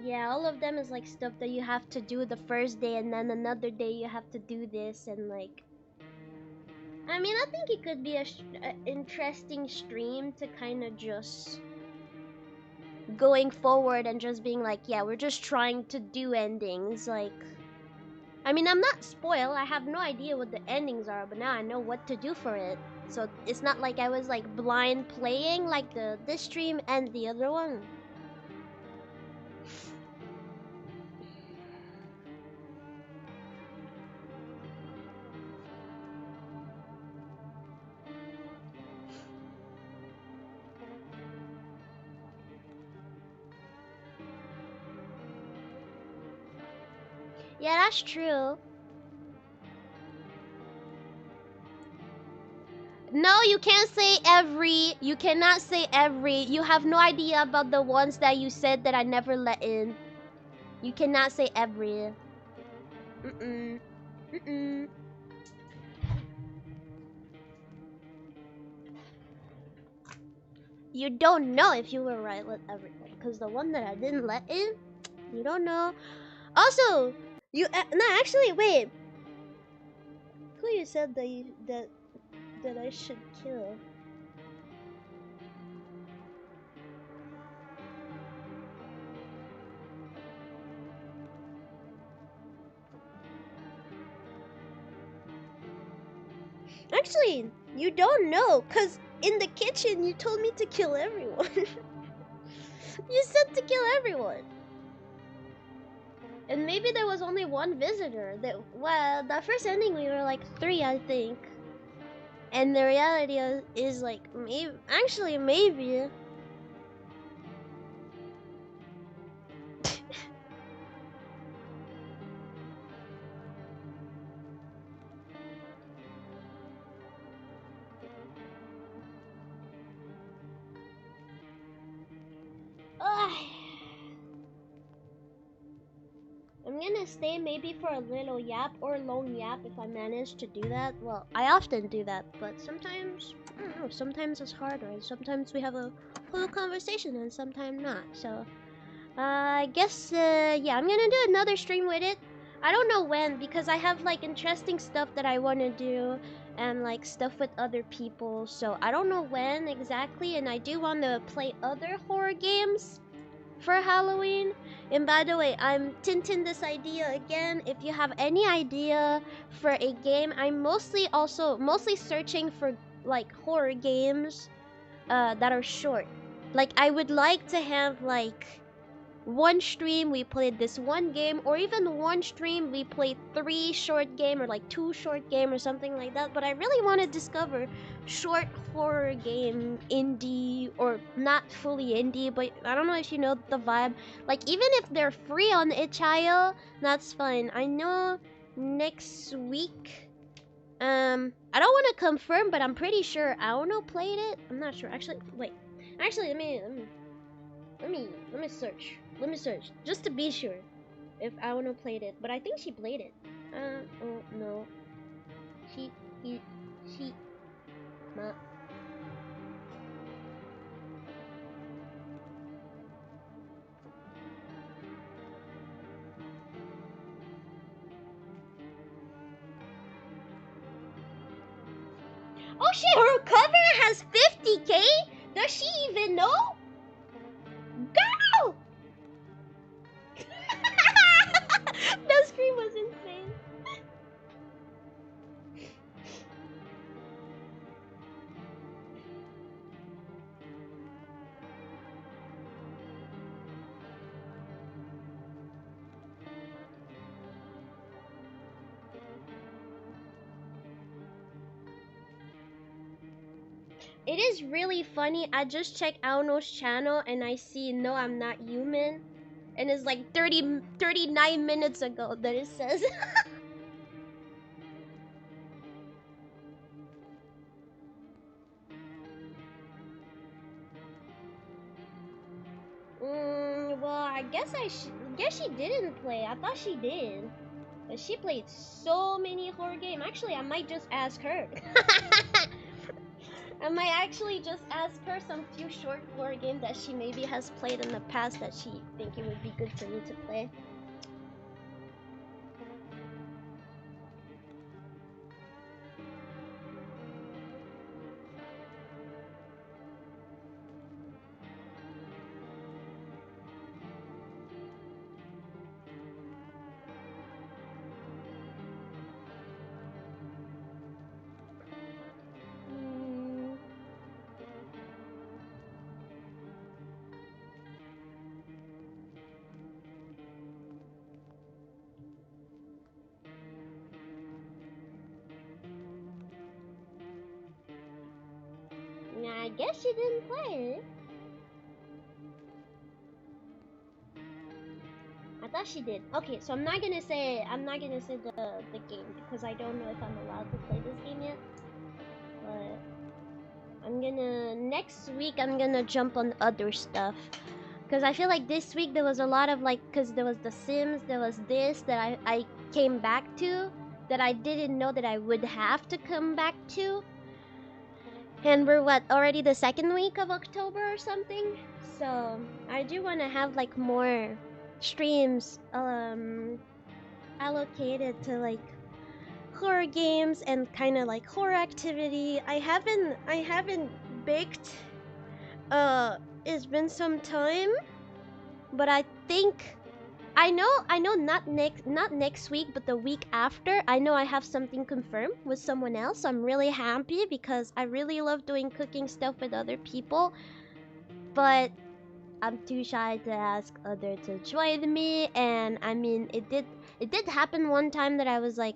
yeah, all of them is like stuff that you have to do the first day, and then another day you have to do this, and like, I mean, I think it could be a interesting stream to kind of just going forward and just being like, yeah, we're just trying to do endings. Like, I mean, I'm not spoiled. I have no idea what the endings are, but now I know what to do for it. So it's not like I was like blind playing like this stream and the other one. Yeah, that's true. No, you can't say every. You cannot say every. You have no idea about the ones that you said that I never let in. You cannot say every. Mm-mm. Mm-mm. You don't know if you were right with everyone. Because the one that I didn't let in, you don't know. Also, you no, actually, wait. Who you said that I should kill? Actually, you don't know, cause in the kitchen you told me to kill everyone. You said to kill everyone. And maybe there was only one visitor. That, well, that first ending we were like 3, I think. And the reality is like maybe, actually maybe. I'm gonna stay maybe for a little yap or long yap if I manage to do that. Well, I often do that, but sometimes, I don't know, sometimes it's harder, and sometimes we have a full conversation, and sometimes not. So, I guess, yeah, I'm gonna do another stream with it. I don't know when, because I have like interesting stuff that I want to do, and like stuff with other people, so I don't know when exactly, and I do want to play other horror games for Halloween. And by the way, I'm tinting this idea again. If you have any idea for a game, I'm mostly searching for like horror games that are short. Like, I would like to have like one stream we played this one game, or even one stream we played 3 short game, or like 2 short game or something like that. But I really want to discover short horror game, indie, or not fully indie, but I don't know if you know the vibe. Like, even if they're free on itch.io, that's fine. I know next week, I don't want to confirm, but I'm pretty sure Aono played it. I'm not sure. Actually, wait. Actually, let me search. Let me search just to be sure if Aono played it. But I think she played it. Oh no. She ma. Oh shit, her cover has 50K? Does she even know? Girl! That scream was insane. It is really funny. I just checked Aono's channel and I see No, I'm Not Human. And it's like 39 minutes ago that it says. Well, I guess she didn't play. I thought she did. But she played so many horror games. Actually, I might just ask her. I might actually just ask her some few short horror games that she maybe has played in the past that she think it would be good for me to play. I guess she didn't play. I thought she did. Okay, so I'm not gonna say the game because I don't know if I'm allowed to play this game yet. But next week I'm gonna jump on other stuff. Because I feel like this week there was a lot of because there was The Sims, there was this that I came back to that I didn't know that I would have to come back to. And we're already the second week of October or something. So I do want to have more streams allocated to horror games and kind of horror activity. I haven't baked. It's been some time, but I think I know not next week, but the week after, I know I have something confirmed with someone else. So I'm really happy because I really love doing cooking stuff with other people, but I'm too shy to ask others to join me. And I mean, it did happen one time that I was I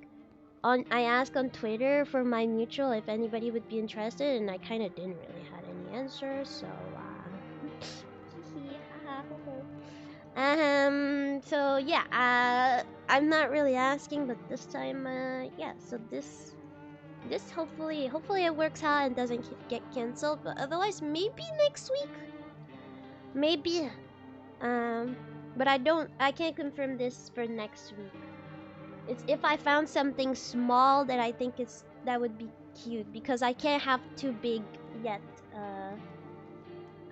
asked on Twitter for my mutual if anybody would be interested, and I kind of didn't really have any answers. So so yeah, I'm not really asking, but this time, yeah, so this hopefully it works out and doesn't get cancelled, but otherwise maybe next week, maybe, but I can't confirm this for next week. It's if I found something small that I think that would be cute, because I can't have too big yet.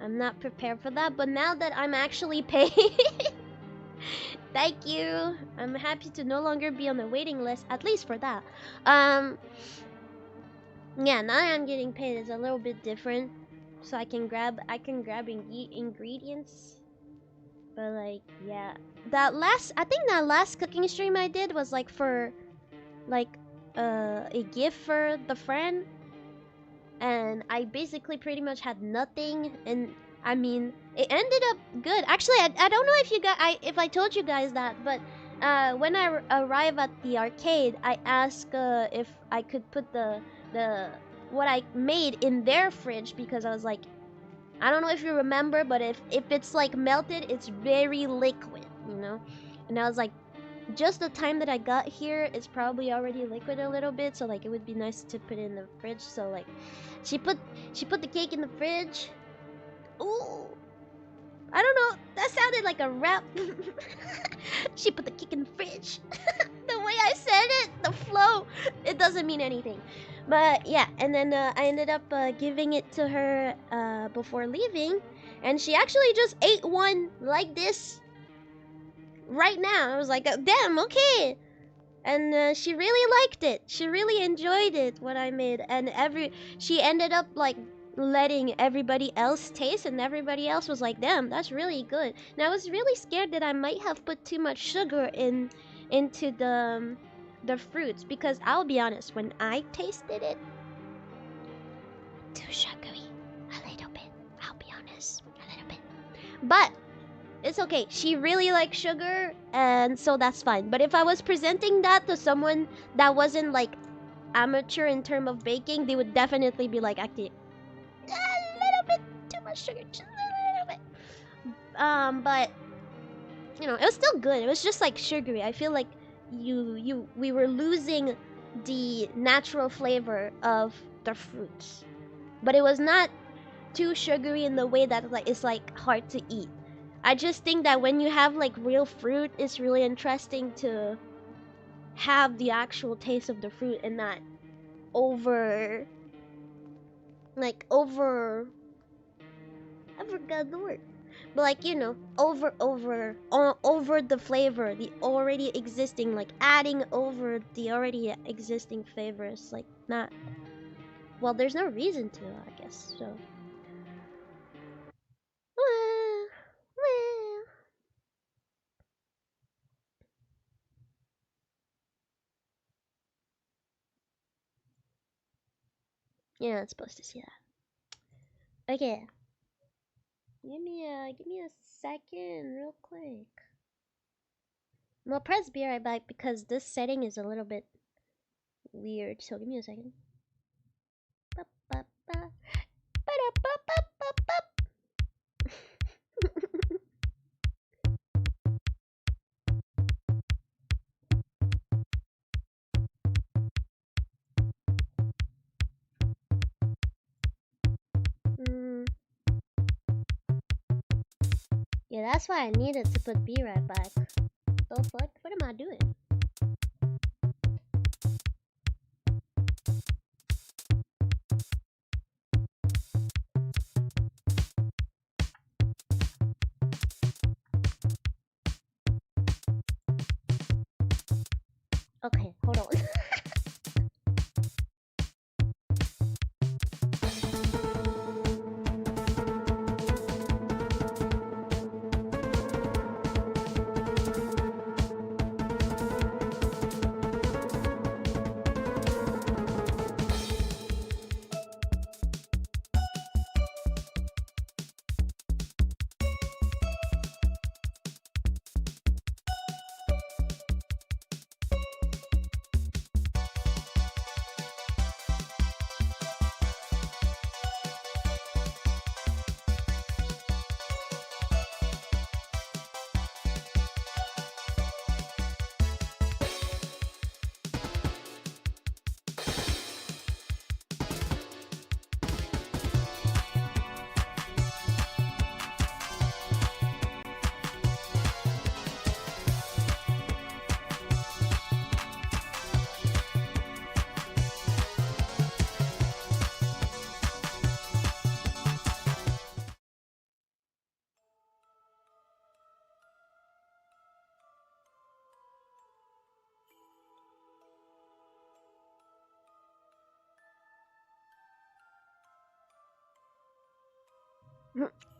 I'm not prepared for that, but now that I'm actually paid, thank you. I'm happy to no longer be on the waiting list, at least for that. Yeah, now that I'm getting paid, it's a little bit different, so I can grab ingredients. But yeah, I think that last cooking stream I did was for a gift for the friend, and I basically pretty much had nothing, and I mean it ended up good. Actually, I don't know if I told you guys that, but when I arrive at the arcade, I asked if I could put the what I made in their fridge, because I was like, I don't know if you remember, but if it's melted, it's very liquid, you know? And I was like, just the time that I got here, it's probably already liquid a little bit, so it would be nice to put it in the fridge. So she put the cake in the fridge. Ooh, I don't know, that sounded like a rap. She put the cake in the fridge. The way I said it, the flow, it doesn't mean anything. But yeah, and then I ended up giving it to her before leaving, and she actually just ate one like this right now. I was like, damn, okay. And she really liked it. She really enjoyed it, what I made. And she ended up letting everybody else taste, and everybody else was like, damn, that's really good. And I was really scared that I might have put too much sugar into the fruits, because I'll be honest, when I tasted it, too sugary, a little bit. I'll be honest, a little bit. But it's okay. She really likes sugar, and so that's fine. But if I was presenting that to someone that wasn't amateur in terms of baking, they would definitely be acting a little bit too much sugar, just a little bit. But you know, it was still good. It was just sugary. I feel like we were losing the natural flavor of the fruits, but it was not too sugary in the way that it's hard to eat. I just think that when you have like real fruit, it's really interesting to have the actual taste of the fruit and not over, like over, I forgot the word. But like, you know, over the flavor, the already existing, like adding over the already existing flavors, like not, well, there's no reason to, I guess, so. Well. You're not supposed to see that. Okay. Give me a second, real quick. Well, press be right back because this setting is a little bit weird. So give me a second. Yeah, that's why I needed to put be right back. Oh fuck, what am I doing? Okay, hold on.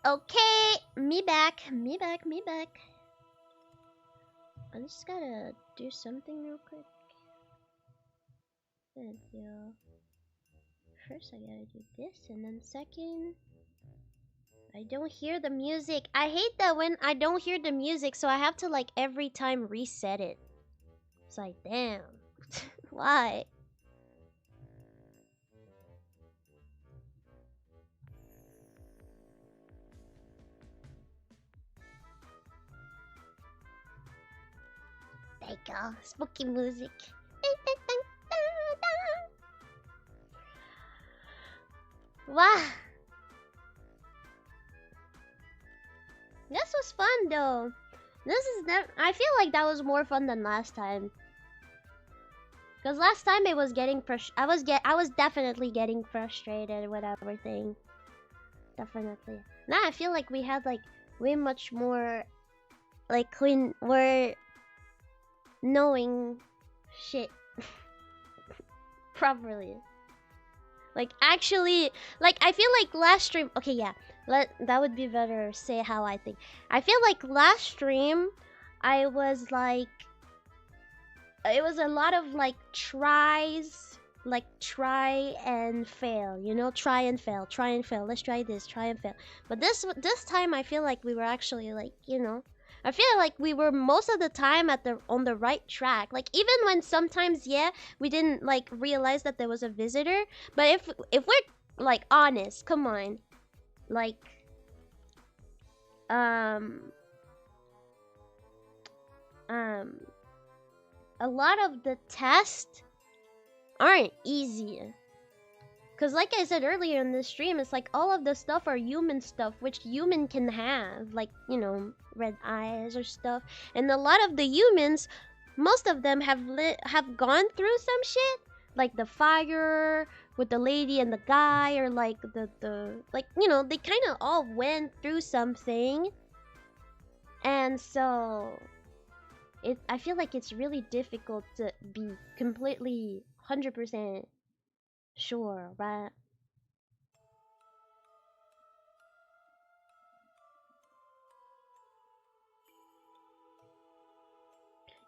Okay, me back. I just gotta do something real quick. Video. First, I gotta do this, and then second, I don't hear the music. I hate that when I don't hear the music, so I have to like every time reset it. It's like, damn. Why? There you go. Spooky music. Wow. This was fun though. I feel like that was more fun than last time. Cause last time it was getting I was definitely getting frustrated with everything. Definitely. Now I feel like we had like way much more, like we were knowing shit properly. Like actually, like I feel like last stream. Okay, yeah, that would be better. Say how I think. I feel like last stream, I was like, it was a lot of like tries, like try and fail. You know, try and fail, try and fail. Let's try this, try and fail. But this time, I feel like we were actually like, you know, I feel like we were most of the time on the right track. Like even when sometimes, yeah, we didn't like realize that there was a visitor. But if we're like honest, come on, like a lot of the tests aren't easy. Cause like I said earlier in the stream, it's like all of the stuff are human stuff, which human can have, like, you know, red eyes or stuff. And a lot of the humans, most of them have gone through some shit, like the fire with the lady and the guy, or like the like, you know, they kind of all went through something. And so I feel like it's really difficult to be completely 100% sure, right?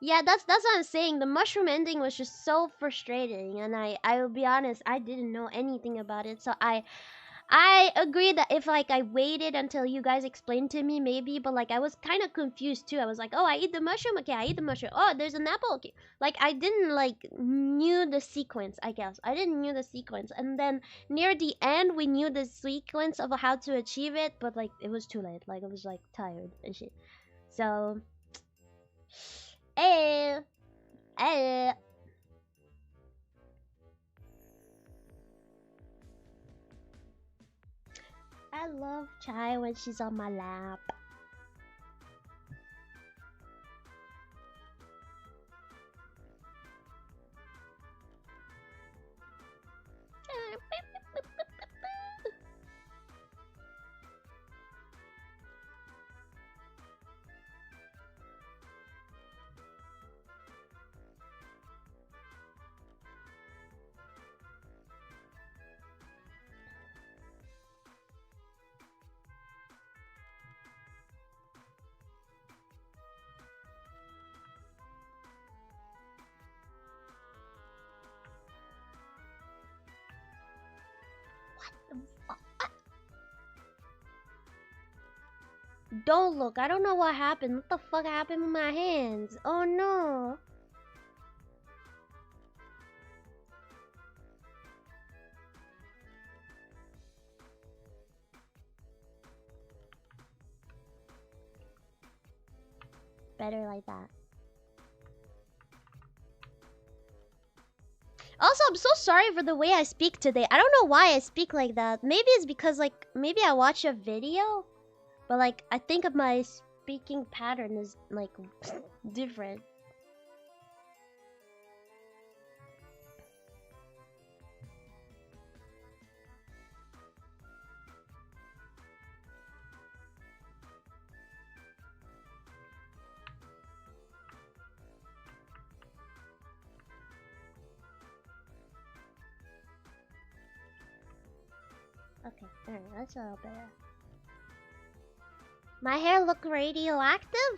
Yeah, that's what I'm saying. The mushroom ending was just so frustrating, and I will be honest, I didn't know anything about it. So I agree that if like I waited until you guys explained to me, maybe, but like I was kind of confused too. I was like, oh, I eat the mushroom, okay, I eat the mushroom. Oh, there's an apple, okay. Like I didn't like knew the sequence. I guess I didn't knew the sequence, and then near the end we knew the sequence of how to achieve it, but like it was too late. Like I was like tired and shit. So, eh, eh. I love Chai when she's on my lap. Don't look. I don't know what happened. What the fuck happened with my hands? Oh no. Better like that. Also, I'm so sorry for the way I speak today. I don't know why I speak like that. Maybe it's because like maybe I watch a video, but like I think of my speaking pattern is like different. Okay, alright, that's a little better. My hair look radioactive?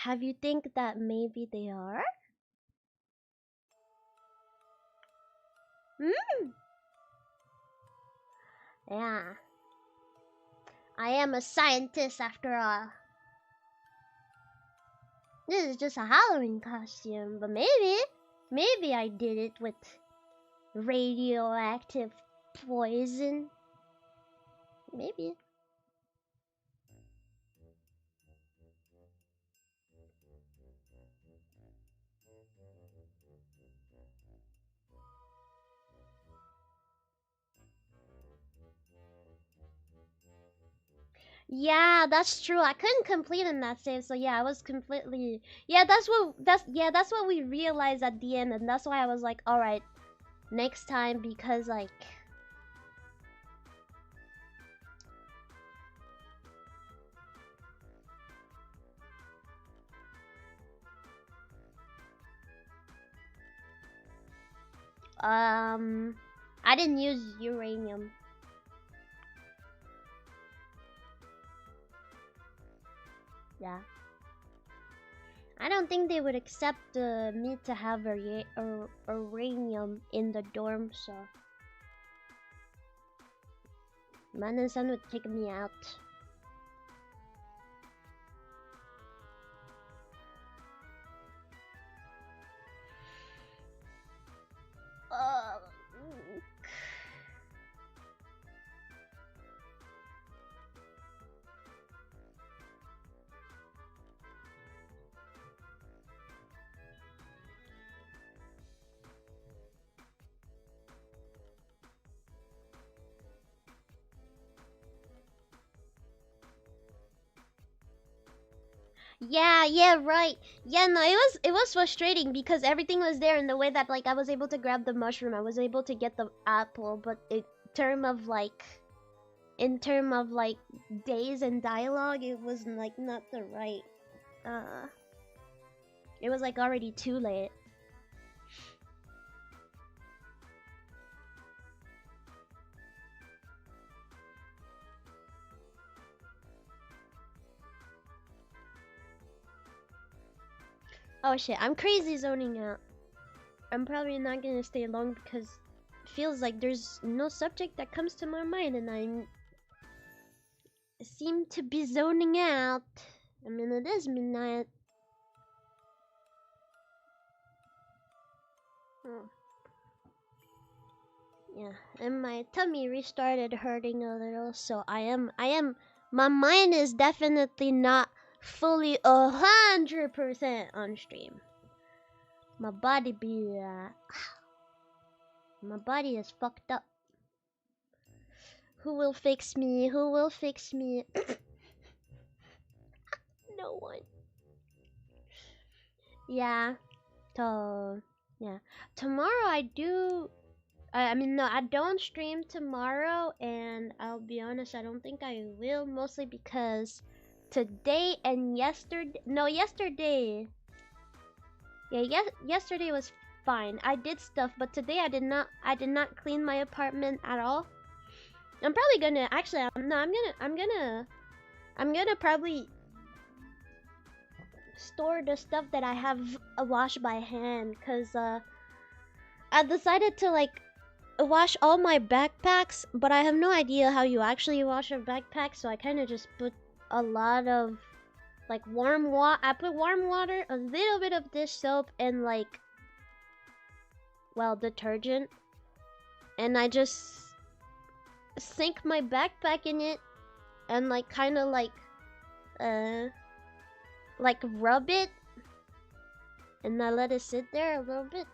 Have you think that maybe they are? Hmm. Yeah. I am a scientist after all. This is just a Halloween costume, but maybe I did it with radioactive poison. Maybe. Yeah, that's true. I couldn't complete in that save, so yeah, I was completely. Yeah, that's what we realized at the end, and that's why I was like, all right, next time, because like. I didn't use uranium. Yeah. I don't think they would accept me to have uranium in the dorm, so. Man and Son would take me out. Yeah, right. Yeah, no, it was frustrating because everything was there in the way that like I was able to grab the mushroom, I was able to get the apple, but term of like in term of like days and dialogue, it was like not the right. It was like already too late. Oh shit, I'm crazy zoning out. I'm probably not gonna stay long because it feels like there's no subject that comes to my mind and I seem to be zoning out. I mean, it is midnight. Oh. Yeah, and my tummy restarted hurting a little, so my mind is definitely not fully 100% on stream. My body my body is fucked up. Who will fix me? Who will fix me? No one. Yeah. So, yeah. Tomorrow I mean, no, I don't stream tomorrow, and I'll be honest, I don't think I will, mostly because today and yesterday, no, yesterday, yeah, yesterday was fine. I did stuff, but today I did not clean my apartment at all. I'm probably gonna, actually, I'm gonna probably store the stuff that I have washed by hand, cause I decided to like wash all my backpacks, but I have no idea how you actually wash a backpack, so I kind of just put a lot of like warm water. I put warm water, a little bit of dish soap, and like, well, detergent, and I just sink my backpack in it and like kind of like rub it, and I let it sit there a little bit,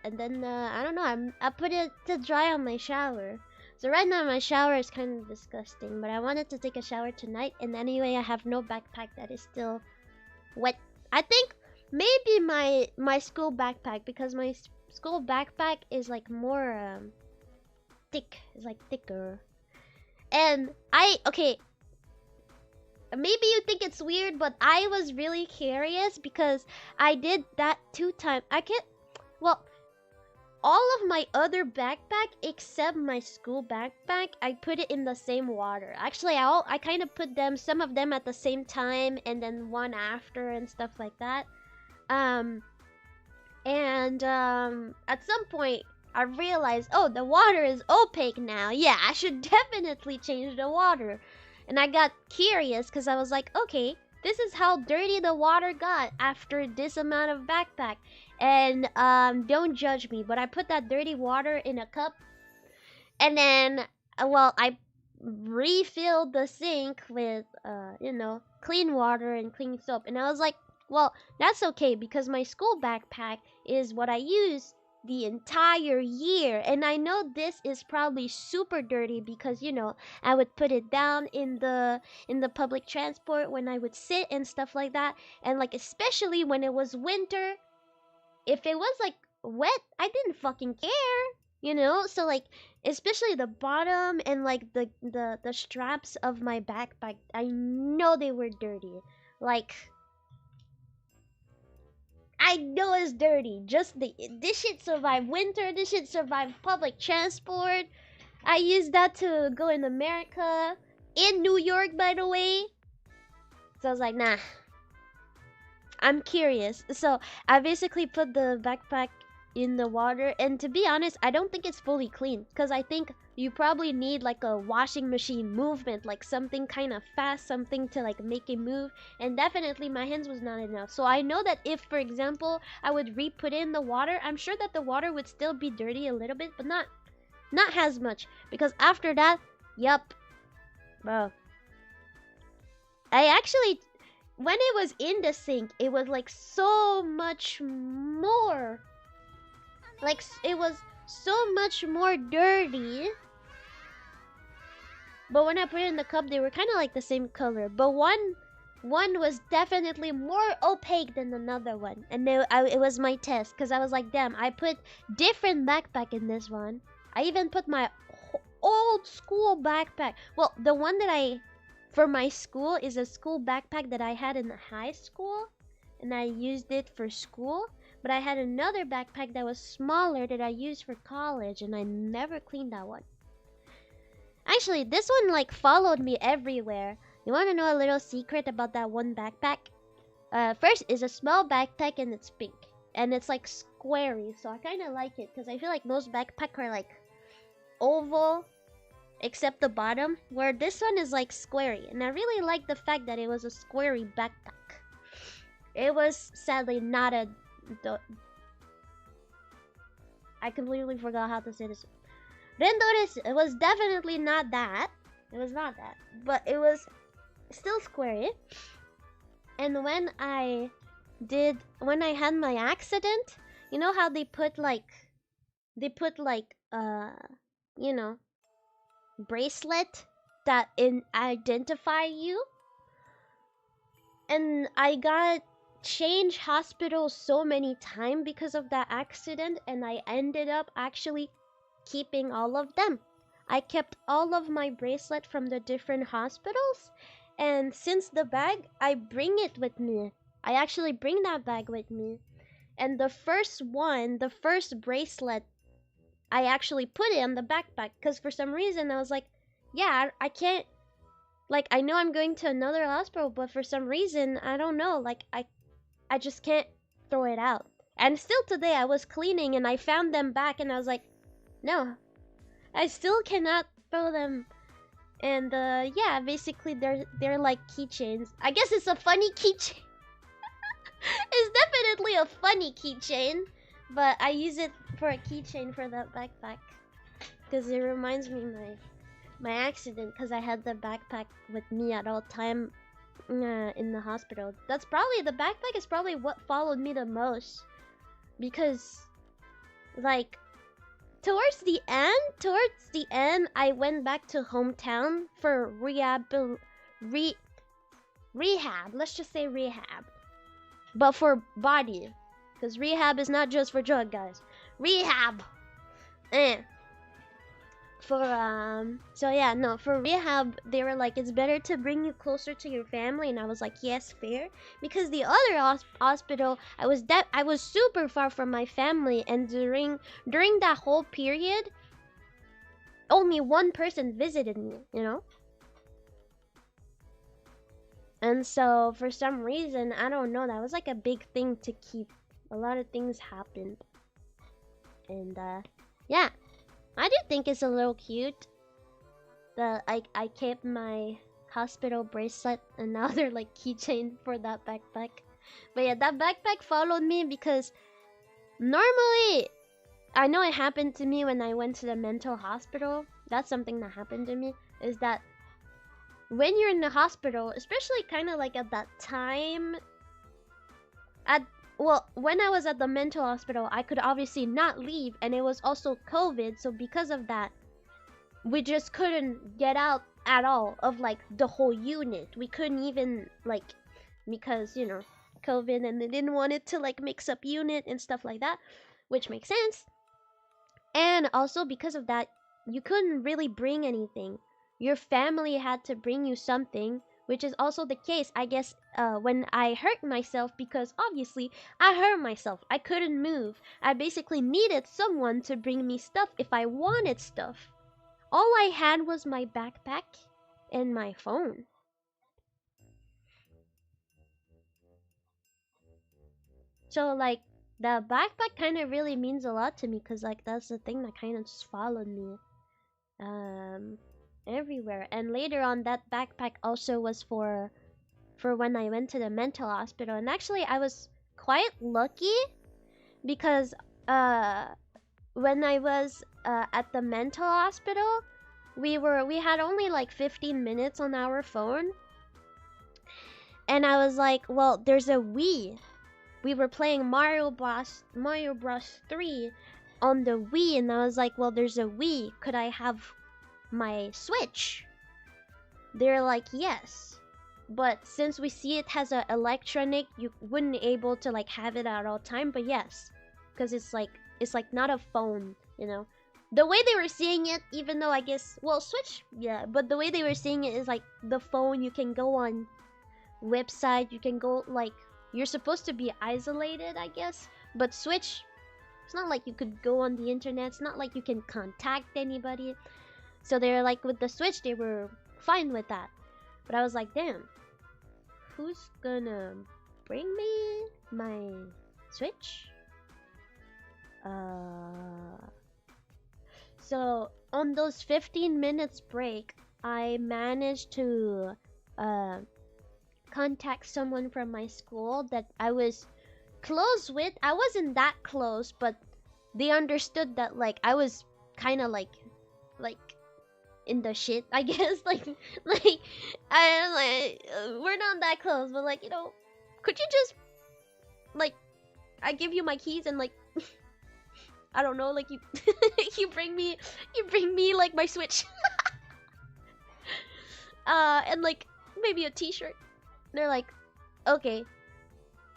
and then I don't know, I put it to dry on my shower. So right now my shower is kind of disgusting, but I wanted to take a shower tonight, and anyway I have no backpack that is still wet. I think maybe my school backpack, because my school backpack is like more thick, it's like thicker. And okay, maybe you think it's weird, but I was really curious because I did that 2 times. Well, all of my other backpack except my school backpack, I put it in the same water. Actually, I kind of put some of them at the same time and then one after and stuff like that. At some point I realized, oh, the water is opaque now. Yeah, I should definitely change the water. And I got curious because I was like, okay, this is how dirty the water got after this amount of backpack. And don't judge me, but I put that dirty water in a cup, and then well, I refilled the sink with clean water and clean soap. And I was like, well, that's okay because my school backpack is what I use the entire year, and I know this is probably super dirty because I would put it down in the public transport when I would sit and stuff like that, and like especially when it was winter, if it was like wet, I didn't fucking care, so like especially the bottom and like the straps of my backpack, I know they were dirty. Like, I know it's dirty. Just this shit survived winter. This shit survived public transport. I used that to go in America, in New York, by the way. So I was like, nah. I'm curious. So I basically put the backpack in the water, and to be honest, I don't think it's fully clean because I think you probably need like a washing machine movement, like something kind of fast, something to like make it move, and definitely my hands was not enough. So I know that if, for example, I would re-put in the water, I'm sure that the water would still be dirty a little bit, but not as much, because after that, yup, bro, I actually, when it was in the sink, it was like so much more, like it was so much more dirty. But when I put it in the cup, they were kind of like the same color. But one one was definitely more opaque than another one. And it was my test, because I was like, damn, I put different backpack in this one. I even put my old school backpack. Well, the one that I, for my school, is a school backpack that I had in high school. And I used it for school. But I had another backpack that was smaller that I used for college. And I never cleaned that one. Actually, this one like followed me everywhere. You want to know a little secret about that one backpack? First, it's a small backpack and it's pink. And it's like squarey, so I kind of like it. Because I feel like most backpacks are like oval, except the bottom. Where this one is like squarey. And I really like the fact that it was a squarey backpack. It was sadly not a... I completely forgot how to say this. Rendoris, it was definitely not that. It was not that. But it was still squarey. And when I had my accident, you know how they put like you know, bracelet that identify you? And I got changed hospitals so many times because of that accident, and I ended up actually keeping all of them. I kept all of my bracelet from the different hospitals, and since the bag, I bring it with me. I actually bring that bag with me. And the first bracelet, I actually put it on the backpack because for some reason I was like, yeah, I can't, like, I know I'm going to another hospital, but for some reason, I don't know, like, I just can't throw it out. And still today, I was cleaning and I found them back and I was like, no, I still cannot throw them. And yeah, basically they're like keychains. I guess it's a funny keychain. It's definitely a funny keychain, but I use it for a keychain for that backpack because it reminds me my accident, because I had the backpack with me at all time in the hospital. That's probably, the backpack is probably what followed me the most, because like towards the end I went back to hometown for rehab. Let's just say rehab, but for body, because rehab is not just for drug, guys. Rehab. So yeah, no, for rehab, they were like, it's better to bring you closer to your family, and I was like, yes, fair, because the other hospital, I was super far from my family, and during that whole period, only one person visited me, you know? And so, for some reason, I don't know, that was like a big thing to keep. A lot of things happened. And, yeah. I do think it's a little cute that I kept my hospital bracelet and now they're like keychain for that backpack. But yeah, that backpack followed me because normally, I know it happened to me when I went to the mental hospital. That's something that happened to me, is that when you're in the hospital, especially kind of like at that time, well, when I was at the mental hospital, I could obviously not leave, and it was also COVID, so because of that, we just couldn't get out at all of, like, the whole unit. We couldn't even, like, because, you know, COVID, and they didn't want it to, like, mix up unit and stuff like that, which makes sense. And also, because of that, you couldn't really bring anything. Your family had to bring you something, which is also the case, I guess, when I hurt myself, because obviously I hurt myself. I couldn't move. I basically needed someone to bring me stuff if I wanted stuff. All I had was my backpack and my phone. So, like, the backpack kind of really means a lot to me, because, like, that's the thing that kind of just followed me everywhere. And later on, that backpack also was for when I went to the mental hospital. And actually, I was quite lucky because when I was at the mental hospital, we had only like 15 minutes on our phone, and I was like, well, there's a Wii. We were playing Mario Bros 3 on the Wii, and I was like, well, there's a Wii. Could I have my Switch? They're like, yes. but since we see it has a electronic, you wouldn't able to like have it at all time. But yes, because it's like not a phone, you know. The way they were seeing it, even though I guess, well, Switch, yeah, but the way they were seeing it is like the phone. You can go on website, you can go like, you're supposed to be isolated, I guess. But Switch, it's not like you could go on the internet. It's not like you can contact anybody. So they're like, with the Switch, they were fine with that. But I was like, damn, who's gonna bring me my Switch? So on those 15 minutes break, I managed to contact someone from my school that I was close with. I wasn't that close, but they understood that like I was kind of like in the shit, I guess. Like I like we're not that close, but like, you know, could you just like, I give you my keys and like I don't know, like you you bring me like my Switch. And like maybe a t-shirt. They're like, okay.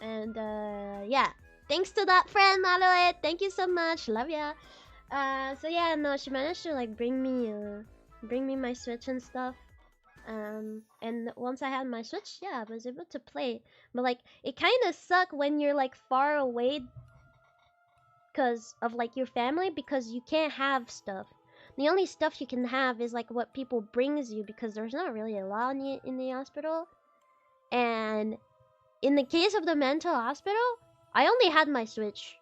And yeah, thanks to that friend, Aloe. Thank you so much. Love ya. So yeah, no, she managed to like bring me my Switch and stuff. And once I had my Switch, yeah, I was able to play. But like, it kind of sucked when you're like far away because of like your family, because you can't have stuff. The only stuff you can have is like what people brings you, because there's not really a lot in the hospital. And in the case of the mental hospital, I only had my Switch.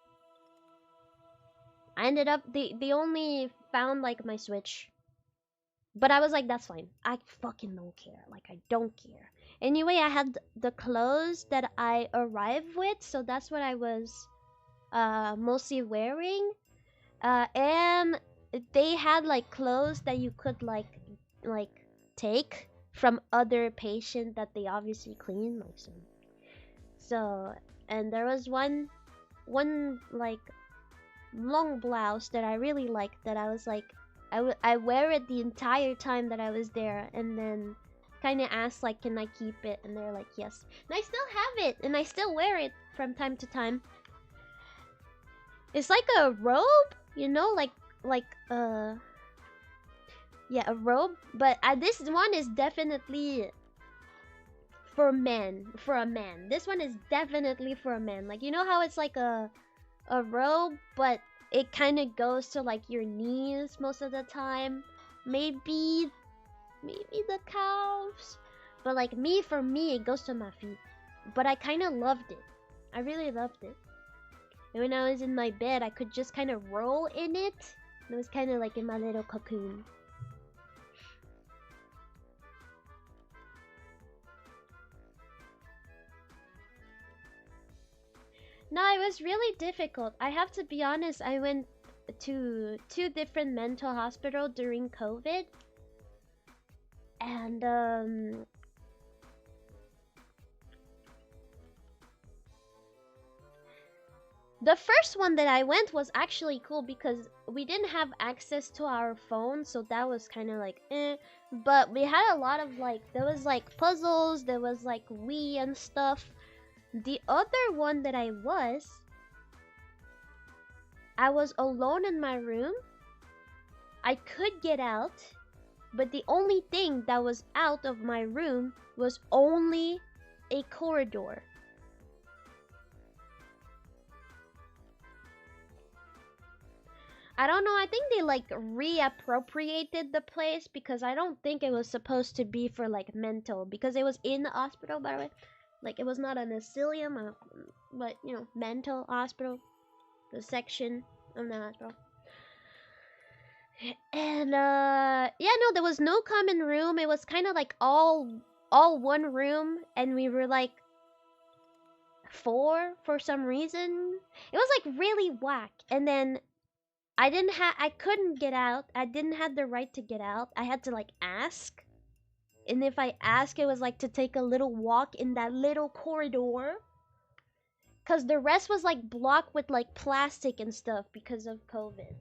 I ended up, they only found like my Switch. But I was like, that's fine. I fucking don't care. Like, I don't care. Anyway, I had the clothes that I arrived with, so that's what I was mostly wearing. And they had like clothes that you could like take from other patient that they obviously clean, like so. And there was one like long blouse that I really liked, that I was like, I wear it the entire time that I was there, and then kind of asked like, can I keep it? And they're like, yes. And I still have it, and I still wear it from time to time. It's like a robe, you know, like yeah, a robe. But this one is definitely for a man. This one is definitely for a man. Like, you know how it's like a robe, but it kind of goes to like your knees most of the time. Maybe the calves. But like for me, it goes to my feet. But I kind of loved it. I really loved it. And when I was in my bed, I could just kind of roll in it. And it was kind of like in my little cocoon. No, it was really difficult. I have to be honest, I went to 2 different mental hospitals during COVID. And the first one that I went was actually cool because we didn't have access to our phone, so that was kind of like eh. But we had a lot of like, there was like puzzles, there was like Wii and stuff. The other one that I was alone in my room. I could get out, but the only thing that was out of my room was only a corridor. I don't know, I think they like reappropriated the place, because I don't think it was supposed to be for like mental, because it was in the hospital, by the way. Like, it was not an asylum, but you know, mental hospital, the section of the hospital. And yeah, no, there was no common room. It was kind of like all one room, and we were like 4 for some reason. It was like really whack. And then I couldn't get out. I didn't have the right to get out. I had to like ask. And if I asked, it was like to take a little walk in that little corridor. Cause the rest was like blocked with like plastic and stuff because of COVID.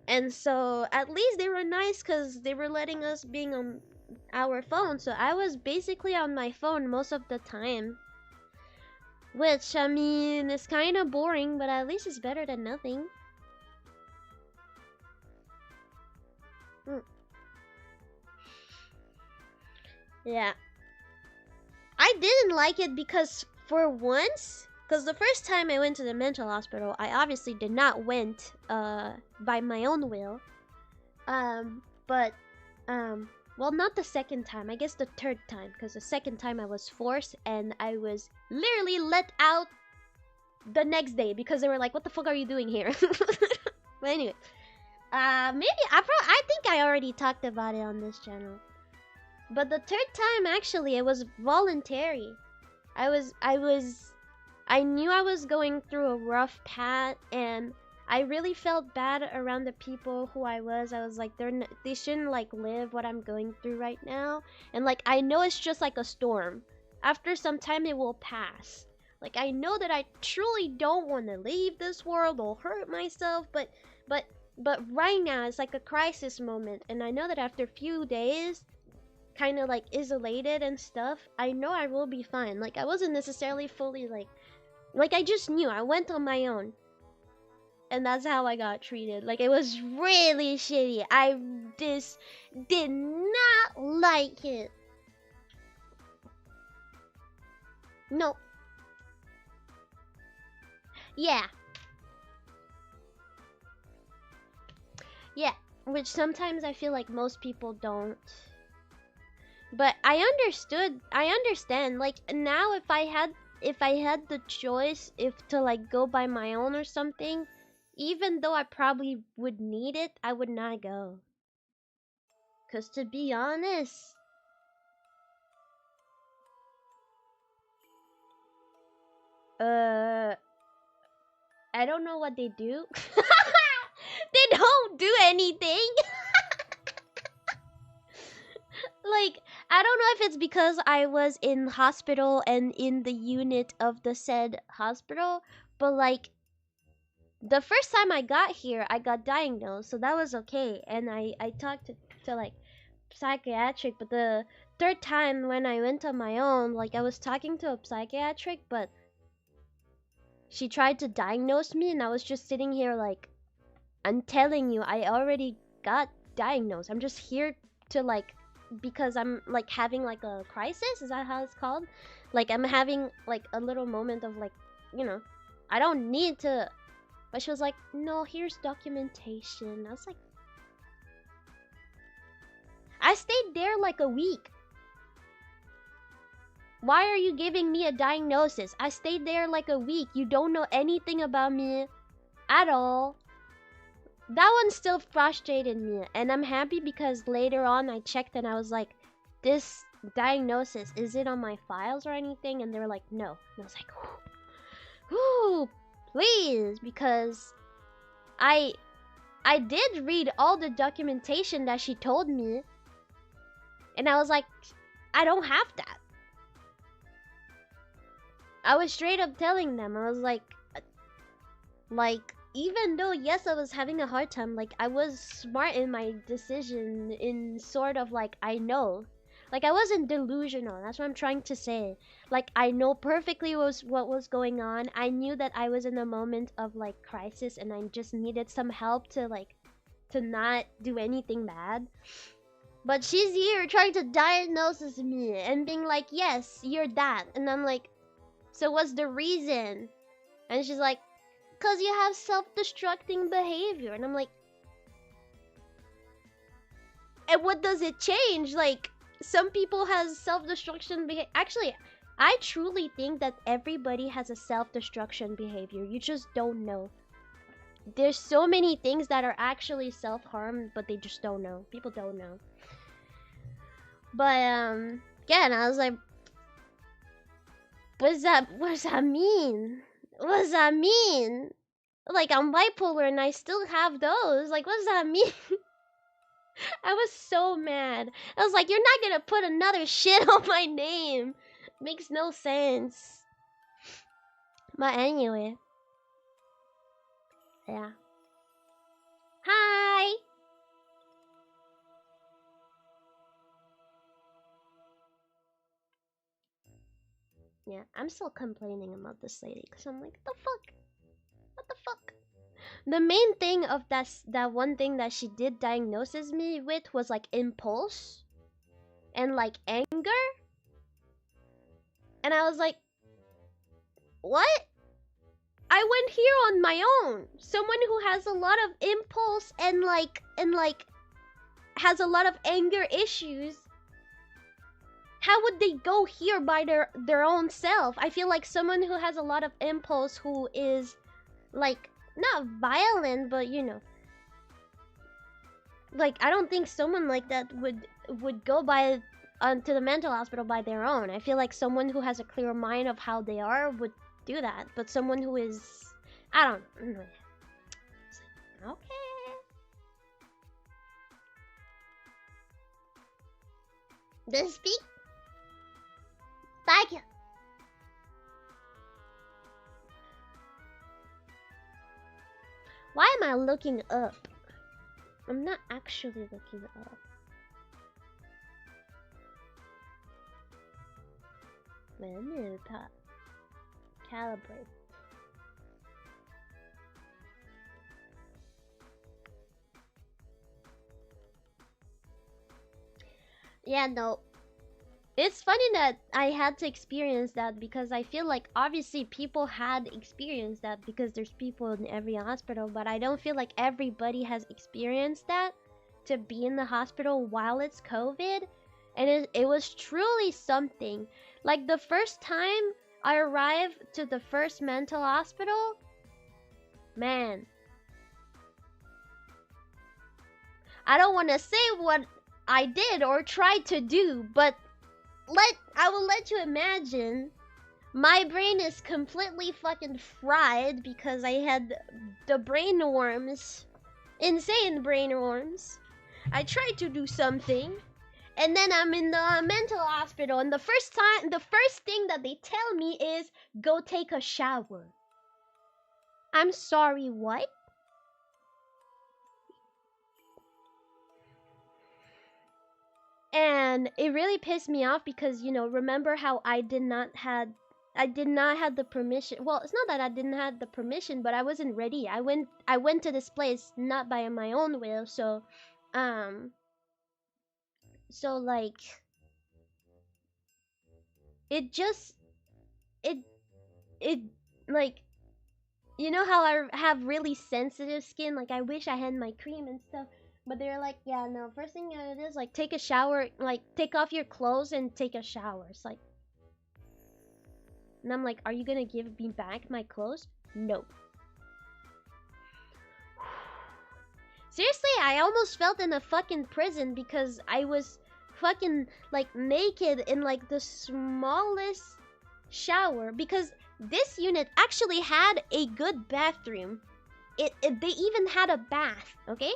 And so at least they were nice, cause they were letting us our phone, so I was basically on my phone most of the time. Which, I mean, is kind of boring, but at least it's better than nothing. Yeah. I didn't like it because, for once, because the first time I went to the mental hospital, I obviously did not went by my own will. But well, not the second time. I guess the third time, because the second time I was forced and I was literally let out the next day because they were like, "What the fuck are you doing here?" But anyway, maybe I think I already talked about it on this channel. But the third time, actually, it was voluntary. I knew I was going through a rough patch, and I really felt bad around the people who I was. I was like, they shouldn't like live what I'm going through right now. And like, I know it's just like a storm. After some time, it will pass. Like, I know that I truly don't want to leave this world or hurt myself, but right now it's like a crisis moment, and I know that after a few days, kind of like isolated and stuff, I know I will be fine. Like, I wasn't necessarily fully like I just knew. I went on my own, and that's how I got treated. Like, it was really shitty. I just did not like it. No. Yeah. Yeah, which sometimes I feel like most people don't. But I understand. Like, now if I had the choice if to like go by my own or something, even though I probably would need it, I would not go. 'Cause to be honest, I don't know what they do. They don't do anything. Like, I don't know if it's because I was in hospital and in the unit of the said hospital, but like, the first time I got here, I got diagnosed, so that was okay. And I talked to like psychiatric, but the third time when I went on my own, like, I was talking to a psychiatric, but she tried to diagnose me, and I was just sitting here like, I'm telling you, I already got diagnosed. I'm just here to like, because I'm like having like a crisis. Is that how it's called? Like, I'm having like a little moment of like, you know, I don't need to. But she was like, no, here's documentation. I was like, I stayed there like a week. Why are you giving me a diagnosis? I stayed there like a week. You don't know anything about me at all. That one still frustrated me. And I'm happy because later on I checked and I was like, this diagnosis, is it on my files or anything? And they were like, no. And I was like, whew, please, because I did read all the documentation that she told me, and I was like, I don't have that. I was straight up telling them, I was like, even though, yes, I was having a hard time, like, I was smart in my decision, in sort of like, I know. Like, I wasn't delusional, that's what I'm trying to say. Like, I know perfectly what was going on. I knew that I was in a moment of, like, crisis, and I just needed some help to, like, to not do anything bad. But she's here trying to diagnose me and being like, yes, you're that. And I'm like, so what's the reason? And she's like, because you have self-destructing behavior. And I'm like, and what does it change? Like, some people has self-destruction behavior. Actually, I truly think that everybody has a self-destruction behavior. You just don't know. There's so many things that are actually self-harm, but they just don't know. People don't know. But yeah, and I was like, what does that mean? What does that mean? Like, I'm bipolar and I still have those. Like, what does that mean? I was so mad. I was like, you're not gonna put another shit on my name. Makes no sense. But anyway. Yeah. Hi! Yeah, I'm still complaining about this lady because I'm like, what the fuck? What the fuck? The main thing of that one thing that she did diagnose me with was like impulse and like anger. And I was like, what? I went here on my own. Someone who has a lot of impulse and like has a lot of anger issues. How would they go here by their own self? I feel like someone who has a lot of impulse, who is like not violent, but you know, like I don't think someone like that would go by to the mental hospital by their own. I feel like someone who has a clear mind of how they are would do that, but someone who is, I don't know. Okay. Does it speak? Thank you. Why am I looking up? I'm not actually looking up. Wait a minute, calibrate. Yeah, no. It's funny that I had to experience that, because I feel like obviously people had experienced that because there's people in every hospital, but I don't feel like everybody has experienced that, to be in the hospital while it's COVID. And it was truly something. Like the first time I arrived to the first mental hospital, man, I don't want to say what I did or tried to do, but I will let you imagine. My brain is completely fucking fried because I had the brain worms, insane brain worms. I tried to do something, and then I'm in the mental hospital, and the first thing that they tell me is go take a shower. I'm sorry, what? And it really pissed me off because, you know, remember how I did not have the permission. Well, it's not that I didn't have the permission, but I wasn't ready. I went to this place not by my own will, so like it just it like, you know how I have really sensitive skin, like I wish I had my cream and stuff. But they're like, yeah, no, first thing it is, like, take a shower, like, take off your clothes and take a shower. It's like, and I'm like, are you gonna give me back my clothes? No. Seriously, I almost felt in a fucking prison because I was fucking, like, naked in, like, the smallest shower. Because this unit actually had a good bathroom. They even had a bath, okay?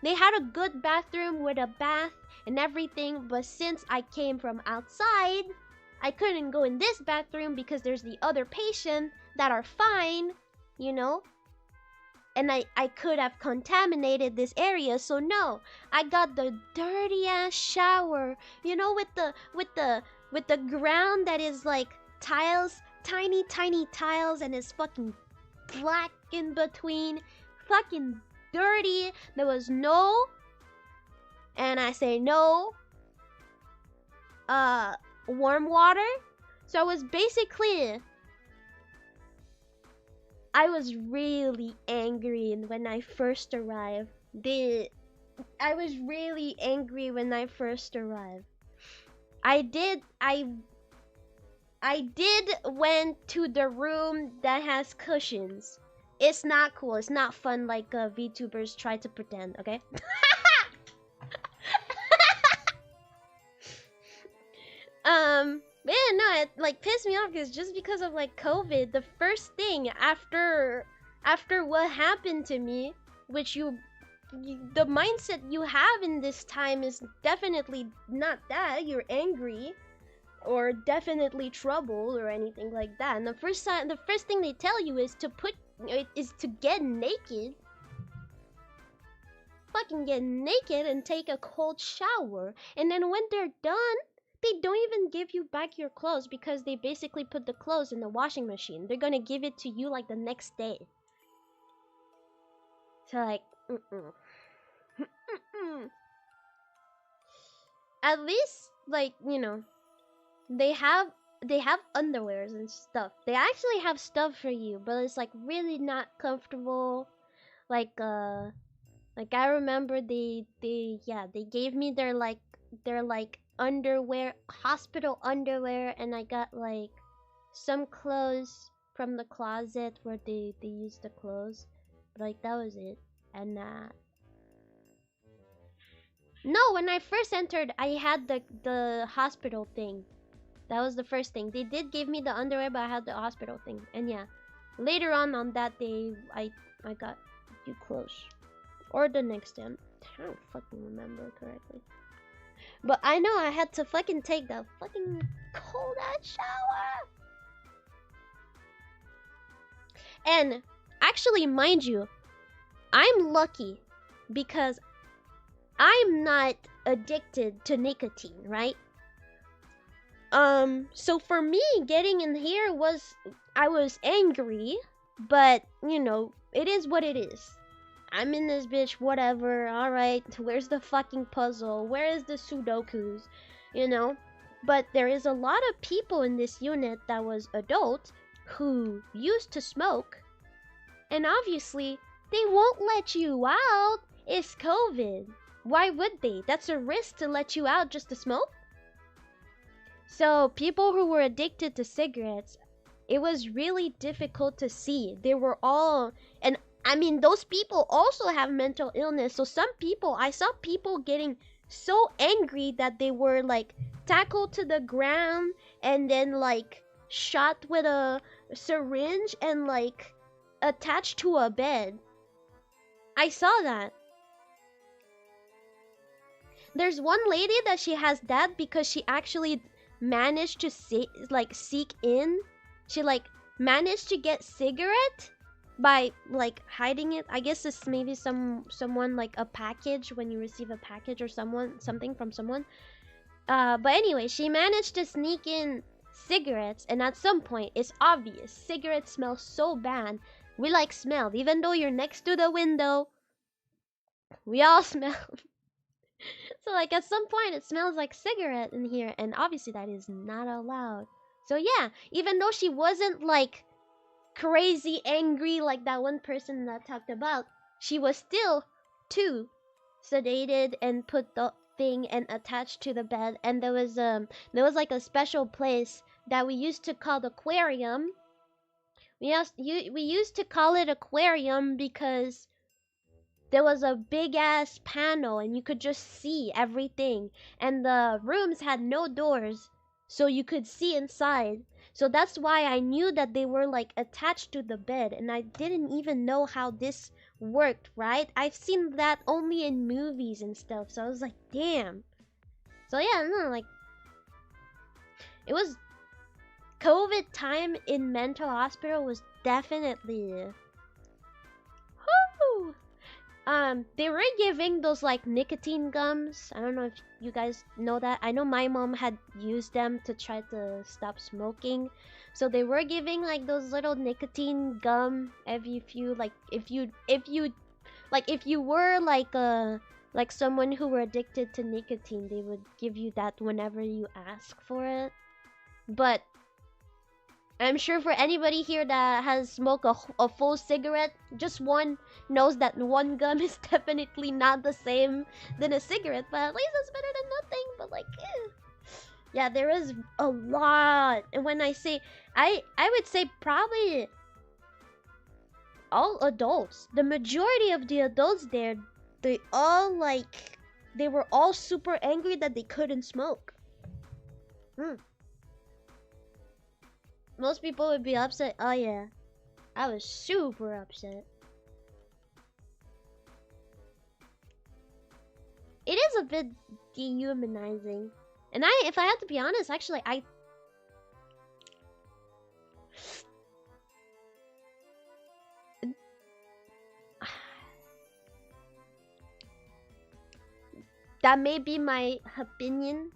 They had a good bathroom with a bath and everything, but since I came from outside, I couldn't go in this bathroom because there's the other patient that are fine, you know? And I could have contaminated this area, so no, I got the dirty ass shower, you know, with the ground that is like tiles, tiny tiles, and it's fucking black in between, fucking dirty. There was no, and I say no, warm water. So I was really angry when I first arrived. I was really angry when I first arrived. I did went to the room that has cushions. It's not cool. It's not fun like VTubers try to pretend, okay? But yeah, no, it like pissed me off because just because of like COVID, the first thing after what happened to me, which the mindset you have in this time is definitely not that you're angry or definitely troubled or anything like that. And the first thing they tell you is to get naked. Fucking get naked and take a cold shower. And then when they're done, they don't even give you back your clothes because they basically put the clothes in the washing machine. They're gonna give it to you like the next day. So like, at least like, you know, they have underwears and stuff. They actually have stuff for you, but it's like really not comfortable. Like I remember they gave me their underwear, hospital underwear, and I got like some clothes from the closet where they used the clothes. But like that was it. And no, when I first entered I had the hospital thing. That was the first thing. They did give me the underwear, but I had the hospital thing. And yeah, later on that day, I got new clothes. Or the next day. I don't fucking remember correctly. But I know I had to fucking take that fucking cold ass shower. And actually, mind you, I'm lucky because I'm not addicted to nicotine, right? So for me, getting in here I was angry, but you know, it is what it is. I'm in this bitch, whatever, alright, where's the fucking puzzle? Where is the Sudokus? You know? But there is a lot of people in this unit that was adult who used to smoke, and obviously, they won't let you out. It's COVID. Why would they? That's a risk to let you out just to smoke. So people who were addicted to cigarettes, it was really difficult to see. They were all, and I mean, those people also have mental illness. So some people, I saw people getting so angry that they were like tackled to the ground and then like shot with a syringe and like attached to a bed. I saw that. There's one lady that she has that because she actually managed to seek in. She like managed to get cigarette by like hiding it. I guess it's maybe someone like a package when you receive a package or something from someone. But anyway, she managed to sneak in cigarettes, and at some point it's obvious cigarettes smell so bad. We like smell, even though you're next to the window. We all smell. So like at some point it smells like cigarette in here, and obviously that is not allowed. So yeah, even though she wasn't like crazy angry like that one person that I talked about, she was still too sedated and put the thing and attached to the bed. And there was like a special place that we used to call the aquarium. We used to call it aquarium because there was a big ass panel and you could just see everything, and the rooms had no doors, so you could see inside. So that's why I knew that they were like attached to the bed, and I didn't even know how this worked, right? I've seen that only in movies and stuff, so I was like, damn. So yeah, no, like, it was COVID time in mental hospital was definitely whoo. They were giving those like nicotine gums. I don't know if you guys know that. I know my mom had used them to try to stop smoking. So they were giving like those little nicotine gum if you were like someone who were addicted to nicotine, they would give you that whenever you ask for it. But I'm sure for anybody here that has smoked a full cigarette, just one knows that one gum is definitely not the same than a cigarette, but at least it's better than nothing. But like, yeah, there is a lot. And when I say, I would say probably all adults. The majority of the adults there, they were all super angry that they couldn't smoke. Most people would be upset. Oh yeah, I was super upset. It is a bit dehumanizing. And if I had to be honest, actually, that may be my opinion,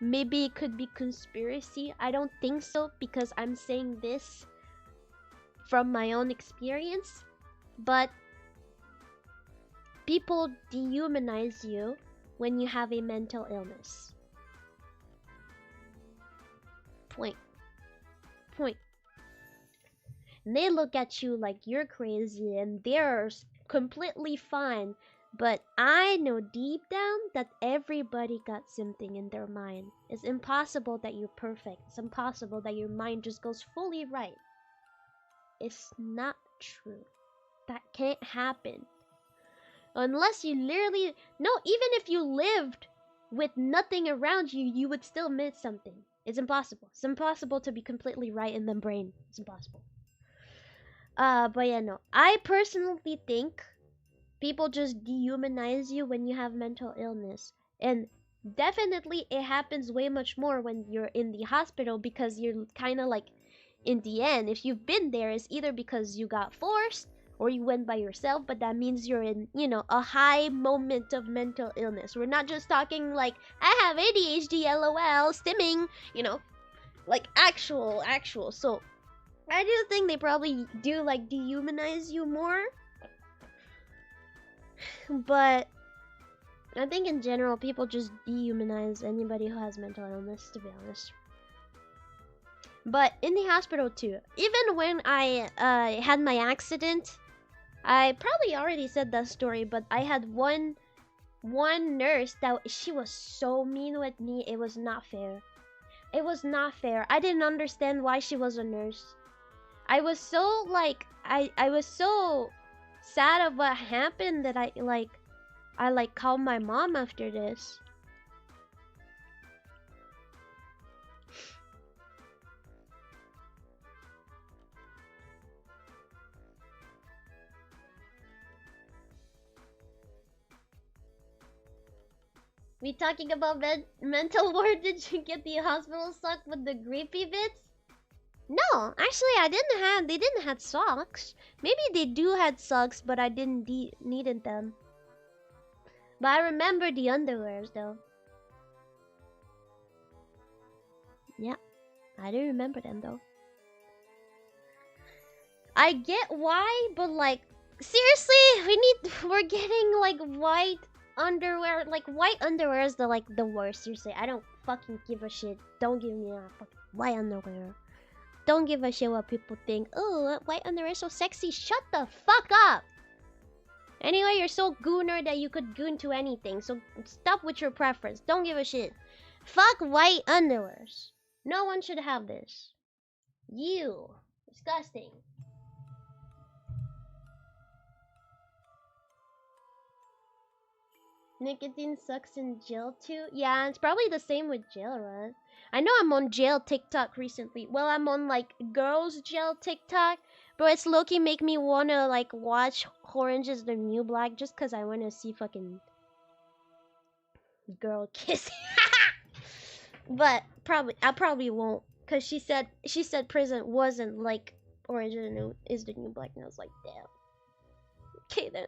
maybe it could be conspiracy. I don't think so, because I'm saying this from my own experience. But people dehumanize you when you have a mental illness. Point. And they look at you like you're crazy and they're completely fine. But I know deep down that everybody got something in their mind. It's impossible that you're perfect. It's impossible that your mind just goes fully right. It's not true. That can't happen. Unless you literally... No, even if you lived with nothing around you, you would still miss something. It's impossible. It's impossible to be completely right in the brain. It's impossible. But yeah, no. I personally think people just dehumanize you when you have mental illness. And definitely it happens way much more when you're in the hospital, because you're kind of like, in the end, if you've been there, it's either because you got forced or you went by yourself, but that means you're in, you know, a high moment of mental illness. We're not just talking like, I have ADHD, LOL, stimming, you know, like actual. So I do think they probably do like dehumanize you more. But I think in general, people just dehumanize anybody who has mental illness, to be honest. But in the hospital too, even when I had my accident, I probably already said that story, but I had one nurse that she was so mean with me. It was not fair. It was not fair. I didn't understand why she was a nurse. I was so like, I was so sad of what happened that I called my mom after this. We talking about mental ward? Did you get the hospital sock with the creepy bits? No, actually they didn't have socks. Maybe they do had socks, but I didn't needed them. But I remember the underwears though. Yeah, I do remember them though. I get why, but like, seriously, we're getting like white underwear. Like, white underwear is the worst. Seriously, I don't fucking give a shit. Don't give me a fucking white underwear. Don't give a shit what people think. Oh, white underwear is so sexy. Shut the fuck up. Anyway, you're so gooner that you could goon to anything. So stop with your preference. Don't give a shit. Fuck white underwears. No one should have this. You. Disgusting. Nicotine sucks in jail too? Yeah, it's probably the same with jail, right? I know I'm on jail TikTok recently. Well, I'm on like girls jail TikTok. But it's low-key make me wanna like watch Orange is the New Black just cause I wanna see fucking girl kissing. But I probably won't, cause she said prison wasn't like Orange is the New Black, and I was like, damn. Okay then.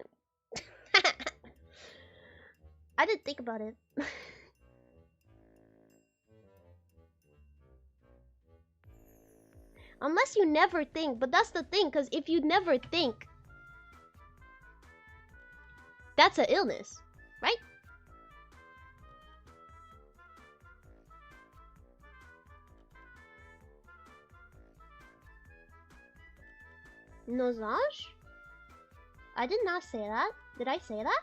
I didn't think about it. Unless you never think, but that's the thing, because if you never think, that's an illness, right? Nosage? I did not say that. Did I say that?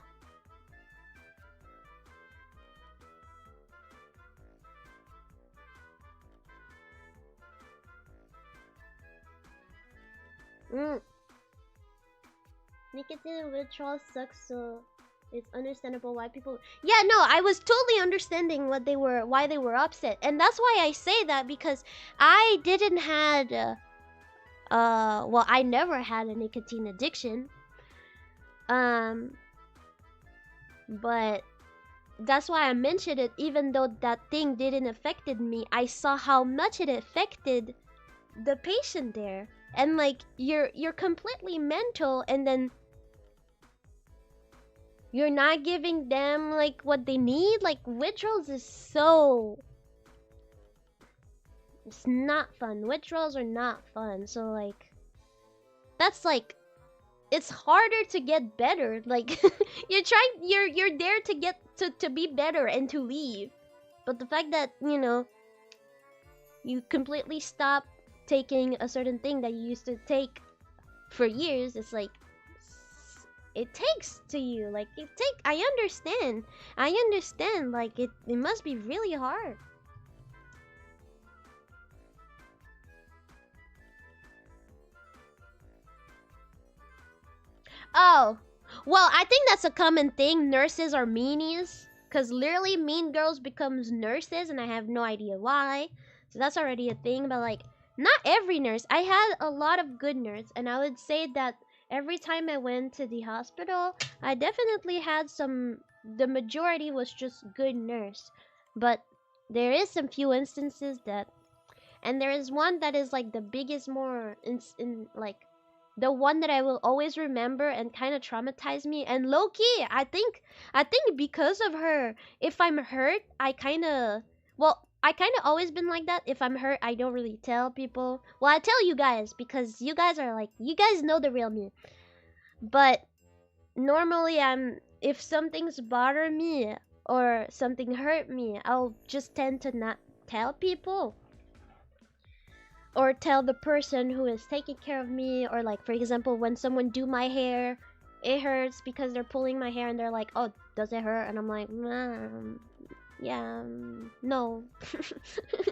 Nicotine withdrawal sucks, so it's understandable why people... Yeah, no, I was totally understanding why they were upset. And that's why I say that, because I didn't had... well, I never had a nicotine addiction. But that's why I mentioned it, even though that thing didn't affected me. I saw how much it affected the patient there. And like, you're completely mental, and then you're not giving them like what they need. Like, withdrawals is so It's not fun. Withdrawals are not fun. So like, that's like, it's harder to get better. Like you're there to get to be better and to leave. But the fact that, you know, you completely stop taking a certain thing that you used to take for years, it's like, it takes to you. Like, I understand. Like, it must be really hard. Oh, well, I think that's a common thing. Nurses are meanies. Because literally Mean Girls becomes nurses, and I have no idea why. So that's already a thing. But like, not every nurse. I had a lot of good nurses, and I would say that every time I went to the hospital, I definitely had some. The majority was just good nurse. But there is some few instances that, and there is one that is like the biggest, more in like, the one that I will always remember and kind of traumatize me. And low key, I think because of her, if I'm hurt, I kind of always been like that. If I'm hurt, I don't really tell people. Well, I tell you guys because you guys are like, you guys know the real me. But normally, if something's bother me or something hurt me, I'll just tend to not tell people. Or tell the person who is taking care of me. Or like, for example, when someone do my hair, it hurts because they're pulling my hair and they're like, oh, does it hurt? And I'm like, yeah, no.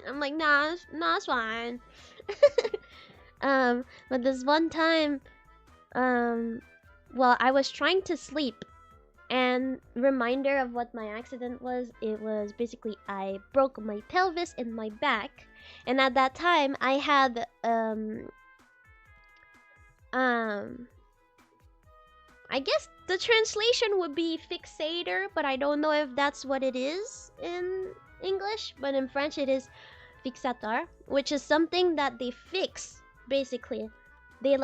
I'm like, nah, it's fine. But this one time, well, I was trying to sleep, and reminder of what my accident was, it was basically I broke my pelvis and my back. And at that time, I had I guess the translation would be fixator, but I don't know if that's what it is in English. But in French, it is fixateur, which is something that they fix. Basically, they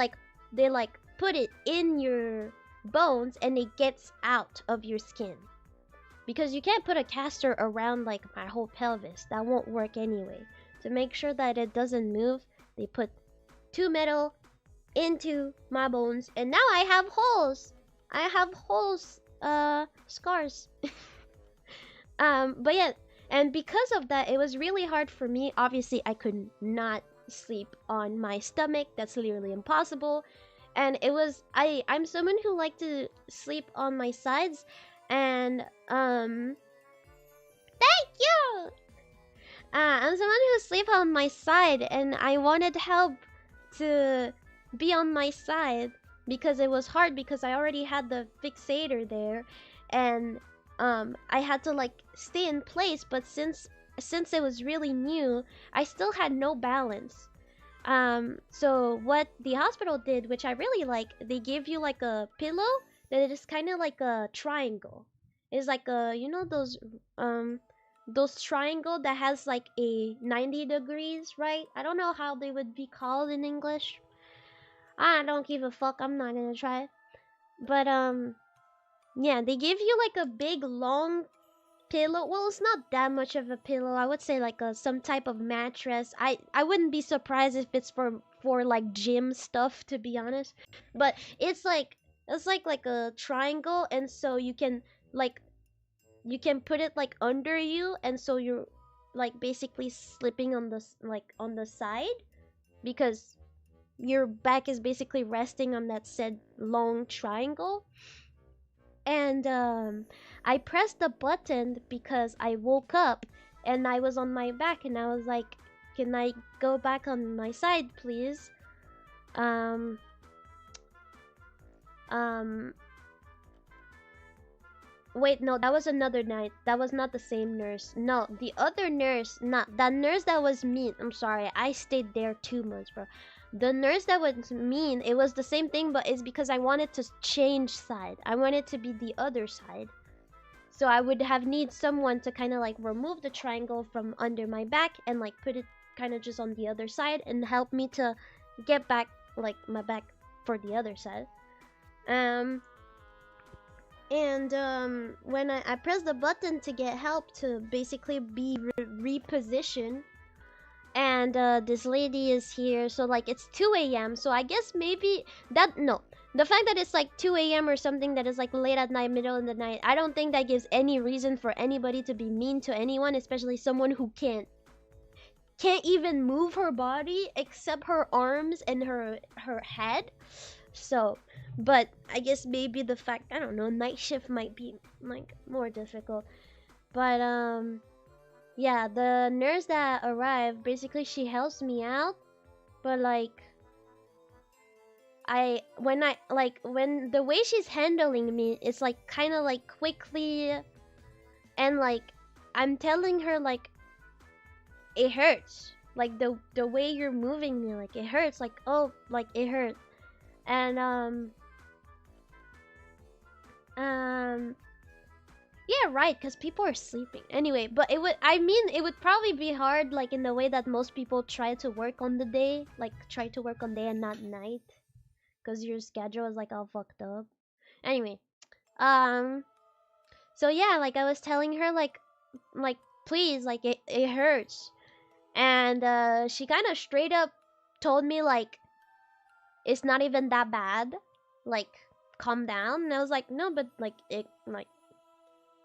put it in your bones and it gets out of your skin. Because you can't put a caster around like my whole pelvis. That won't work anyway. To make sure that it doesn't move, they put 2 metal into my bones, and now I have holes. Scars. But yeah, and because of that, it was really hard for me. Obviously, I could not sleep on my stomach. That's literally impossible. And it was, I'm someone who like to sleep on my sides, and thank you. I'm someone who sleep on my side, and I wanted help to be on my side because it was hard because I already had the fixator there, and I had to like stay in place. But since it was really new, I still had no balance. So what the hospital did, which I really like, they gave you like a pillow that is kind of like a triangle. It's like a, you know, those triangle that has like a 90 degrees, right? I don't know how they would be called in English. I don't give a fuck. I'm not gonna try it. But yeah, they give you like a big long pillow. Well, it's not that much of a pillow. I would say like some type of mattress. I wouldn't be surprised if it's for like gym stuff, to be honest. But it's like a triangle, and so you can put it like under you, and so you're like basically slipping on the side, because your back is basically resting on that said long triangle. And I pressed the button because I woke up and I was on my back, and I was like, can I go back on my side, please? Wait, no, that was another night. That was not the same nurse. No, the other nurse, not that nurse that was mean. I'm sorry, I stayed there 2 months, bro. The nurse that was mean, it was the same thing, but it's because I wanted to change side. I wanted to be the other side. So I would have need someone to kind of like remove the triangle from under my back and like put it kind of just on the other side and help me to get back like my back for the other side. When I pressed the button to get help to basically be repositioned, and this lady is here, so like it's 2 a.m. So I guess maybe that, no, the fact that it's like 2 a.m. or something that is like late at night, middle of the night, I don't think that gives any reason for anybody to be mean to anyone, especially someone who can't even move her body except her arms and her head. So, but I guess maybe the fact, I don't know, night shift might be like more difficult. But yeah, the nurse that arrived, basically she helps me out, but like when the way she's handling me, it's like kind of like quickly, and like I'm telling her like it hurts, like the way you're moving me, like it hurts, like oh, like it hurts. And yeah, right, because people are sleeping anyway. But it would probably be hard, like in the way that most people try to work on the day, like try to work on day and not night, because your schedule is like all fucked up. Anyway, so yeah, like I was telling her like please, like it hurts. And she kind of straight up told me like it's not even that bad, like calm down. And I was like, no, but like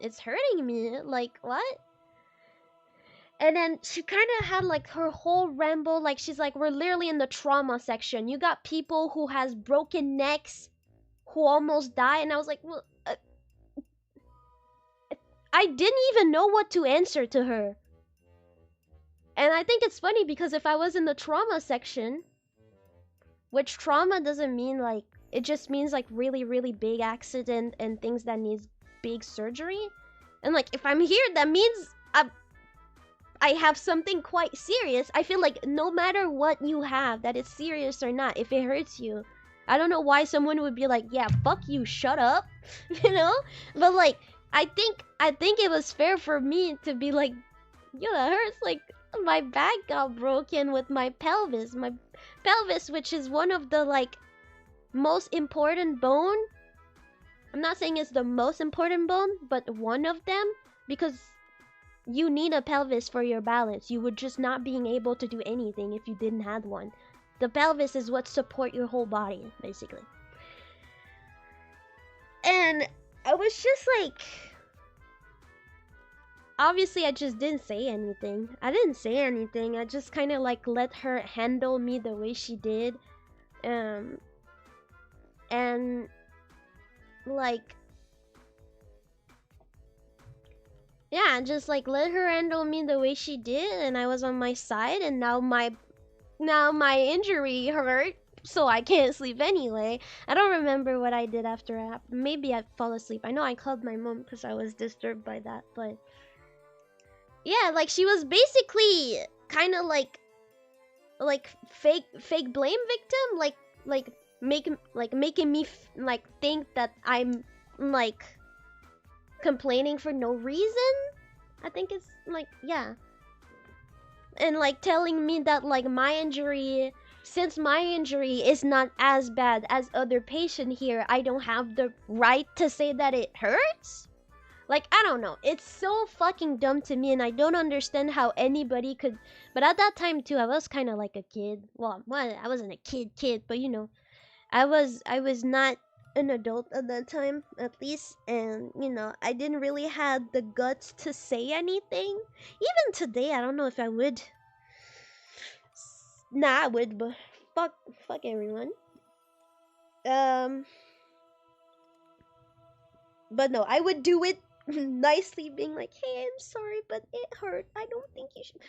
it's hurting me, like what? And then she kind of had like her whole ramble, like she's like, we're literally in the trauma section, you got people who has broken necks, who almost die. And I was like, well, I didn't even know what to answer to her. And I think it's funny because if I was in the trauma section, which trauma doesn't mean like, it just means like really, really big accident and things that needs big surgery. And like, if I'm here, that means I have something quite serious. I feel like no matter what you have, that it's serious or not, if it hurts you, I don't know why someone would be like, yeah, fuck you, shut up, you know? But like, I think it was fair for me to be like, yo, that hurts. Like, my back got broken with my pelvis, which is one of the like most important bone. I'm not saying it's the most important bone, but one of them, because you need a pelvis for your balance. You would just not being able to do anything if you didn't have one. The pelvis is what support your whole body, basically. And I was just like, obviously I just didn't say anything. I just kind of like let her handle me the way she did. And like, yeah, just like let her handle me the way she did, and I was on my side, and now my injury hurt, so I can't sleep anyway. I don't remember what I did after. Maybe I fall asleep. I know I called my mom because I was disturbed by that, but yeah, like she was basically kind of like fake blame victim, like making me like think that I'm like complaining for no reason. I think it's like, yeah. And like telling me that like my injury, since my injury is not as bad as other patient here, I don't have the right to say that it hurts. Like, I don't know, it's so fucking dumb to me, and I don't understand how anybody could. But at that time too, I was kind of like a kid. Well, I wasn't a kid, but you know, I was not an adult at that time, at least. And you know, I didn't really have the guts to say anything. Even today, I don't know if I would. Nah, I would, but fuck everyone. But no, I would do it nicely, being like, hey, I'm sorry, but it hurt, I don't think you should.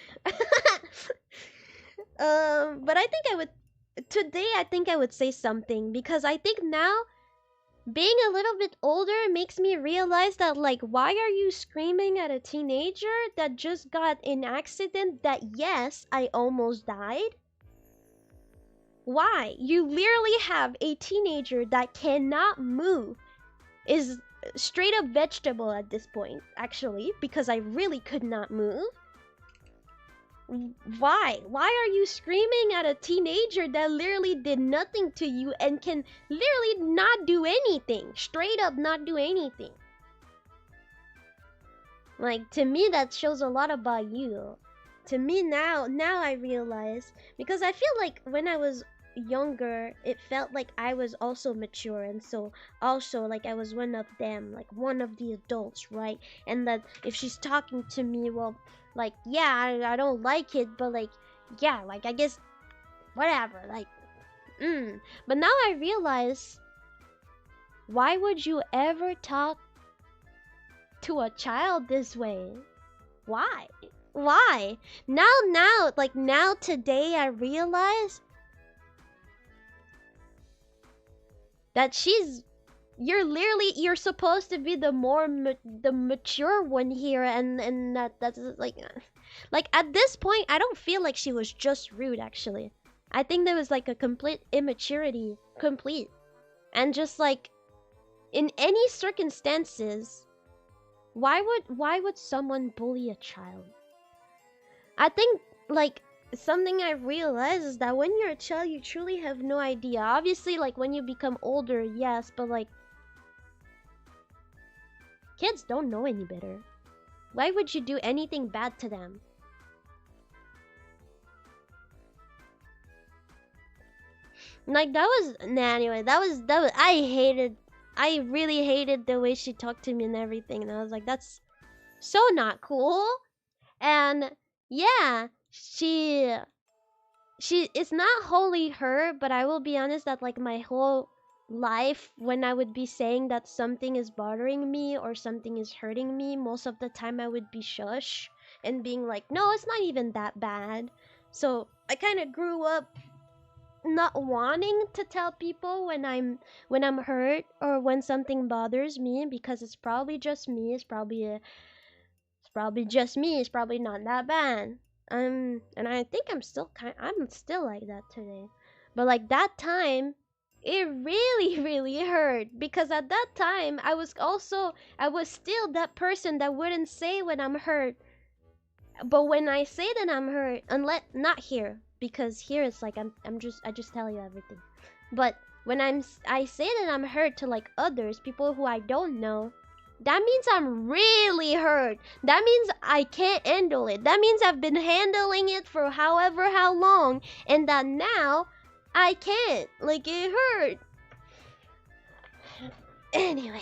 But I think I would today, I think I would say something, because I think now, being a little bit older, makes me realize that like, why are you screaming at a teenager that just got in an accident that, yes, I almost died? Why? You literally have a teenager that cannot move, is straight up vegetable at this point, actually, because I really could not move. Why are you screaming at a teenager that literally did nothing to you and can literally not do anything, straight up not do anything? Like, to me, that shows a lot about you. to me now I realize, because I feel like when I was younger it felt like I was also mature, and so also like I was one of them, like one of the adults, right? And that if she's talking to me, well, like, yeah, I don't like it, but like, yeah, like I guess whatever, like, but now I realize, why would you ever talk to a child this way? Why? Why? Now, like now today I realize that you're supposed to be the the mature one here, and that's like at this point I don't feel like she was just rude. Actually, I think there was like a complete immaturity, and just like in any circumstances, why would someone bully a child? I think like something I realized is that when you're a child, you truly have no idea. Obviously, like when you become older, yes, but like kids don't know any better. Why would you do anything bad to them? Like that was anyway, that was I really hated the way she talked to me and everything, and I was like, that's so not cool. And yeah, it's not wholly her, but I will be honest that like my whole life, when I would be saying that something is bothering me or something is hurting me, most of the time I would be shush and being like, no, it's not even that bad. So I kind of grew up not wanting to tell people when I'm hurt or when something bothers me, because it's probably just me, it's probably just me, it's probably not that bad. And I think I'm still like that today. But like that time, it really really hurt, because at that time I was still that person that wouldn't say when I'm hurt. But when I say that I'm hurt, unless not here, because here it's like I just tell you everything. But when I say that I'm hurt to like others, people who I don't know, that means I'm really hurt. That means I can't handle it. That means I've been handling it for however how long, and that now I can't. Like, it hurt. Anyway.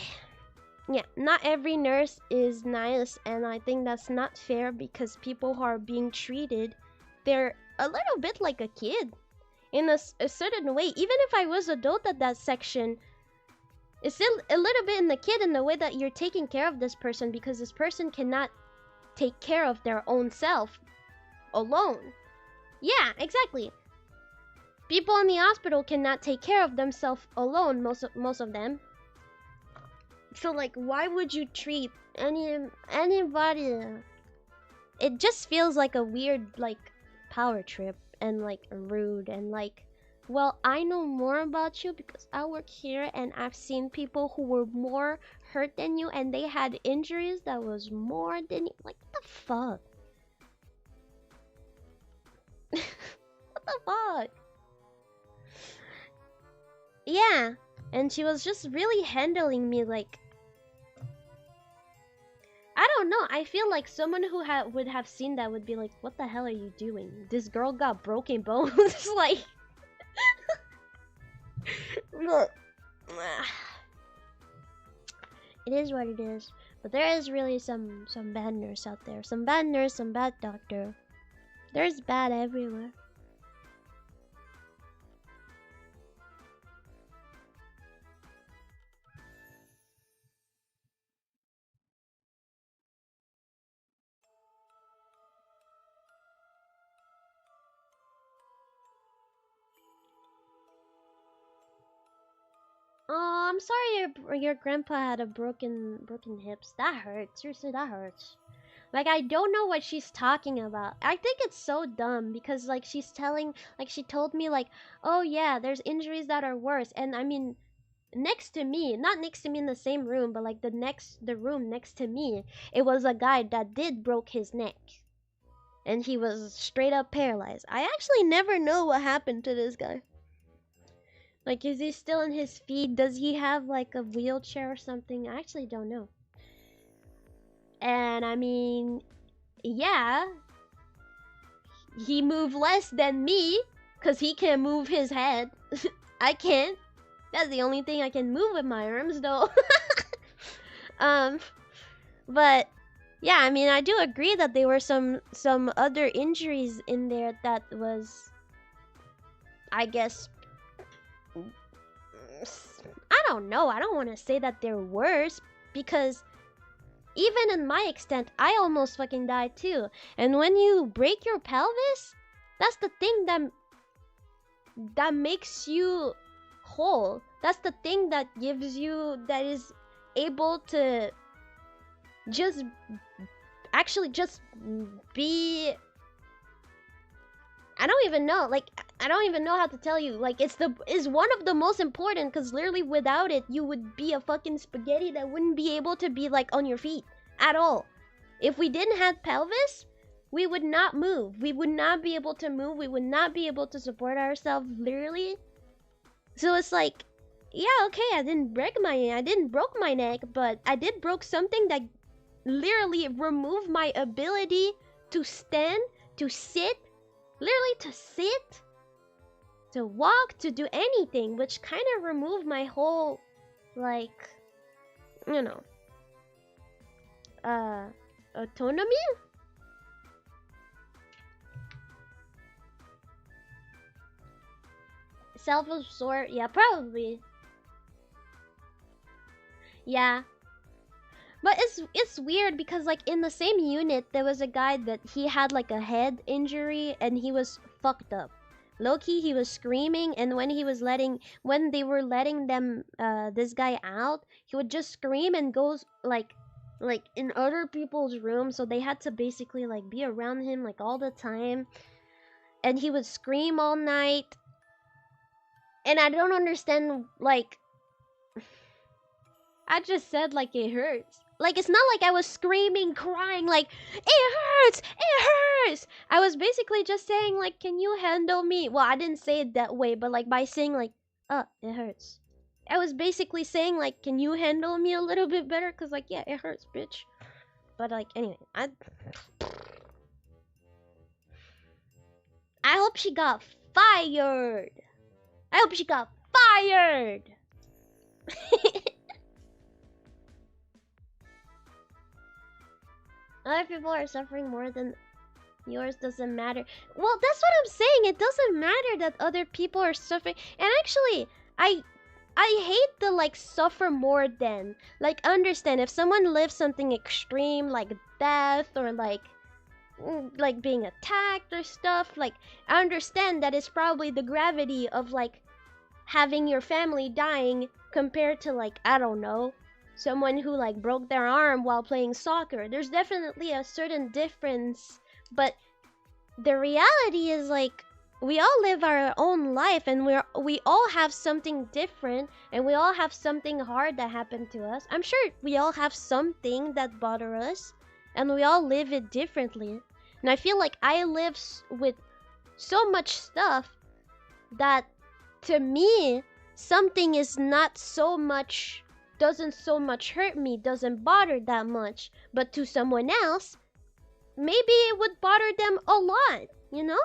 Yeah, not every nurse is nice, and I think that's not fair, because people who are being treated, they're a little bit like a kid in a certain way. Even if I was adult at that section, it's still a little bit in the kid in the way that you're taking care of this person, because this person cannot take care of their own self alone. Yeah, exactly. People in the hospital cannot take care of themselves alone, most of them. So like, why would you treat anybody? It just feels like a weird like power trip, and like rude, and like, well, I know more about you because I work here, and I've seen people who were more hurt than you, and they had injuries that was more than you. Like, what the fuck? What the fuck? Yeah, and she was just really handling me like, I don't know. I feel like someone who would have seen that would be like, what the hell are you doing? This girl got broken bones. Like, look. It is what it is. But there is really some bad nurse out there. Some bad nurse, some bad doctor. There's bad everywhere. Oh, I'm sorry your grandpa had a broken hips. That hurts. Seriously, that hurts. Like, I don't know what she's talking about. I think it's so dumb, because like she told me like, oh yeah, there's injuries that are worse. And I mean, next to me, not next to me in the same room, but like the room next to me, it was a guy that did broke his neck. And he was straight up paralyzed. I actually never know what happened to this guy. Like, is he still on his feet? Does he have like a wheelchair or something? I actually don't know. And I mean, yeah, he move less than me, cause he can move his head. I can't. That's the only thing I can move with my arms, though. But yeah, I mean, I do agree that there were some other injuries in there that was, I guess, I don't know. I don't want to say that they're worse, because even in my extent, I almost fucking died too. And when you break your pelvis, that's the thing that makes you whole. That's the thing that gives you, that is able to just actually just be, I don't even know, like, I don't even know how to tell you, like, is one of the most important, because literally without it you would be a fucking spaghetti that wouldn't be able to be like on your feet at all. If we didn't have pelvis, we would not move. We would not be able to move. We would not be able to support ourselves, literally. So it's like, yeah, okay, I didn't broke my neck, but I did broke something that literally removed my ability to stand, to sit, literally to sit, to walk, to do anything, which kind of removed my whole, like, you know, autonomy? Self-absorbed, yeah, probably. Yeah. But it's weird because, like, in the same unit there was a guy that he had like a head injury and he was fucked up. Low-key, he was screaming, and when they were letting them this guy out, he would just scream and goes like in other people's rooms, so they had to basically like be around him like all the time. And he would scream all night. And I don't understand, like, I just said like it hurts. Like, it's not like I was screaming, crying, like, it hurts, it hurts. I was basically just saying, like, can you handle me? Well, I didn't say it that way, but like by saying like, it hurts. I was basically saying like, can you handle me a little bit better? Cause like, yeah, it hurts, bitch. But like, anyway, I hope she got fired. I hope she got fired. Other people are suffering more than yours, doesn't matter. Well, that's what I'm saying. It doesn't matter that other people are suffering. And actually, I hate the like suffer more than. Like, understand if someone lives something extreme like death or like being attacked or stuff, like, I understand that it's probably the gravity of like having your family dying compared to like, I don't know, someone who like broke their arm while playing soccer. There's definitely a certain difference, but the reality is like we all live our own life, and we all have something different, and we all have something hard that happened to us. I'm sure we all have something that bother us, and we all live it differently. And I feel like I live with so much stuff that to me something is not so much, doesn't so much hurt me, doesn't bother that much, but to someone else maybe it would bother them a lot, you know?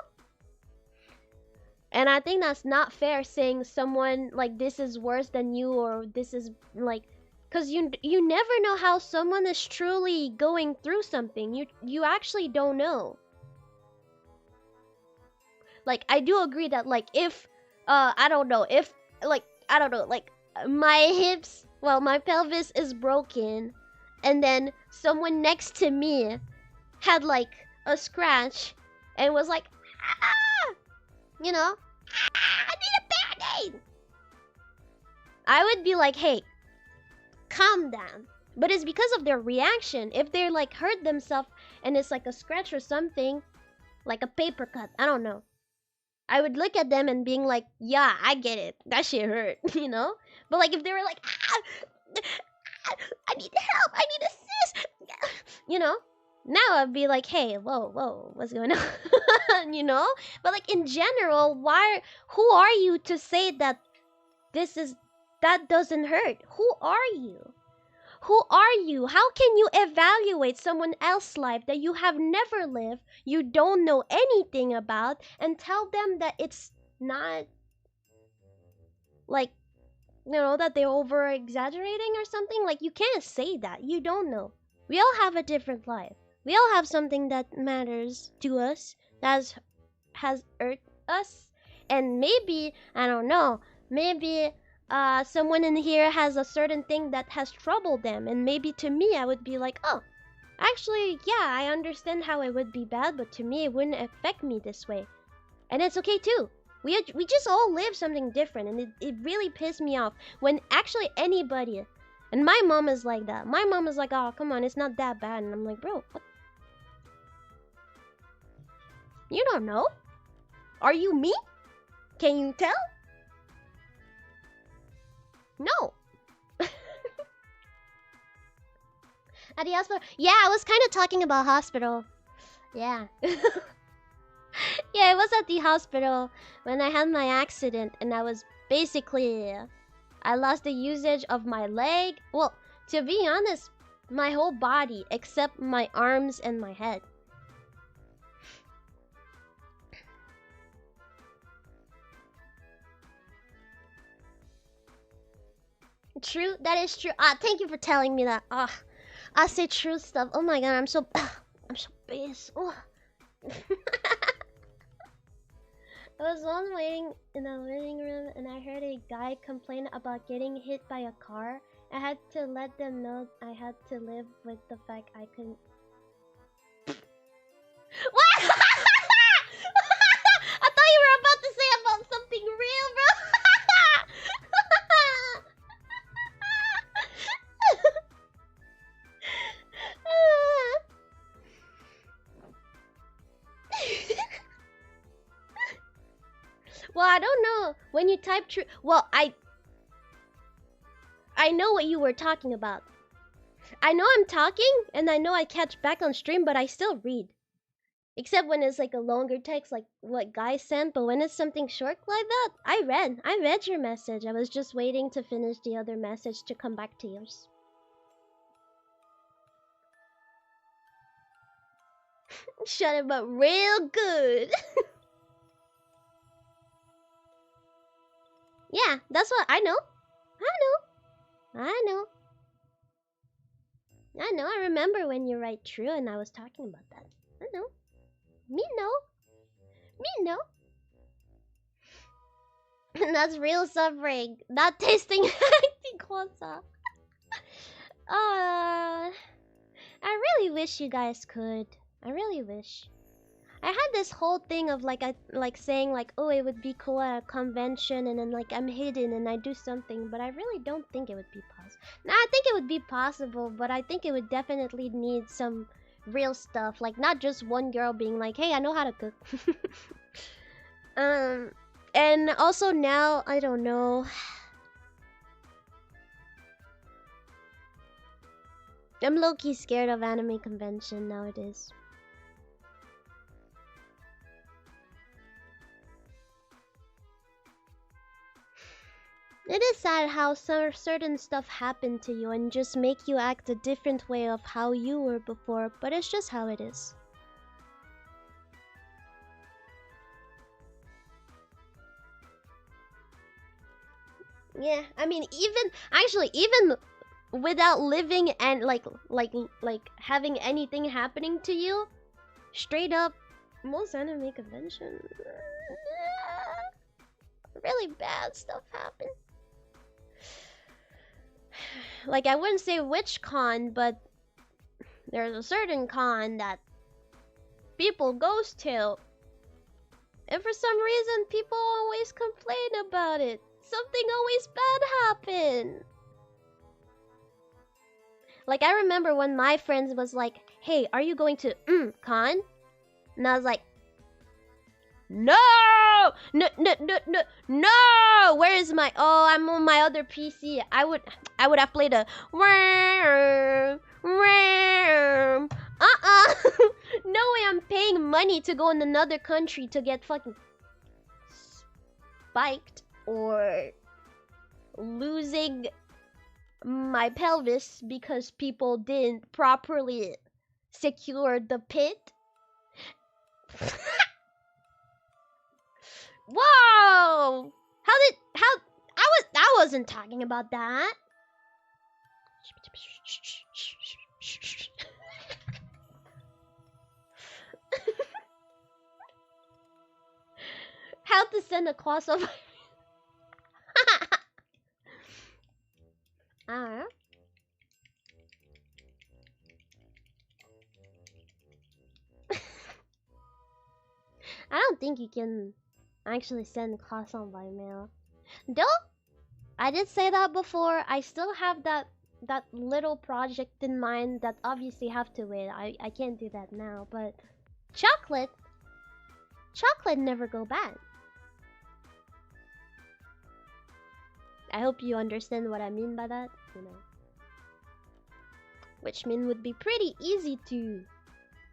And I think that's not fair, saying someone like this is worse than you, or this is like, because you never know how someone is truly going through something. You actually don't know. Like, I do agree that like if I don't know, if like, I don't know, like my hips, well, my pelvis is broken, and then someone next to me had like a scratch and was like, ah! You know, I need a band-aid. I would be like, hey, calm down. But it's because of their reaction. If they're like hurt themselves and it's like a scratch or something, like a paper cut, I don't know, I would look at them and being like, yeah, I get it, that shit hurt, you know? But like if they were like, I need help, I need assist, you know? Now I'd be like, hey, whoa, what's going on? You know? But like in general, who are you to say that that doesn't hurt? Who are you? Who are you? How can you evaluate someone else's life that you have never lived, you don't know anything about, and tell them that it's not like, that they're over exaggerating or something? Like, you can't say that. You don't know. We all have a different life. We all have something that matters to us, that has hurt us. And maybe, I don't know, maybe someone in here has a certain thing that has troubled them. And maybe to me, I would be like, oh, actually, yeah, I understand how it would be bad, but to me, it wouldn't affect me this way. And it's okay too. We just all live something different, and it really pissed me off when actually anybody, and my mom is like that. My mom is like, oh, come on, it's not that bad. And I'm like, bro, what? You don't know? Are you me? Can you tell? No. At the hospital? Yeah, I was kind of talking about hospital. Yeah. Yeah, it was at the hospital when I had my accident, and I was basically, I lost the usage of my leg. Well, to be honest, my whole body except my arms and my head. True, that is true. Thank you for telling me that. I say true stuff. Oh my god, I'm so pissed. Oh. I was once waiting in the living room and I heard a guy complain about getting hit by a car. I had to let them know I had to live with the fact I couldn't. What? I thought you were about to say about something real, bro. Well, I don't know. When you type true... Well, I know what you were talking about. I know I'm talking, and I know I catch back on stream, but I still read. Except when it's like a longer text, like what Guy sent. But when it's something short like that, I read your message. I was just waiting to finish the other message to come back to yours. Shut him up real good. Yeah, that's what I know. I remember when you write true and I was talking about that. I know. Me know. That's real suffering. Not tasting kosa. I really wish you guys could. I really wish. I had this whole thing of like saying like, oh, it would be cool at a convention, and then like I'm hidden and I do something, but I really don't think it would be possible. Nah, I think it would be possible, but I think it would definitely need some real stuff, like not just one girl being like, hey, I know how to cook. And also now, I don't know. I'm low-key scared of anime convention nowadays. It is sad how certain stuff happened to you and just make you act a different way of how you were before, but it's just how it is. Yeah, I mean, even without living and like having anything happening to you, straight up, most anime convention, really bad stuff happened. Like, I wouldn't say which con, but there's a certain con that people goes to, and for some reason people always complain about it. Something always bad happened. Like, I remember when my friends was like, hey, are you going to con? And I was like, no! No! Where is my... Oh, I'm on my other PC. I would have played a... No way I'm paying money to go in another country to get fucking... spiked or... losing my pelvis because people didn't properly secure the pit. Whoa! I wasn't talking about that. How to send a crossover? I don't think you can actually send croissant by mail. Though I did say that before, I still have that little project in mind that obviously have to wait. I can't do that now, but chocolate never go bad. I hope you understand what I mean by that, you know. Which mean would be pretty easy to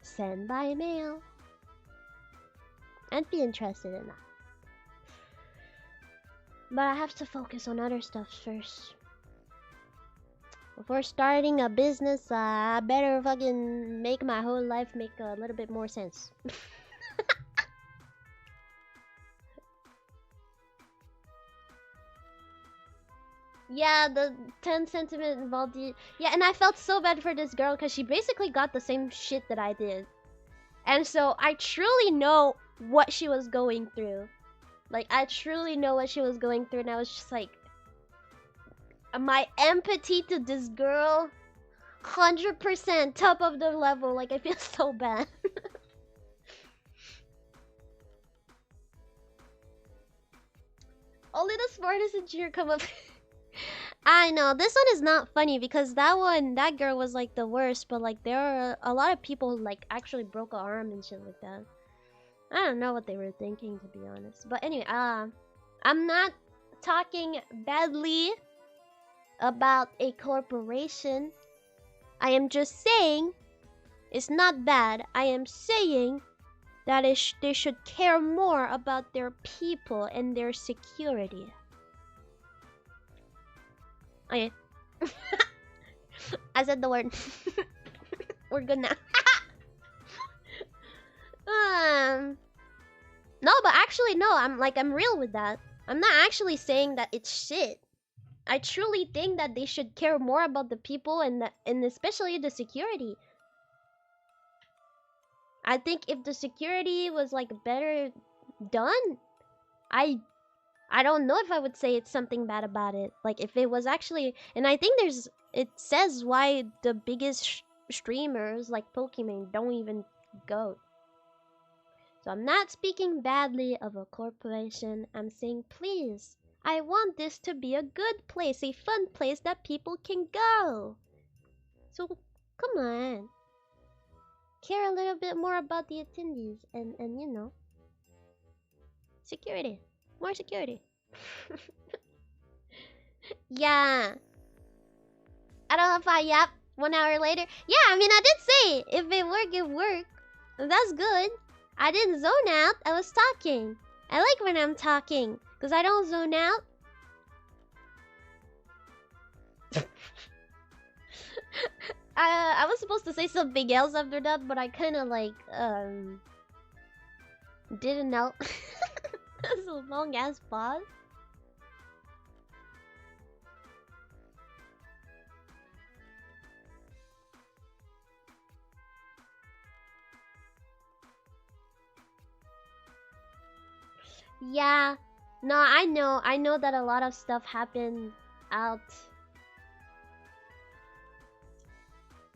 send by mail. I'd be interested in that. But I have to focus on other stuff first. Before starting a business, I better fucking make my whole life make a little bit more sense. Yeah, the 10 centimeter VOD. Yeah, and I felt so bad for this girl because she basically got the same shit that I did. And so I truly know what she was going through. Like, I truly know what she was going through, and I was just like, my empathy to this girl, 100% top of the level. Like, I feel so bad. Only the smartest engineer come up. I know, this one is not funny because that girl was like the worst, but like there are a lot of people who like actually broke an arm and shit like that. I don't know what they were thinking, to be honest. But anyway, I'm not talking badly about a corporation. I am just saying it's not bad. I am saying that they should care more about their people and their security. Okay. I said the word. We're good now. No, but actually no, I'm real with that. I'm not actually saying that it's shit. I truly think that they should care more about the people and especially the security. I think if the security was like better done, I don't know if I would say it's something bad about it. Like if it was actually, and I think it says why the biggest streamers like Pokemon don't even go. So I'm not speaking badly of a corporation. I'm saying please, I want this to be a good place, a fun place that people can go. So come on, care a little bit more about the attendees and you know, security. More security. Yeah. I don't know if I yap 1 hour later. Yeah, I mean, I did say if it work, it work. That's good. I didn't zone out. I was talking. I like when I'm talking because I don't zone out. I was supposed to say something else after that, but I kind of like didn't know. That's a long ass pause. Yeah, no, I know that a lot of stuff happened out.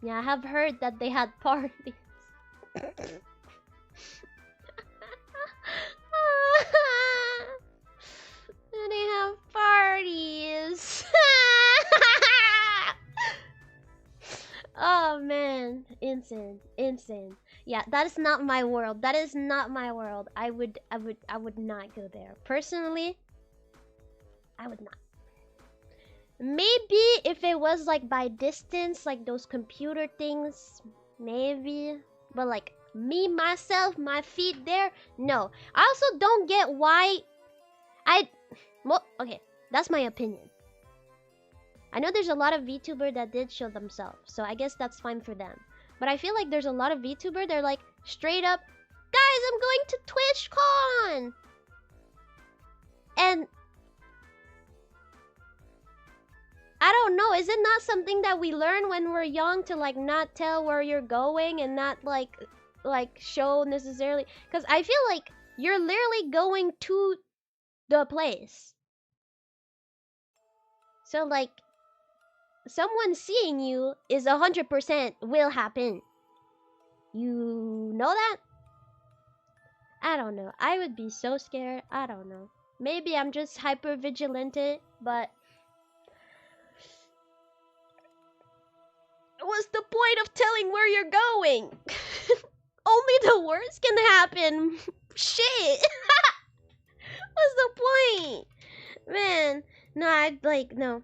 Yeah, I have heard that they had parties. They have parties. Oh man, insane. Yeah, that is not my world. That is not my world. I would not go there. Personally, I would not. Maybe if it was like by distance, like those computer things, maybe. But like me, myself, my feet there, no. I also don't get why well, okay, that's my opinion. I know there's a lot of VTuber that did show themselves, so I guess that's fine for them. But I feel like there's a lot of VTuber, they're like, straight up, guys, I'm going to TwitchCon! And I don't know, is it not something that we learn when we're young to like not tell where you're going and not like show necessarily? Because I feel like you're literally going to the place. So like, someone seeing you is 100% will happen. You know that? I don't know. I would be so scared. I don't know. Maybe I'm just hyper vigilante, but what's the point of telling where you're going? Only the worst can happen. Shit. What's the point? Man, no, I'd like, no.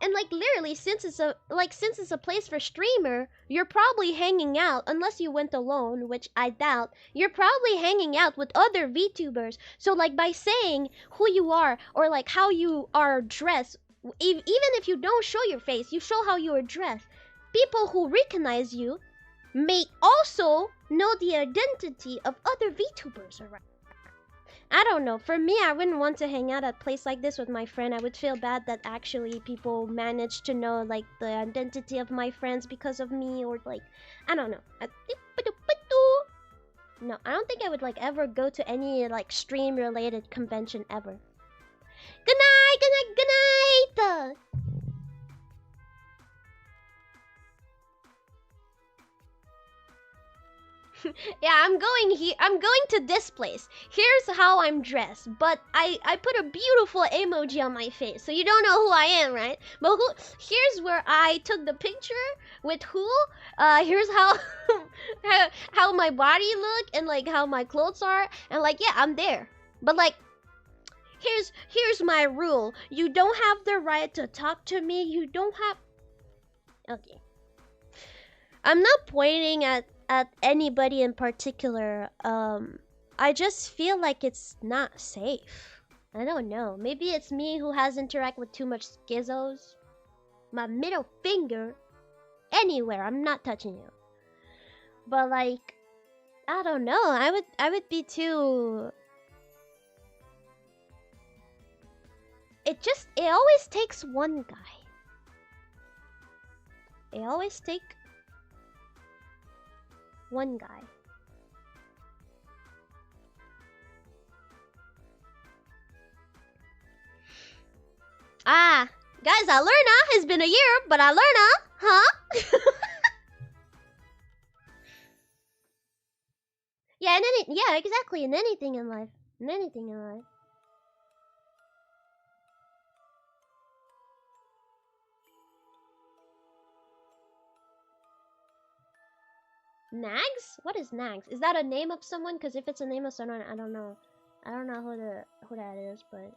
And like literally, since it's a place for streamer, you're probably hanging out, unless you went alone, which I doubt. You're probably hanging out with other VTubers. So like by saying who you are or like how you are dressed, even if you don't show your face, you show how you are dressed. People who recognize you may also know the identity of other VTubers around. I don't know. For me, I wouldn't want to hang out at a place like this with my friend. I would feel bad that actually people manage to know like the identity of my friends because of me, or like, I don't know. No, I don't think I would like ever go to any like stream related convention ever. Good night, good night, good night. Yeah, I'm going to this place. Here's how I'm dressed, but I put a beautiful emoji on my face, so you don't know who I am, right? But here's where I took the picture with who. Here's how how my body look and like how my clothes are, and like yeah, I'm there. But like here's my rule. You don't have the right to talk to me. You don't have. Okay. I'm not pointing at anybody in particular. I just feel like it's not safe. I don't know. Maybe it's me who has interacted with too much schizos. My middle finger anywhere. I'm not touching you. But like, I don't know. I would be too. It always takes one guy. It always takes one guy. Ah, guys, I learned it's been a year, but I learned huh? Yeah, yeah, exactly. In anything in life. In anything in life. Nags? What is Nags? Is that a name of someone? Because if it's a name of someone, I don't know. I don't know who that is, but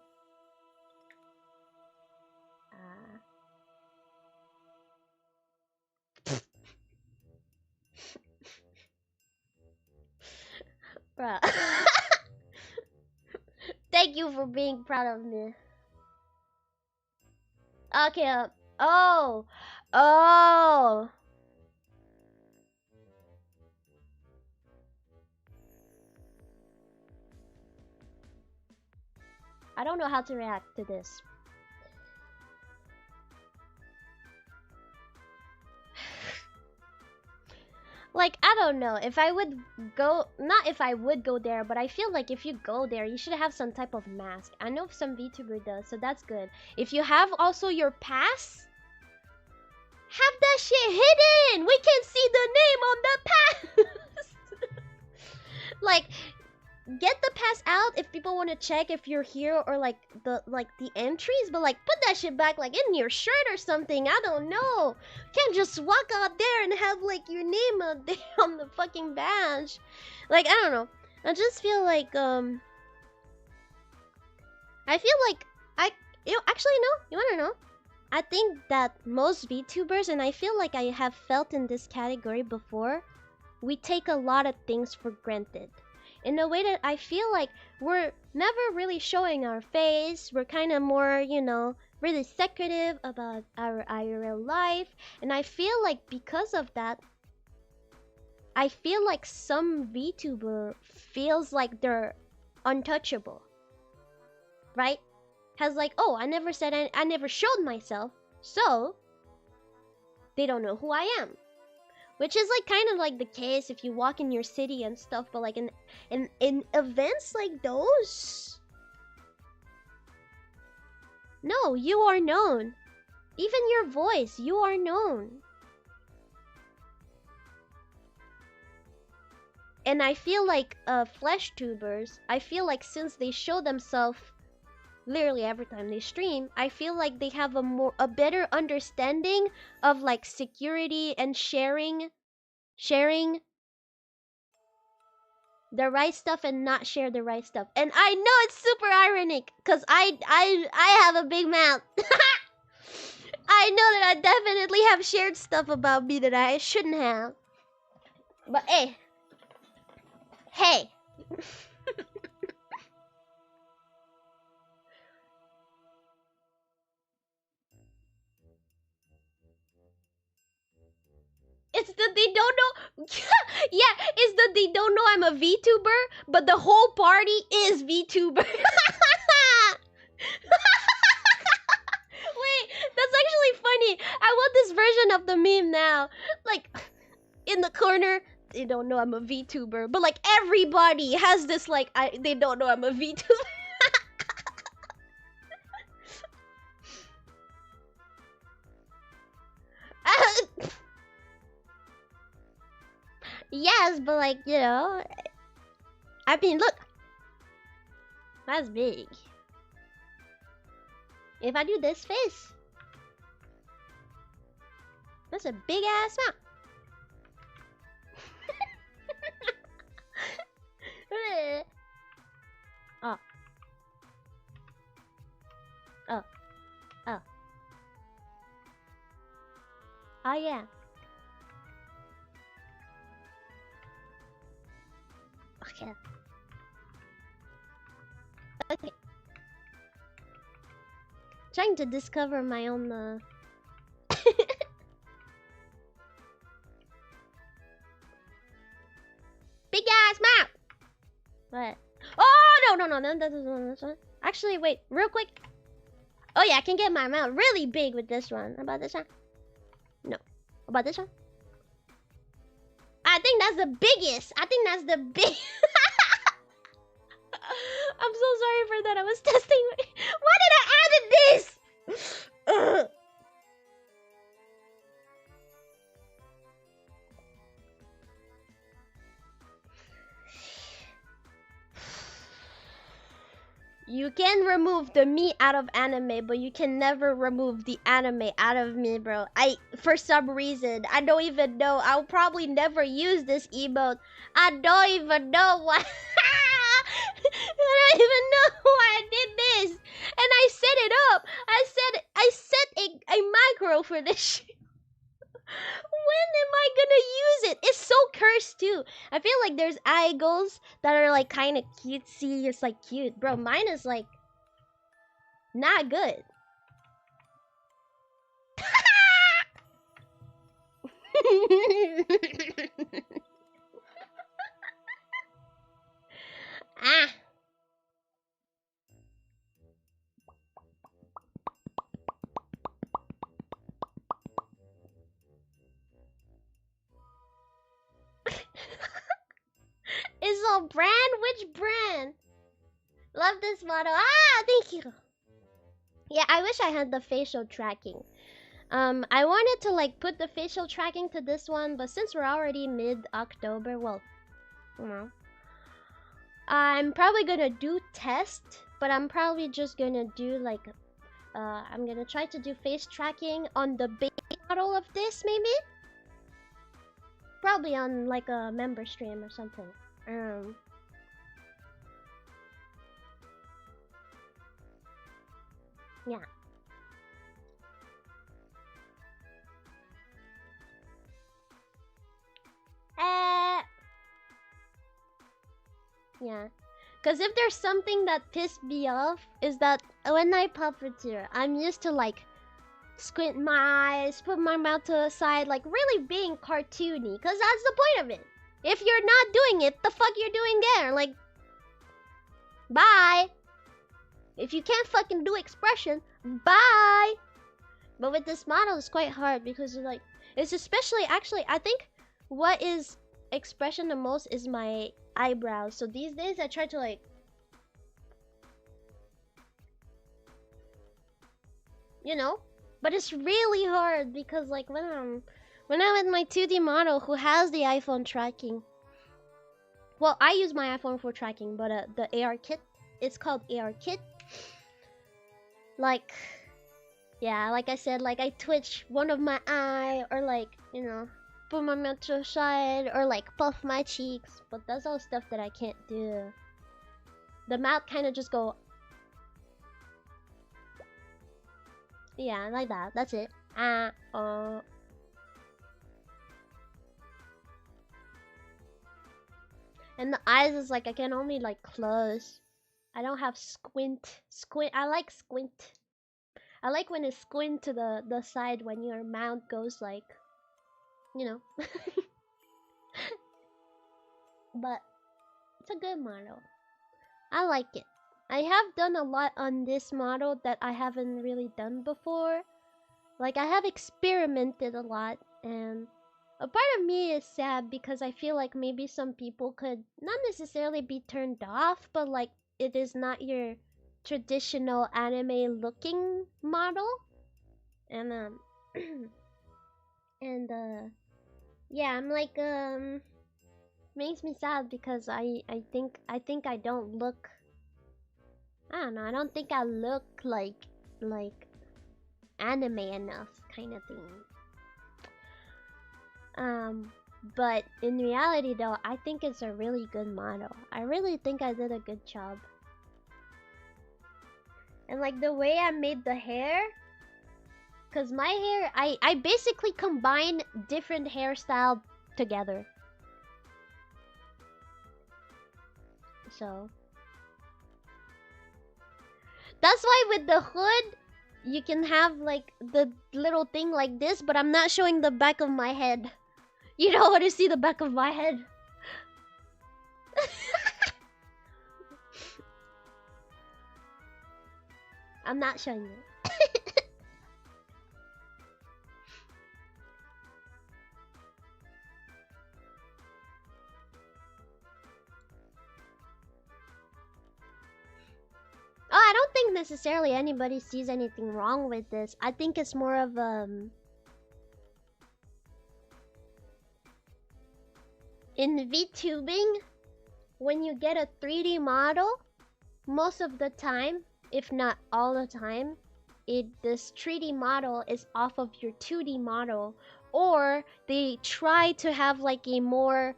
bruh. Thank you for being proud of me. Okay, oh. I don't know how to react to this. Like, I don't know if I would go, not if I would go there, but I feel like if you go there, you should have some type of mask. I know some VTuber does, so that's good. If you have also your pass, have that shit hidden. We can see the name on the pass. Like, get the pass out if people want to check if you're here, or like the entries, but like put that shit back like in your shirt or something. I don't know. Can't just walk out there and have like your name out there on the fucking badge. Like, I don't know. I just feel like actually no. You wanna know? I think that most VTubers, and I feel like I have felt in this category before, we take a lot of things for granted. In a way that I feel like we're never really showing our face. We're kind of more, you know, really secretive about our IRL life, and I feel like because of that, I feel like some VTuber feels like they're untouchable, right? Has like, oh, I never said I never showed myself, so they don't know who I am. Which is like kind of like the case if you walk in your city and stuff, but like in events like those, no, you are known. Even your voice, you are known. And I feel like flesh tubers, I feel like since they show themselves literally every time they stream, I feel like they have a better understanding of like security and sharing the right stuff and not share the right stuff. And I know it's super ironic because I have a big mouth. I know that I definitely have shared stuff about me that I shouldn't have. But hey. It's that they don't know. Yeah, it's that they don't know I'm a VTuber, but the whole party is VTuber. Wait, that's actually funny. I want this version of the meme now. Like, in the corner, they don't know I'm a VTuber, but like everybody has this like, they don't know I'm a VTuber. Yes, but like, you know, I mean, look, that's big. If I do this face, that's a big ass mouth. Oh. Oh. Oh. Oh, yeah. Okay. Okay. Trying to discover my own, big ass mouth! What? Oh, no, that's one. Actually, wait, real quick. Oh yeah, I can get my mouth really big with this one. How about this one? No. About this one? I think that's the biggest. I think that's the big. I'm so sorry for that. I was testing. Why did I add this? You can remove the me out of anime, but you can never remove the anime out of me, bro. For some reason, I don't even know. I'll probably never use this emote. I don't even know why. I don't even know why I did this. And I set it up. I set a micro for this shit. When am I gonna use it? It's so cursed too. I feel like there's idols that are like kind of cutesy. It's like cute, bro. Mine is like not good. Ah. It's a brand? Which brand? Love this model. Ah, thank you. Yeah, I wish I had the facial tracking. I wanted to like put the facial tracking to this one, but since we're already mid-October, well, you know, I'm probably gonna do test, but I'm probably just gonna do like, I'm gonna try to do face tracking on the base model of this, maybe? Probably on like a member stream or something. Yeah. Yeah. Cause if there's something that pissed me off is that when I puppeteer, I'm used to like squint my eyes, put my mouth to the side, like really being cartoony. Cause that's the point of it. If you're not doing it, the fuck you're doing there? Like, bye. If you can't fucking do expression, bye. But with this model, it's quite hard because like it's especially actually I think what is expression the most is my eyebrows. So these days I try to like but it's really hard because like when I'm with my 2D model who has the iPhone tracking. Well, I use my iPhone for tracking, but the AR kit, it's called AR kit. Like, yeah, like I said, like I twitch one of my eye or like, put my mouth to the side or like puff my cheeks, but that's all stuff that I can't do. The mouth kind of just go, yeah, like that. That's it. And the eyes is like I can only like close. I don't have squint. I like squint. I like when it's squint to the side when your mouth goes like, But it's a good model. I like it. I have done a lot on this model that I haven't really done before. Like I have experimented a lot, and a part of me is sad because I feel like maybe some people could not necessarily be turned off, but like it is not your traditional anime looking model. And yeah, I'm like makes me sad because I think I don't look, I don't know, I don't think I look like anime enough kind of thing. But in reality though, I think it's a really good model. I really think I did a good job. And like the way I made the hair, cause my hair, I basically combine different hairstyle together. So that's why with the hood, you can have like the little thing like this, but I'm not showing the back of my head. You don't want to see the back of my head. I'm not showing you. Oh, I don't think necessarily anybody sees anything wrong with this. I think it's more of in VTubing, when you get a 3D model, most of the time, if not all the time, this 3D model is off of your 2D model, or they try to have like a more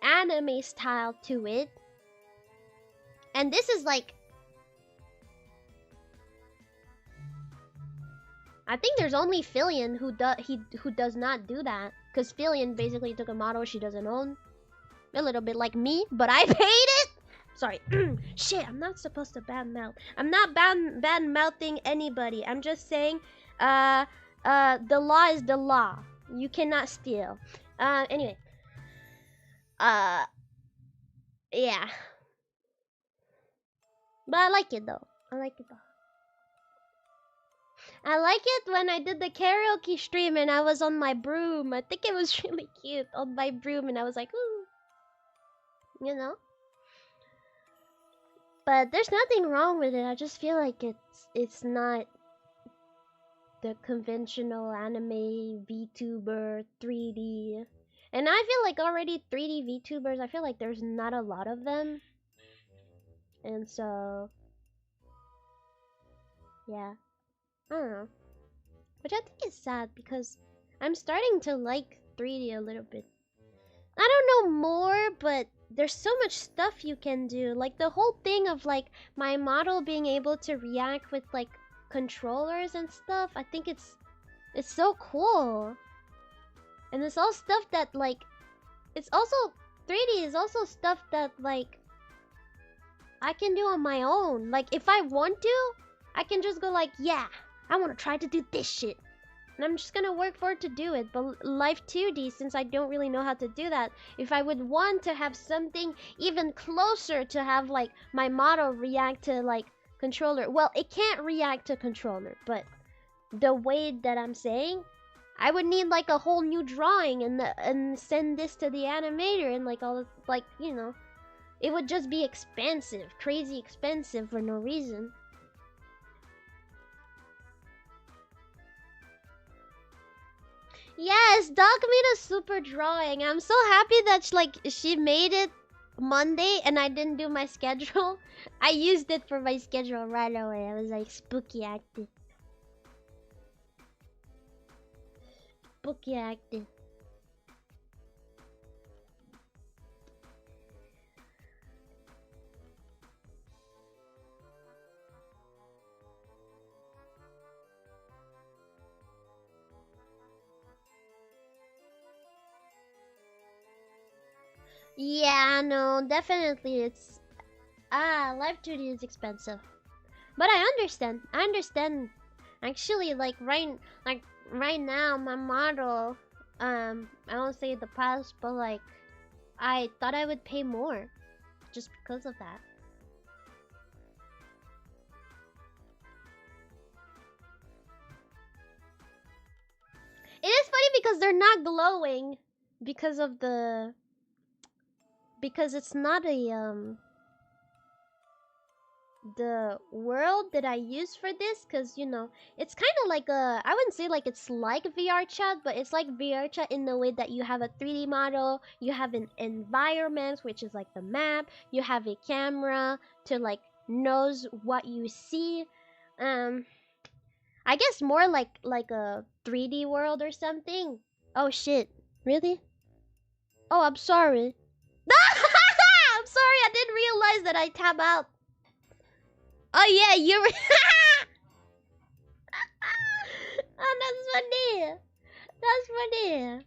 anime style to it. And this is like, I think there's only Fillion who does not do that, because Fillion basically took a model she doesn't own, a little bit like me, but I paid it. Sorry, shit, I'm not supposed to badmouth. I'm not bad-mouthing anybody. I'm just saying, the law is the law. You cannot steal. Anyway, yeah, but I like it though. I like it when I did the karaoke stream and I was on my broom. I think it was really cute on my broom and I was like, ooh. But there's nothing wrong with it. I just feel like it's not the conventional anime VTuber 3D. And I feel like already 3D VTubers, I feel like there's not a lot of them. And so, yeah. I don't know. Which I think is sad because I'm starting to like 3D a little bit. I don't know more, but there's so much stuff you can do. Like the whole thing of like my model being able to react with like controllers and stuff. I think it's so cool. And it's all stuff that like, it's also 3D is also stuff that like I can do on my own. Like, if I want to, I can just go like, yeah, I want to try to do this shit. And I'm just gonna work for it to do it. But Life 2D, since I don't really know how to do that, if I would want to have something even closer to have like my model react to like controller, well, it can't react to controller, but the way that I'm saying, I would need like a whole new drawing and send this to the animator and like all like, you know, it would just be expensive, crazy expensive for no reason. Yes, Doc made a super drawing. I'm so happy that she made it Monday and I didn't do my schedule. I used it for my schedule right away. I was like spooky active. Spooky active. Yeah, no, definitely it's Live 2D is expensive. But I understand. I understand. Actually, right now my model I won't say the price, but like I thought I would pay more just because of that. It is funny because they're not glowing because of because it's not the world that I use for this, because you know it's kind of like I wouldn't say like it's like VR chat, but it's like VR chat in the way that you have a 3D model, you have an environment which is like the map, you have a camera to like knows what you see. I guess more like a 3D world or something. Oh shit, really? Oh, I'm sorry. I'm sorry, I didn't realize that I tab out. Oh yeah, you're. Oh, that's funny. That's funny.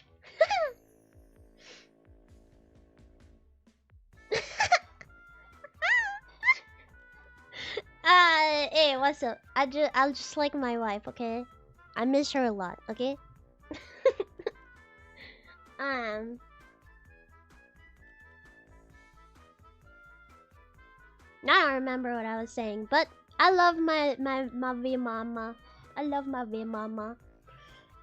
Hey, what's up? I'll just like my wife, okay? I miss her a lot, okay? um. I don't remember what I was saying, but I love my V mama. I love my V mama,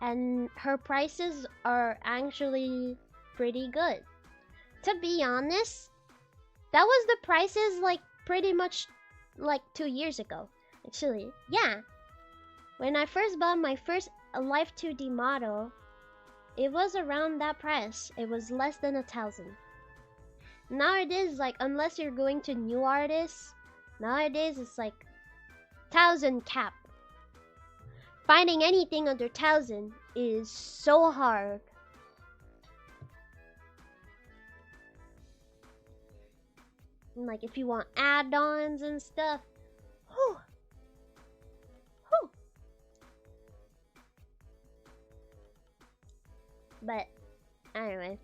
and her prices are actually pretty good. To be honest, that was the prices like pretty much like 2 years ago. Actually, yeah. When I first bought my first Life 2D model, it was around that price. It was less than 1,000. Nowadays, like unless you're going to new artists, nowadays it's like 1,000 cap. Finding anything under 1,000 is so hard. And like if you want add-ons and stuff, whew. Whew. But anyway,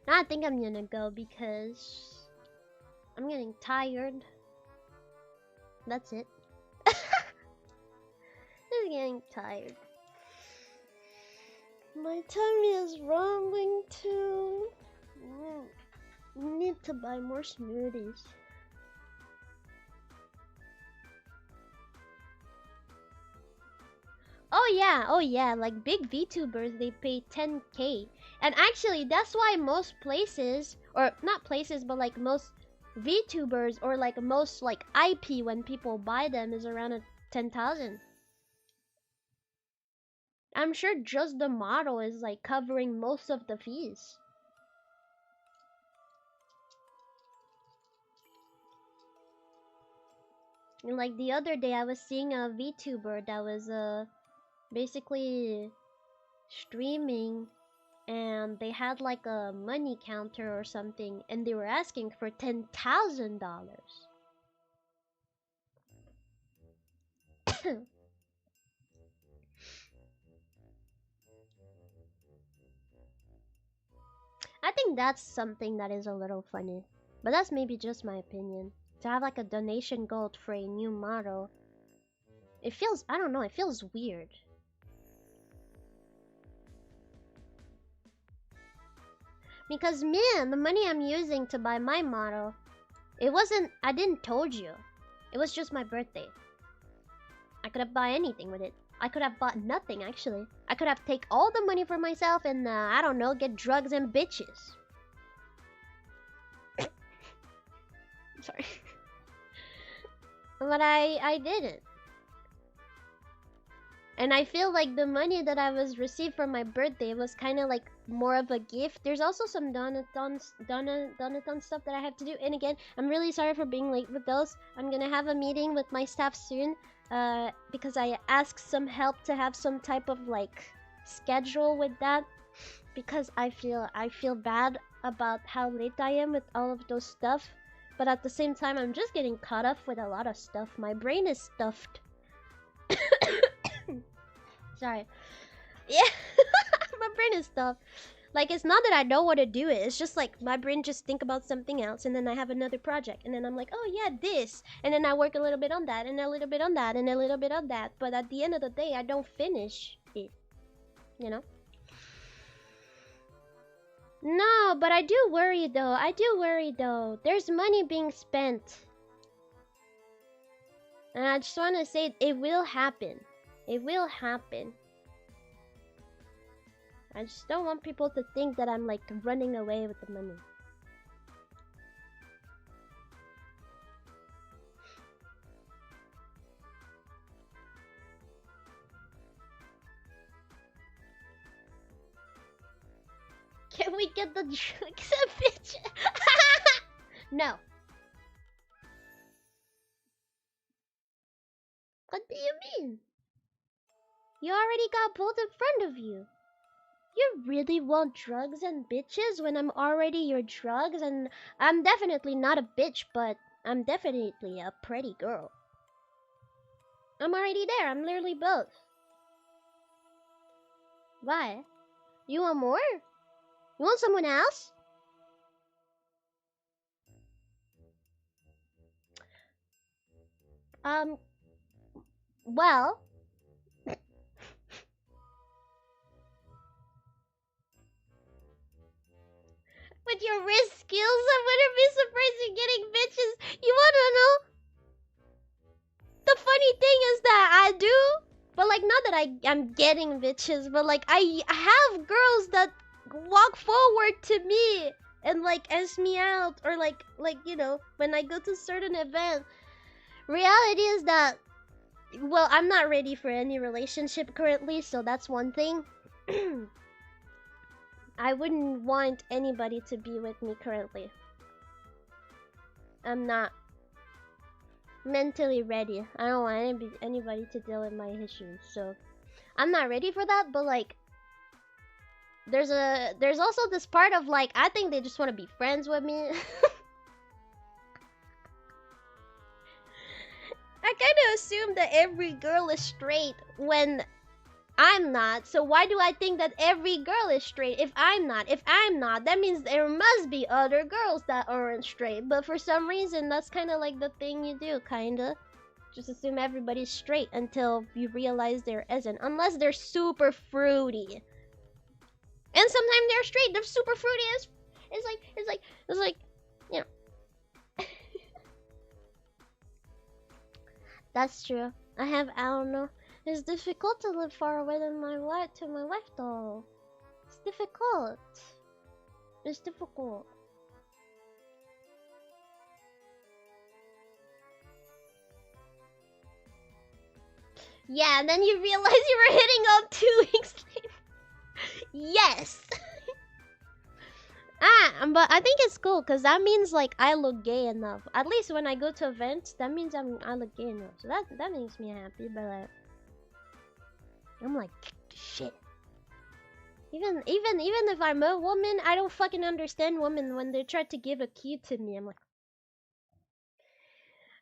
now I think I'm gonna go because I'm getting tired. That's it. I'm getting tired. My tummy is rumbling too. Need to buy more smoothies. Oh yeah, like big VTubers, they pay 10K. And actually, that's why most places, or not places, but like most VTubers or like most like IP when people buy them is around a 10,000. I'm sure just the model is like covering most of the fees. And like the other day I was seeing a VTuber that was basically streaming, and they had like a money counter or something, and they were asking for $10,000. I think that's something that is a little funny, but that's maybe just my opinion. to have like a donation goal for a new model. It feels, I don't know, it feels weird. Because man, the money I'm using to buy my model, it wasn't, I didn't told you. It was just my birthday. I could have bought anything with it. I could have bought nothing actually. I could have take all the money for myself and I don't know, get drugs and bitches. Sorry. But I didn't. And I feel like the money that I was received for my birthday was kind of like more of a gift. There's also some donathon stuff that I have to do. And again, I'm really sorry for being late with those. I'm gonna have a meeting with my staff soon. Because I asked some help to have some type of like schedule with that. Because I feel bad about how late I am with all of those stuff. But at the same time, I'm just getting caught up with a lot of stuff. My brain is stuffed. Sorry. Yeah. My brain is stuffed. Like, it's not that I don't want to do it. It's just like my brain just think about something else. And then I have another project. And then I'm like, oh yeah, this. And then I work a little bit on that. And a little bit on that. And a little bit on that. But at the end of the day, I don't finish it. You know? No, but I do worry though. I do worry though. There's money being spent. And I just want to say it will happen. It will happen. I just don't want people to think that I'm like running away with the money. Can we get the drugs and bitch? No. What do you mean? You already got both in front of you. You really want drugs and bitches when I'm already your drugs? And I'm definitely not a bitch, but I'm definitely a pretty girl. I'm already there. I'm literally both. Why? You want more? You want someone else? Well... With your wrist skills, I wouldn't be surprised you're getting bitches. You wanna know? The funny thing is that I do, but like not that I'm getting bitches, but like I have girls that walk forward to me and like ask me out, or like you know, when I go to certain event. Reality is that, well, I'm not ready for any relationship currently, so that's one thing. I wouldn't want anybody to be with me currently. I'm not mentally ready. I don't want anybody to deal with my issues, so I'm not ready for that. But like, there's also this part of like, I think they just want to be friends with me. I kind of assume that every girl is straight when I'm not, so why do I think that every girl is straight if I'm not? If I'm not, that means there must be other girls that aren't straight. But for some reason, that's kind of like the thing you do, kinda. Just assume everybody's straight until you realize there isn't. Unless they're super fruity. And sometimes they're straight, they're super fruity. It's like, you know. That's true. I have Aono. It's difficult to live far away than my wife though. It's difficult. It's difficult. Yeah, and then you realize you were hitting on 2 weeks later. Yes. But I think it's cool because that means like I look gay enough. At least when I go to events, that means I look gay enough. So that makes me happy. But like, I'm like, shit. Even if I'm a woman, I don't fucking understand women when they try to give a key to me. I'm like,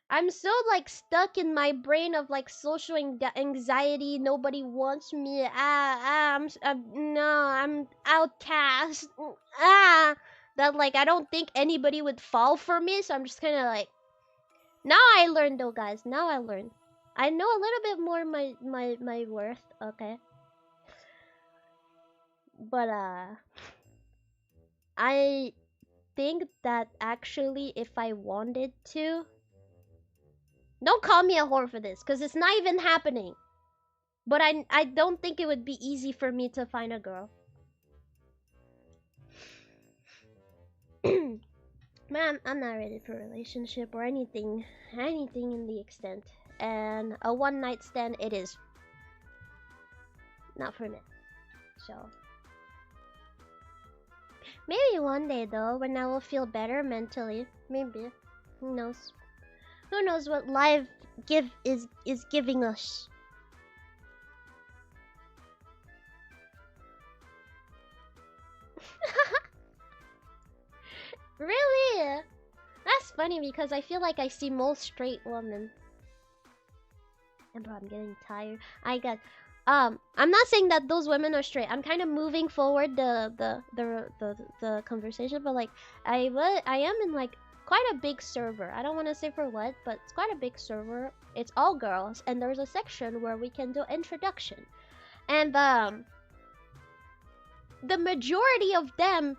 I'm so like stuck in my brain of like social anxiety. Nobody wants me. I'm outcast. That like I don't think anybody would fall for me. So I'm just kind of like, Now I learned though, guys. Now I learned. I know a little bit more my worth, okay? But I think that actually if I wanted to, don't call me a whore for this, cuz it's not even happening. But I don't think it would be easy for me to find a girl. Man, I'm not ready for a relationship or anything in the extent. And a one night stand it is. Not for me. So maybe one day though, when I will feel better mentally. Maybe. Who knows? Who knows what life is giving us. Really? That's funny because I feel like I see most straight women. And bro, I'm getting tired. I'm not saying that those women are straight. I'm kind of moving forward the conversation, but like I am in like quite a big server. I don't want to say for what, but it's quite a big server. It's all girls, and there's a section where we can do introduction, and the majority of them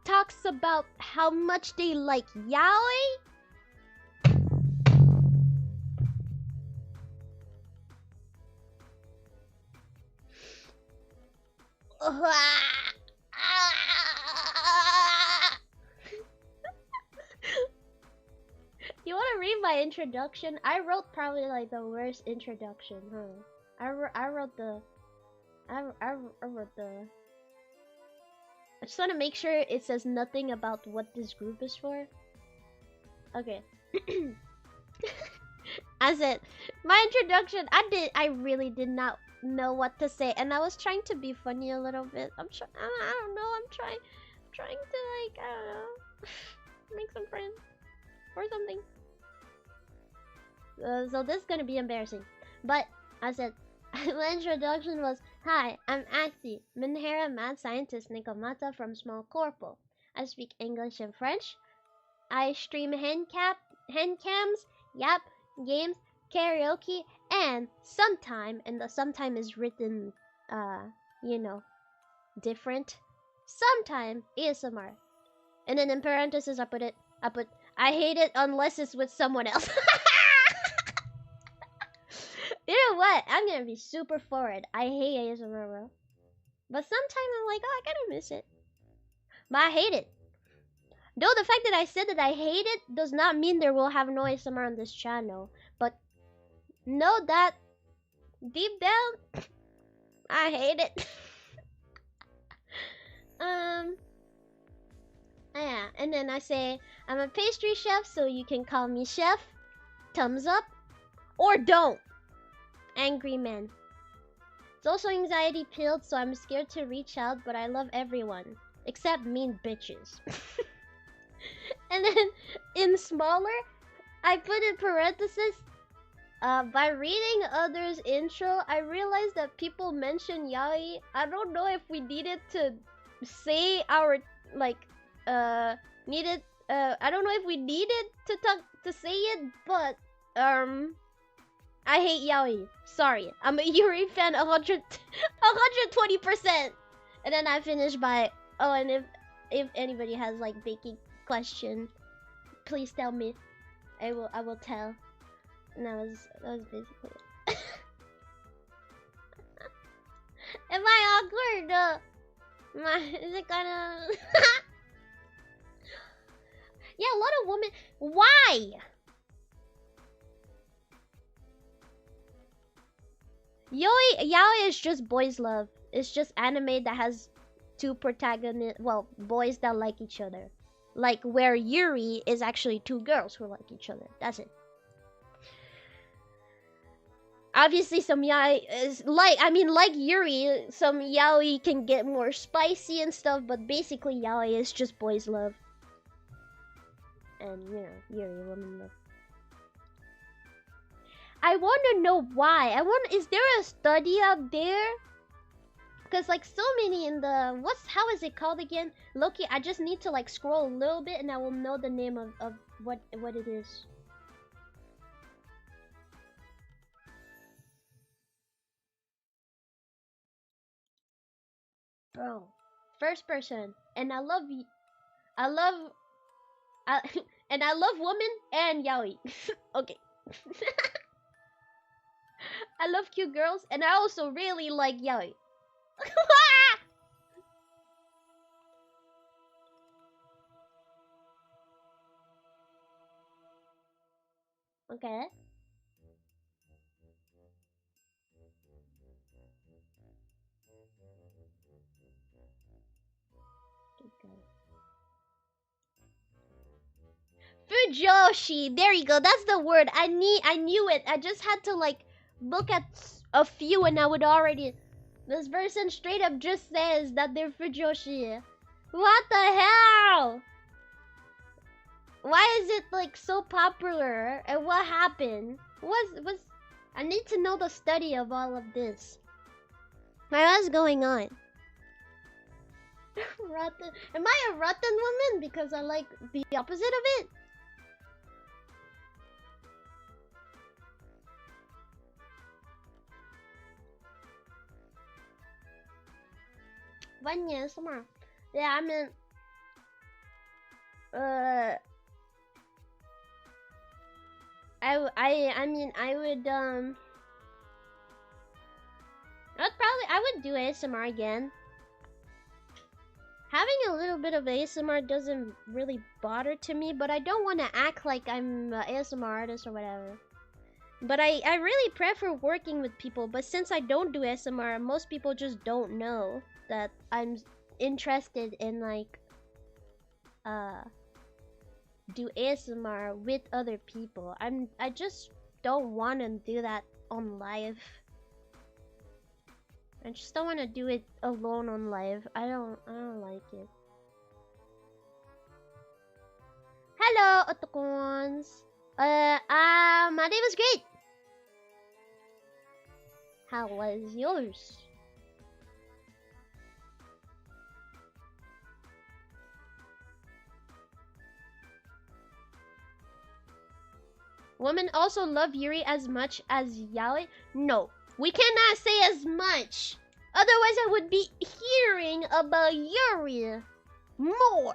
talks about how much they like yaoi. You want to read my introduction? I wrote probably like the worst introduction, huh? I wrote the I just want to make sure it says nothing about what this group is for. Okay. I said my introduction. I really did not know what to say, and I was trying to be funny a little bit. I don't know. I'm trying to like, I don't know, make some friends or something. So this is gonna be embarrassing, but I said my introduction was, "Hi, I'm Axie, Minhera mad scientist Nikomata from Small Corpo. I speak English and French. I stream hand cams, yap, games, karaoke, and sometime," and the sometime is written, you know, different. Sometime ASMR. And then in parentheses I put, "I hate it unless it's with someone else." You know what? I'm gonna be super forward. I hate ASMR, bro. But sometimes I'm like, oh, I kinda miss it. But I hate it. Though the fact that I said that I hate it does not mean there will have no ASMR on this channel. But know that deep down, I hate it. Yeah, and then I say, "I'm a pastry chef, so you can call me chef. Thumbs up. Or don't. Angry man. It's also anxiety pilled, so I'm scared to reach out, but I love everyone. Except mean bitches." And then in smaller, I put in parentheses, by reading others' intro, I realized that people mention yaoi. I don't know if we needed to say our, like, I don't know if we needed to say it, but, I hate yaoi. Sorry. I'm a Yuri fan 120%. And then I finish by, oh, and if anybody has like baking question, please tell me. I will tell. And that was basically it. Am I awkward? Is it kinda yeah, a lot of women. Why? Yaoi is just boys love. It's just anime that has two protagonists, well, boys that like each other. Like where Yuri is actually two girls who like each other. That's it. Obviously some yaoi is like Yuri, some yaoi can get more spicy and stuff, but basically yaoi is just boys love. And you know, Yuri, woman love. I want to know why. Is there a study out there? Cause like so many in the how is it called again? Loki, I just need to like scroll a little bit and I will know the name of what it is. Bro, first person, and I love and I love women and yaoi. Okay. I love cute girls and I also really like yaoi. Okay. Fujoshi, there you go. That's the word. I knew it. I just had to like look at a few, and I would already. This person straight up just says that they're Fujoshi. What the hell? Why is it like so popular? And what happened? Was I need to know the study of all of this. What's going on? Rotten. Am I a rotten woman because I like the opposite of it? Vanya, summer. Yeah, I mean, I mean, I would do ASMR again. Having a little bit of ASMR doesn't really bother to me, but I don't want to act like I'm an ASMR artist or whatever. But I really prefer working with people, but since I don't do ASMR, most people just don't know that I'm interested in like do ASMR with other people. I just don't want to do that on live. I just don't want to do it alone on live. I don't like it. Hello, Otokons. My day was great. How was yours? Women also love Yuri as much as yaoi? No. We cannot say as much. Otherwise, I would be hearing about Yuri more.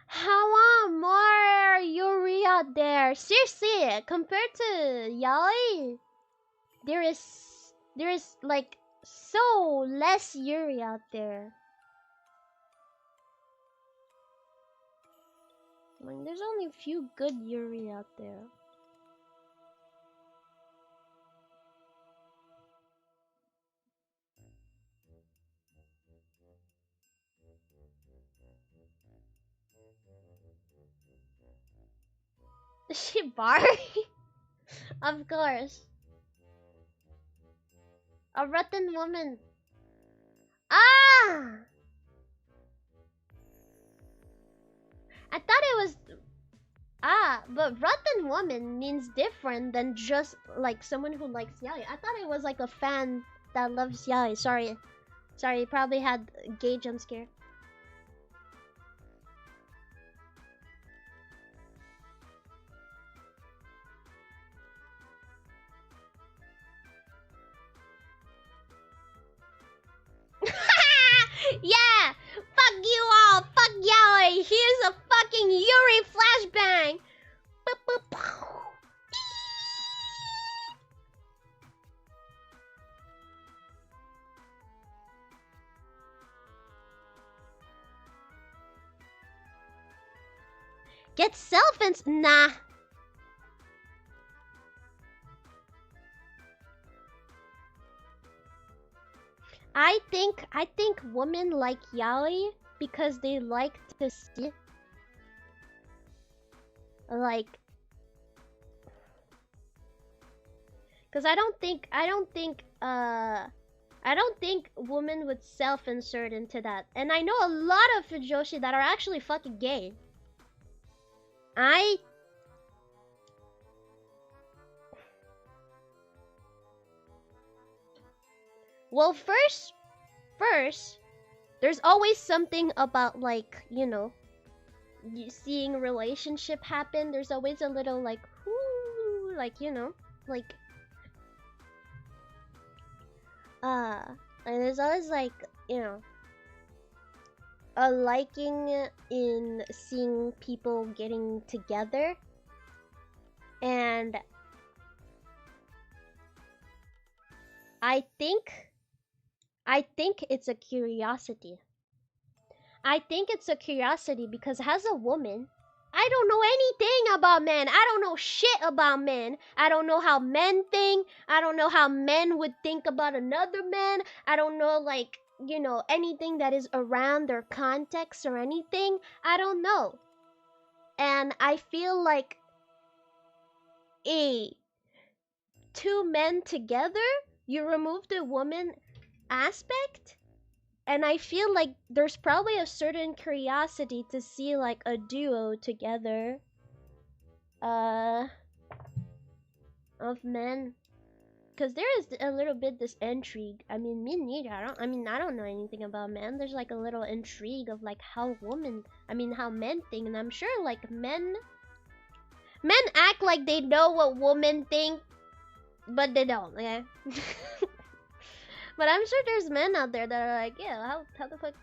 How want more Yuri out there? Seriously, compared to yaoi, there is like so less Yuri out there. Like, there's only a few good Yuri out there. Shibari? Of course. A rotten woman. Ah! I thought it was... Ah, but rotten woman means different than just like someone who likes yaoi. I thought it was like a fan that loves yaoi. Sorry, probably had a gay jump scare. Yeah! Fuck you all! Fuck yaoi! Here's a fucking Yuri flashbang! Get nah. I think women like yaoi because they like to see like, because I don't think women would self-insert into that. And I know a lot of fujoshi that are actually fucking gay. Well, first, there's always something about, like, you know, seeing a relationship happen. There's always a little, like, whoo, like, you know, like, and there's always, like, you know, a liking in seeing people getting together. And I think it's a curiosity. I think it's a curiosity because as a woman, I don't know anything about men. I don't know shit about men. I don't know how men think. I don't know how men would think about another man. I don't know, like, you know, anything that is around their context or anything. I don't know. And I feel like two men together, you remove the woman aspect, and I feel like there's probably a certain curiosity to see, like, a duo together of men, because there is a little bit this intrigue. I mean, me neither. I don't know anything about men. There's like a little intrigue of, like, how men think, and I'm sure, like, men act like they know what women think, but they don't, okay? But I'm sure there's men out there that are like, yeah, how the fuck?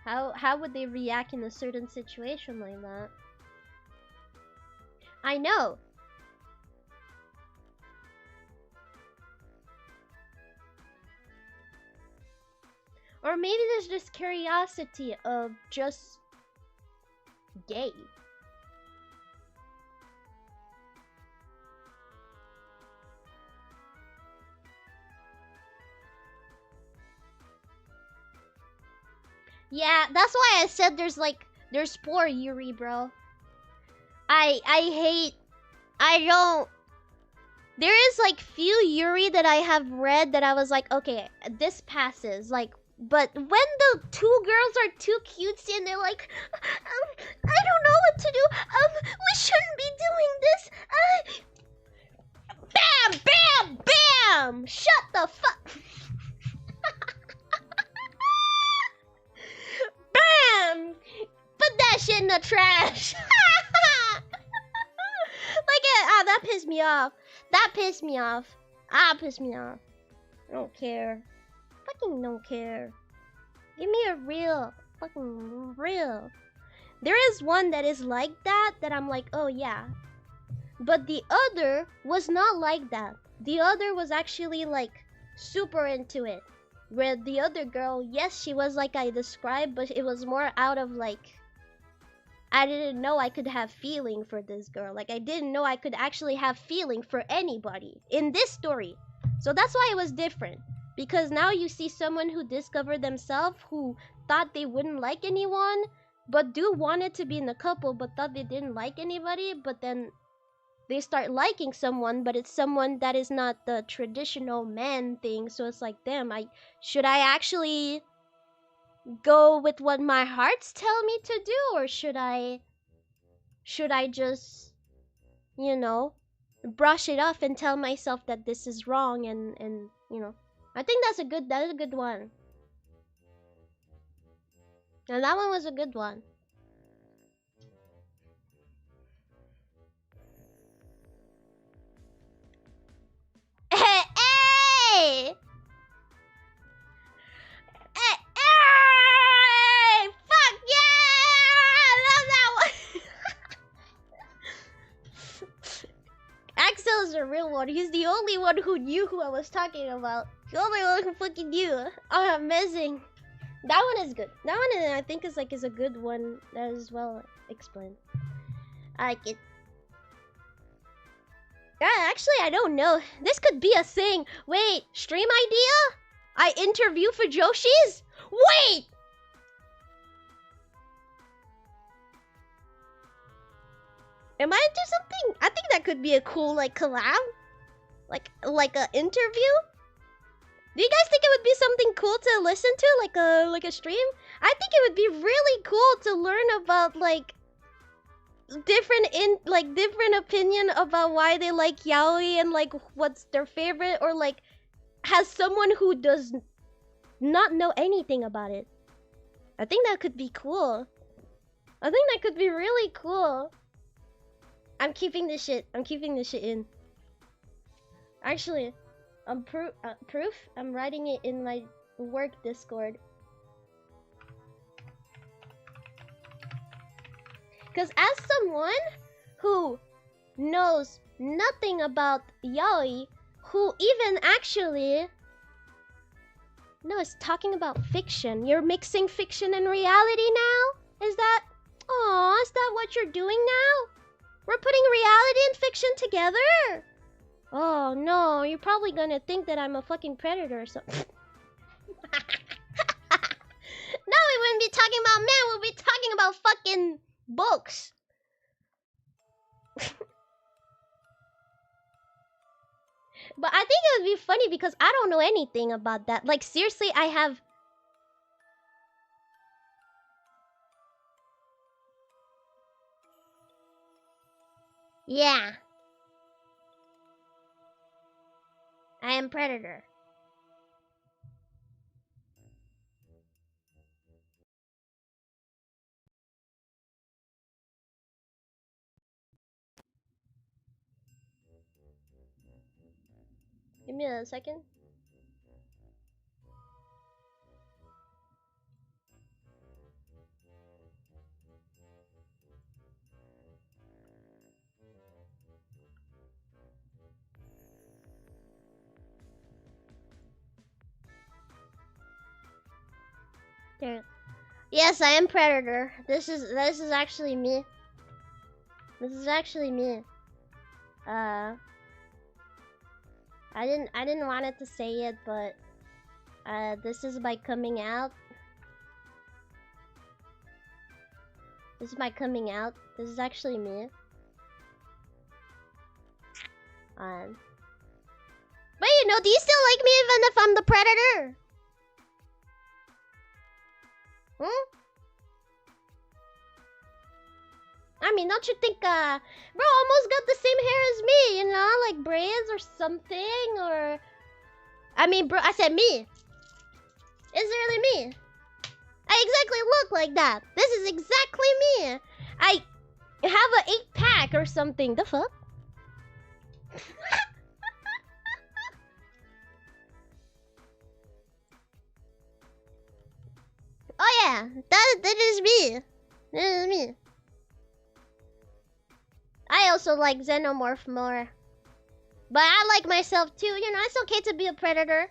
How would they react in a certain situation like that? I know. Or maybe there's just curiosity of just gay. Yeah, that's why I said there's poor Yuri, bro. I don't. There is, like, few Yuri that I have read that I was like, okay, this passes, like, but when the two girls are too cutesy and they're like, I don't know what to do, we shouldn't be doing this, bam, bam, bam, shut the fuck. Bam! Put that shit in the trash. Like, that pissed me off. That pissed me off. Pissed me off. I don't care. Fucking don't care. Give me a real. Fucking real. There is one that is like that I'm like, oh yeah. But the other was not like that. The other was actually, like, super into it. Where the other girl, yes, she was like I described, but it was more out of, like, I didn't know I could have feeling for this girl. Like, I didn't know I could actually have feeling for anybody in this story. So that's why it was different. Because now you see someone who discovered themselves, who thought they wouldn't like anyone, but wanted to be in a couple, but thought they didn't like anybody, but then they start liking someone, but it's someone that is not the traditional man thing. So it's like, damn, should I actually go with what my hearts tell me to do, or should I just, you know, brush it off and tell myself that this is wrong, and you know, I think that is a good one. And that one was a good one. Hey! Fuck yeah! I love that one! Axel is a real one. He's the only one who knew who I was talking about. The only one who fucking knew. Oh, amazing. That one is good. That one I think is a good one that is well explained. I like it. Yeah, actually, I don't know. This could be a thing. Wait, stream idea? I interview for Joshi's? Wait! Am I into something? I think that could be a cool, like, collab. Like a interview? Do you guys think it would be something cool to listen to? Like a stream? I think it would be really cool to learn about, like, different opinion about why they like yaoi and like what's their favorite, or like has someone who does not know anything about it. I think that could be cool. I think that could be really cool. I'm keeping this shit. I'm keeping this shit in. Actually, proof. I'm writing it in my work Discord. Because as someone who knows nothing about yaoi, who even actually... No, it's talking about fiction. You're mixing fiction and reality now? Is that... Aw, is that what you're doing now? We're putting reality and fiction together? Oh no, you're probably gonna think that I'm a fucking predator or something. No, we wouldn't be talking about men, we'll be talking about fucking books. But I think it would be funny because I don't know anything about that. Like, seriously, I have... Yeah. I am Predator. Give me a second. There. Yes, I am Predator. This is actually me. This is actually me. I didn't want it to say it, but this is my coming out. This is my coming out. This is actually me. But you know, do you still like me even if I'm the Predator? Hmm? I mean, don't you think, bro almost got the same hair as me, you know? Like braids or something, or... I mean, bro, I said me. It's really me. I exactly look like that. This is exactly me. I have a 8-pack or something. The fuck? Oh yeah, that is me. That is me. I also like Xenomorph more. But I like myself too. You know, it's okay to be a predator.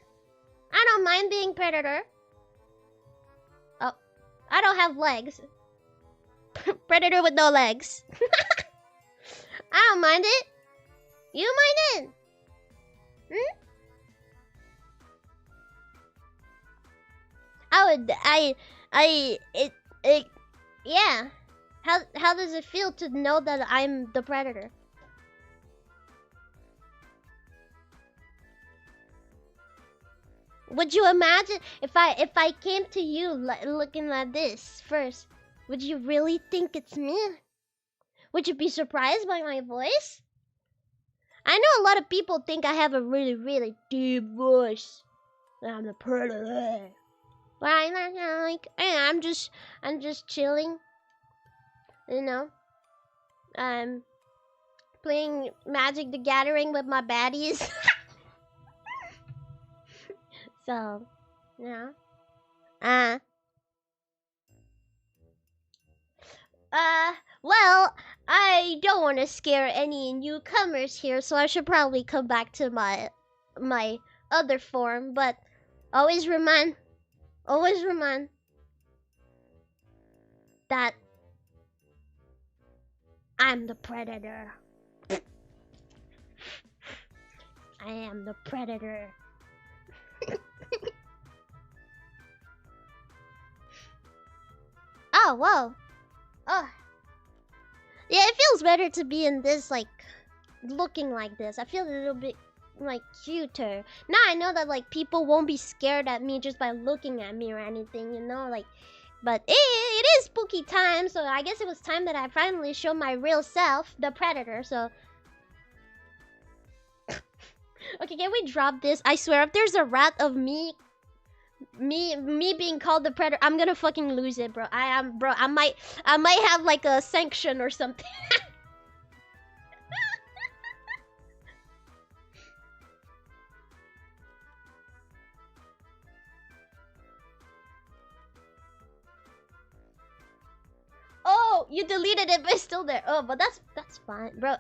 I don't mind being predator. Oh, I don't have legs. Predator with no legs. I don't mind it. You mind it? Hmm? Yeah. How does it feel to know that I'm the predator? Would you imagine if I came to you looking like this first? Would you really think it's me? Would you be surprised by my voice? I know a lot of people think I have a really, really deep voice. I'm the predator. But I'm just chilling. You know, I'm playing Magic the Gathering with my baddies. So, yeah. Well, I don't want to scare any newcomers here, so I should probably come back to my other form, but always remind that I'm the predator. I am the predator. Oh, whoa. Oh. Yeah, it feels better to be in this, like, looking like this. I feel a little bit, like, cuter. Now I know that, like, people won't be scared at me just by looking at me or anything, you know? Like, But it is spooky time, so I guess it was time that I finally show my real self, the predator, so... Okay, can we drop this? I swear, if there's a rat of me being called the predator, I'm gonna fucking lose it, bro. I might have like a sanction or something. Oh, you deleted it, but it's still there. Oh, but that's fine, bro.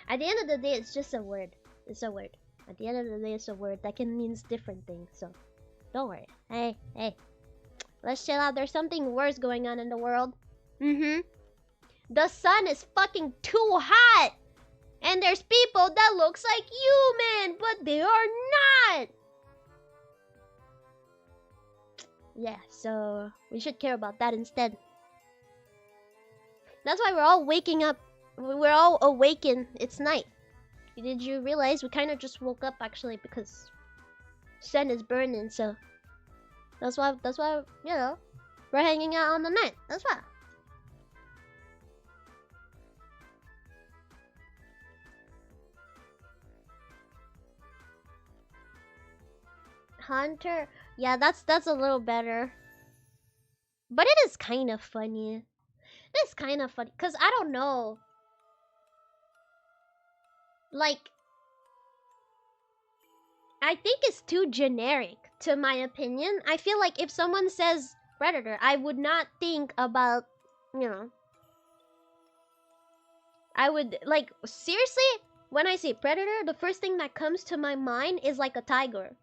At the end of the day, it's just a word. It's a word. At the end of the day, it's a word that can mean different things. So, don't worry. Hey, let's chill out. There's something worse going on in the world. The sun is fucking too hot, and there's people that looks like human, but they are not. Yeah, so we should care about that instead. That's why we're all waking up. We're all awakened. It's night. Did you realize we kind of just woke up actually because sun is burning, so that's why you know, we're hanging out on the night. That's why. Hunter, yeah, that's a little better. But it is kind of funny. It's kind of funny cuz I don't know. Like, I think it's too generic, to my opinion. I feel like if someone says predator, I would not think about, you know. I would, like, seriously, when I say predator, the first thing that comes to my mind is like a tiger.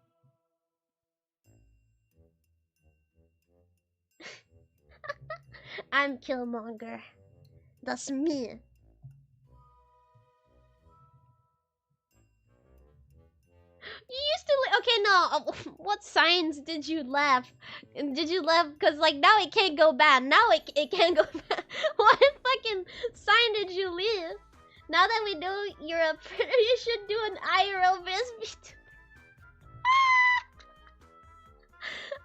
I'm Killmonger. That's me. You used to okay, no. What signs did you laugh? Did you laugh? Cause like now it can't go bad. Now it can't go bad. What fucking sign did you leave? Now that we know you're a predator, you should do an IRL best.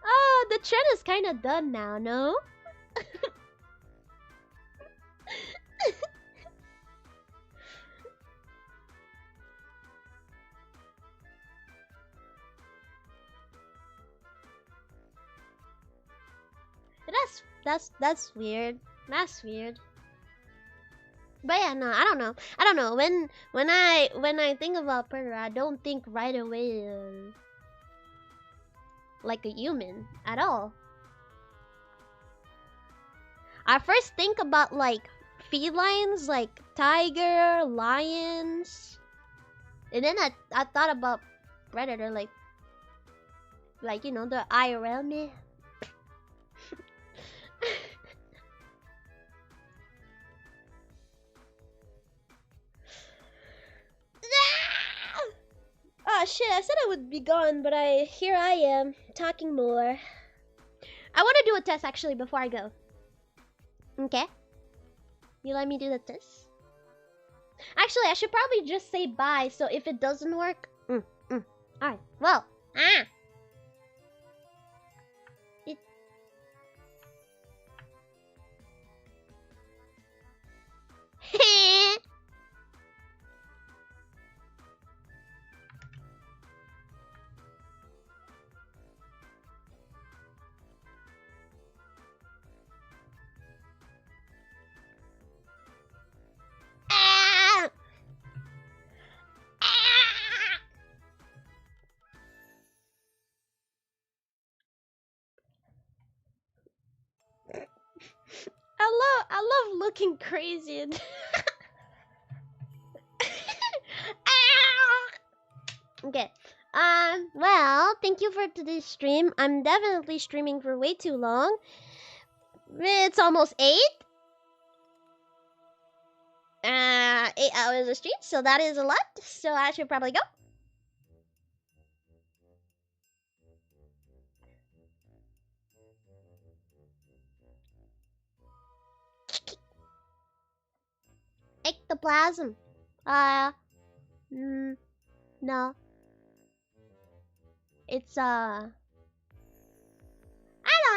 Oh, the trend is kind of done now, no? That's weird. That's weird. But yeah, no, I don't know. I don't know. When I think about predator, I don't think right away like a human at all. I first think about like felines, like tiger, lions, and then I thought about predator, like you know, the IRL me. Oh shit, I said I would be gone, but here I am, talking more. I want to do a test actually before I go. Okay? You let me do the test? Actually, I should probably just say bye, so if it doesn't work... Alright, well, I love looking crazy. Okay. Well, thank you for today's stream. I'm definitely streaming for way too long. It's almost 8. 8 hours of stream, so that is a lot. So I should probably go. Ectoplasm. No. It's I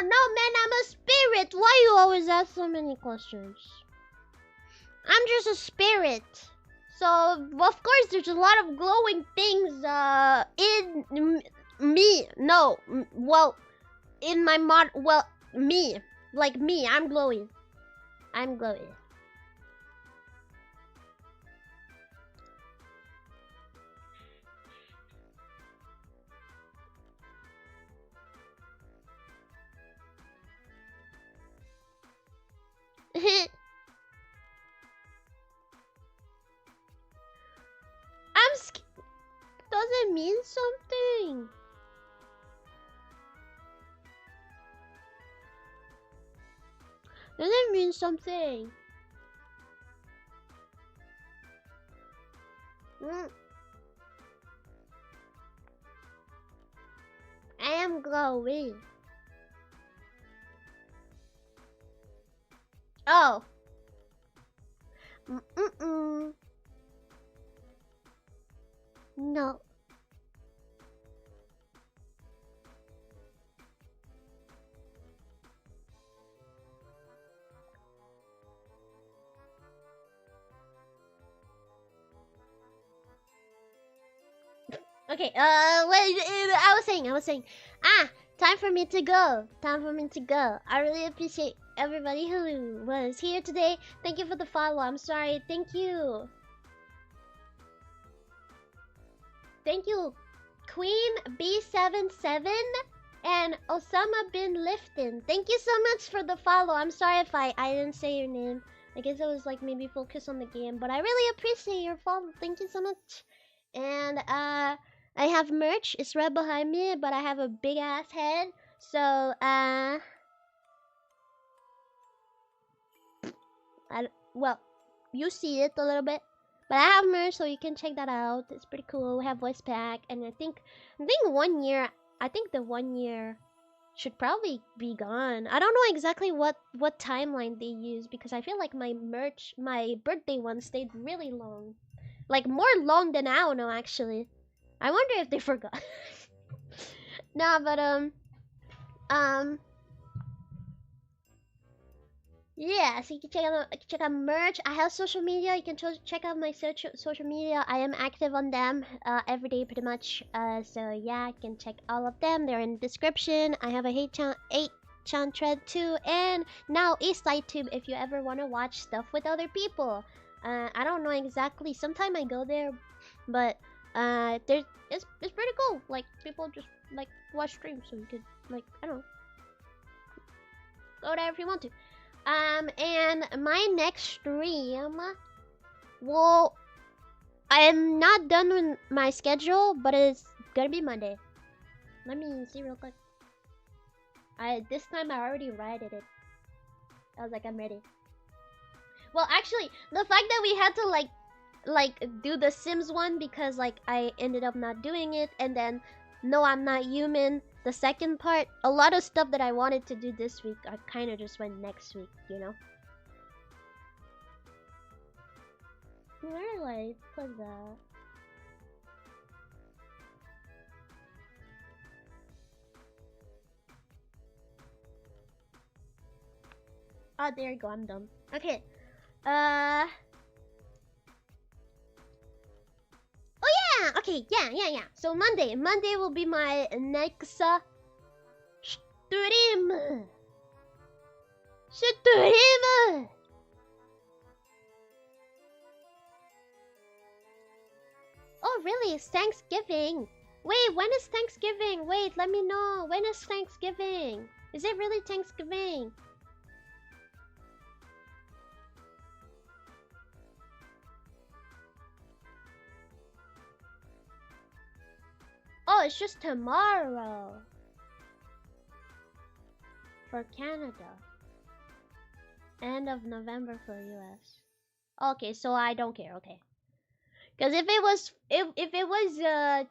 no, man, I'm a spirit. Why you always ask so many questions? I'm just a spirit. So, of course, there's a lot of glowing things, in me. No, well, in my me. Like me, I'm glowing. I'm glowing. Does it mean something? Does it mean something? I am glowing. Oh. No. Okay, wait, I was saying, time for me to go. I really appreciate everybody who was here today. Thank you for the follow. I'm sorry. Thank you. Thank you, Queen B77 and Osama bin Lifton. Thank you so much for the follow. I'm sorry if I didn't say your name. I guess I was like maybe focused on the game, but I really appreciate your follow. Thank you so much. And I have merch. It's right behind me, but I have a big ass head. So well, you see it a little bit. But I have merch, so you can check that out. It's pretty cool. We have voice pack, and I think 1 year. I think the 1 year should probably be gone. I don't know exactly what timeline they use because I feel like my merch, my birthday one, stayed really long, like more long than Aono actually. I wonder if they forgot. Nah, but yeah, so you can check out merch. I have social media. You can check out my social media. I am active on them every day pretty much. So yeah, you can check all of them. They're in the description. I have a 8chan thread too, and now a side tube if you ever want to watch stuff with other people. I don't know exactly. Sometimes I go there, but it's pretty cool. Like people just like watch streams, so you could like I don't know, go there if you want to. And my next stream, well, I am not done with my schedule, but it's gonna be Monday. Let me see real quick. This time I already rated it. I was like, I'm ready. Well, actually, the fact that we had to like do the Sims one because like I ended up not doing it, and then No, I'm Not Human, the second part, a lot of stuff that I wanted to do this week, I kind of just went next week, you know? Where do I put that? Oh, there you go, I'm done. Okay, oh yeah, okay, yeah. So Monday will be my next stream. Oh really? It's Thanksgiving. Wait, when is Thanksgiving? Wait, let me know. When is Thanksgiving? Is it really Thanksgiving? Oh, it's just tomorrow. For Canada. End of November for US. Okay, so I don't care, okay. Because if it was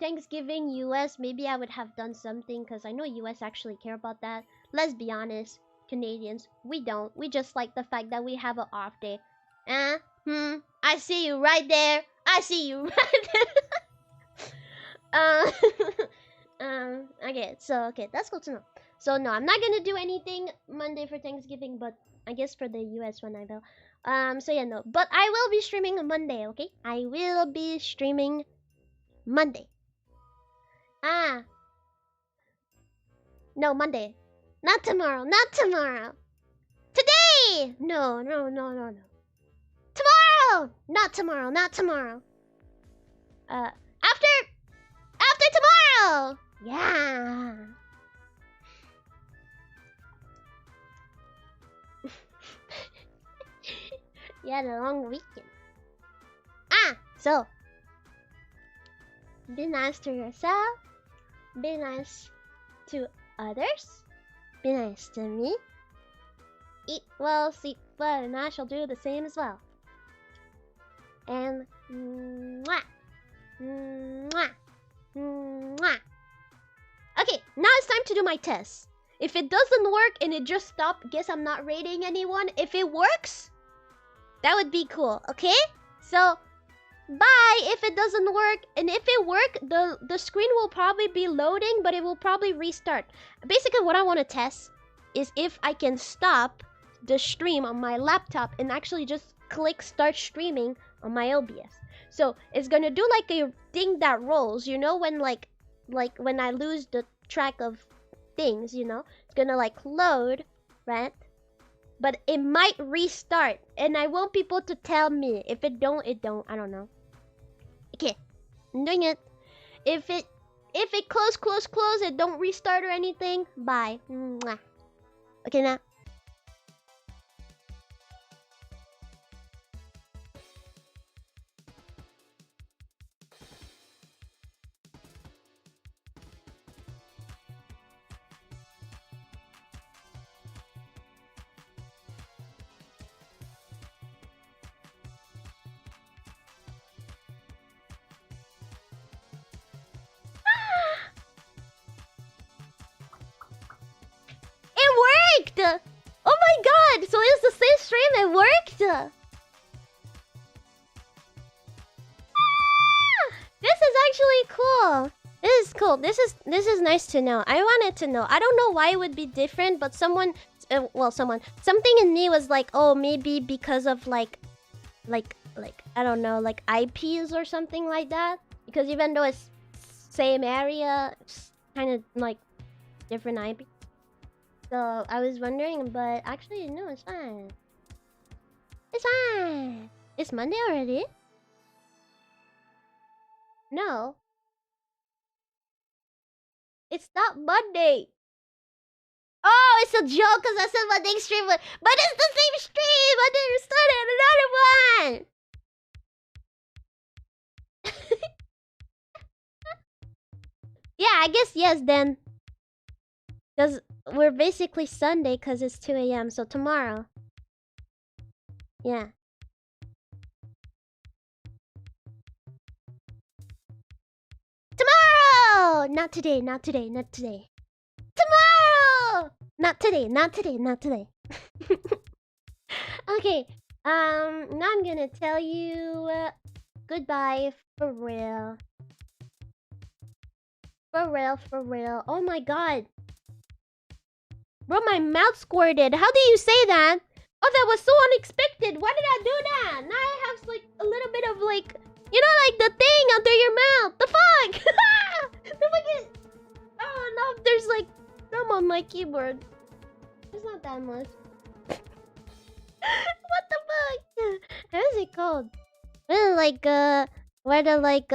Thanksgiving US, maybe I would have done something because I know US actually care about that. Let's be honest, Canadians, we don't. We just like the fact that we have an off day. I see you right there. I see you right there. Okay, so okay, that's cool to know. So no, I'm not gonna do anything Monday for Thanksgiving, but I guess for the US one I will. So yeah, no. But I will be streaming on Monday, okay? I will be streaming Monday. Ah, no, Monday. Not tomorrow, not tomorrow. Today! No, no, no, no, no. Tomorrow! Not tomorrow, not tomorrow. After tomorrow! Yeah. Yeah, the long weekend. So be nice to yourself. Be nice to others. Be nice to me. Eat well, sleep well, and I shall do the same as well. And mwah, mwah, mwah. Okay, now it's time to do my test. If it doesn't work and it just stopped, guess I'm not rating anyone. If it works, that would be cool, okay? So, bye if it doesn't work. And if it works, the screen will probably be loading, but it will probably restart. Basically, what I want to test is if I can stop the stream on my laptop and actually just click start streaming on my OBS. So, it's gonna do like a thing that rolls, you know, when like when I lose the track of things, you know? It's gonna like load, right? But it might restart, and I want people to tell me. If it don't, it don't. I don't know. Okay, I'm doing it. If it close, it don't restart or anything, bye. Mwah. Okay, now. It worked! Oh my god! So it's the same stream, it worked! This is actually cool. This is cool. This is nice to know. I wanted to know. I don't know why it would be different, but something in me was like, oh, maybe because of like I don't know, like IPs or something like that. Because even though it's same area, it's kind of like different IP. So I was wondering, but actually no, it's fine. It's fine. It's Monday already? No. It's not Monday. Oh, it's a joke because I said Monday stream, but it's the same stream. I didn't start another one. Yeah, I guess yes then. Because we're basically Sunday because it's 2 a.m. So tomorrow. Yeah. Tomorrow! Not today, not today, not today. Tomorrow! Not today, not today, not today. Okay. Now I'm gonna tell you goodbye for real. For real, for real. Oh my god. Bro, my mouth squirted. How do you say that? Oh, that was so unexpected. Why did I do that? Now I have like a little bit of like, you know, like the thing under your mouth. The fuck? The fucking... Oh no, there's like some on my keyboard. It's not that much. What the fuck? How is it called? Well, like where the like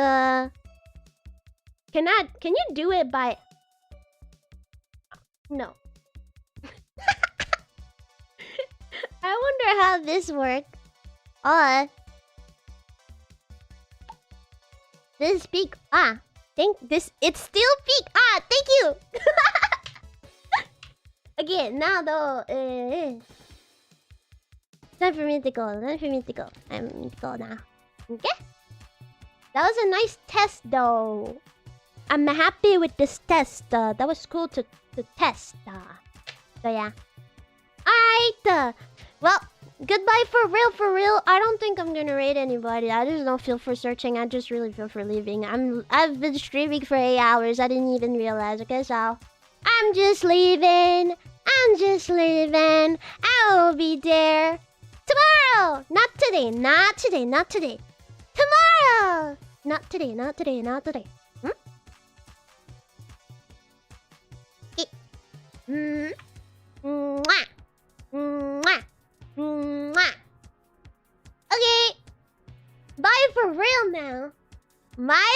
can you do it by... No. I wonder how this works. This peak. It's still peak. Thank you. Okay, now though, time for me to go. I'm going to go now. Okay? That was a nice test though. I'm happy with this test. That was cool to test. So yeah. Alright. Well, goodbye for real. I don't think I'm gonna raid anybody. I just don't feel for searching. I just really feel for leaving. I've been streaming for 8 hours. I didn't even realize. Okay, so I'm just leaving. I will be there tomorrow. Not today. Tomorrow. Not today. Mwah. Okay. Bye for real now. My